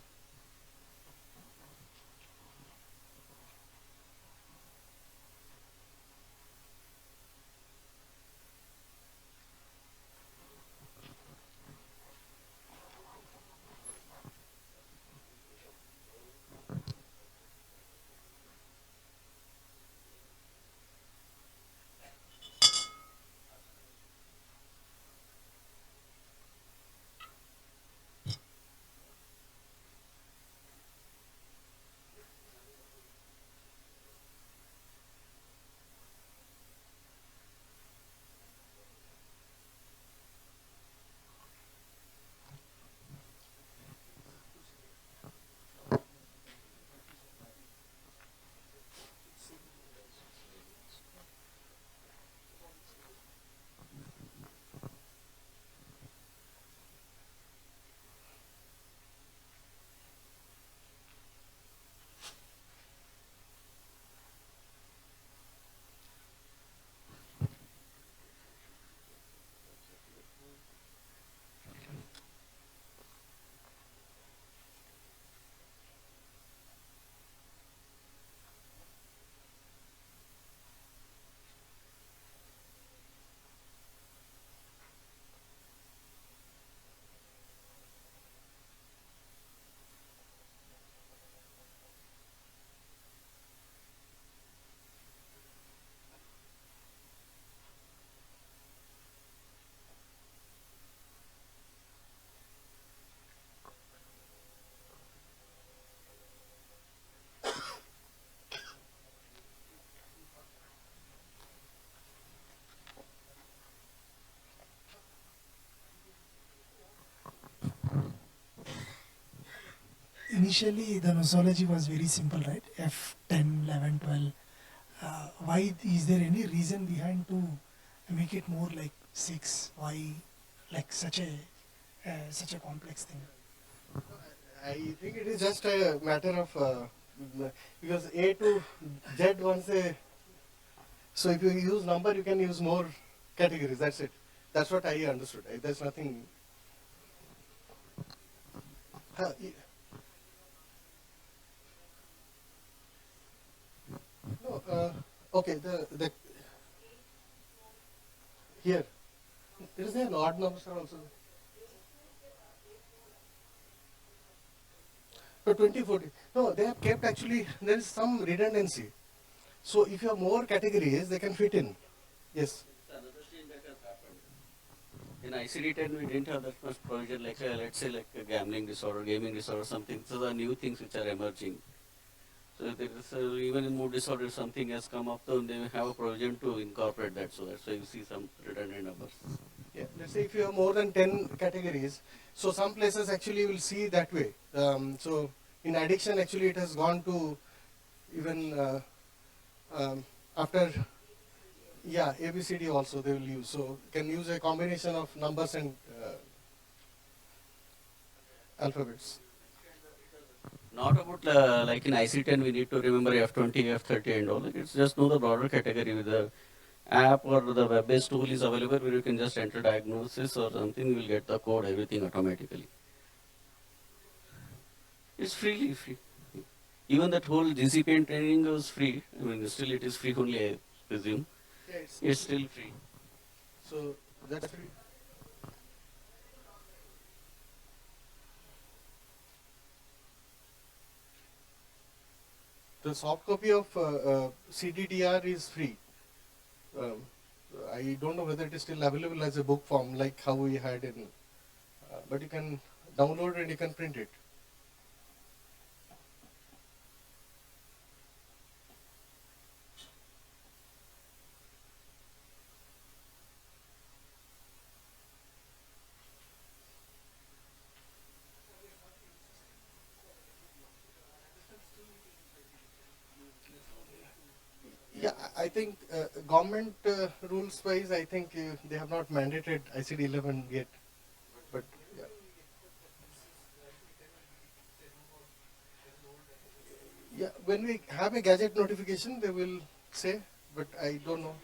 initially the nosology was very simple, right? F10, 11, 12. Why is there any reason behind to make it more like 6? Why like such a complex thing? I think it is just a matter of because A to Z once a, so if you use number you can use more categories, that's it. That's what I understood. There's nothing. No, okay, the here, is there an odd number also? No, 2040. No, they have kept actually, there is some redundancy. So if you have more categories, they can fit in. Yes. In ICD-10, we didn't have that much provision, like let's say like a gambling disorder, gaming disorder, something. So the new things which are emerging. So there is, even in mood disorder, something has come up, then they have a provision to incorporate that. So that's why you see some redundant numbers. Yeah, let's say if you have more than 10 categories, so some places actually will see that way. So in addiction, actually, it has gone to even after, yeah, ABCD also they will use. So can use a combination of numbers and alphabets. Not about like in IC10, we need to remember F20, F30 and all. It's just know the broader category with the app or the web-based tool is available where you can just enter diagnosis or something, you will get the code, everything automatically. It's freely free. Even that whole GCP training was free. I mean, still it is free only, I presume. Yeah, it's still free. So that's free. The soft copy of CDDR is free. I don't know whether it is still available as a book form like how we had in, but you can download and you can print it. Yeah, I think government rules wise, I think they have not mandated ICD-11 yet. But yeah. Yeah, when we have a gadget notification, they will say, but I don't know.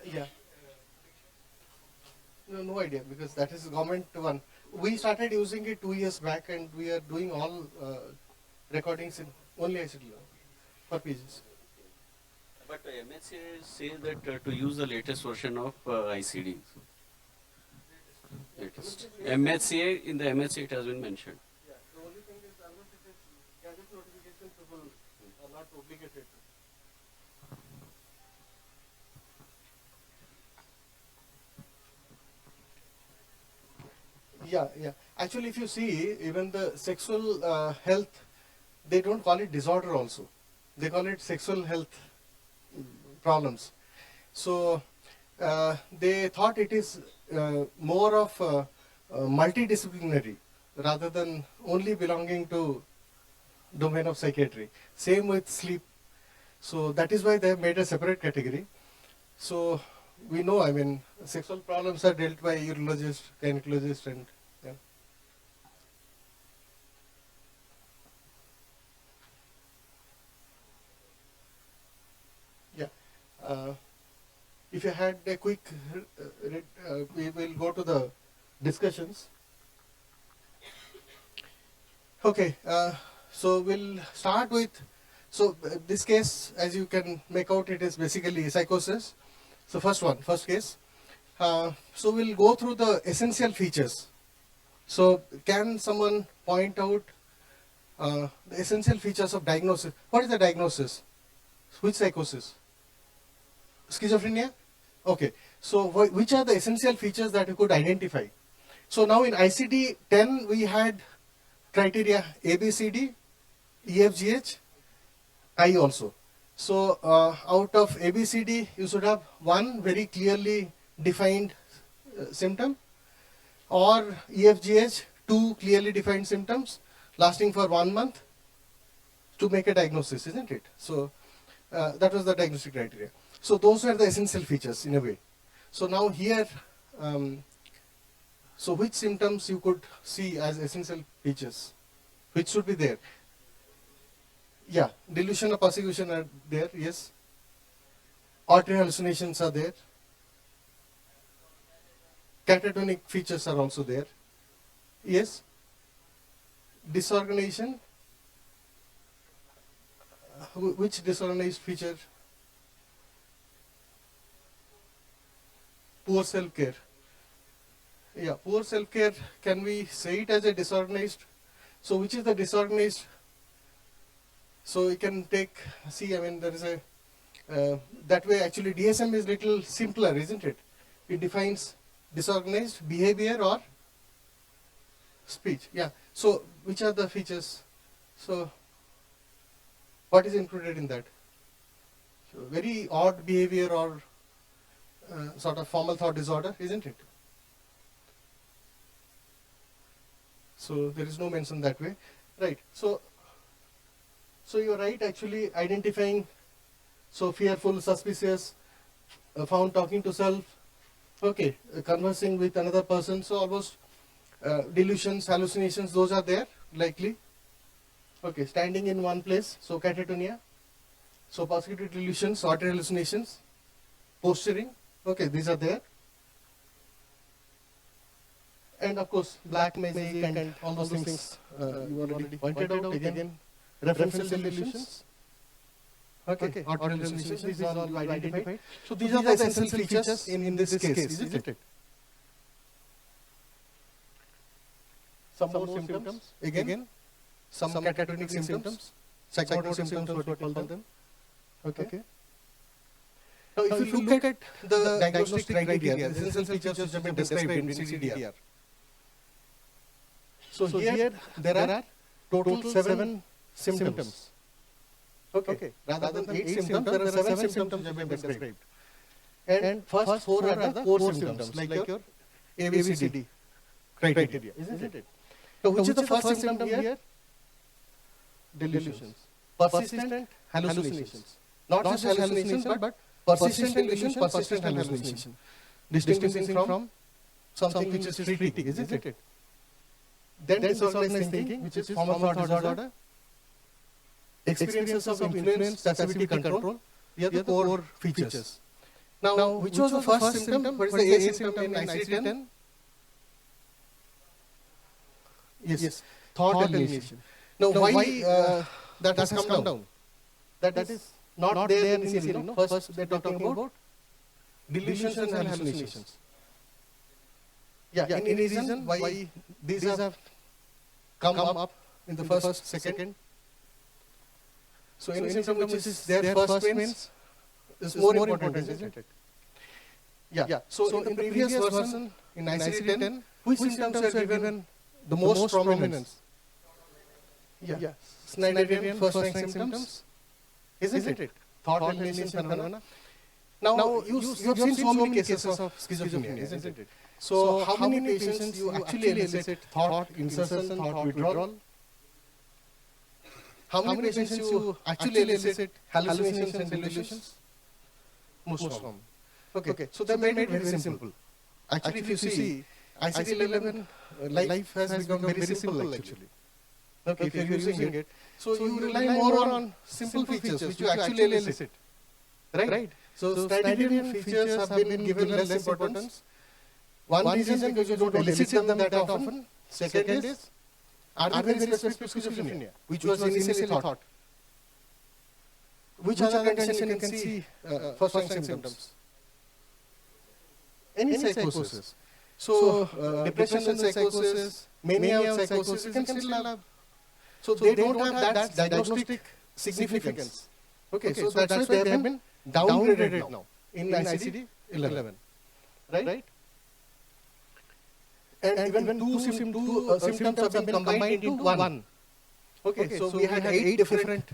Yeah. No idea because that is government one. We started using it 2 years back, and we are doing all recordings in only ICD-11 for pages. But MHA says that to use the latest version of ICD. Latest. MHA, in the MHA it has been mentioned. Yeah, the only thing is, unless it is gadget notification, people are not obligated. Yeah. Actually, if you see, even the sexual health, they don't call it disorder also. They call it sexual health problems. So they thought it is more of multidisciplinary rather than only belonging to domain of psychiatry. Same with sleep. So that is why they have made a separate category. So we know, I mean, sexual problems are dealt by urologist, gynecologist, and yeah. Yeah. If you had a quick we will go to the discussions. Okay, so we'll start with, so this case, as you can make out, it is basically psychosis. So first case. So we'll go through the essential features. So can someone point out the essential features of diagnosis? What is the diagnosis? Which psychosis? Schizophrenia? Okay, so which are the essential features that you could identify? So now in ICD-10 we had criteria ABCD, EFGH, I also. So out of ABCD you should have one very clearly defined symptom, or EFGH two clearly defined symptoms, lasting for 1 month to make a diagnosis, isn't it? So that was the diagnostic criteria. So those were the essential features in a way. So now here, so which symptoms you could see as essential features? Which should be there? Yeah, delusion or persecution are there, yes. Auditory hallucinations are there. Catatonic features are also there. Yes. Disorganization. Which disorganized feature? Poor self-care. Yeah, poor self-care, can we say it as a disorganized? So which is the disorganized? So you can take, see, I mean, there is a, that way actually DSM is little simpler, isn't it? It defines disorganized behavior or speech. Yeah, so which are the features? So what is included in that? So very odd behavior or sort of formal thought disorder, isn't it? So there is no mention that way, right? So you're right actually identifying, so fearful, suspicious, found talking to self, okay, conversing with another person, so almost delusions, hallucinations, those are there likely. Okay, standing in one place, so catatonia, so persecutory delusions, auditory hallucinations, posturing, okay, these are there. And of course, black magic and all those things you already pointed out again. Referential delusions. Okay, auditory hallucinations, these are all you identified. So these are the essential features in this case, isn't it? Some more symptoms. Again, some catatonic symptoms, psychomotor symptoms, what we call them. Okay. Now, if you look at the diagnostic criteria, the essential features which have been described in CDR. So here there are total 7 symptoms. Okay. Rather than 8 symptoms, there are 7 symptoms which have been described. And first 4 are the core symptoms, like your ABCD criteria, isn't it? So which is the first symptom here? Delusions. Persistent hallucinations. Not just hallucinations, but persistent delusion, persistent hallucination. Distinguishing from something which is fleeting, isn't it? Then disorganized thinking, which is formal thought disorder. Experiences of influence, passivity, control. These are the core features. Now, which was the first symptom? What is the A symptom in ICD-10? Yes, thought alienation. Now, why that has come down? That is not there initially. No? First, they are talking about delusions and hallucinations. Yeah, any reason why these have come up in the first, second? So any symptom which is there first means is more important, isn't it? Yeah. So in the previous version, in ICD-10, which symptoms are given the most prominence? Yeah. Schneiderian first rank symptoms, isn't it? Thought alienation phenomena. Now you have seen so many cases of schizophrenia, isn't it? So how many patients you actually elicit thought insertion, thought withdrawal? How many patients you actually elicit hallucinations and delusions? Most of them. Okay, so they made it very simple. Actually, if you see, ICD-11 life has become very simple actually. Okay, if you're using it, so you rely more on simple features which you actually elicit, right? So Schneiderian features have been given less importance. One reason because you don't elicit them that often. Second is, are they very specific to schizophrenia, which was initially thought. Which other condition you can see first rank symptoms? Any psychosis. So depression and psychosis, mania and psychosis, you can still have. So they don't have that diagnostic significance. Okay, so that's why they have been downgraded now in ICD-11, right? And even two symptoms have been combined into one. Okay, so we had 8 different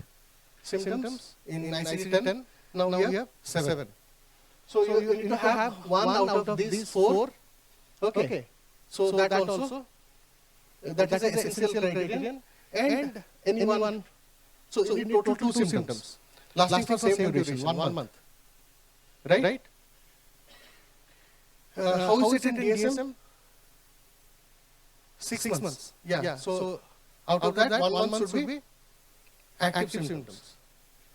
symptoms in ICD-10. Now we have 7. So you need to have one out of these 4. Okay, so that also that is an essential criterion. and anyone. So you need total two symptoms, lasting for same duration, 1 month. Right? How is it in DSM? 6 months. Yeah. So out of that, 1 month should be active symptoms.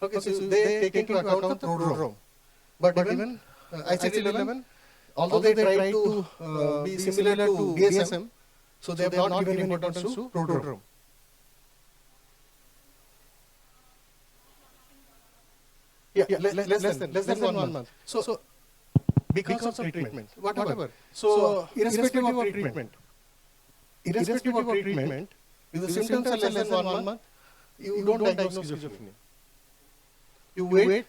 Okay, so they take into account the prodrome. But even ICH-11, although they try to be similar to DSM, so they have not given importance to prodrome. Yeah, less than 1 month. So because of treatment, whatever. So irrespective of treatment, if the symptoms are less than 1 month, you don't diagnose schizophrenia. You wait.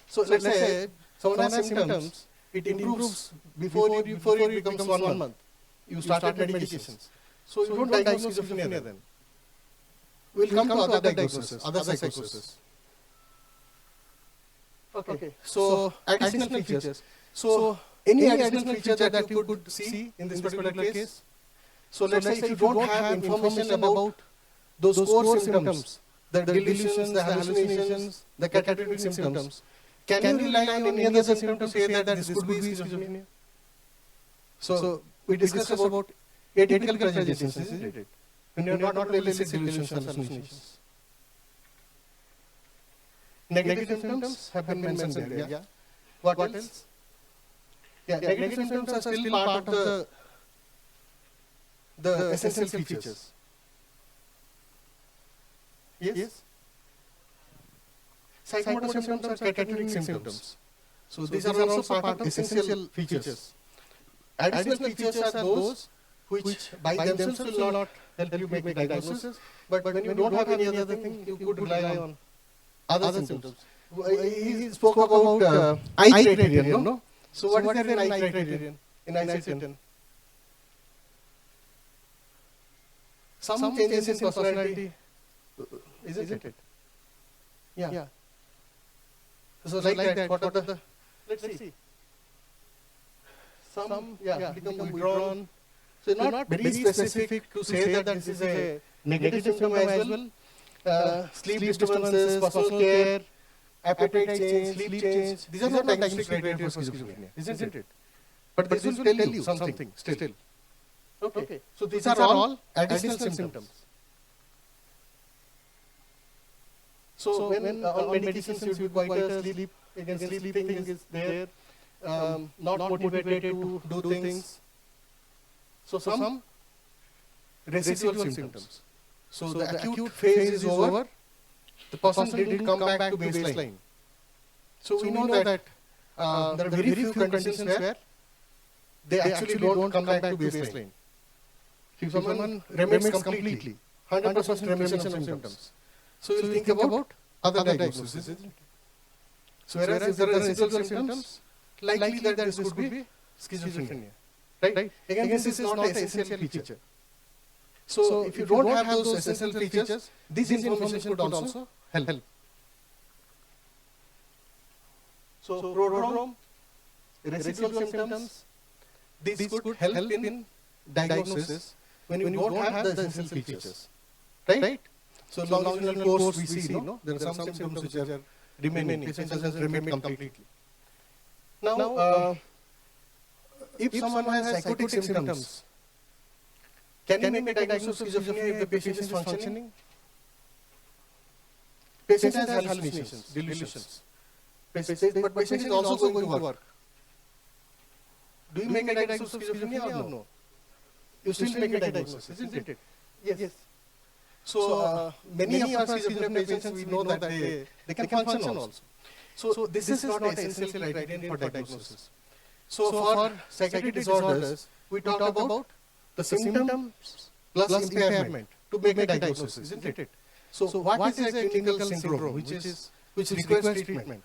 So let's say someone has symptoms, it improves before it becomes 1 month. You started medications. So you don't diagnose schizophrenia then. We'll come to other diagnoses, other psychosis. Okay. So additional features. So any additional feature that you could see in this particular case. So let's say if you don't have information about those core symptoms, the delusions, the hallucinations, the catatonic symptoms, can you rely on any other symptom to say that this could be schizophrenia? So we discussed about atypical presentations, isn't it? When you are not able to elicit delusions and hallucinations. Negative symptoms have been mentioned there. Yeah. What else? Yeah, negative symptoms are still part of the essential features. Yes? Psychomotor symptoms are catatonic symptoms. So these are also part of essential features. Additional features are those which by themselves will not help you make a diagnosis, but when you don't have any other thing, you could rely on other symptoms. He spoke about I criterion, no? So what is there in I criterion, in ICD-10? Some changes in personality, isn't it? Yeah. So like that, what are the, let's see. Some become withdrawn. So not very specific to say that this is a negative symptom as well. Sleep disturbances, personal care, appetite change, sleep change. These are not diagnostic criteria for schizophrenia, isn't it? But this will tell you something still. Okay. So these are all additional symptoms. So when on medications you should quite a sleep thing is there, not motivated to do things. So some residual symptoms. So the acute phase is over, the person didn't come back to baseline. So we know that there are very few conditions where they actually don't come back to baseline. If someone remits completely, 100% remission of symptoms. So we'll think about other diagnoses, isn't it? So whereas if there are residual symptoms, likely that this could be schizophrenia. Right? Again, this is not an essential feature. So if you don't have those essential features, this information could also help. So prodrome, residual symptoms, these could help in diagnosis when you don't have the essential features. Right? So longitudinal course we see, no? There are some symptoms which are remaining. Patient doesn't remit completely. Now, if someone has psychotic symptoms, can you make a diagnosis of schizophrenia if the patient is functioning? Patient has hallucinations, delusions. But patient is also going to work. Do you make a diagnosis of schizophrenia or no? You still make a diagnosis, isn't it? Yes. So many of our schizophrenia patients, we know that they can function also. So this is not an essential criterion for diagnosis. So for psychiatric disorders, we talk about the symptoms plus impairment to make a diagnosis, isn't it? So what is a clinical syndrome which requires treatment?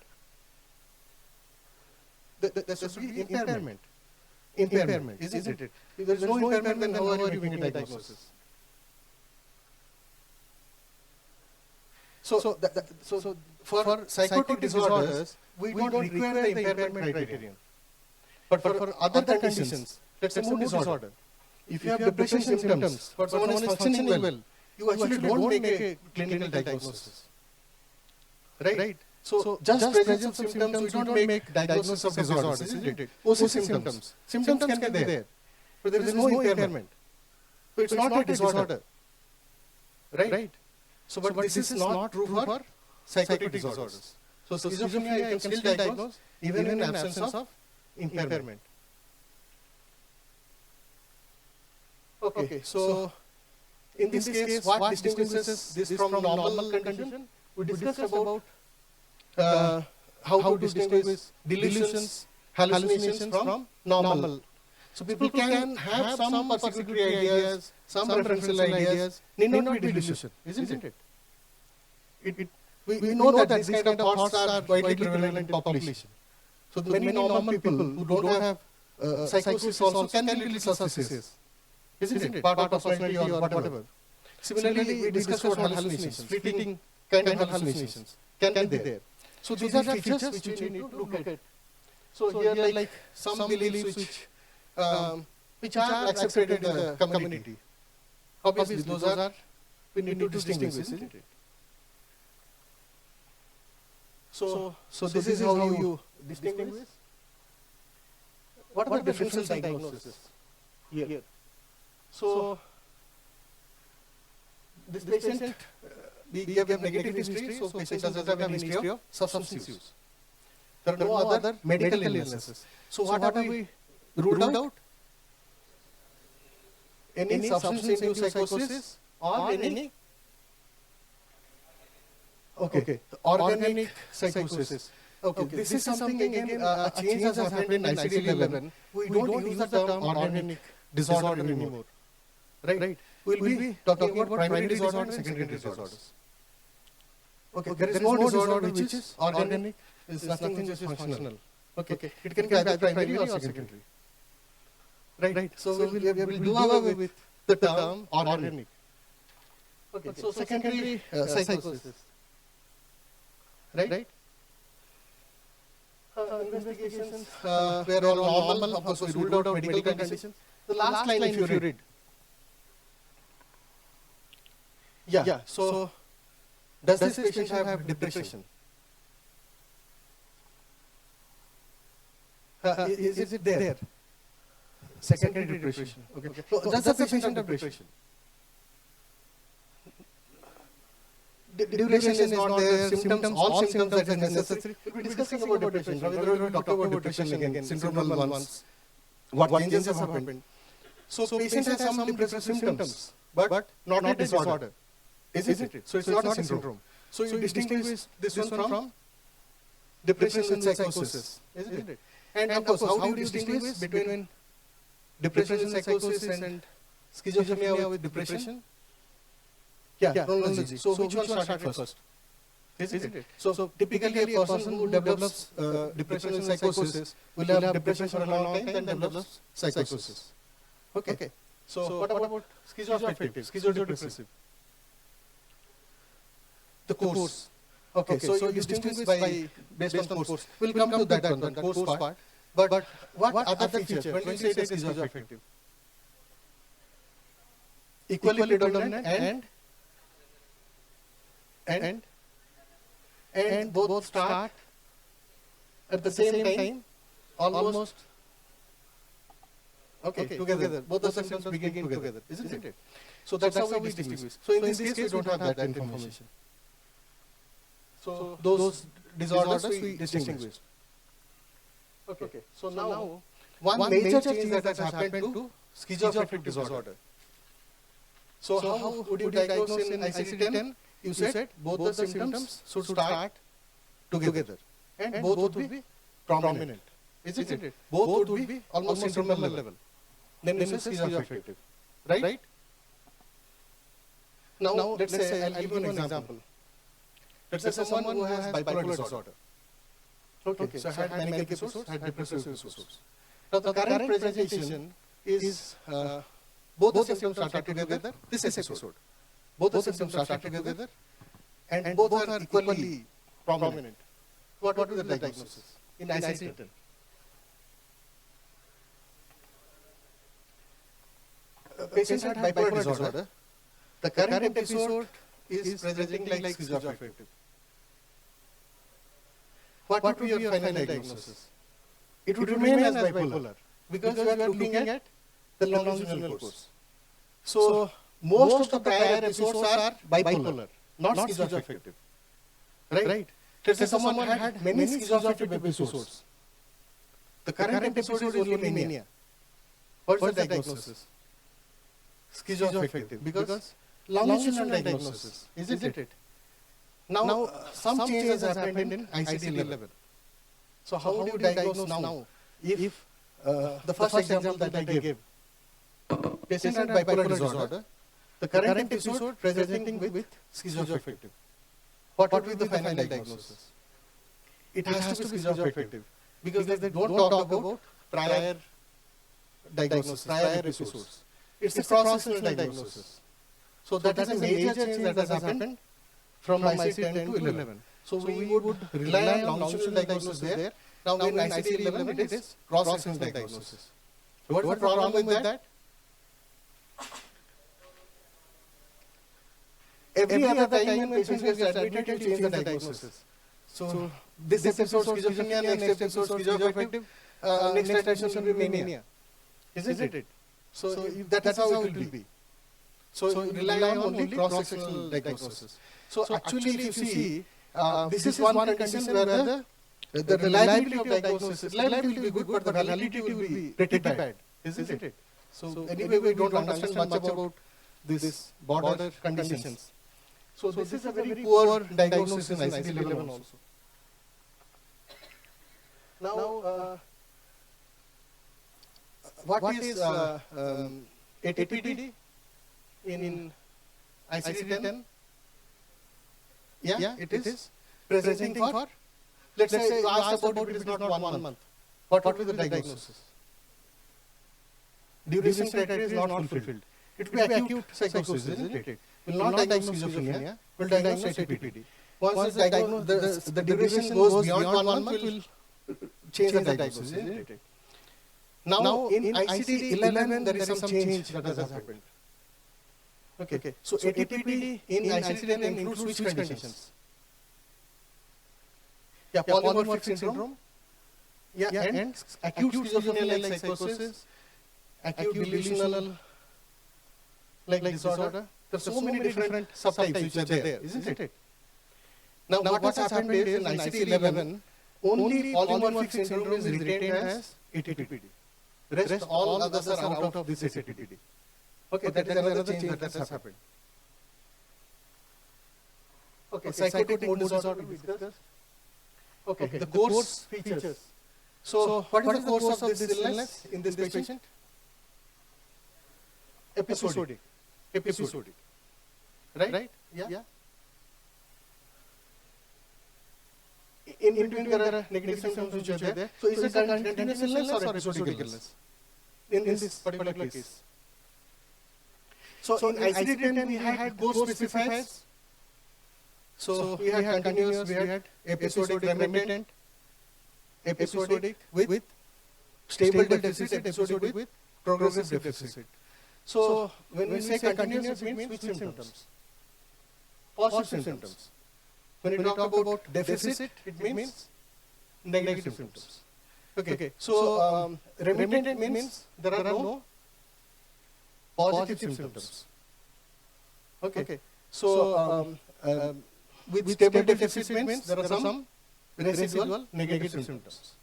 There should be impairment. Impairment, isn't it? If there is no impairment, then how are you making a diagnosis? So for psychotic disorders, we don't require the impairment criterion. But for other conditions, let's say mood disorder, if you have depression symptoms, but someone is functioning well, you actually don't make a clinical diagnosis. Right? So just presence of symptoms, we don't make diagnosis of disorders, isn't it? OC symptoms. Symptoms can be there, but there is no impairment. So it's not a disorder. Right? So but this is not true for psychotic disorders. So schizophrenia you can still diagnose even in absence of impairment. Okay, so in this case, what distinguishes this from normal condition? We discussed about how to distinguish delusions, hallucinations from normal. So people can have some persecutory ideas, some referential ideas, need not be delusion, isn't it? We know that these kind of thoughts are widely prevalent in population. So many normal people who don't have psychosis also can be little suspicious, isn't it? Part of personality or whatever. Similarly, we discussed about hallucinations, fleeting kind of hallucinations can be there. So these are features which we need to look at. So here like some beliefs which are accepted in the community. Obviously those are, we need to distinguish, isn't it? So this is how you distinguish. What are the differential diagnoses here? So this patient, we give a negative history, so patient doesn't have any history of substance use. There are no other medical illnesses. So what have we ruled out? Any substance-induced psychosis or any organic psychosis. Okay, this is something again, a change has happened in ICD-11. We don't use the term organic disorder anymore. Right? We'll be talking about primary disorders and secondary disorders. Okay, there is no disorder which is organic, is nothing which is functional. Okay, it can be either primary or secondary. Right? So we'll do away with the term organic. Okay, so secondary psychosis. Right? Investigations were all normal, of course we ruled out medical conditions. The last line if you read. Yeah, so does this patient have depression? Is it there? Secondary depression. Okay. So does the patient have depression? Duration is not there, symptoms, all symptoms that is necessary. We'll be discussing about depression. Ravindra will talk about depression again, syndromal ones. What changes have happened. So patient has some depressive symptoms, but not a disorder. Isn't it? So it's not a syndrome. So you distinguish this one from depression with psychosis, isn't it? And of course, how do you distinguish between depression with psychosis and schizophrenia with depression? Yeah, chronology. So which one started first? Isn't it? So typically a person who develops depression and psychosis will have depression for a long time, then develops psychosis. Okay. So what about schizoaffective, schizodepressive? The course. Okay, so you distinguish based on the course. We'll come to that one, the course part. But what other features when we say it is schizoaffective? Equally predominant and both start at the same time, almost together. Both the symptoms begin together, isn't it? So that's how we distinguish. So in this case, we don't have that information. So those disorders we distinguish. Okay. So now one major change that has happened to schizoaffective disorder. So how would you diagnose in ICD-10? You said both the symptoms should start together and both would be prominent, isn't it? Both would be almost syndromal level. Then this is schizoaffective, right? Now let's say, I'll give you an example. Let's say someone who has bipolar disorder. Okay, so had manic episodes, had depressive episodes. Now the current presentation is both the symptoms started together, this episode. Both the symptoms started together and both are equally prominent. What is the diagnosis in ICD-10? Patient had bipolar disorder. The current episode is presenting like schizoaffective. What would be your final diagnosis? It would remain as bipolar because you are looking at the longitudinal course. So most of the prior episodes are bipolar, not schizoaffective. Right? Let's say someone had many schizoaffective episodes. The current episode is only mania. What is the diagnosis? Schizoaffective, because longitudinal diagnosis, isn't it? Now, some changes has happened in ICD-11. So how do you diagnose now? If the first example that I gave, patient had bipolar disorder, the current episode presenting with schizoaffective. What would be the final diagnosis? It has to be schizoaffective, because they don't talk about prior diagnosis, prior episodes. It's a cross-sectional diagnosis. So that is a major change that has happened from ICD-10 to 11. So we would rely on longitudinal diagnosis there. Now in ICD-11 it is cross-sectional diagnosis. So what is the problem with that? Every other time when patient gets admitted, you change the diagnosis. So this episode schizophrenia, next episode schizoaffective, next episode will be mania. Isn't it? So that's how it will be. So you rely on only cross-sectional diagnosis. So actually if you see, this is one condition where the reliability of diagnosis, reliability will be good, but the validity will be pretty bad. Isn't it? So anyway, we don't understand much about these border conditions. So this is a very poor diagnosis in ICD-11 also. Now, what is ATPD in ICD-10? Yeah, it is presenting for, let's say you asked about it is not 1 month. What will be the diagnosis? Duration criteria is not fulfilled. It will be acute psychosis, isn't it? Will not diagnose schizophrenia, will diagnose ATPD. Once the duration goes beyond 1 month, will change the diagnosis, isn't it? Now in ICD-11 there is some change that has happened. Okay, so ATPD in ICD-10 includes which conditions? Yeah, polymorphic syndrome. Yeah, and acute schizophrenia-like psychosis, acute delusional like disorder. There are so many different subtypes which are there, isn't it? Now what has happened is in ICD-11, only polymorphic syndrome is retained as ATPD. Rest all others are out of this ATPD. Okay, that is another change that has happened. Okay, psychotic mood disorder we discussed. Okay, the course features. So what is the course of this illness in this patient? Episodic. Right? Yeah. In between there are negative symptoms which are there. So is it a continuous illness or episodic illness? In this particular case. So in ICD-10 we had course specifiers. So we had continuous, we had episodic, remittent, episodic with stable deficit, episodic with progressive deficit. So when we say continuous, it means which symptoms? Positive symptoms. When we talk about deficit, it means negative symptoms. Okay, so remittent means there are no positive symptoms. Okay, so with stable deficit means there are some residual negative symptoms.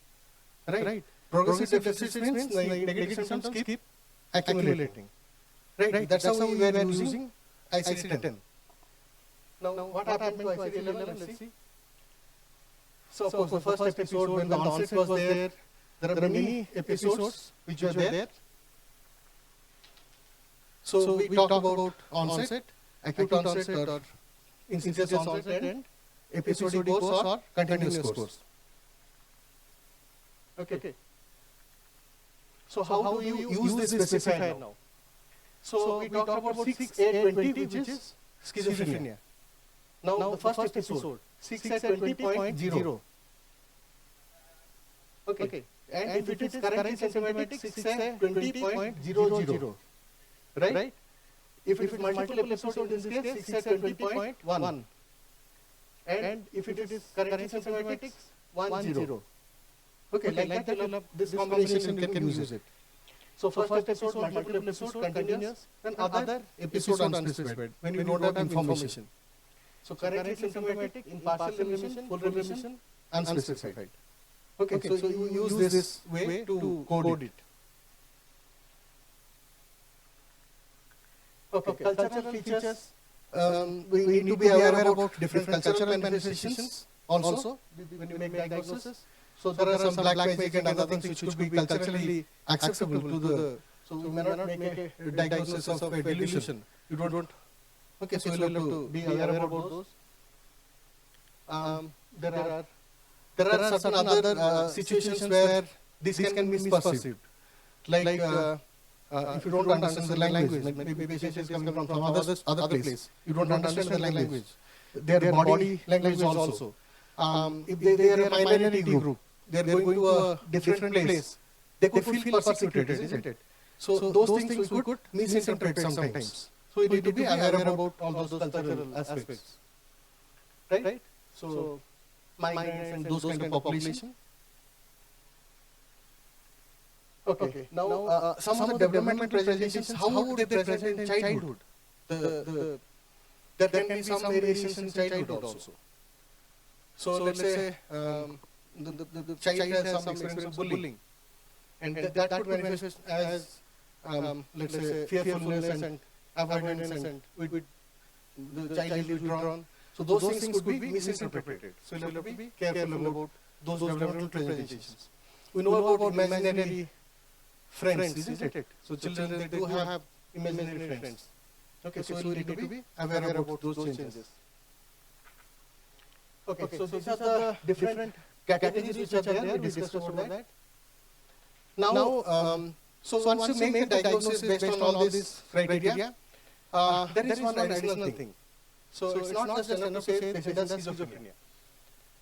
Right? Progressive deficit means negative symptoms keep accumulating. Right? That's how we were using ICD-10. Now what happened to ICD-11? Let's see. So of course the first episode when the onset was there are many episodes which were there. So we talk about onset, acute onset or insidious onset and episodic course or continuous course. Okay. So how do you use this specifier now? So we talked about 6, 8, 20 which is schizophrenia. Now the first episode, 6 at 20.0. Okay. And if it is currently symptomatic, 6 at 20.00. Right? If it is multiple episodes, in this case, 6 at 20.1. And if it is currently symptomatics, 1-0. Okay, like that, you'll have this combination, you can use it. So first episode, multiple episodes, continuous, then other episode unspecified, when you don't have information. So currently symptomatic, in partial remission, full remission, unspecified. Okay, so you use this way to code it. Okay, cultural features. We need to be aware about different cultural manifestations also when you make diagnosis. So there are some black magic and other things which could be culturally acceptable to the. So we may not make a diagnosis of a delusion. You don't. Okay, so you have to be aware about those. There are certain other situations where this can be misperceived. Like if you don't understand the language, maybe patient is coming from some other place, you don't understand the language. Their body language also. If they are a minority group, they are going to a different place, they could feel persecuted, isn't it? So those things we could misinterpret sometimes. So we need to be aware about all those cultural aspects. Right? So migrants and those kind of population. Okay. Now, some of the developmental presentations, how would they present in childhood? There can be some variations in childhood also. So let's say the child has some experience of bullying, and that could manifest as let's say fearfulness and avoidance, and with the child is withdrawn. So those things could be misinterpreted. So you have to be careful about those developmental presentations. We know about imaginary friends, isn't it? So children, they do have imaginary friends. Okay, so we need to be aware about those changes. Okay, so these are the different categories which are there. We discussed about that. Now, so once you make the diagnosis based on all these criteria, there is one additional thing. So it's not just enough to say patient has schizophrenia.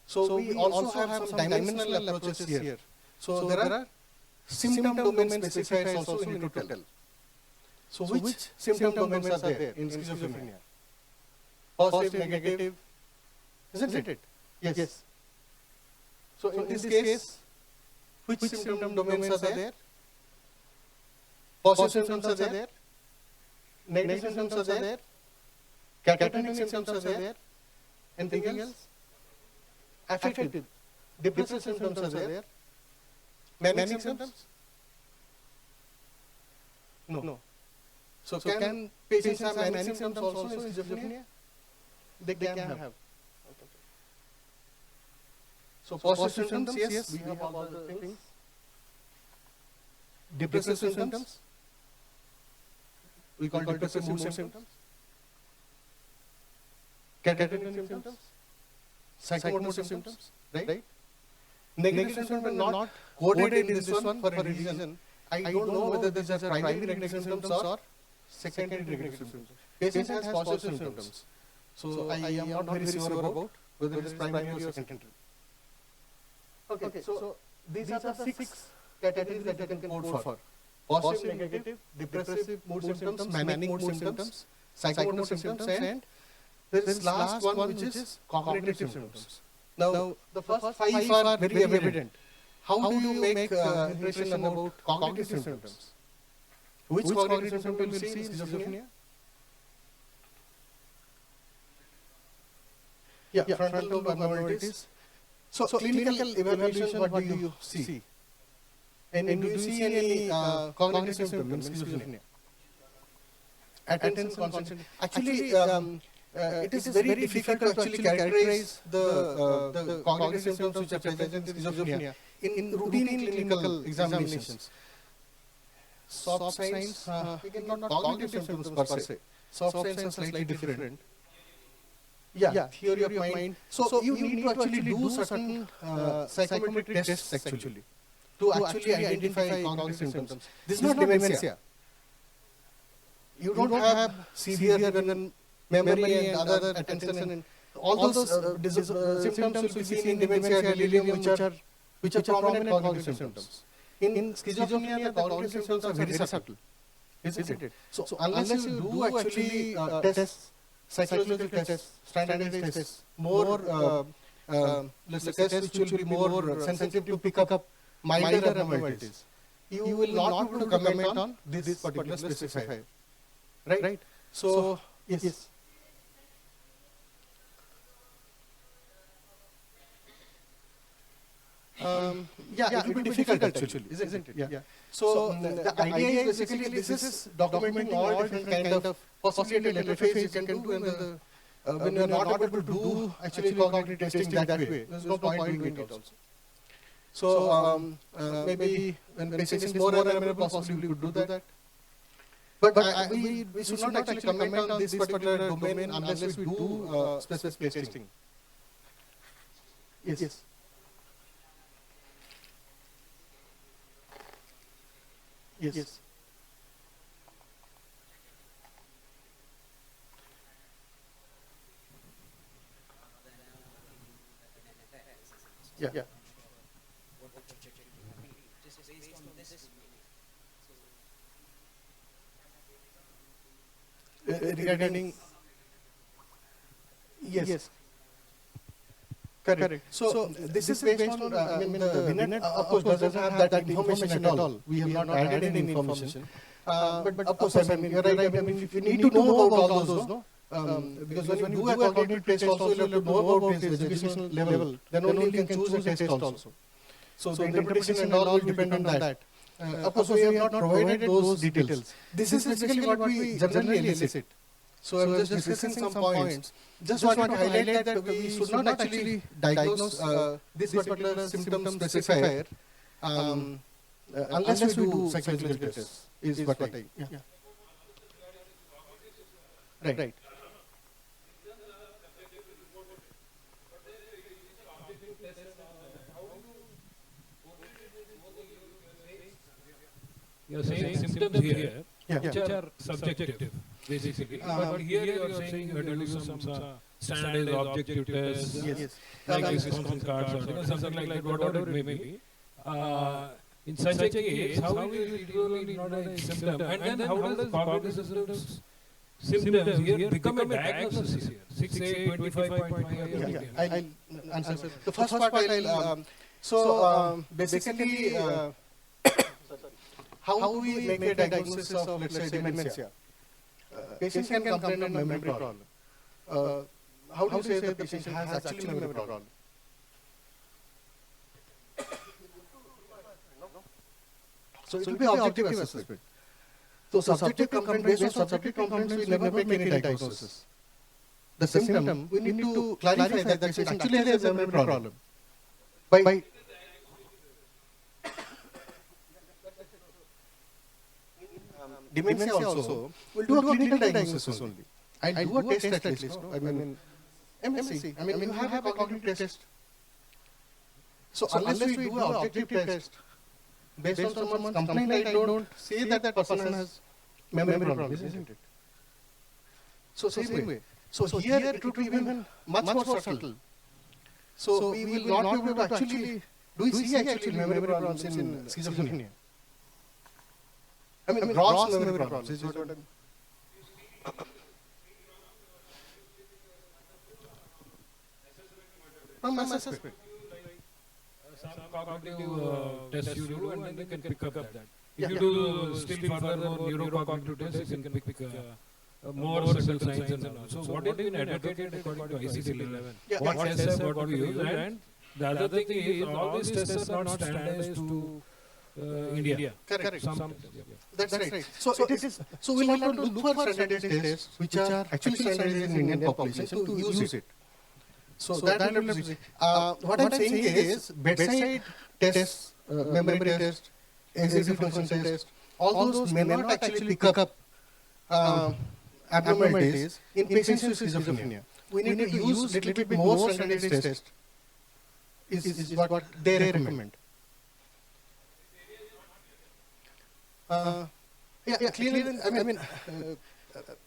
So we also have some dimensional approaches here. So there are symptom domain specifiers also we need to tell. So which symptom domains are there in schizophrenia? Positive, negative, isn't it? Yes. So in this case, which symptom domains are there? Positive symptoms are there, negative symptoms are there, catatonic symptoms are there, anything else? Affective, depressive symptoms are there, manic symptoms? No. So can patients have manic symptoms also in schizophrenia? They can have. So positive symptoms, yes, we have all the things. Depressive symptoms, we call depressive mood symptoms. Catatonic symptoms, psychomotor symptoms, right? Negative symptoms are not coded in this one for a reason. I don't know whether these are primary negative symptoms or secondary negative symptoms. Patient has positive symptoms, so I am not very sure about whether it is primary or secondary. Okay, so these are the 6 categories that you can code for. Positive, negative, depressive mood symptoms, manic mood symptoms, psychomotor symptoms, and there is last one which is cognitive symptoms. Now, the first 5 are very evident. How do you make impression about cognitive symptoms? Which cognitive symptom will see in schizophrenia? Yeah, frontal lobe abnormalities. So clinical evaluation, what do you see? And do you see any cognitive symptom in schizophrenia? Attention, concentration. Actually, it is very difficult to actually characterize the cognitive symptoms which are present in schizophrenia in routine clinical examinations. Soft signs, again, not cognitive symptoms per se. Soft signs are slightly different. Yeah, theory of mind. So you need to actually do certain psychometric tests actually to actually identify cognitive symptoms. This is not dementia. You don't have severe memory and other attention and all those symptoms will be seen in dementia, delirium, which are prominent cognitive symptoms. In schizophrenia, the cognitive symptoms are very subtle. isn't it? So unless you do actually tests, psychological tests, standardized tests, more, let's say tests which will be more sensitive to pick up minor abnormalities, you will not be able to comment on this particular specifier, right? So yes. Yeah, it will be difficult actually, isn't it? Yeah. So the idea is basically this is documenting all different kind of possibility interface you can do when you are not able to do actually cognitive testing that way. There's no point doing it also. So maybe when patient is more amenable, possibly we could do that. But we should not actually comment on this particular domain unless we do specific testing. Yes. Yes. Yeah. Regarding yes. Correct. So this is based on, I mean, the VNet of course doesn't have that information at all. We have not added any information. But of course, I mean, you're right. I mean, if you need to know about all those, no? Because when you do a cognitive test also, you have to know about his educational level. Then only you can choose a test also. So the interpretation and all will depend on that. Of course, we have not provided those details. This is basically what we generally elicit. So I'm just discussing some points. Just wanted to highlight that we should not actually diagnose this particular symptom specifier unless we do psychological tests, is what I, yeah. Right. You're saying symptoms here, which are subjective, basically. But here you are saying you are going to use some standardized objective tests, like response cards or something like that, whatever it may be. In such a case, how will it really not a symptom? And then how does cognitive symptoms here become a diagnosis here? 6, 8, 25.5. I'll answer. The first part I'll, basically, how do we make a diagnosis of, let's say, dementia? Patient can complain of memory problem. How do you say the patient has actually memory problem? So it will be objective assessment. So subjective complaint, based on subjective complaints, we never make any diagnosis. The symptom, we need to clarify that the patient actually has a memory problem. By dementia also, we'll do a clinical diagnosis only. I'll do a test at least, no? I mean, MSc, I mean, you have a cognitive test. So unless we do an objective test, based on someone's complaint, I don't say that that person has memory problem, isn't it? So same way. So here it would be even much more subtle. So we will not be able to actually, do we see actually memory problems in schizophrenia? I mean, gross memory problems is what I mean. From assessment. Some cognitive tests you do, and then you can pick up that. If you do still further more neurocognitive tests, you can pick more subtle signs and all. So what is been advocated according to ICD-11? What tests are what we use, and the other thing is all these tests are not standardized to India. Correct. That's right. So it is. So we'll have to look for standardized tests which are actually standardized in Indian population to use it. So that will be. What I'm saying is bedside tests, memory test, executive function test, all those may not actually pick up abnormalities in patients with schizophrenia. We need to use little bit more standardized test. Is what they recommend. Clearly, I mean,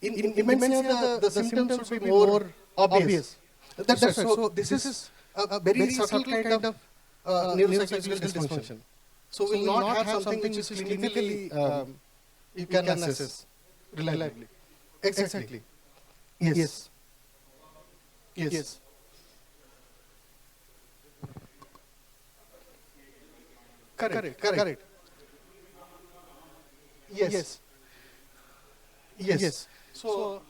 in dementia, the symptoms should be more obvious. That's right. So this is a very subtle kind of neuropsychological dysfunction. So we will not have something which is clinically you can assess reliably. Exactly. Yes. Yes. Correct. Yes. Yes. So,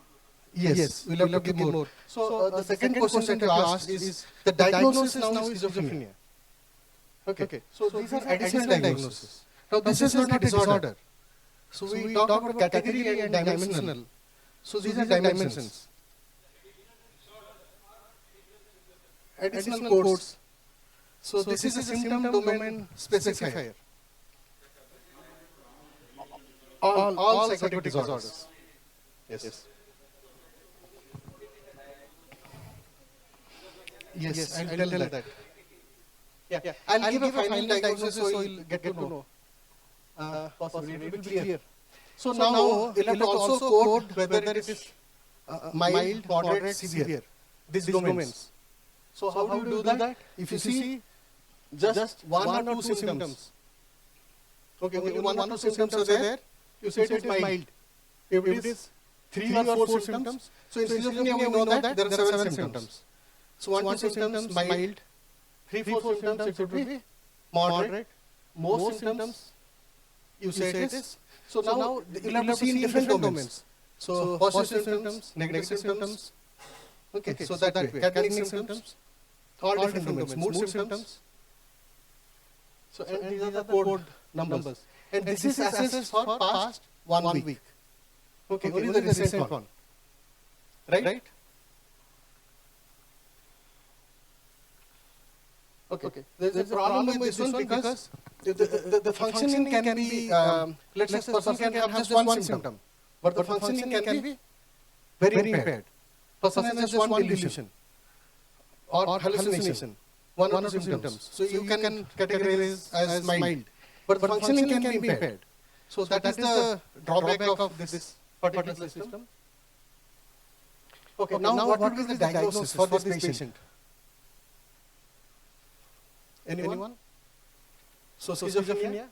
yes, we'll have to give more. So, the second question that you asked is the diagnosis now is schizophrenia. Okay. So, these are additional diagnoses. Now, this is not a disorder. So, we talk about category and dimensional. So, these are dimensions. Additional codes. So, this is a symptom domain specifier. All psychotic disorders. Yes. Yes, I'll tell that. Yeah. I'll give a final diagnosis so you'll get to know. Possibly, it will be clear. So now, you'll have to also code whether it is mild, moderate, severe. These domains. So how do you do that? If you see just one or two symptoms. Okay, only one or two symptoms are there. You say it is mild. If it is 3 or 4 symptoms, so in schizophrenia we know that there are 7 symptoms. So 1 2 symptoms mild, 3 4 symptoms it should be moderate, most symptoms you say it is. So now you have to see in different domains. So positive symptoms, negative symptoms. Okay, so that way. Categorical symptoms, all different domains. Mood symptoms. So and these are the code numbers. And this is assessed for past 1 week. Okay, only the recent one. Right? Okay. There is a problem with this one because the functioning can be, let's say person can have just one symptom, but the functioning can be very impaired. Person has just one delusion or hallucination, one or two symptoms. So you can categorize as mild, but the functioning can be impaired. So that is the drawback of this particular system. Okay, now what would be the diagnosis for this patient? Anyone? So schizophrenia?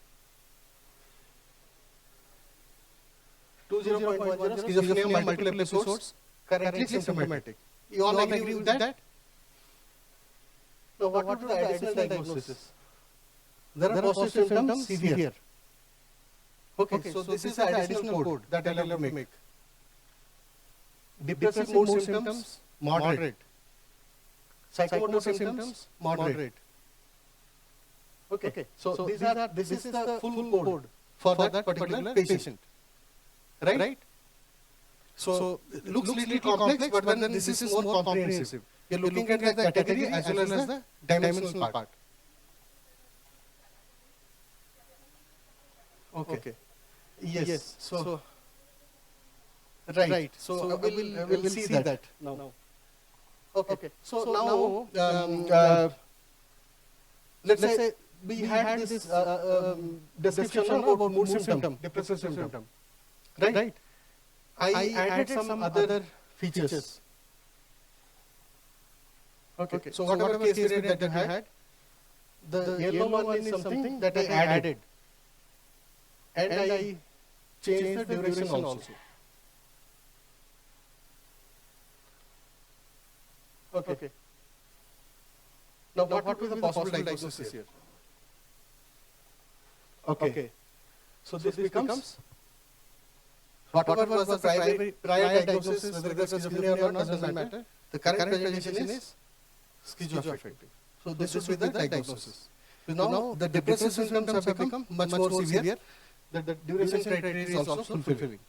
20.10, schizophrenia multiple episodes, currently symptomatic. You all agree with that? Now what would be the additional diagnosis? There are positive symptoms, severe. Okay, so this is the additional code that I will make. Depressive mood symptoms, moderate. Psychomotor symptoms, moderate. Okay, so this is the full code for that particular patient. Right? So it looks little complex, but then this is more comprehensive. You're looking at the category as well as the dimensional part. Okay. Yes. So right. So we'll see that now. Okay. So now let's say we had this description about mood symptom, depressive symptom. Right? I added some other features. Okay. So whatever case period that you had, the yellow one is something that I added. And I changed the duration also. Okay. Now what would be the possible diagnosis here? Okay. So this becomes whatever was the prior diagnosis, whether it is schizophrenia or not, doesn't matter. The current presentation is schizoaffective. So this should be the diagnosis. So now the depressive symptoms have become much more severe. The duration criteria is also fulfilling.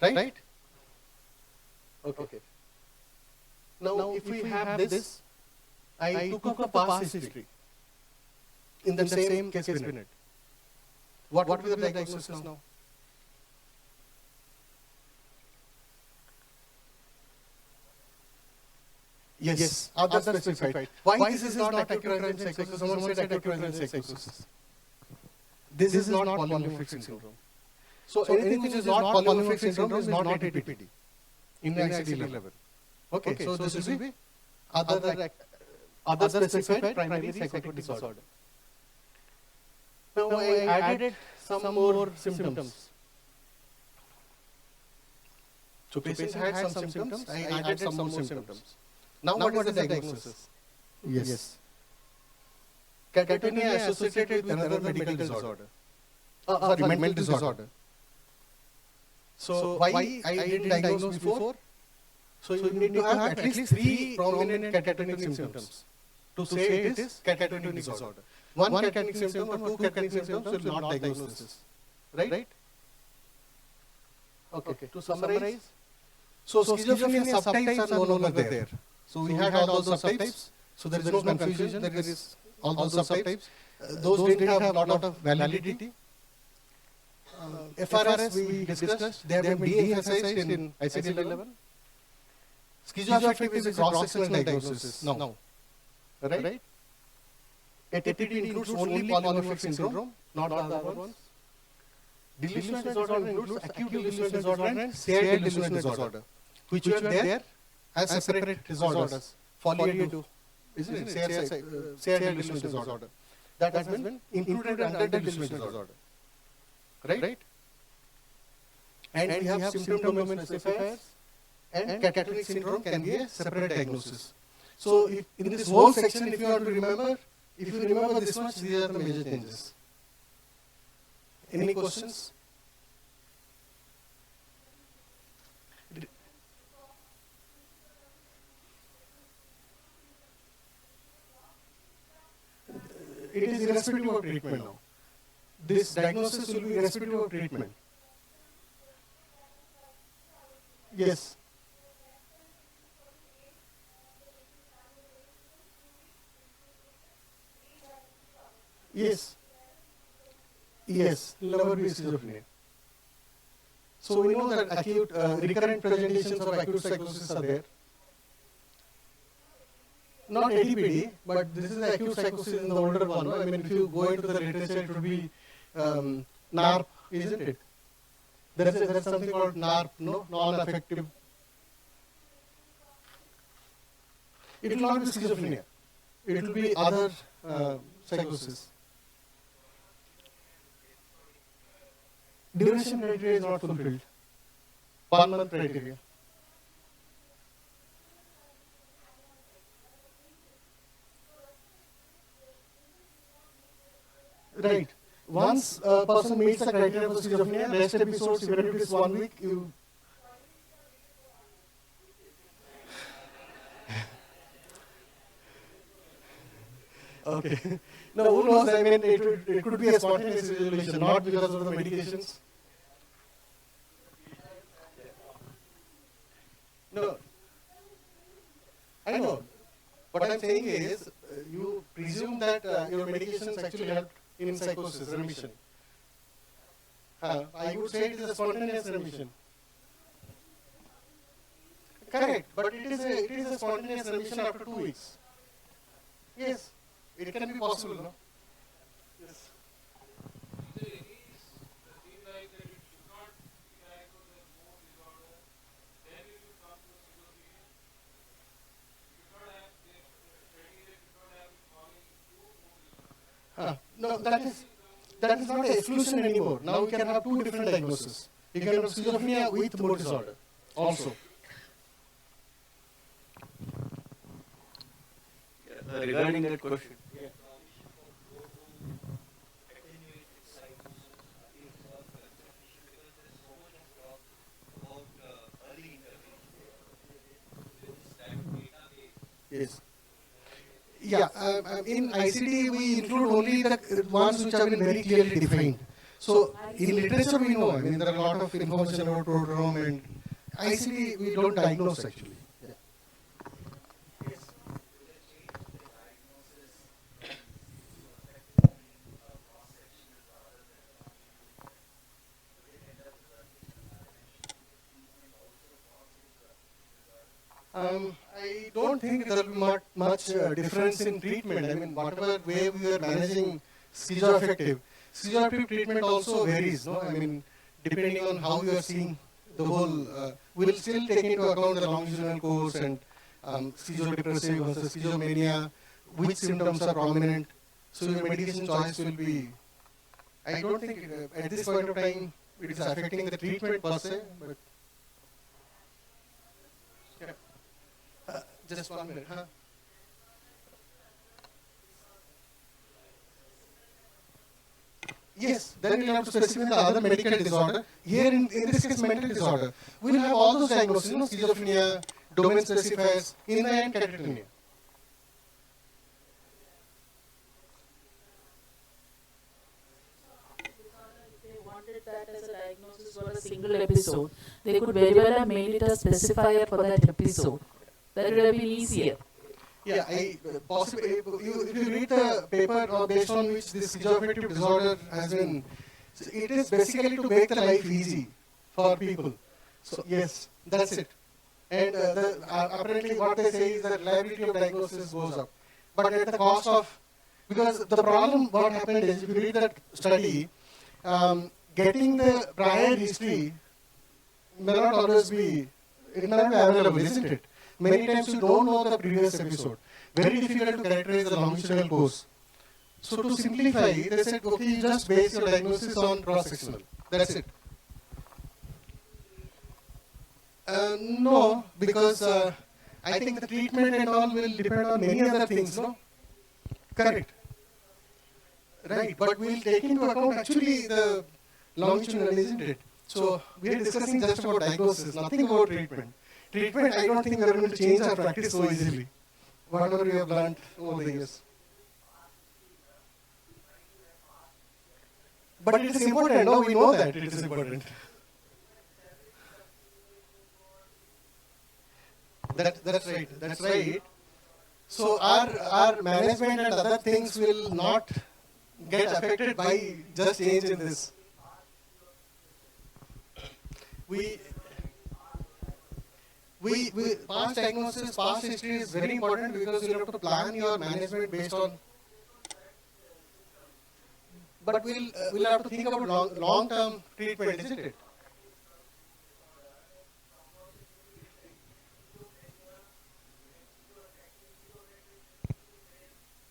Right? Okay. Now if we have this, I took up the past history in the same case minute. What would be the diagnosis now? Yes, other specified. Why this is not acute transient psychosis? Someone said acute transient psychosis. This is not polymorphic syndrome. So anything which is not polymorphic syndrome is not ATPD in the ICD level. Okay, so this will be other specified primary psychotic disorder. Now I added some more symptoms. So patient had some symptoms, I added some more symptoms. Now what is the diagnosis? Yes. Catatonia associated with another medical disorder. Sorry, mental disorder. So why I didn't diagnose before? So you need to have at least 3 prominent catatonic symptoms to say it is catatonic disorder. One catatonic symptom or 2 catatonic symptoms will not diagnose this. Right? Okay. To summarize, so schizophrenia subtypes are no longer there. So we had all those subtypes. So there is no confusion. There is all those subtypes. Those didn't have a lot of validity. FRS we discussed. They have been de-emphasized in ICD level. Schizoaffective is a cross-sectional diagnosis now. Right? ATD includes only polymorphic syndrome, not the other ones. Delusional disorder includes acute delusional disorder and shared delusional disorder, which were there as separate disorders. Folia 2, isn't it? Shared delusional disorder. That has been included under delusional disorder. Right? And we have symptom domain specifiers, and catatonic syndrome can be a separate diagnosis. So if in this whole section, if you have to remember, if you remember this much, these are the major changes. Any questions? It is irrespective of treatment now. This diagnosis will be irrespective of treatment. Yes. Yes. Yes, never be schizophrenia. So we know that acute, recurrent presentations of acute psychosis are there. Not ADPD, but this is acute psychosis in the older one. No? I mean, if you go into the literature, it would be NARP, isn't it? There is something called NARP, no? Non-affective. It will not be schizophrenia. It will be other psychosis. Duration criteria is not fulfilled. 1 month criteria. Right. Once a person meets the criteria for schizophrenia, rest episodes, even if it is 1 week, you. Okay. No, who knows? I mean, it could be a spontaneous resolution, not because of the medications. No. I know. What I'm saying is, you presume that your medications actually helped in psychosis remission. I would say it is a spontaneous remission. Correct, but it is a spontaneous remission after 2 weeks. Yes, it can be possible, no? Yes. No, that is not an exclusion anymore. Now you can have 2 different diagnoses. You can have schizophrenia with mood disorder also. Regarding that question. Yes. Yeah, in ICD we include only the ones which have been very clearly defined. So in literature we know, I mean there are a lot of information about prodrome and ICD we don't diagnose actually. Yeah. I don't think there will be much difference in treatment. I mean, whatever way we are managing schizoaffective treatment also varies, no? I mean, depending on how you are seeing the whole, we'll still take into account the longitudinal course and schizodepressive versus schizomania, which symptoms are prominent. So your medication choice will be, I don't think at this point of time it is affecting the treatment per se, but Just 1 minute, huh? Yes, then we'll have to specify the other medical disorder. Here in this case, mental disorder. We'll have all those diagnoses, schizophrenia, domain specifiers, in the end, catatonia. That as a diagnosis for a single episode, they could very well have made it a specifier for that episode. That would have been easier. Yeah, possibly. If you read the paper based on which this schizoaffective disorder has been, it is basically to make the life easy for people. So yes, that's it. And apparently what they say is that reliability of diagnosis goes up, but at the cost of, because the problem what happened is, if you read that study, getting the prior history may not always be, it may not be available, isn't it? Many times you don't know the previous episode. Very difficult to characterize the longitudinal course. So to simplify, they said, okay, you just base your diagnosis on cross-sectional. That's it. No, because I think the treatment and all will depend on many other things, no? Correct. Right, but we'll take into account actually the longitudinal, isn't it? So we are discussing just about diagnosis, nothing about treatment. Treatment, I don't think we are going to change our practice so easily. Whatever we have learned over the years. But it is important, no? We know that it is important. That's right, that's right. So our management and other things will not get affected by just change in this. Past diagnosis, past history is very important because you have to plan your management based on. But we'll have to think about long-term treatment, isn't it?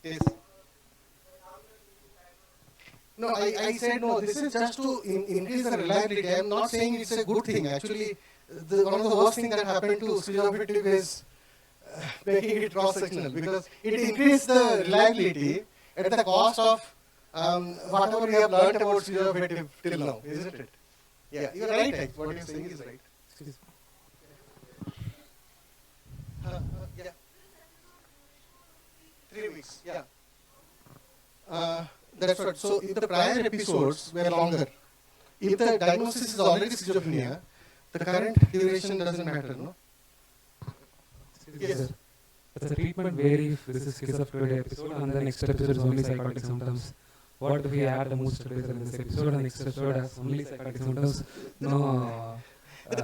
Yes. No, I said no, this is just to increase the reliability. I am not saying it's a good thing. Actually, one of the worst things that happened to schizoaffective is making it cross-sectional, because it increased the reliability at the cost of whatever we have learned about schizoaffective till now, isn't it? Yeah, you're right. What you're saying is right. Excuse me. Yeah. 3 weeks, yeah. That's right. So if the prior episodes were longer, if the diagnosis is already schizophrenia, the current duration doesn't matter, no? Yes. But the treatment vary if this is schizophrenia episode and the next episode is only psychotic symptoms. What if we add the mood stabilizer in this episode and the next episode has only psychotic symptoms? No. The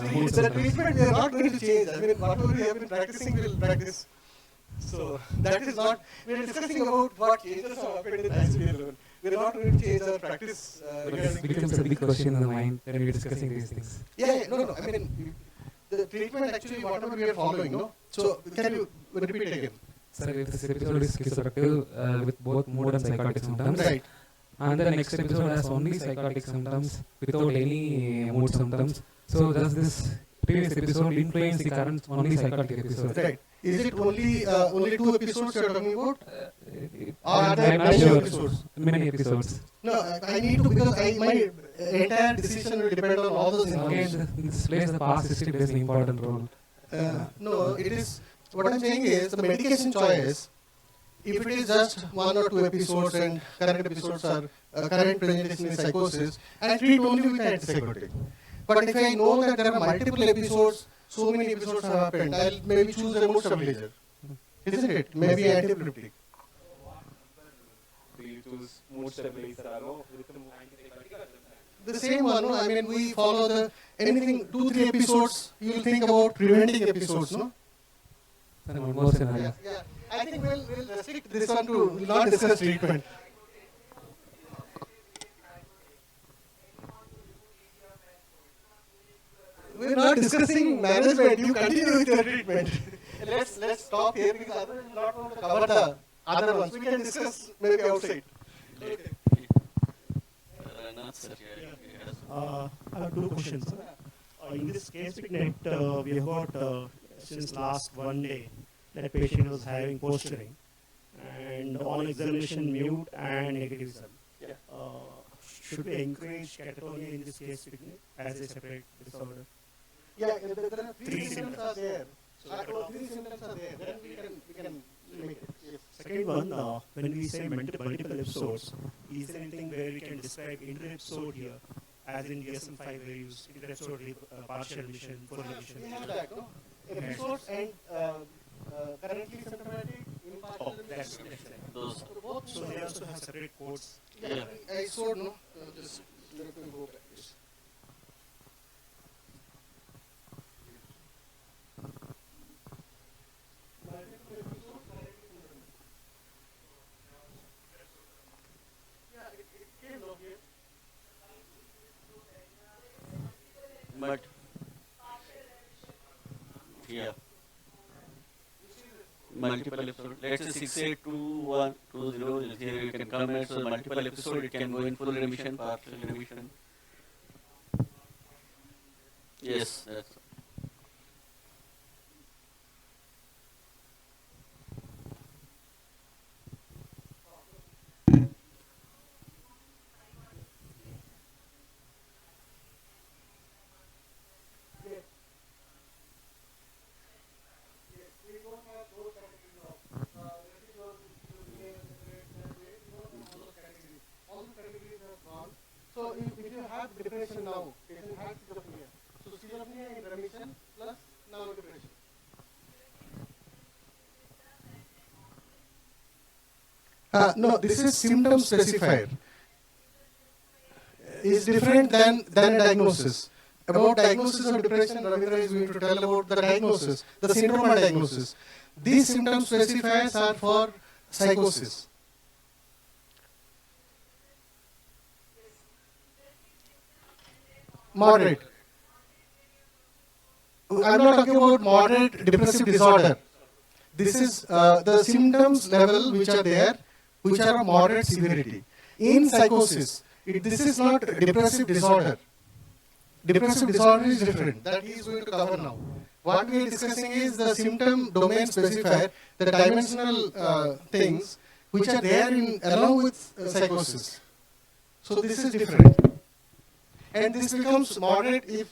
treatment we are not going to change. I mean, whatever we have been practicing, we will practice. So that is not, we are discussing about what changes have happened in ICD level. We are not going to change our practice. It becomes a big question in the mind when we are discussing these things. Yeah, no. I mean, the treatment actually, whatever we are following, no? So can you repeat again? Sir, if this episode is schizoaffective with both mood and psychotic symptoms, right, and the next episode has only psychotic symptoms without any mood symptoms, so does this previous episode influence the current only psychotic episode? Right. Is it only 2 episodes you are talking about? Or are I'm there not many sure. episodes? Many episodes. No, I need to, because my entire decision will depend on all those information. Okay, this plays the past history plays an important role. No, it is, what I'm saying is the medication choice, if it is just 1 or 2 episodes and current episodes are current presentation is psychosis, I treat only with antipsychotic. But if I know that there are multiple episodes, so many episodes have happened, I'll maybe choose a mood stabilizer. Isn't it? Maybe antiepileptic. Do you choose mood stabilizer with the antipsychotic? The same one, no? I mean, we follow the, anything, 2-3 episodes, you will think about preventing episodes, no? Sir, one more scenario. Yeah. I think we'll restrict this one to, we'll not discuss treatment. We're not discussing management. You continue with your treatment. let's stop here, because otherwise we'll not want to cover the other ones. We can discuss maybe outside. Okay. I have 2 questions. In this case, we have got since last one day that patient was having posturing, and on examination mute and negativism. Should we encourage catatonia in this case as a separate disorder? Yeah, there are three symptoms are there. So three symptoms are there. Then we can make it. Yes. Second one, when we say multiple episodes, is there anything where we can describe inter-episode here, as in DSM-5 where you use inter-episode partial remission, full remission? We have that, no? Episodes and currently symptomatic, impartial That's remission. Those. So they also have separate codes. Yeah, I saw, no? Just let me go back. Yes. But yeah, multiple episode. Let's say 682120 here you can come and so multiple episode it can go in full remission, partial remission. Yes, that's So if you have depression now, patient has schizophrenia. So schizophrenia in remission plus now depression. No, this is symptom specifier. Is different than a diagnosis. About diagnosis of depression, Ravindra is going to tell about the diagnosis, the syndrome and diagnosis. These symptom specifiers are for psychosis. Moderate. I'm not talking about moderate depressive disorder. This is the symptoms level which are there, which are of moderate severity. In psychosis, this is not depressive disorder. Depressive disorder is different. That he is going to cover now. What we are discussing is the symptom domain specifier, the dimensional things which are there in along with psychosis. So this is different. And this becomes moderate if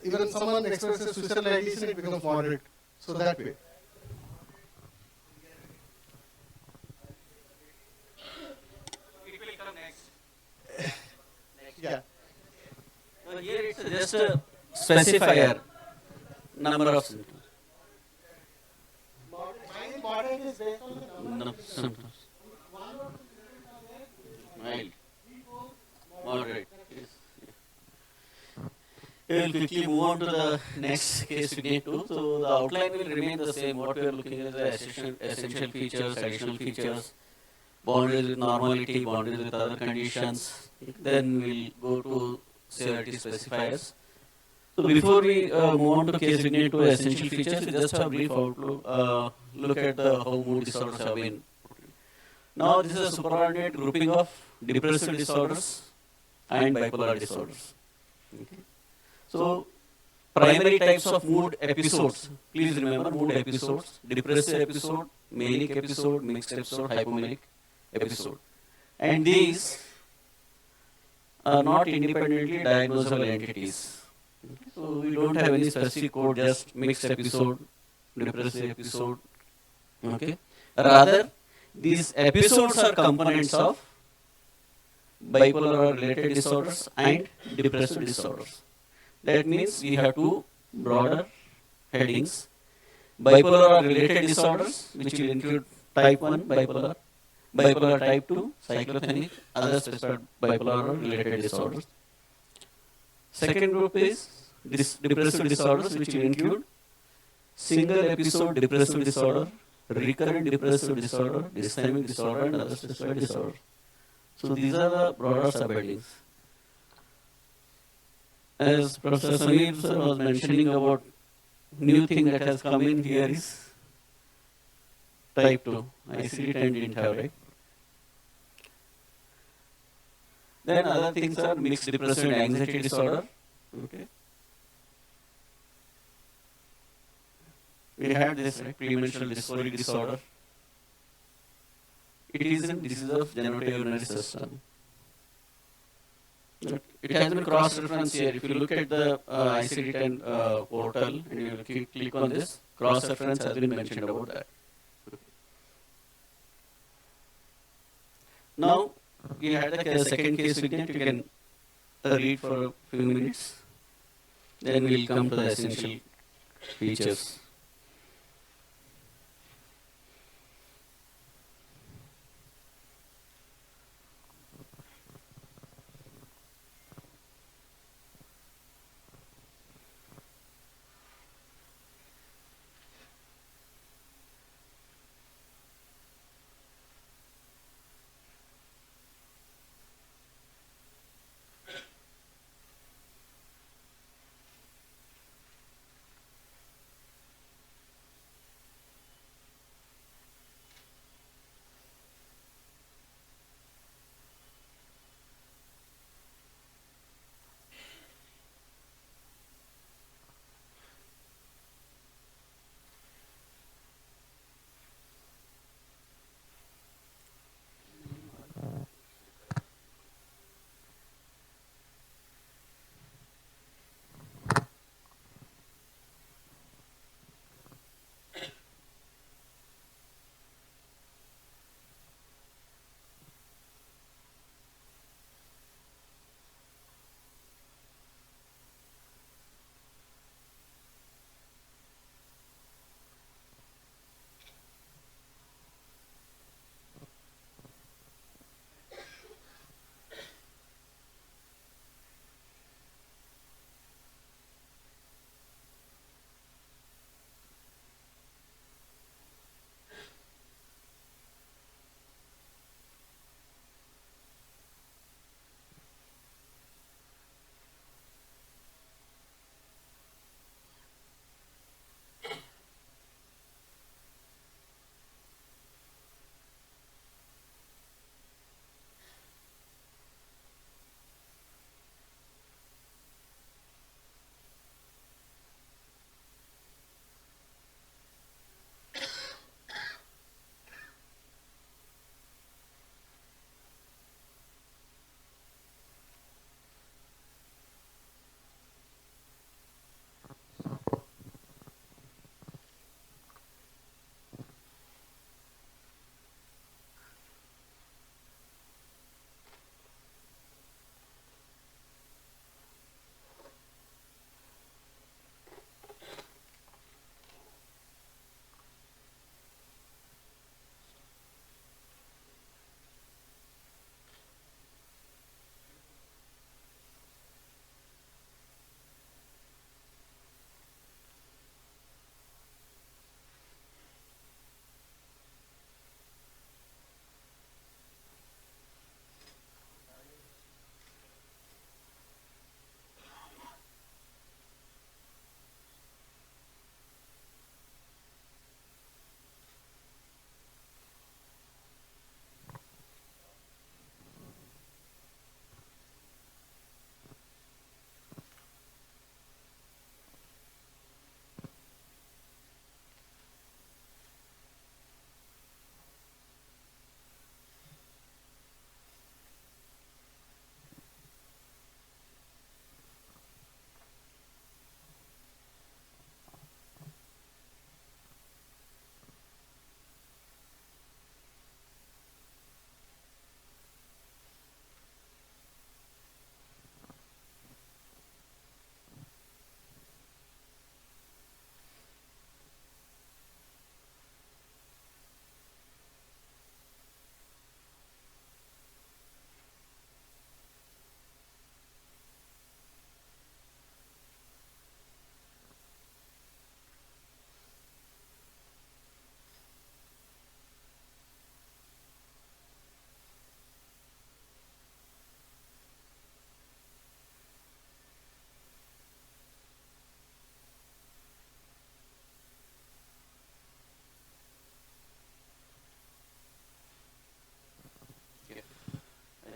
even someone expresses suicidal ideation, it becomes moderate. So that way. it will come next. Yeah. Now here it's just a specifier number of symptoms. Moderate is based on the number No, symptoms. Mild. Moderate. Yes. We will quickly move on to the next case we need to. So the outline will remain the same. What we are looking at is the essential features, additional features, boundaries with normality, boundaries with other conditions. Then we'll go to severity specifiers. So before we move on to case we need to essential features, we just have a brief outlook, look at the how mood disorders have been. Now this is a superordinate grouping of depressive disorders and bipolar disorders. Okay. So primary types of mood episodes, please remember mood episodes, depressive episode, manic episode, mixed episode, hypomanic episode. And these are not independently diagnosable entities. Okay. So we don't have any specific code, just mixed episode, depressive episode. Okay. Rather, these episodes are components of bipolar or related disorders and depressive disorders. That means we have two broader headings. Bipolar or related disorders, which will include type 1 bipolar, bipolar type 2, cyclothenic, other specified bipolar or related disorders. Second group is depressive disorders, which will include single episode depressive disorder, recurrent depressive disorder, dysthymic disorder, and other specified disorders. So these are the broader subheadings. As Professor Samir sir was mentioning about new thing that has come in here is type 2. ICD-10 didn't have, right? Then other things are mixed depressive and anxiety disorder. Okay. we had this premenstrual dysphoric disorder. It is a disease of genitourinary system. It has been cross-referenced here. If you look at the ICD-10 portal and you click on this, cross-reference has been mentioned about that. Now, we had the second case vignette. You can read for a few minutes. Then we'll come to the essential features.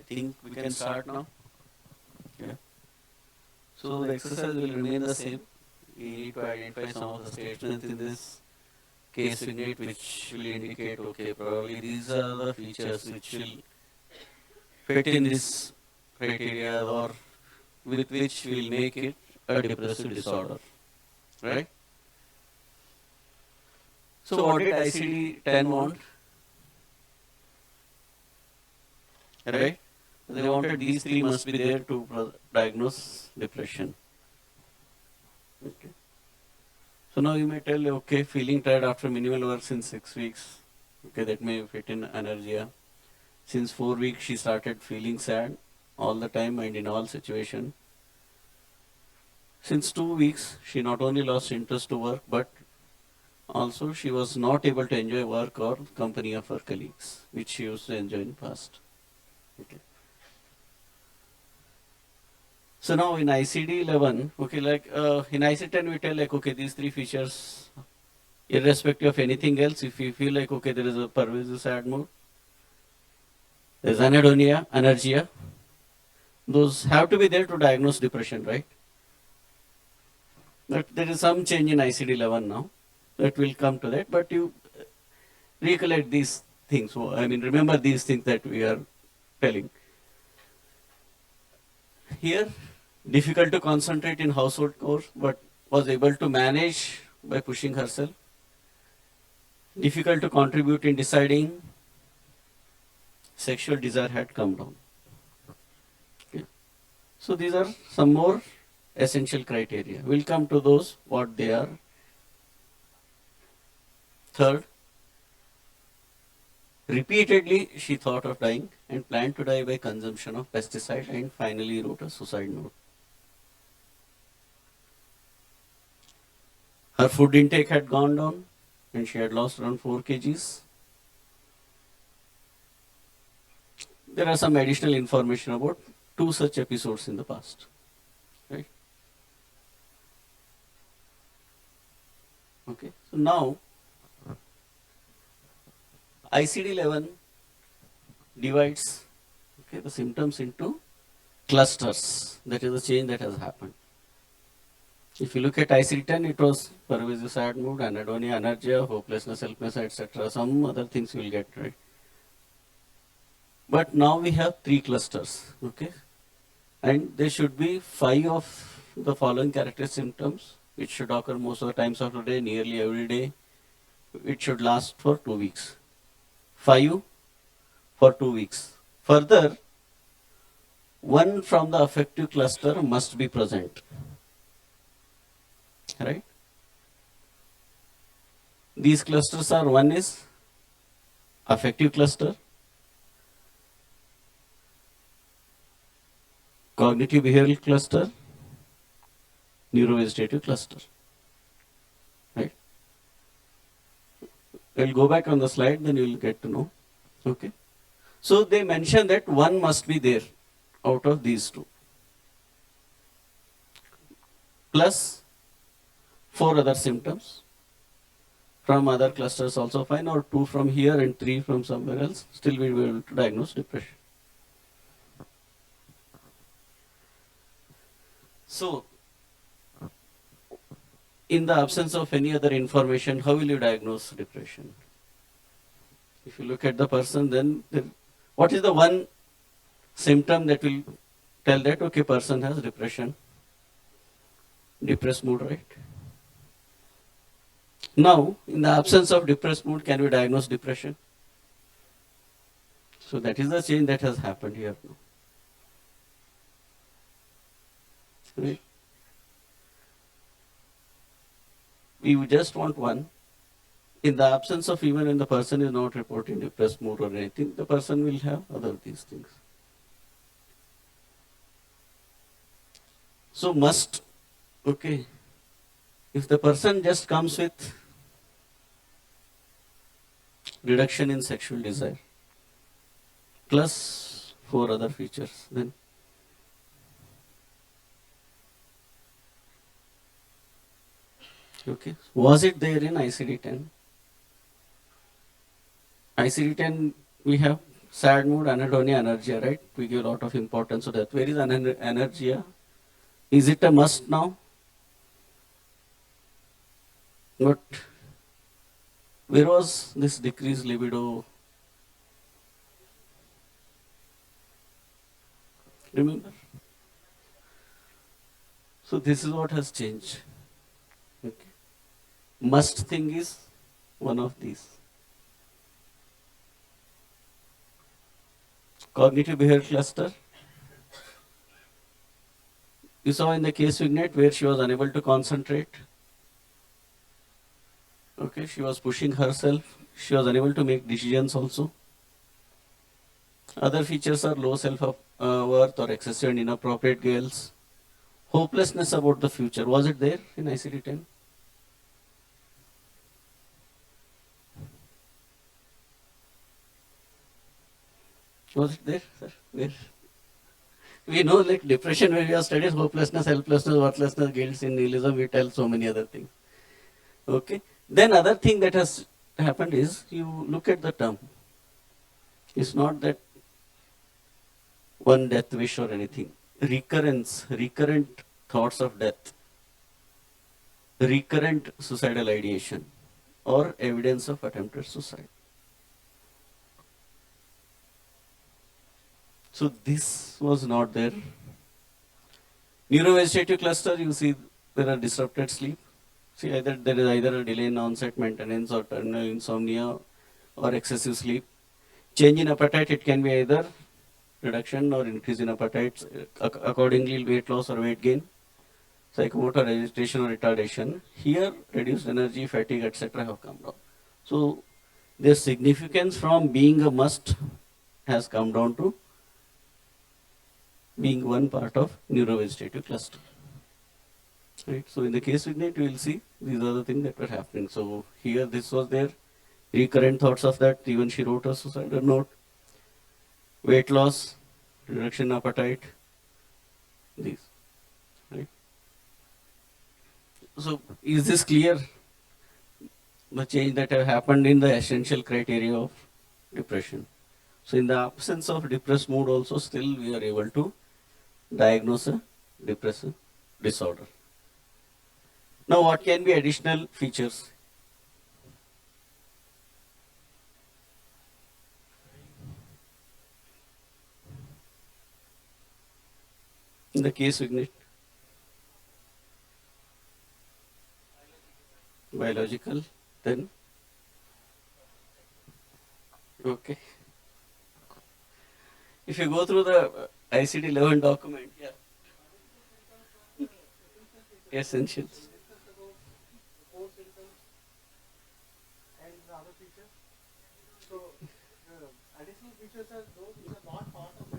I think we can start now. Yeah. So the exercise will remain the same. We need to identify some of the statements in this case vignette which will indicate, okay, probably these are the features which will fit in this criteria or with which will make it a depressive disorder, right? So what did ICD-10 want? Right? They wanted these three must be there to diagnose depression. Okay. So now you may tell, okay, feeling tired after minimal work since 6 weeks. Okay, that may fit in anergia. Since 4 weeks, she started feeling sad all the time and in all situations. Since 2 weeks, she not only lost interest to work, but also she was not able to enjoy work or company of her colleagues, which she used to enjoy in past. Okay. So now in ICD-11, okay, like in ICD-10 we tell like, okay, these three features, irrespective of anything else, if you feel like, okay, there is a pervasive sad mood, there is anhedonia, anergia, those have to be there to diagnose depression, right? But there is some change in ICD-11 now, that will come to that, but you recollect these things, so, I mean, remember these things that we are telling. Here, difficult to concentrate in household chores, but was able to manage by pushing herself. Difficult to contribute in deciding. Sexual desire had come down. Okay. So these are some more essential criteria. We'll come to those, what they are. Third, repeatedly she thought of dying and planned to die by consumption of pesticide and finally wrote a suicide note. Her food intake had gone down and she had lost around 4 kgs. There are some additional information about 2 such episodes in the past. Right? Okay. So now, ICD-11 divides, okay, the symptoms into clusters. That is the change that has happened. If you look at ICD-10, it was pervasive sad mood, anhedonia, anergia, hopelessness, helplessness, etc. Some other things you will get, right? But now we have 3 clusters, okay? And there should be 5 of the following characteristic symptoms, which should occur most of the times of the day, nearly every day. It should last for 2 weeks. 5 for 2 weeks. Further, 1 from the affective cluster must be present. Right? These clusters are, one is affective cluster, cognitive behavioral cluster, neurovegetative cluster. Right? I'll go back on the slide, then you will get to know. Okay. So they mention that 1 must be there out of these 2. Plus 4 other symptoms from other clusters also fine, or 2 from here and 3 from somewhere else, still we will be able to diagnose depression. So, in the absence of any other information, how will you diagnose depression? If you look at the person, then what is the one symptom that will tell that, okay, person has depression? Depressed mood, right? Now, in the absence of depressed mood, can we diagnose depression? So that is the change that has happened here now. Right? We just want 1. In the absence of, even when the person is not reporting depressed mood or anything, the person will have other these things. So must, okay, if the person just comes with reduction in sexual desire plus 4 other features, then okay, was it there in ICD-10? ICD-10 we have sad mood, anhedonia, anergia, right? We give a lot of importance to that. Where is anergia? Is it a must now? But Where was this decreased libido? Remember? So this is what has changed. Okay. Must thing is one of these. Cognitive behavior cluster. You saw in the case vignette where she was unable to concentrate. Okay, she was pushing herself. She was unable to make decisions also. Other features are low self-worth or excessive and inappropriate goals. Hopelessness about the future. Was it there in ICD-10? Was it there, sir? Where? We know like depression when we have studied hopelessness, helplessness, worthlessness, guilt, sin, nihilism, we tell so many other things. Okay. Then other thing that has happened is you look at the term. It's not that one death wish or anything. Recurrent thoughts of death, recurrent suicidal ideation, or evidence of attempted suicide. So this was not there. Neurovegetative cluster, you see there are disrupted sleep. See either there is either a delay in onset maintenance or terminal insomnia or excessive sleep. Change in appetite, it can be either reduction or increase in appetite, accordingly weight loss or weight gain. Psychomotor agitation or retardation. Here reduced energy, fatigue, etc. have come down. So their significance from being a must has come down to being one part of neurovegetative cluster. Right. So in the case vignette, you will see these are the things that were happening. So here this was there, recurrent thoughts of that. Even she wrote a suicidal note. Weight loss, reduction in appetite. These. Right. So is this clear? The change that have happened in the essential criteria of depression. So in the absence of depressed mood also still we are able to diagnose a depressive disorder. Now what can be additional features? In the case vignette, biological, then okay. If you go through the ICD-11 document, yeah, essentials. And the other features. So additional features are those which are not part of the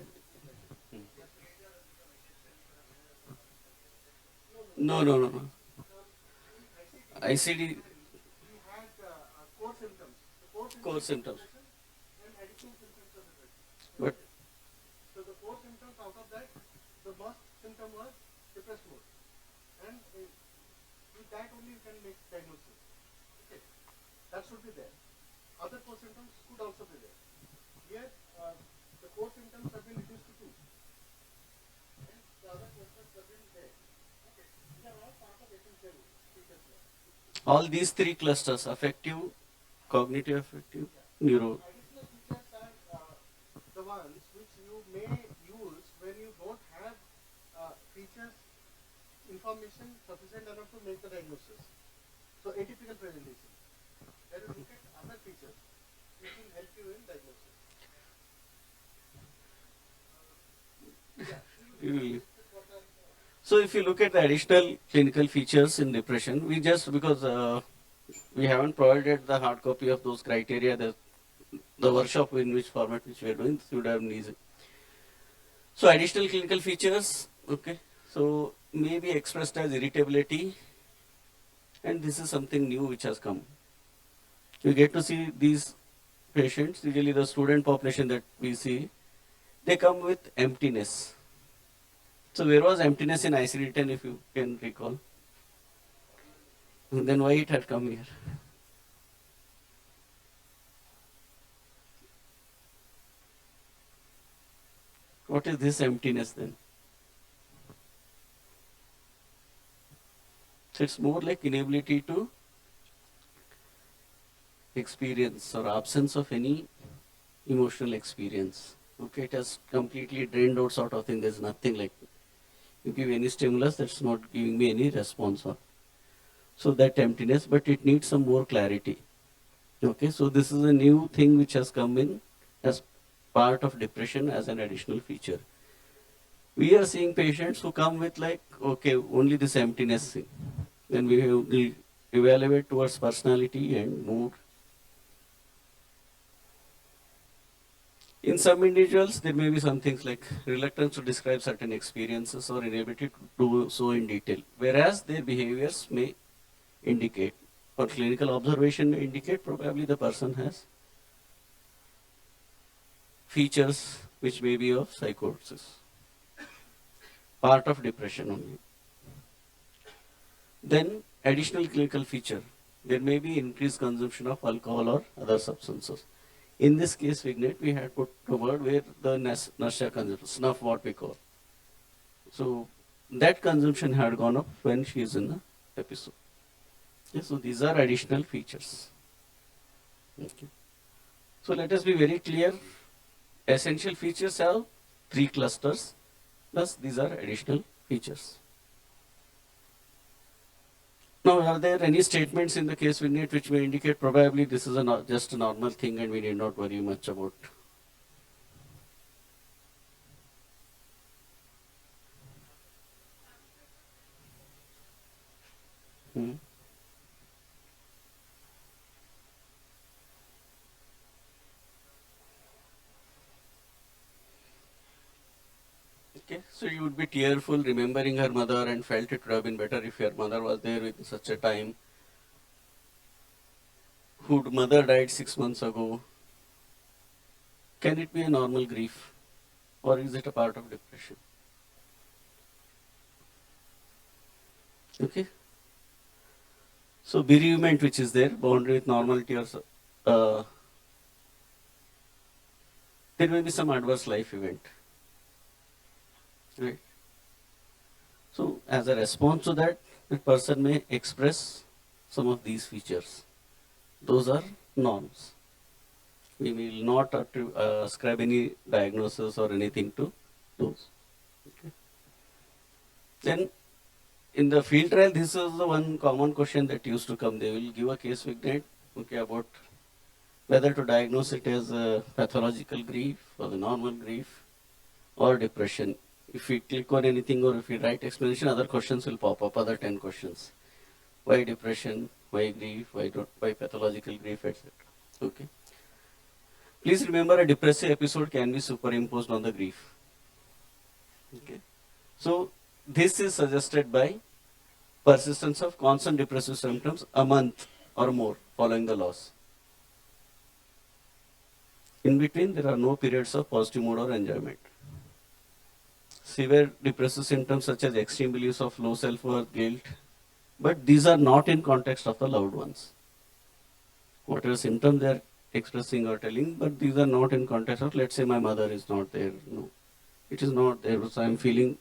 No. ICD. We had core symptoms. Core symptoms. And additional symptoms of depression. But So the core symptoms out of that, the most symptom was depressed mood. And with that only you can make diagnosis. Okay. That should be there. Other core symptoms could also be there. Here, the core symptoms have been reduced to 2. And the other symptoms have been there. Okay. These are all part of essential features here. all these three clusters, affective, cognitive affective, neuro. Additional features are the ones which you may use when you don't have features information sufficient enough to make the diagnosis. So atypical presentation. Then you look at other features which will help you in diagnosis. So if you look at the additional clinical features in depression, we just, because we haven't provided the hard copy of those criteria, the workshop in which format which we are doing, this would have been easy. So additional clinical features, okay, so may be expressed as irritability, and this is something new which has come. You get to see these patients, usually the student population that we see, they come with emptiness. So where was emptiness in ICD-10 if you can recall? Then why it had come here? What is this emptiness then? So it's more like inability to experience or absence of any emotional experience. Okay, it has completely drained out sort of thing. There's nothing like you give any stimulus that's not giving me any response on. So that emptiness, but it needs some more clarity. Okay, so this is a new thing which has come in as part of depression as an additional feature. We are seeing patients who come with like, okay, only this emptiness thing. Then we evaluate towards personality and mood. In some individuals, there may be some things like reluctance to describe certain experiences or inability to do so in detail, whereas their behaviors may indicate, or clinical observation may indicate probably the person has features which may be of psychosis, part of depression only. Then additional clinical feature, there may be increased consumption of alcohol or other substances. In this case, Vignet, we had put the word where the nasha consumption, snuff what we call. So that consumption had gone up when she is in the episode. Okay, so these are additional features. Okay. So let us be very clear. Essential features have 3 clusters, plus these are additional features. Now, are there any statements in the case vignette which may indicate probably this is just a normal thing and we need not worry much about? Okay, so you would be tearful remembering her mother and felt it would have been better if your mother was there with such a time. Whose mother died 6 months ago. Can it be a normal grief or is it a part of depression? Okay. So bereavement which is there, boundary with normality or there may be some adverse life event. Right. So as a response to that, the person may express some of these features. Those are norms. We will not ascribe any diagnosis or anything to those. Okay. Then in the field trial, this is the one common question that used to come. They will give a case vignette, okay, about whether to diagnose it as a pathological grief or the normal grief or depression. If we click on anything or if we write explanation, other questions will pop up, other 10 questions. Why depression? Why grief? Why pathological grief, etc. Okay. Please remember a depressive episode can be superimposed on the grief. Okay. So this is suggested by persistence of constant depressive symptoms a month or more following the loss. In between, there are no periods of positive mood or enjoyment. Severe depressive symptoms such as extreme beliefs of low self-worth, guilt, but these are not in context of the loved ones. Whatever symptoms they are expressing or telling, but these are not in context of, let's say my mother is not there. No, it is not there, so I am feeling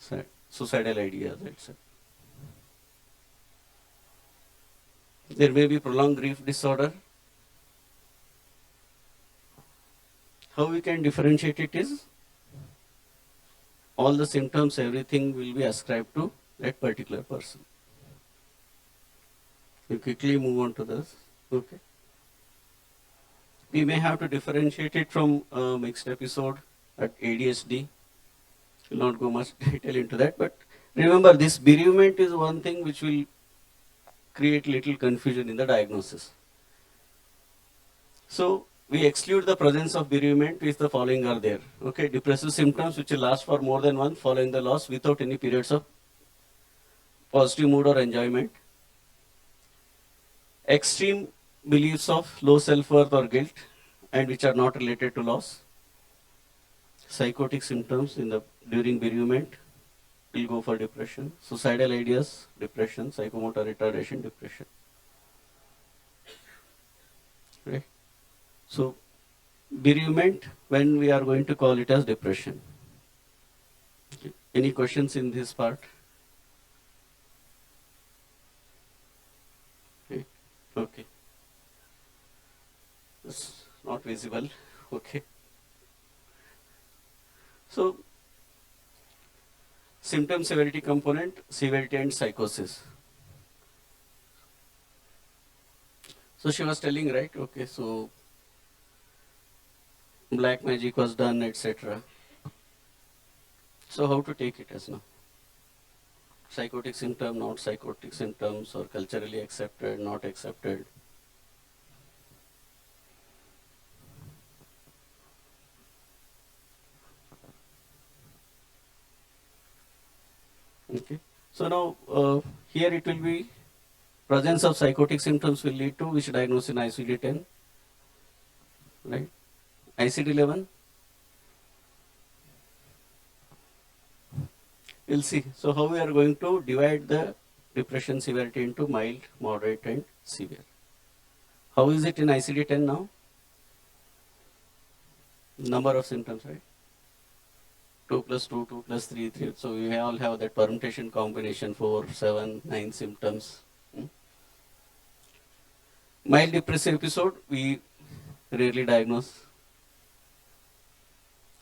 sad, suicidal ideas, etc. There may be prolonged grief disorder. How we can differentiate it is, all the symptoms, everything will be ascribed to that particular person. We quickly move on to this. Okay. We may have to differentiate it from mixed episode at ADHD. Will not go much detail into that, but remember this bereavement is one thing which will create little confusion in the diagnosis. So we exclude the presence of bereavement if the following are there. Okay, depressive symptoms which will last for more than one following the loss without any periods of positive mood or enjoyment. Extreme beliefs of low self-worth or guilt and which are not related to loss. Psychotic symptoms during bereavement will go for depression. Suicidal ideas, depression. Psychomotor retardation, depression. Right. So bereavement, when we are going to call it as depression. Okay. Any questions in this part? Okay. It's not visible. Okay. So, symptom severity component, severity and psychosis. So she was telling, right? Okay, so black magic was done, etc. So how to take it as now? Psychotic symptom, not psychotic symptoms, or culturally accepted, not accepted. Okay. So now here it will be presence of psychotic symptoms will lead to which diagnosis in ICD-10, right? ICD-11. We'll see. So how we are going to divide the depression severity into mild, moderate, and severe. How is it in ICD-10 now? Number of symptoms, right? 2 plus 2, 2 plus 3, 3. So we all have that permutation combination 4, 7, 9 symptoms. Mild depressive episode, we rarely diagnose.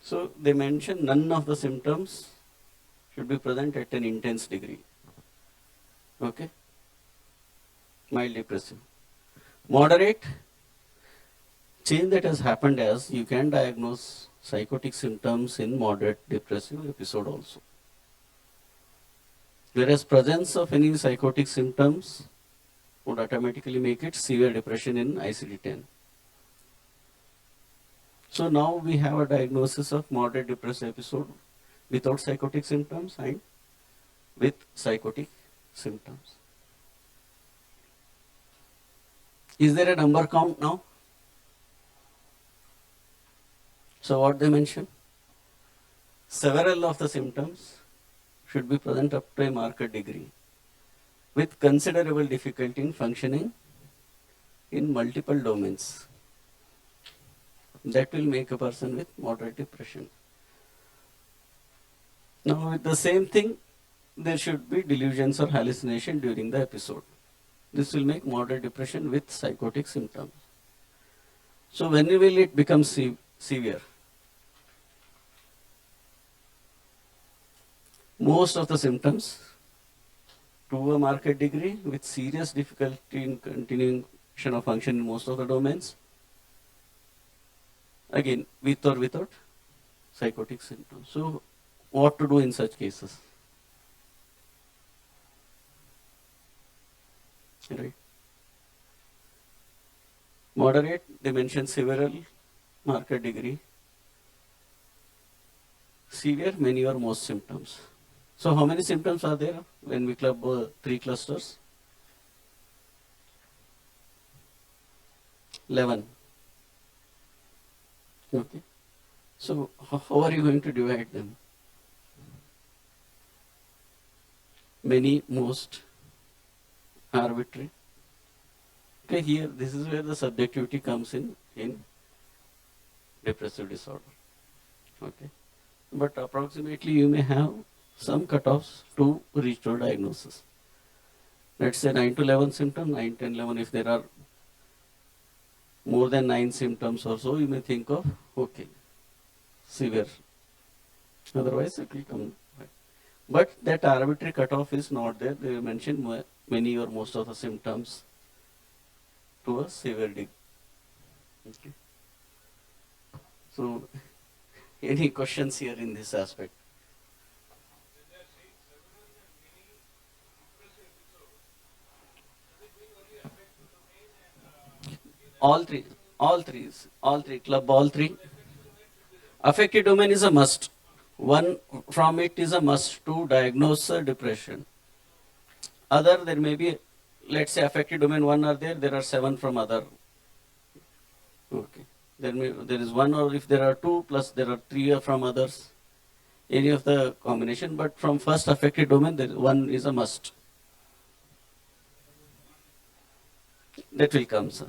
So they mention none of the symptoms should be present at an intense degree. Okay? Mild depressive. Moderate, change that has happened as you can diagnose psychotic symptoms in moderate depressive episode also. Whereas presence of any psychotic symptoms would automatically make it severe depression in ICD-10. So now we have a diagnosis of moderate depressive episode without psychotic symptoms and with psychotic symptoms. Is there a number count now? So what they mention? Several of the symptoms should be present up to a marked degree with considerable difficulty in functioning in multiple domains. That will make a person with moderate depression. Now with the same thing, there should be delusions or hallucination during the episode. This will make moderate depression with psychotic symptoms. So when will it become severe? Most of the symptoms to a marked degree with serious difficulty in continuation of function in most of the domains. Again, with or without psychotic symptoms. So what to do in such cases? Right. Moderate, they mention several marked degree. Severe, many or most symptoms. So how many symptoms are there when we club 3 clusters? 11. Okay. So how are you going to divide them? Many, most, arbitrary. Okay, here this is where the subjectivity comes in depressive disorder. Okay. But approximately you may have some cutoffs to reach to a diagnosis. Let's say 9 to 11 symptoms, 9, 10, 11. If there are more than 9 symptoms or so, you may think of, okay, severe. Otherwise, it will come. Right. But that arbitrary cutoff is not there. They mention many or most of the symptoms to a severe degree. Okay. So, any questions here in this aspect? All three, club all three. Affective domain is a must. One from it is a must to diagnose depression. Other, there may be, let's say affective domain 1 are there are 7 from other. Okay. There is 1, or if there are 2 plus there are 3 from others. Any of the combination, but from first affected domain, there 1 is a must. That will come, sir.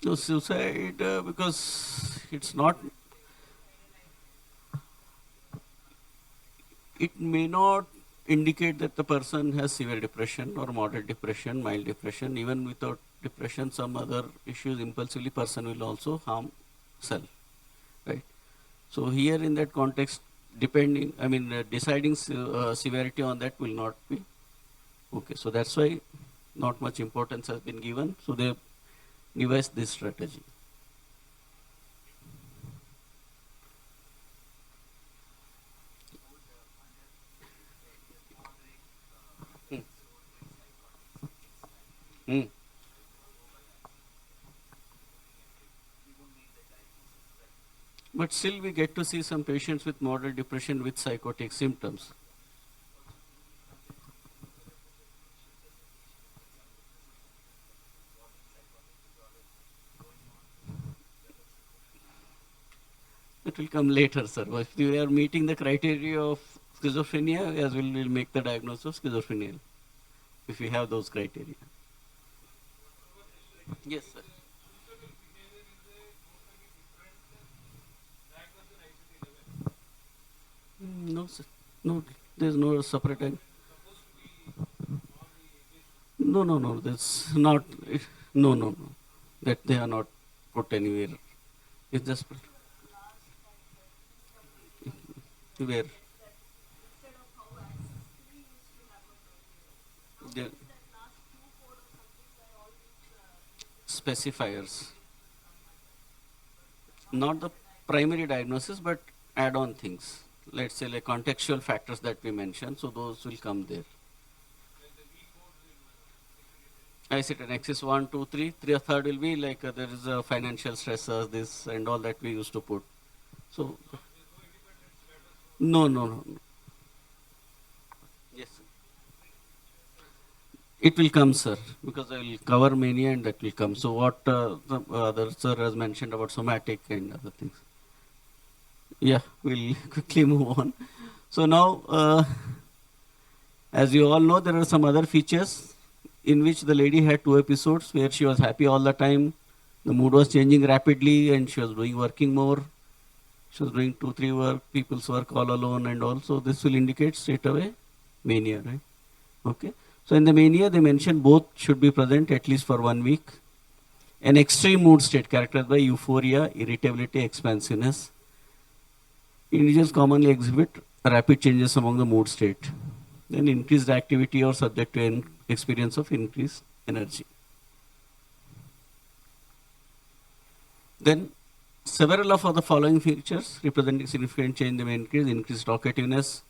No, suicide, because it's not. it may not indicate that the person has severe depression or moderate depression, mild depression. Even without depression, some other issues, impulsively person will also harm self, right? So here in that context, depending, I mean, deciding severity on that will not be okay. So that's why not much importance has been given. So they devised this strategy. Hmm. Hmm. But still we get to see some patients with moderate depression with psychotic symptoms. It will come later, sir. If we are meeting the criteria of schizophrenia, as we'll make the diagnosis of schizophrenia, if we have those criteria. Yes, sir. No, sir. No, there's no separate. No, no, no. That's not. No, no, no. That they are not put anywhere. It's just where the specifiers, not the primary diagnosis, but add-on things. Let's say like contextual factors that we mentioned. So those will come there. I said an axis 1, 2, 3. Third will be like there is a financial stressors, this and all that we used to put. So no, no, no. Yes, sir. It will come, sir, because I will cover mania and that will come. So what the other sir has mentioned about somatic and other things. Yeah, we'll quickly move on. So now, as you all know, there are some other features in which the lady had 2 episodes where she was happy all the time. The mood was changing rapidly and she was working more. She was doing 2, 3 people's work all alone and also this will indicate straight away mania, right? Okay. So in the mania, they mentioned both should be present at least for 1 week. An extreme mood state characterized by euphoria, irritability, expansiveness. Individuals commonly exhibit rapid changes among the mood state. Then increased activity or subject to an experience of increased energy. Then several of the following features representing significant change may increase: increased talkativeness,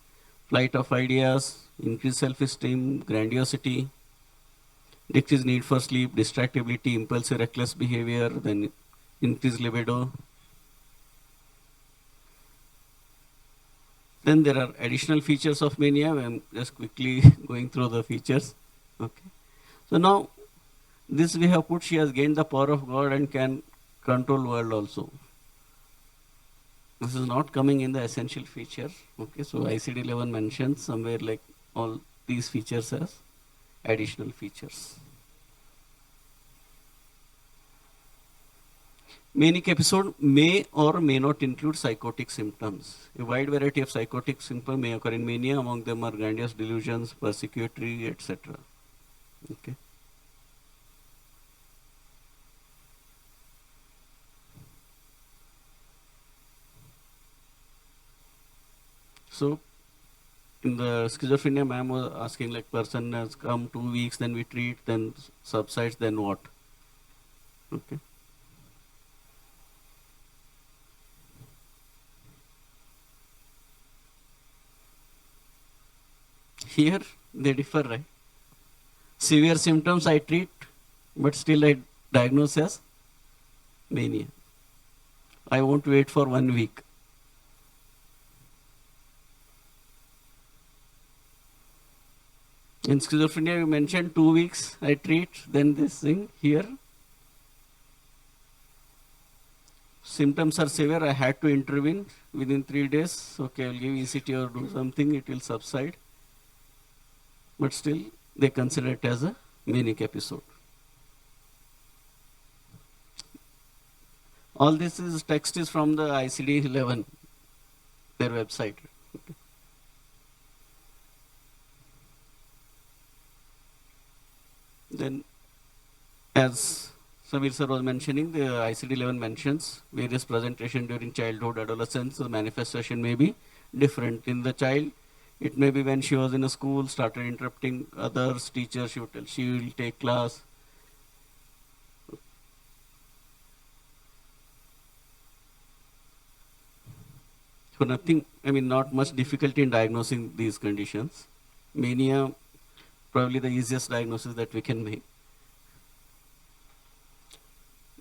flight of ideas, increased self-esteem, grandiosity, decreased need for sleep, distractibility, impulsive reckless behavior, then increased libido. Then there are additional features of mania. I'm just quickly going through the features. Okay. So now this we have put, she has gained the power of God and can control world also. This is not coming in the essential feature. Okay, so ICD-11 mentions somewhere like all these features as additional features. Manic episode may or may not include psychotic symptoms. A wide variety of psychotic symptoms may occur in mania. Among them are grandiose delusions, persecutory, etc. Okay. So in the schizophrenia, ma'am was asking like person has come 2 weeks, then we treat, then subsides, then what? Okay. Here they differ, right? Severe symptoms I treat, but still I diagnose as mania. I won't wait for 1 week. In schizophrenia, you mentioned 2 weeks I treat, then this thing here. Symptoms are severe, I had to intervene within 3 days. Okay, I'll give ECT or do something, it will subside. But still, they consider it as a manic episode. All this is text is from the ICD-11, their website. Okay. Then, as Samir sir was mentioning, the ICD-11 mentions various presentation during childhood, adolescence. The manifestation may be different. In the child, it may be when she was in a school, started interrupting others, teachers, she will take class. So nothing, not much difficulty in diagnosing these conditions. Mania, probably the easiest diagnosis that we can make.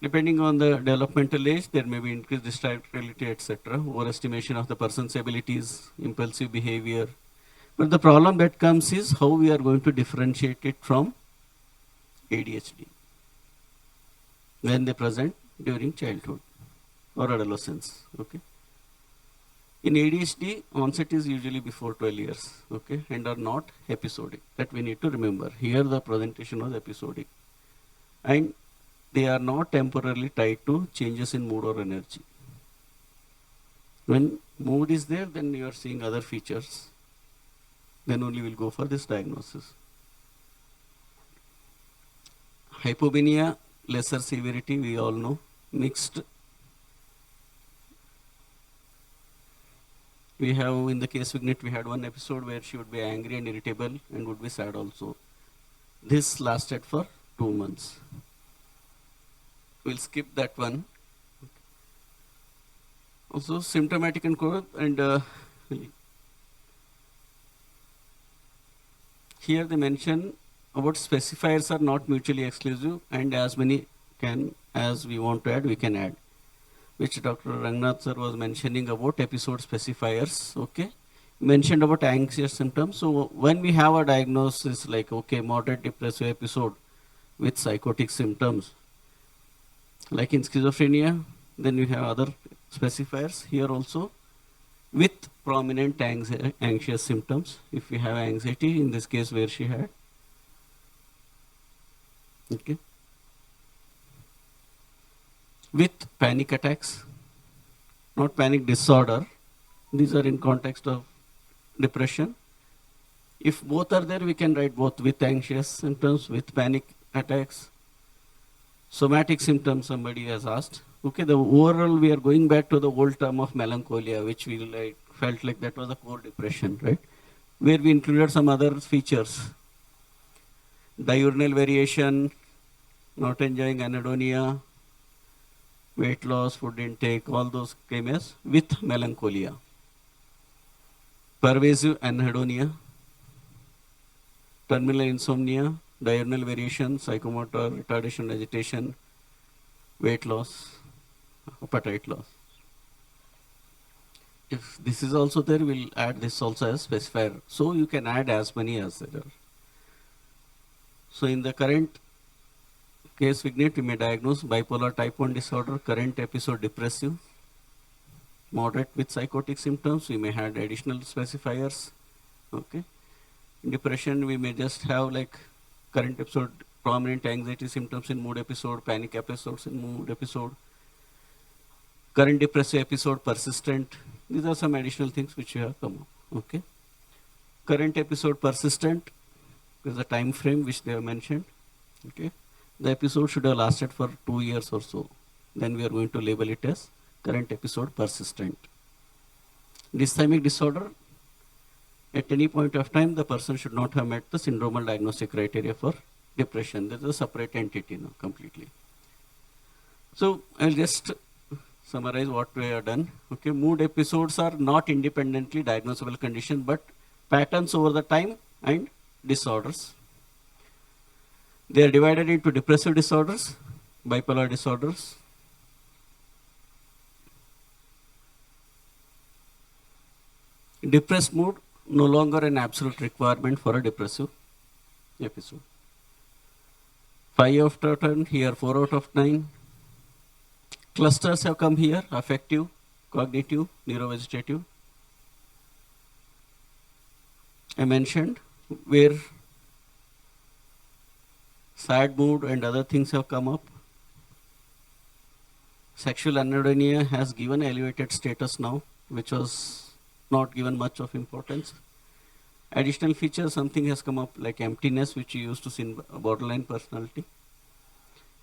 Depending on the developmental age, there may be increased distractibility, etc., overestimation of the person's abilities, impulsive behavior. But the problem that comes is how we are going to differentiate it from ADHD when they present during childhood or adolescence. Okay. In ADHD, onset is usually before 12 years, okay, and are not episodic. That we need to remember. Here the presentation was episodic. And they are not temporarily tied to changes in mood or energy. When mood is there, then you are seeing other features. Then only we'll go for this diagnosis. Hypomania, lesser severity, we all know. Mixed. We have, in the case Vignet, we had one episode where she would be angry and irritable and would be sad also. This lasted for 2 months. We'll skip that one. Also symptomatic and core, and here they mention about specifiers are not mutually exclusive, and as many as we want to add, we can add, which Dr. Rangnath sir was mentioning about episode specifiers. Okay, mentioned about anxious symptoms. So when we have a diagnosis like, okay, moderate depressive episode with psychotic symptoms, like in schizophrenia, then we have other specifiers here also with prominent anxious symptoms. If we have anxiety, in this case where she had, okay, with panic attacks, not panic disorder. These are in context of depression. If both are there, we can write both with anxious symptoms, with panic attacks. Somatic symptoms, somebody has asked. Okay, the overall, we are going back to the old term of melancholia, which we felt like that was a core depression, right? Where we included some other features. Diurnal variation, not enjoying anhedonia, weight loss, food intake, all those came as with melancholia. Pervasive anhedonia, terminal insomnia, diurnal variation, psychomotor, retardation, agitation, weight loss, appetite loss. If this is also there, we'll add this also as specifier. So you can add as many as there are. So in the current case Vignet, we may diagnose bipolar type 1 disorder, current episode depressive, moderate with psychotic symptoms. We may add additional specifiers. Okay. In depression, we may just have like current episode, prominent anxiety symptoms in mood episode, panic episodes in mood episode, current depressive episode persistent. These are some additional things which you have come up. Okay. Current episode persistent is a time frame which they have mentioned. Okay. The episode should have lasted for 2 years or so. Then we are going to label it as current episode persistent. Dysthymic disorder, at any point of time, the person should not have met the syndromal diagnostic criteria for depression. This is a separate entity now completely. So I'll just summarize what we have done. Okay, mood episodes are not independently diagnosable condition, but patterns over the time and disorders. They are divided into depressive disorders, bipolar disorders, depressed mood, no longer an absolute requirement for a depressive episode. 5 out of 10, here 4 out of 9. Clusters have come here, affective, cognitive, neurovegetative. I mentioned where sad mood and other things have come up. Sexual anhedonia has given elevated status now, which was not given much of importance. Additional feature, something has come up like emptiness, which you used to see in borderline personality.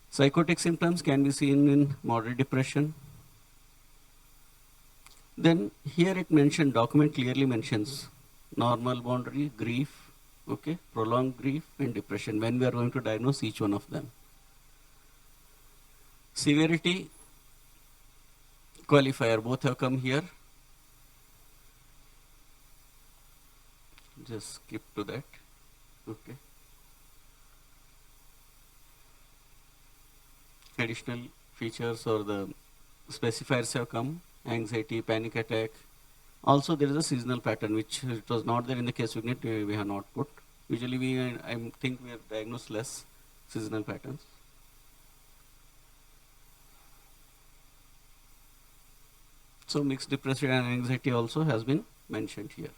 Psychotic symptoms can be seen in moderate depression. Then here it mentioned, document clearly mentions normal boundary, grief, okay, prolonged grief and depression when we are going to diagnose each one of them. Severity qualifier, both have come here. Just skip to that, okay. Additional features or the specifiers have come, anxiety, panic attack. Also there is a seasonal pattern which it was not there in the case unit, we have not put. Usually I think we have diagnosed less seasonal patterns. So mixed depression and anxiety also has been mentioned here.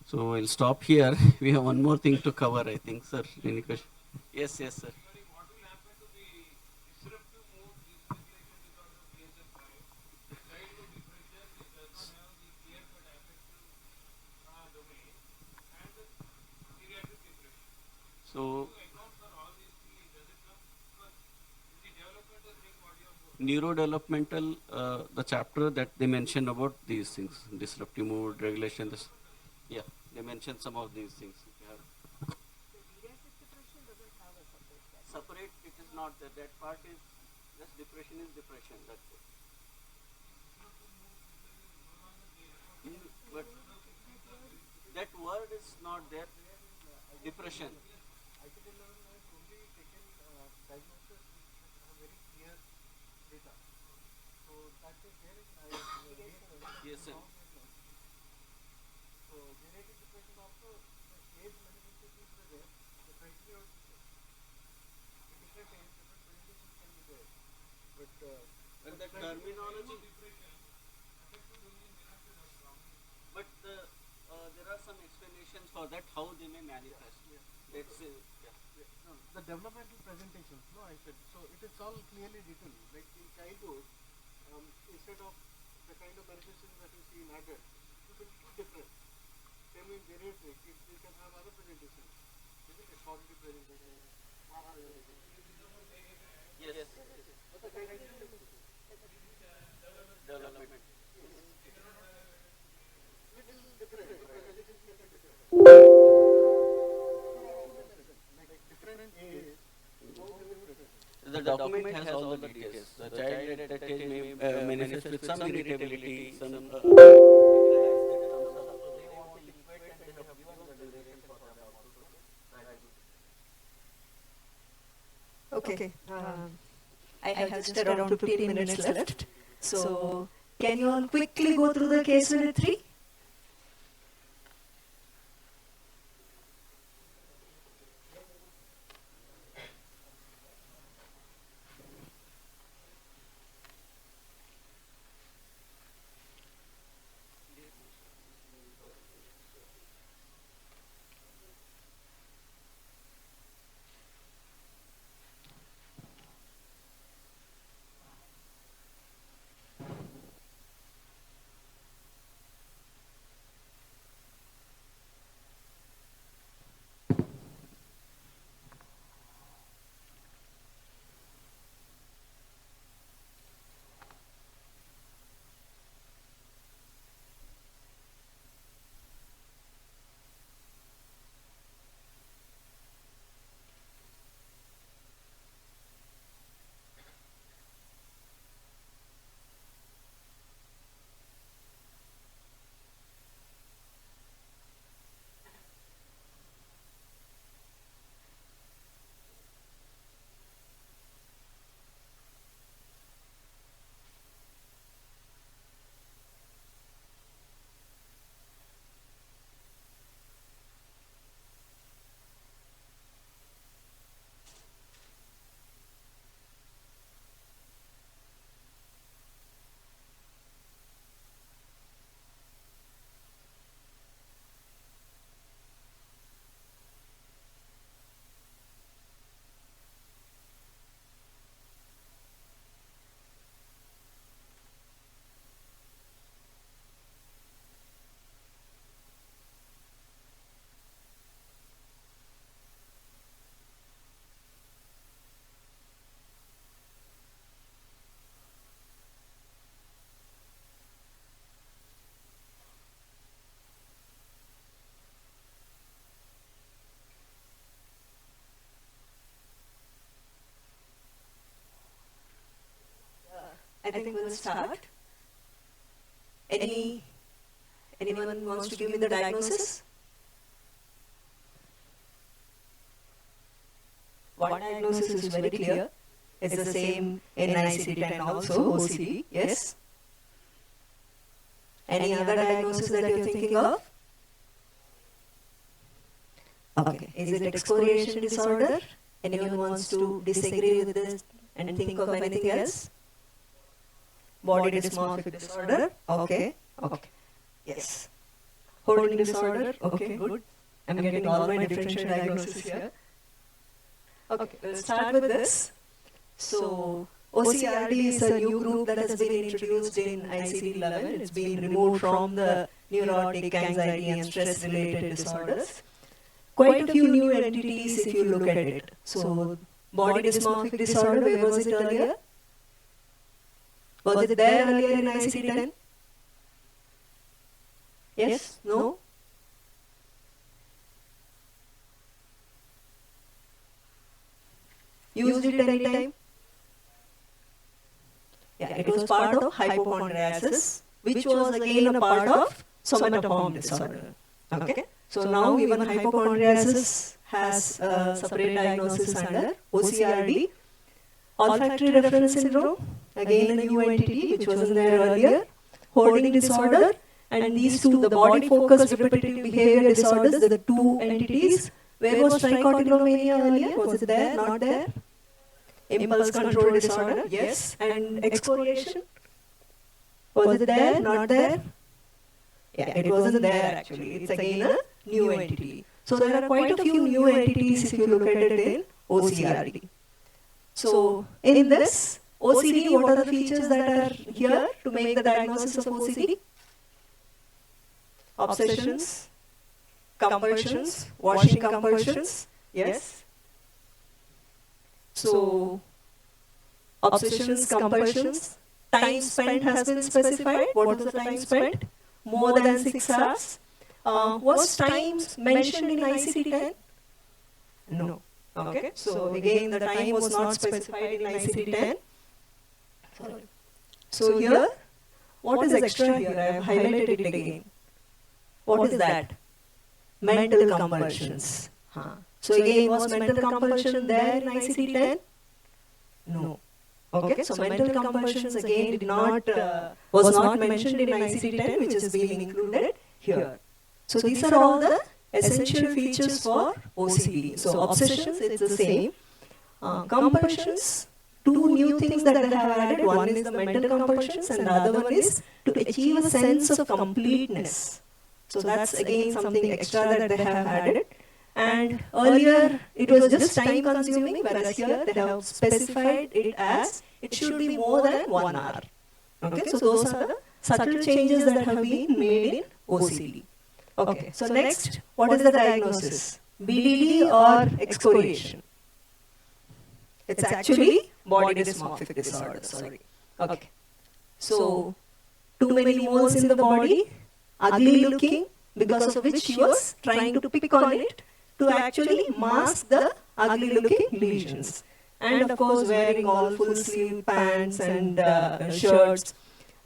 So we'll stop here. We have one more thing to cover, I think, sir. Any question? Yes, yes, sir. So neurodevelopmental, the chapter that they mentioned about these things, disruptive mood, regulation, this, yeah, they mentioned some of these things. Separate, it is not that. That part is just depression is depression. That's it. But that word is not there. Depression. Yes, sir. So genetic depression also, the age manifestations are there. The criteria of different age, different presentations can be there. But and the terminology. But there are some explanations for that, how they may manifest. Let's say, no, the developmental presentations, no, I said, so it is all clearly written. Like in childhood, instead of the kind of manifestations that you see in adults, it will be different. Same in geriatric, it can have other presentations. Isn't it? Cognitive presentation. Yes. But the criteria is development. The document has all the details. The child at that age may manifest with some irritability, some it has that comes up. So they want to equate and they have given the duration for them also to try to do. Okay. I have just around 15 minutes left. So, can you all quickly go through the case unit 3? I think we'll start. Anyone wants to give me the diagnosis? One diagnosis is very clear. It's the same in ICD-10 also, OCD, yes? Any other diagnosis that you're thinking of? Okay. Is it excoriation disorder? Anyone wants to disagree with this and think of anything else? Body dysmorphic disorder? Okay. Okay. Yes. Holding disorder? Okay, good. I'm getting all my differential diagnoses here. Okay, we'll start with this. So, OCRD is a new group that has been introduced in ICD-11. It's been removed from the neurotic, anxiety and stress-related disorders. Quite a few new entities if you look at it. So, body dysmorphic disorder, where was it earlier? Was it there earlier in ICD-10? Yes? No? Used it any time? Yeah, it was part of hypochondriasis, which was again a part of somatoform disorder. Okay? So now even hypochondriasis has a separate diagnosis under OCRD. Olfactory reference syndrome, again a new entity which wasn't there earlier. Hoarding disorder, and these two, the body-focused repetitive behavior disorders, the two entities. Where was trichotillomania earlier? Was it there? Not there? Impulse control disorder, yes. And excoriation? Was it there? Not there? Yeah, it wasn't there actually. It's again a new entity. So there are quite a few new entities if you look at it in OCRD. So in this OCD, what are the features that are here to make the diagnosis of OCD? Obsessions, compulsions, washing compulsions, yes. So, obsessions, compulsions, time spent has been specified. What was the time spent? More than 6 hours. Was time mentioned in ICD-10? No. Okay. So, again, the time was not specified in ICD-10. So, here, what is extra here? I have highlighted it again. What is that? Mental compulsions. So again, was mental compulsion there in ICD-10? No. Okay, so mental compulsions again was not mentioned in ICD-10, which has been included here. So these are all the essential features for OCD. So obsessions, it's the same. Compulsions, two new things that they have added. One is the mental compulsions and the other one is to achieve a sense of completeness. So that's again something extra that they have added. And earlier it was just time consuming, whereas here they have specified it as it should be more than 1 hour. Okay, so those are the subtle changes that have been made in OCD. Okay, so next, what is the diagnosis? BDD or excoriation? It's actually body dysmorphic disorder, sorry. Okay, so too many moles in the body, ugly looking, because of which she was trying to pick on it to actually mask the ugly looking lesions. And of course wearing all full sleeve pants and shirts.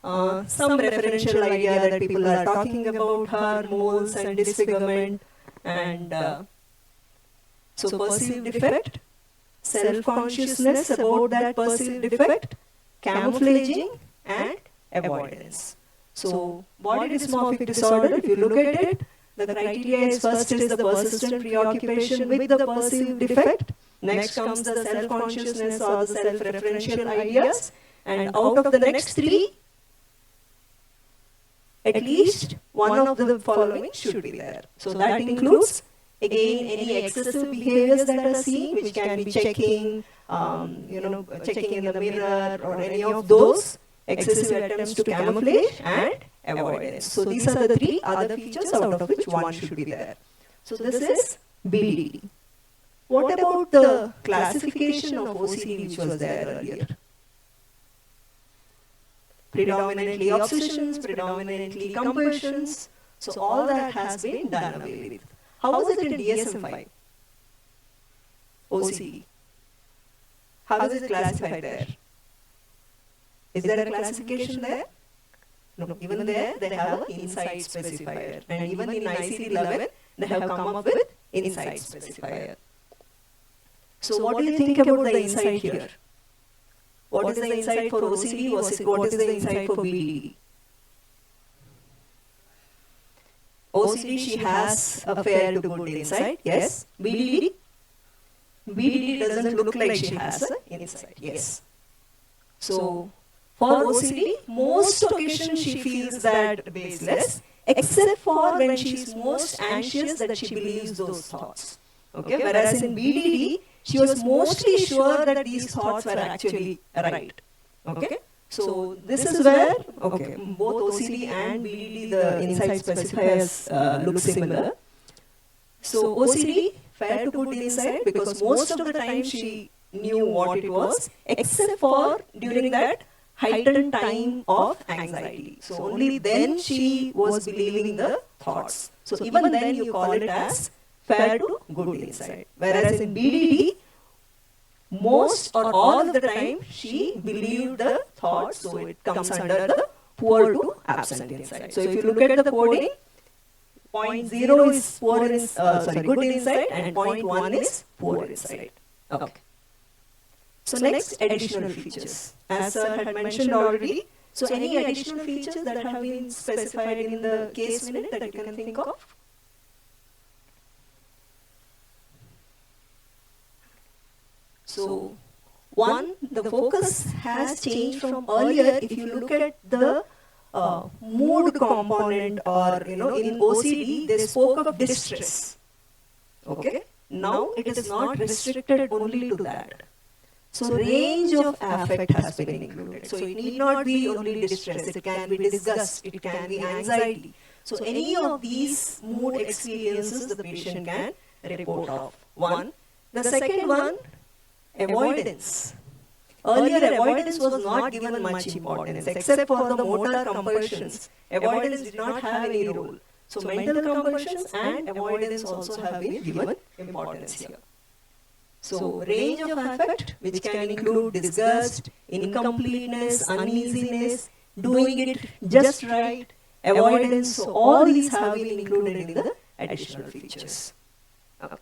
Some referential idea that people are talking about her, moles and disfigurement, and so perceived defect, self-consciousness about that perceived defect, camouflaging and avoidance. So body dysmorphic disorder, if you look at it, the criteria is first is the persistent preoccupation with the perceived defect. Next comes the self-consciousness or the self-referential ideas. And out of the next three, at least one of the following should be there. So that includes, again, any excessive behaviors that are seen, which can be checking, checking in the mirror or any of those, excessive attempts to camouflage and avoidance. So these are the three other features out of which one should be there. So this is BDD. What about the classification of OCD which was there earlier? Predominantly obsessions, predominantly compulsions. So all that has been done away with. How was it in DSM-5? OCD. How is it classified there? Is there a classification there? No, even there they have an inside specifier. And even in ICD-11, they have come up with inside specifier. So what do you think about the inside here? What is the inside for OCD? What is the inside for BDD? OCD, she has a fair to good inside, yes. BDD? BDD doesn't look like she has an inside, yes. So, for OCD, most occasions she feels that baseless, except for when she is most anxious that she believes those thoughts. Okay, whereas in BDD, she was mostly sure that these thoughts were actually right. Okay, so this is where, okay, both OCD and BDD, the inside specifiers look similar. So OCD, fair to good inside, because most of the time she knew what it was, except for during that heightened time of anxiety. So only then she was believing the thoughts. So even then you call it as fair to good insight. Whereas in BDD, most or all of the time she believed the thoughts, so it comes under the poor to absent insight. So if you look at the coding, 0.0 is good insight and 0.1 is poor insight. Okay. So next, additional features. As sir had mentioned already, so any additional features that have been specified in the case minute that you can think of? So, one, the focus has changed from earlier. If you look at the mood component, or in OCD, they spoke of distress. Okay? Now it is not restricted only to that. So range of affect has been included. So it need not be only distress. It can be disgust. It can be anxiety. So any of these mood experiences the patient can report of. One. The second one, avoidance. Earlier avoidance was not given much importance, except for the motor compulsions. Avoidance did not have any role. So mental compulsions and avoidance also have been given importance here. So range of affect, which can include disgust, incompleteness, uneasiness, doing it just right, avoidance. So all these have been included in the additional features. Okay.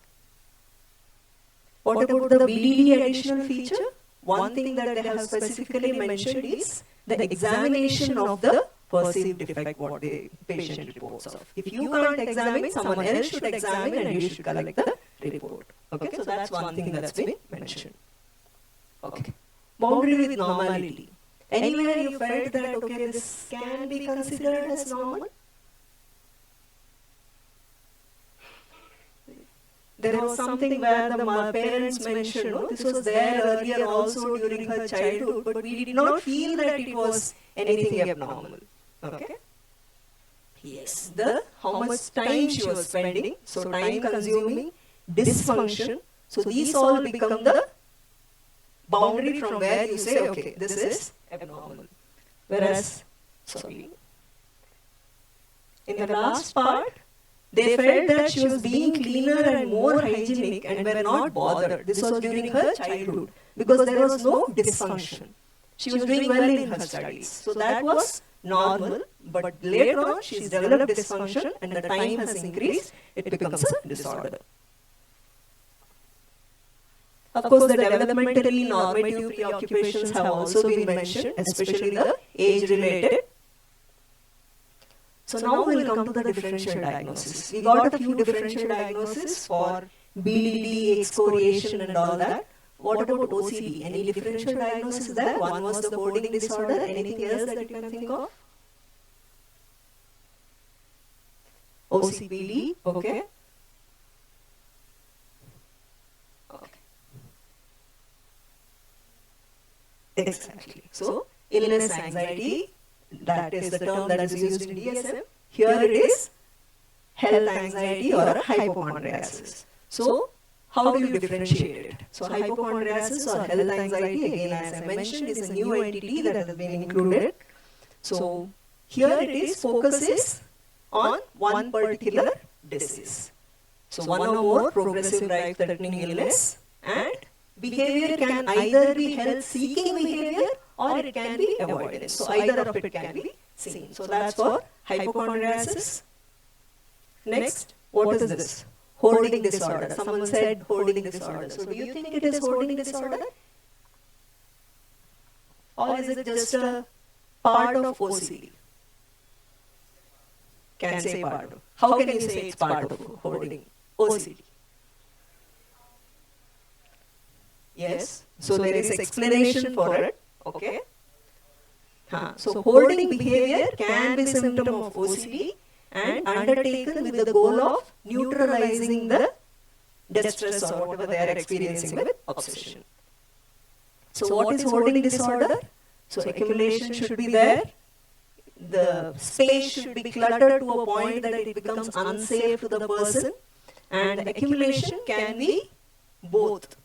What about the BDD additional feature? One thing that they have specifically mentioned is the examination of the perceived defect what the patient reports of. If you can't examine, someone else should examine and you should collect the report. Okay, so that's one thing that's been mentioned. Okay. Boundary with normality. Anywhere you felt that, okay, this can be considered as normal? There was something where the parents mentioned, no, this was there earlier also during her childhood, but we did not feel that it was anything abnormal. Okay? Yes. How much time she was spending, so time consuming, dysfunction. So these all become the boundary from where you say, okay, this is abnormal. Whereas, in the last part, they felt that she was being cleaner and more hygienic and were not bothered. This was during her childhood because there was no dysfunction. She was doing well in her studies. So that was normal, but later on she's developed dysfunction and the time has increased, it becomes a disorder. Of course, the developmentally normative preoccupations have also been mentioned, especially the age-related. So now we'll come to the differential diagnosis. We got a few differential diagnoses for BDD, excoriation and all that. What about OCD? Any differential diagnosis there? One was the coding disorder. Anything else that you can think of? OCPD, okay. Exactly. So, illness anxiety, that is the term that is used in DSM. Here it is health anxiety or hypochondriasis. So, how do you differentiate it? So, hypochondriasis or health anxiety, again as I mentioned, is a new entity that has been included. So, here it is focuses on one particular disease. So, one or more progressive life-threatening illness, and behavior can either be health-seeking behavior or it can be avoidance. So either of it can be seen. So that's for hypochondriasis. Next, what is this? Hoarding disorder. Someone said hoarding disorder. So do you think it is hoarding disorder? Or is it just a part of OCD? Can say part of. How can you say it's part of hoarding? OCD. Yes. So there is explanation for it. Okay. So hoarding behavior can be symptom of OCD and undertaken with the goal of neutralizing the distress or whatever they are experiencing with obsession. So what is hoarding disorder? So accumulation should be there. The space should be cluttered to a point that it becomes unsafe to the person. And the accumulation can be both.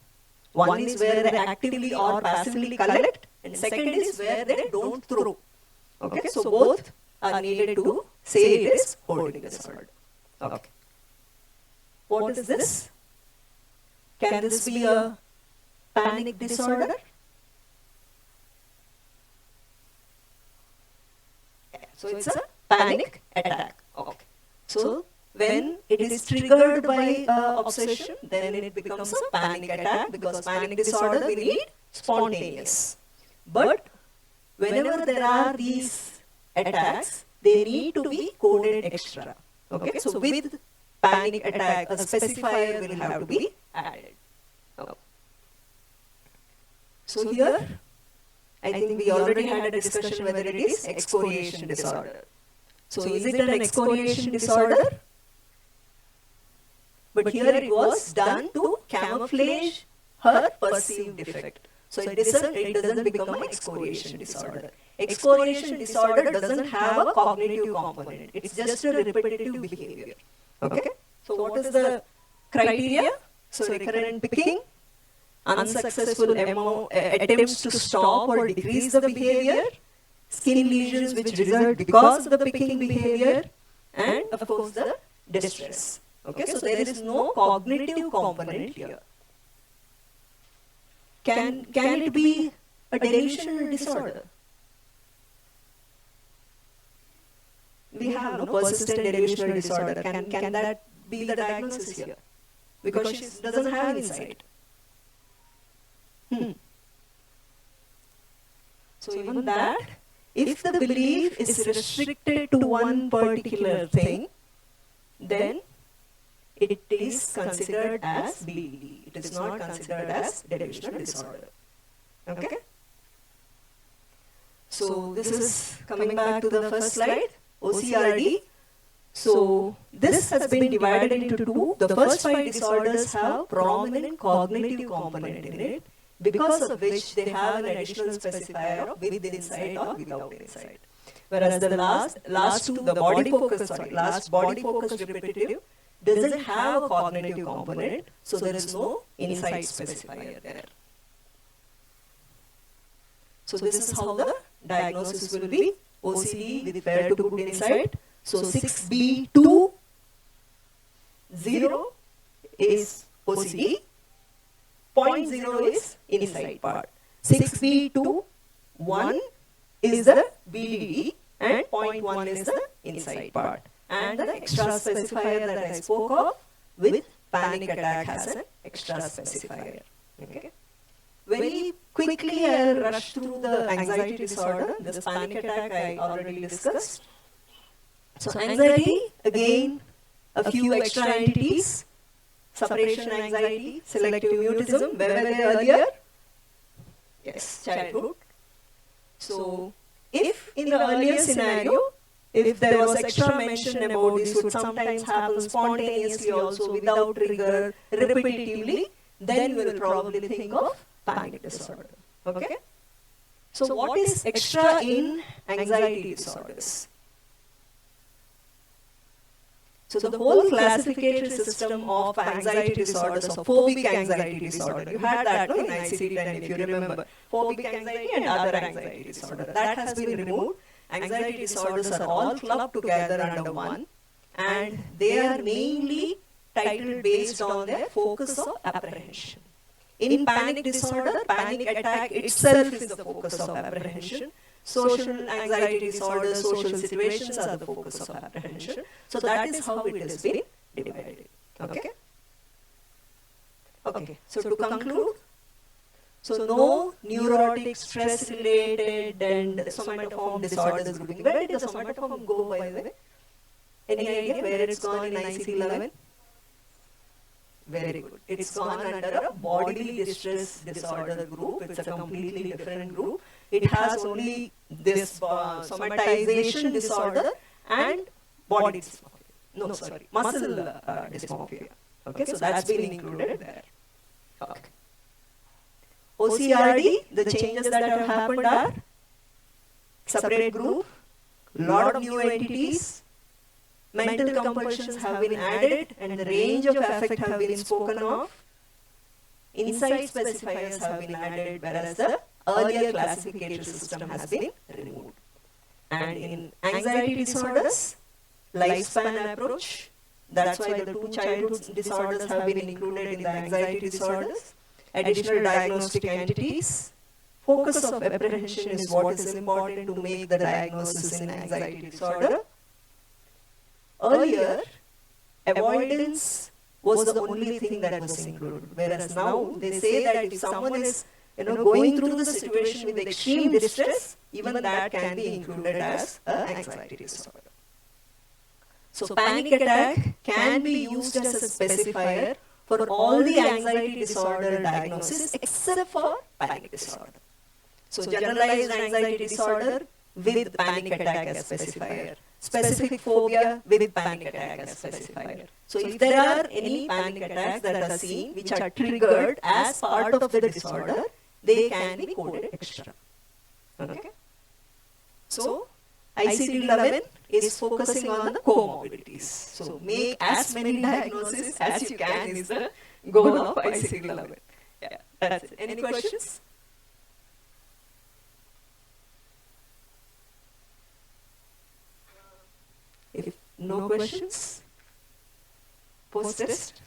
One is where they actively or passively collect, and second is where they don't throw. Okay, so both are needed to say it is hoarding disorder. Okay. What is this? Can this be a panic disorder? So it's a panic attack. Okay. So when it is triggered by obsession, then it becomes a panic attack, because panic disorder we need spontaneous. But whenever there are these attacks, they need to be coded extra. Okay, so with panic attack, a specifier will have to be added. Okay. So here, I think we already had a discussion whether it is excoriation disorder. So is it an excoriation disorder? But here it was done to camouflage her perceived defect. So it doesn't become an excoriation disorder. Excoriation disorder doesn't have a cognitive component. It's just a repetitive behavior. Okay? So what is the criteria? So recurrent picking, unsuccessful attempts to stop or decrease the behavior, skin lesions which result because of the picking behavior, and of course the distress. Okay, so there is no cognitive component here. Can it be a delusional disorder? We have no persistent delusional disorder. Can that be the diagnosis here? Because she doesn't have insight. So even that, if the belief is restricted to one particular thing, then it is considered as BD. It is not considered as delusional disorder. Okay? So this is coming back to the first slide, OCRD. So this has been divided into two. The first 5 disorders have prominent cognitive component in it, because of which they have an additional specifier of with insight or without insight. Whereas the last two, the body focused repetitive, doesn't have a cognitive component, so there is no insight specifier there. So this is how the diagnosis will be. OCD with where to put insight. So 6B2 0 is OCD, 0.0 is insight part. 6B2 1 is the BDD, and 0.1 is the insight part. And the extra specifier that I spoke of with panic attack has an extra specifier. Okay. Very quickly I'll rush through the anxiety disorder. This panic attack I already discussed. So anxiety, again, a few extra entities. Separation anxiety, selective mutism, where were they earlier? Yes, childhood. So if in the earlier scenario, if there was extra mention about this would sometimes happen spontaneously also without trigger, repetitively, then you will probably think of panic disorder. Okay? So what is extra in anxiety disorders? So the whole classification system of anxiety disorders, of phobic anxiety disorder, you had that in ICD-10 if you remember, phobic anxiety and other anxiety disorder. That has been removed. Anxiety disorders are all clubbed together under one, and they are mainly titled based on their focus of apprehension. In panic disorder, panic attack itself is the focus of apprehension. Social anxiety disorder, social situations are the focus of apprehension. So that is how it has been divided. Okay? Okay, so to conclude, so no neurotic, stress-related and somatoform disorders grouping. Where did the somatoform go, by the way? Any idea where it's gone in ICD-11? Very good. It's gone under a bodily distress disorder group. It's a completely different group. It has only this somatization disorder and body dysmorphia. No, sorry, muscle dysmorphia. Okay, so that's been included there. Okay. OCRD, the changes that have happened are separate group, lot of new entities, mental compulsions have been added and the range of affect have been spoken of, insight specifiers have been added, whereas the earlier classification system has been removed. And in anxiety disorders, lifespan approach, that's why the two childhood disorders have been included in the anxiety disorders. Additional diagnostic entities. Focus of apprehension is what is important to make the diagnosis in anxiety disorder. Earlier, avoidance was the only thing that was included, whereas now they say that if someone is going through the situation with extreme distress, even that can be included as an anxiety disorder. So panic attack can be used as a specifier for all the anxiety disorder diagnosis except for panic disorder. So generalized anxiety disorder with panic attack as specifier. Specific phobia with panic attack as specifier. So if there are any panic attacks that are seen which are triggered as part of the disorder, they can be coded extra. Okay? So ICD-11 is focusing on the comorbidities. So make as many diagnoses as you can is the goal of ICD-11. Yeah, that's it. Any questions? If no questions, post-test.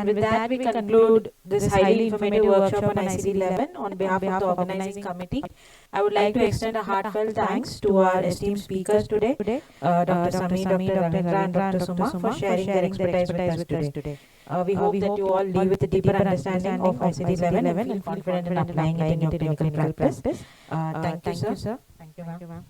with that, we conclude this highly informative workshop on ICD-11. On behalf of the organizing committee, I would like to extend a heartfelt thanks to our esteemed speakers today, Dr. Sami, Dr. Ravindra, and Dr. Suma, for sharing their expertise with us today. We hope that you all leave with a deeper understanding of ICD-11 and feel confident in applying it in your clinical practice. Thank you, sir. Thank you, ma'am.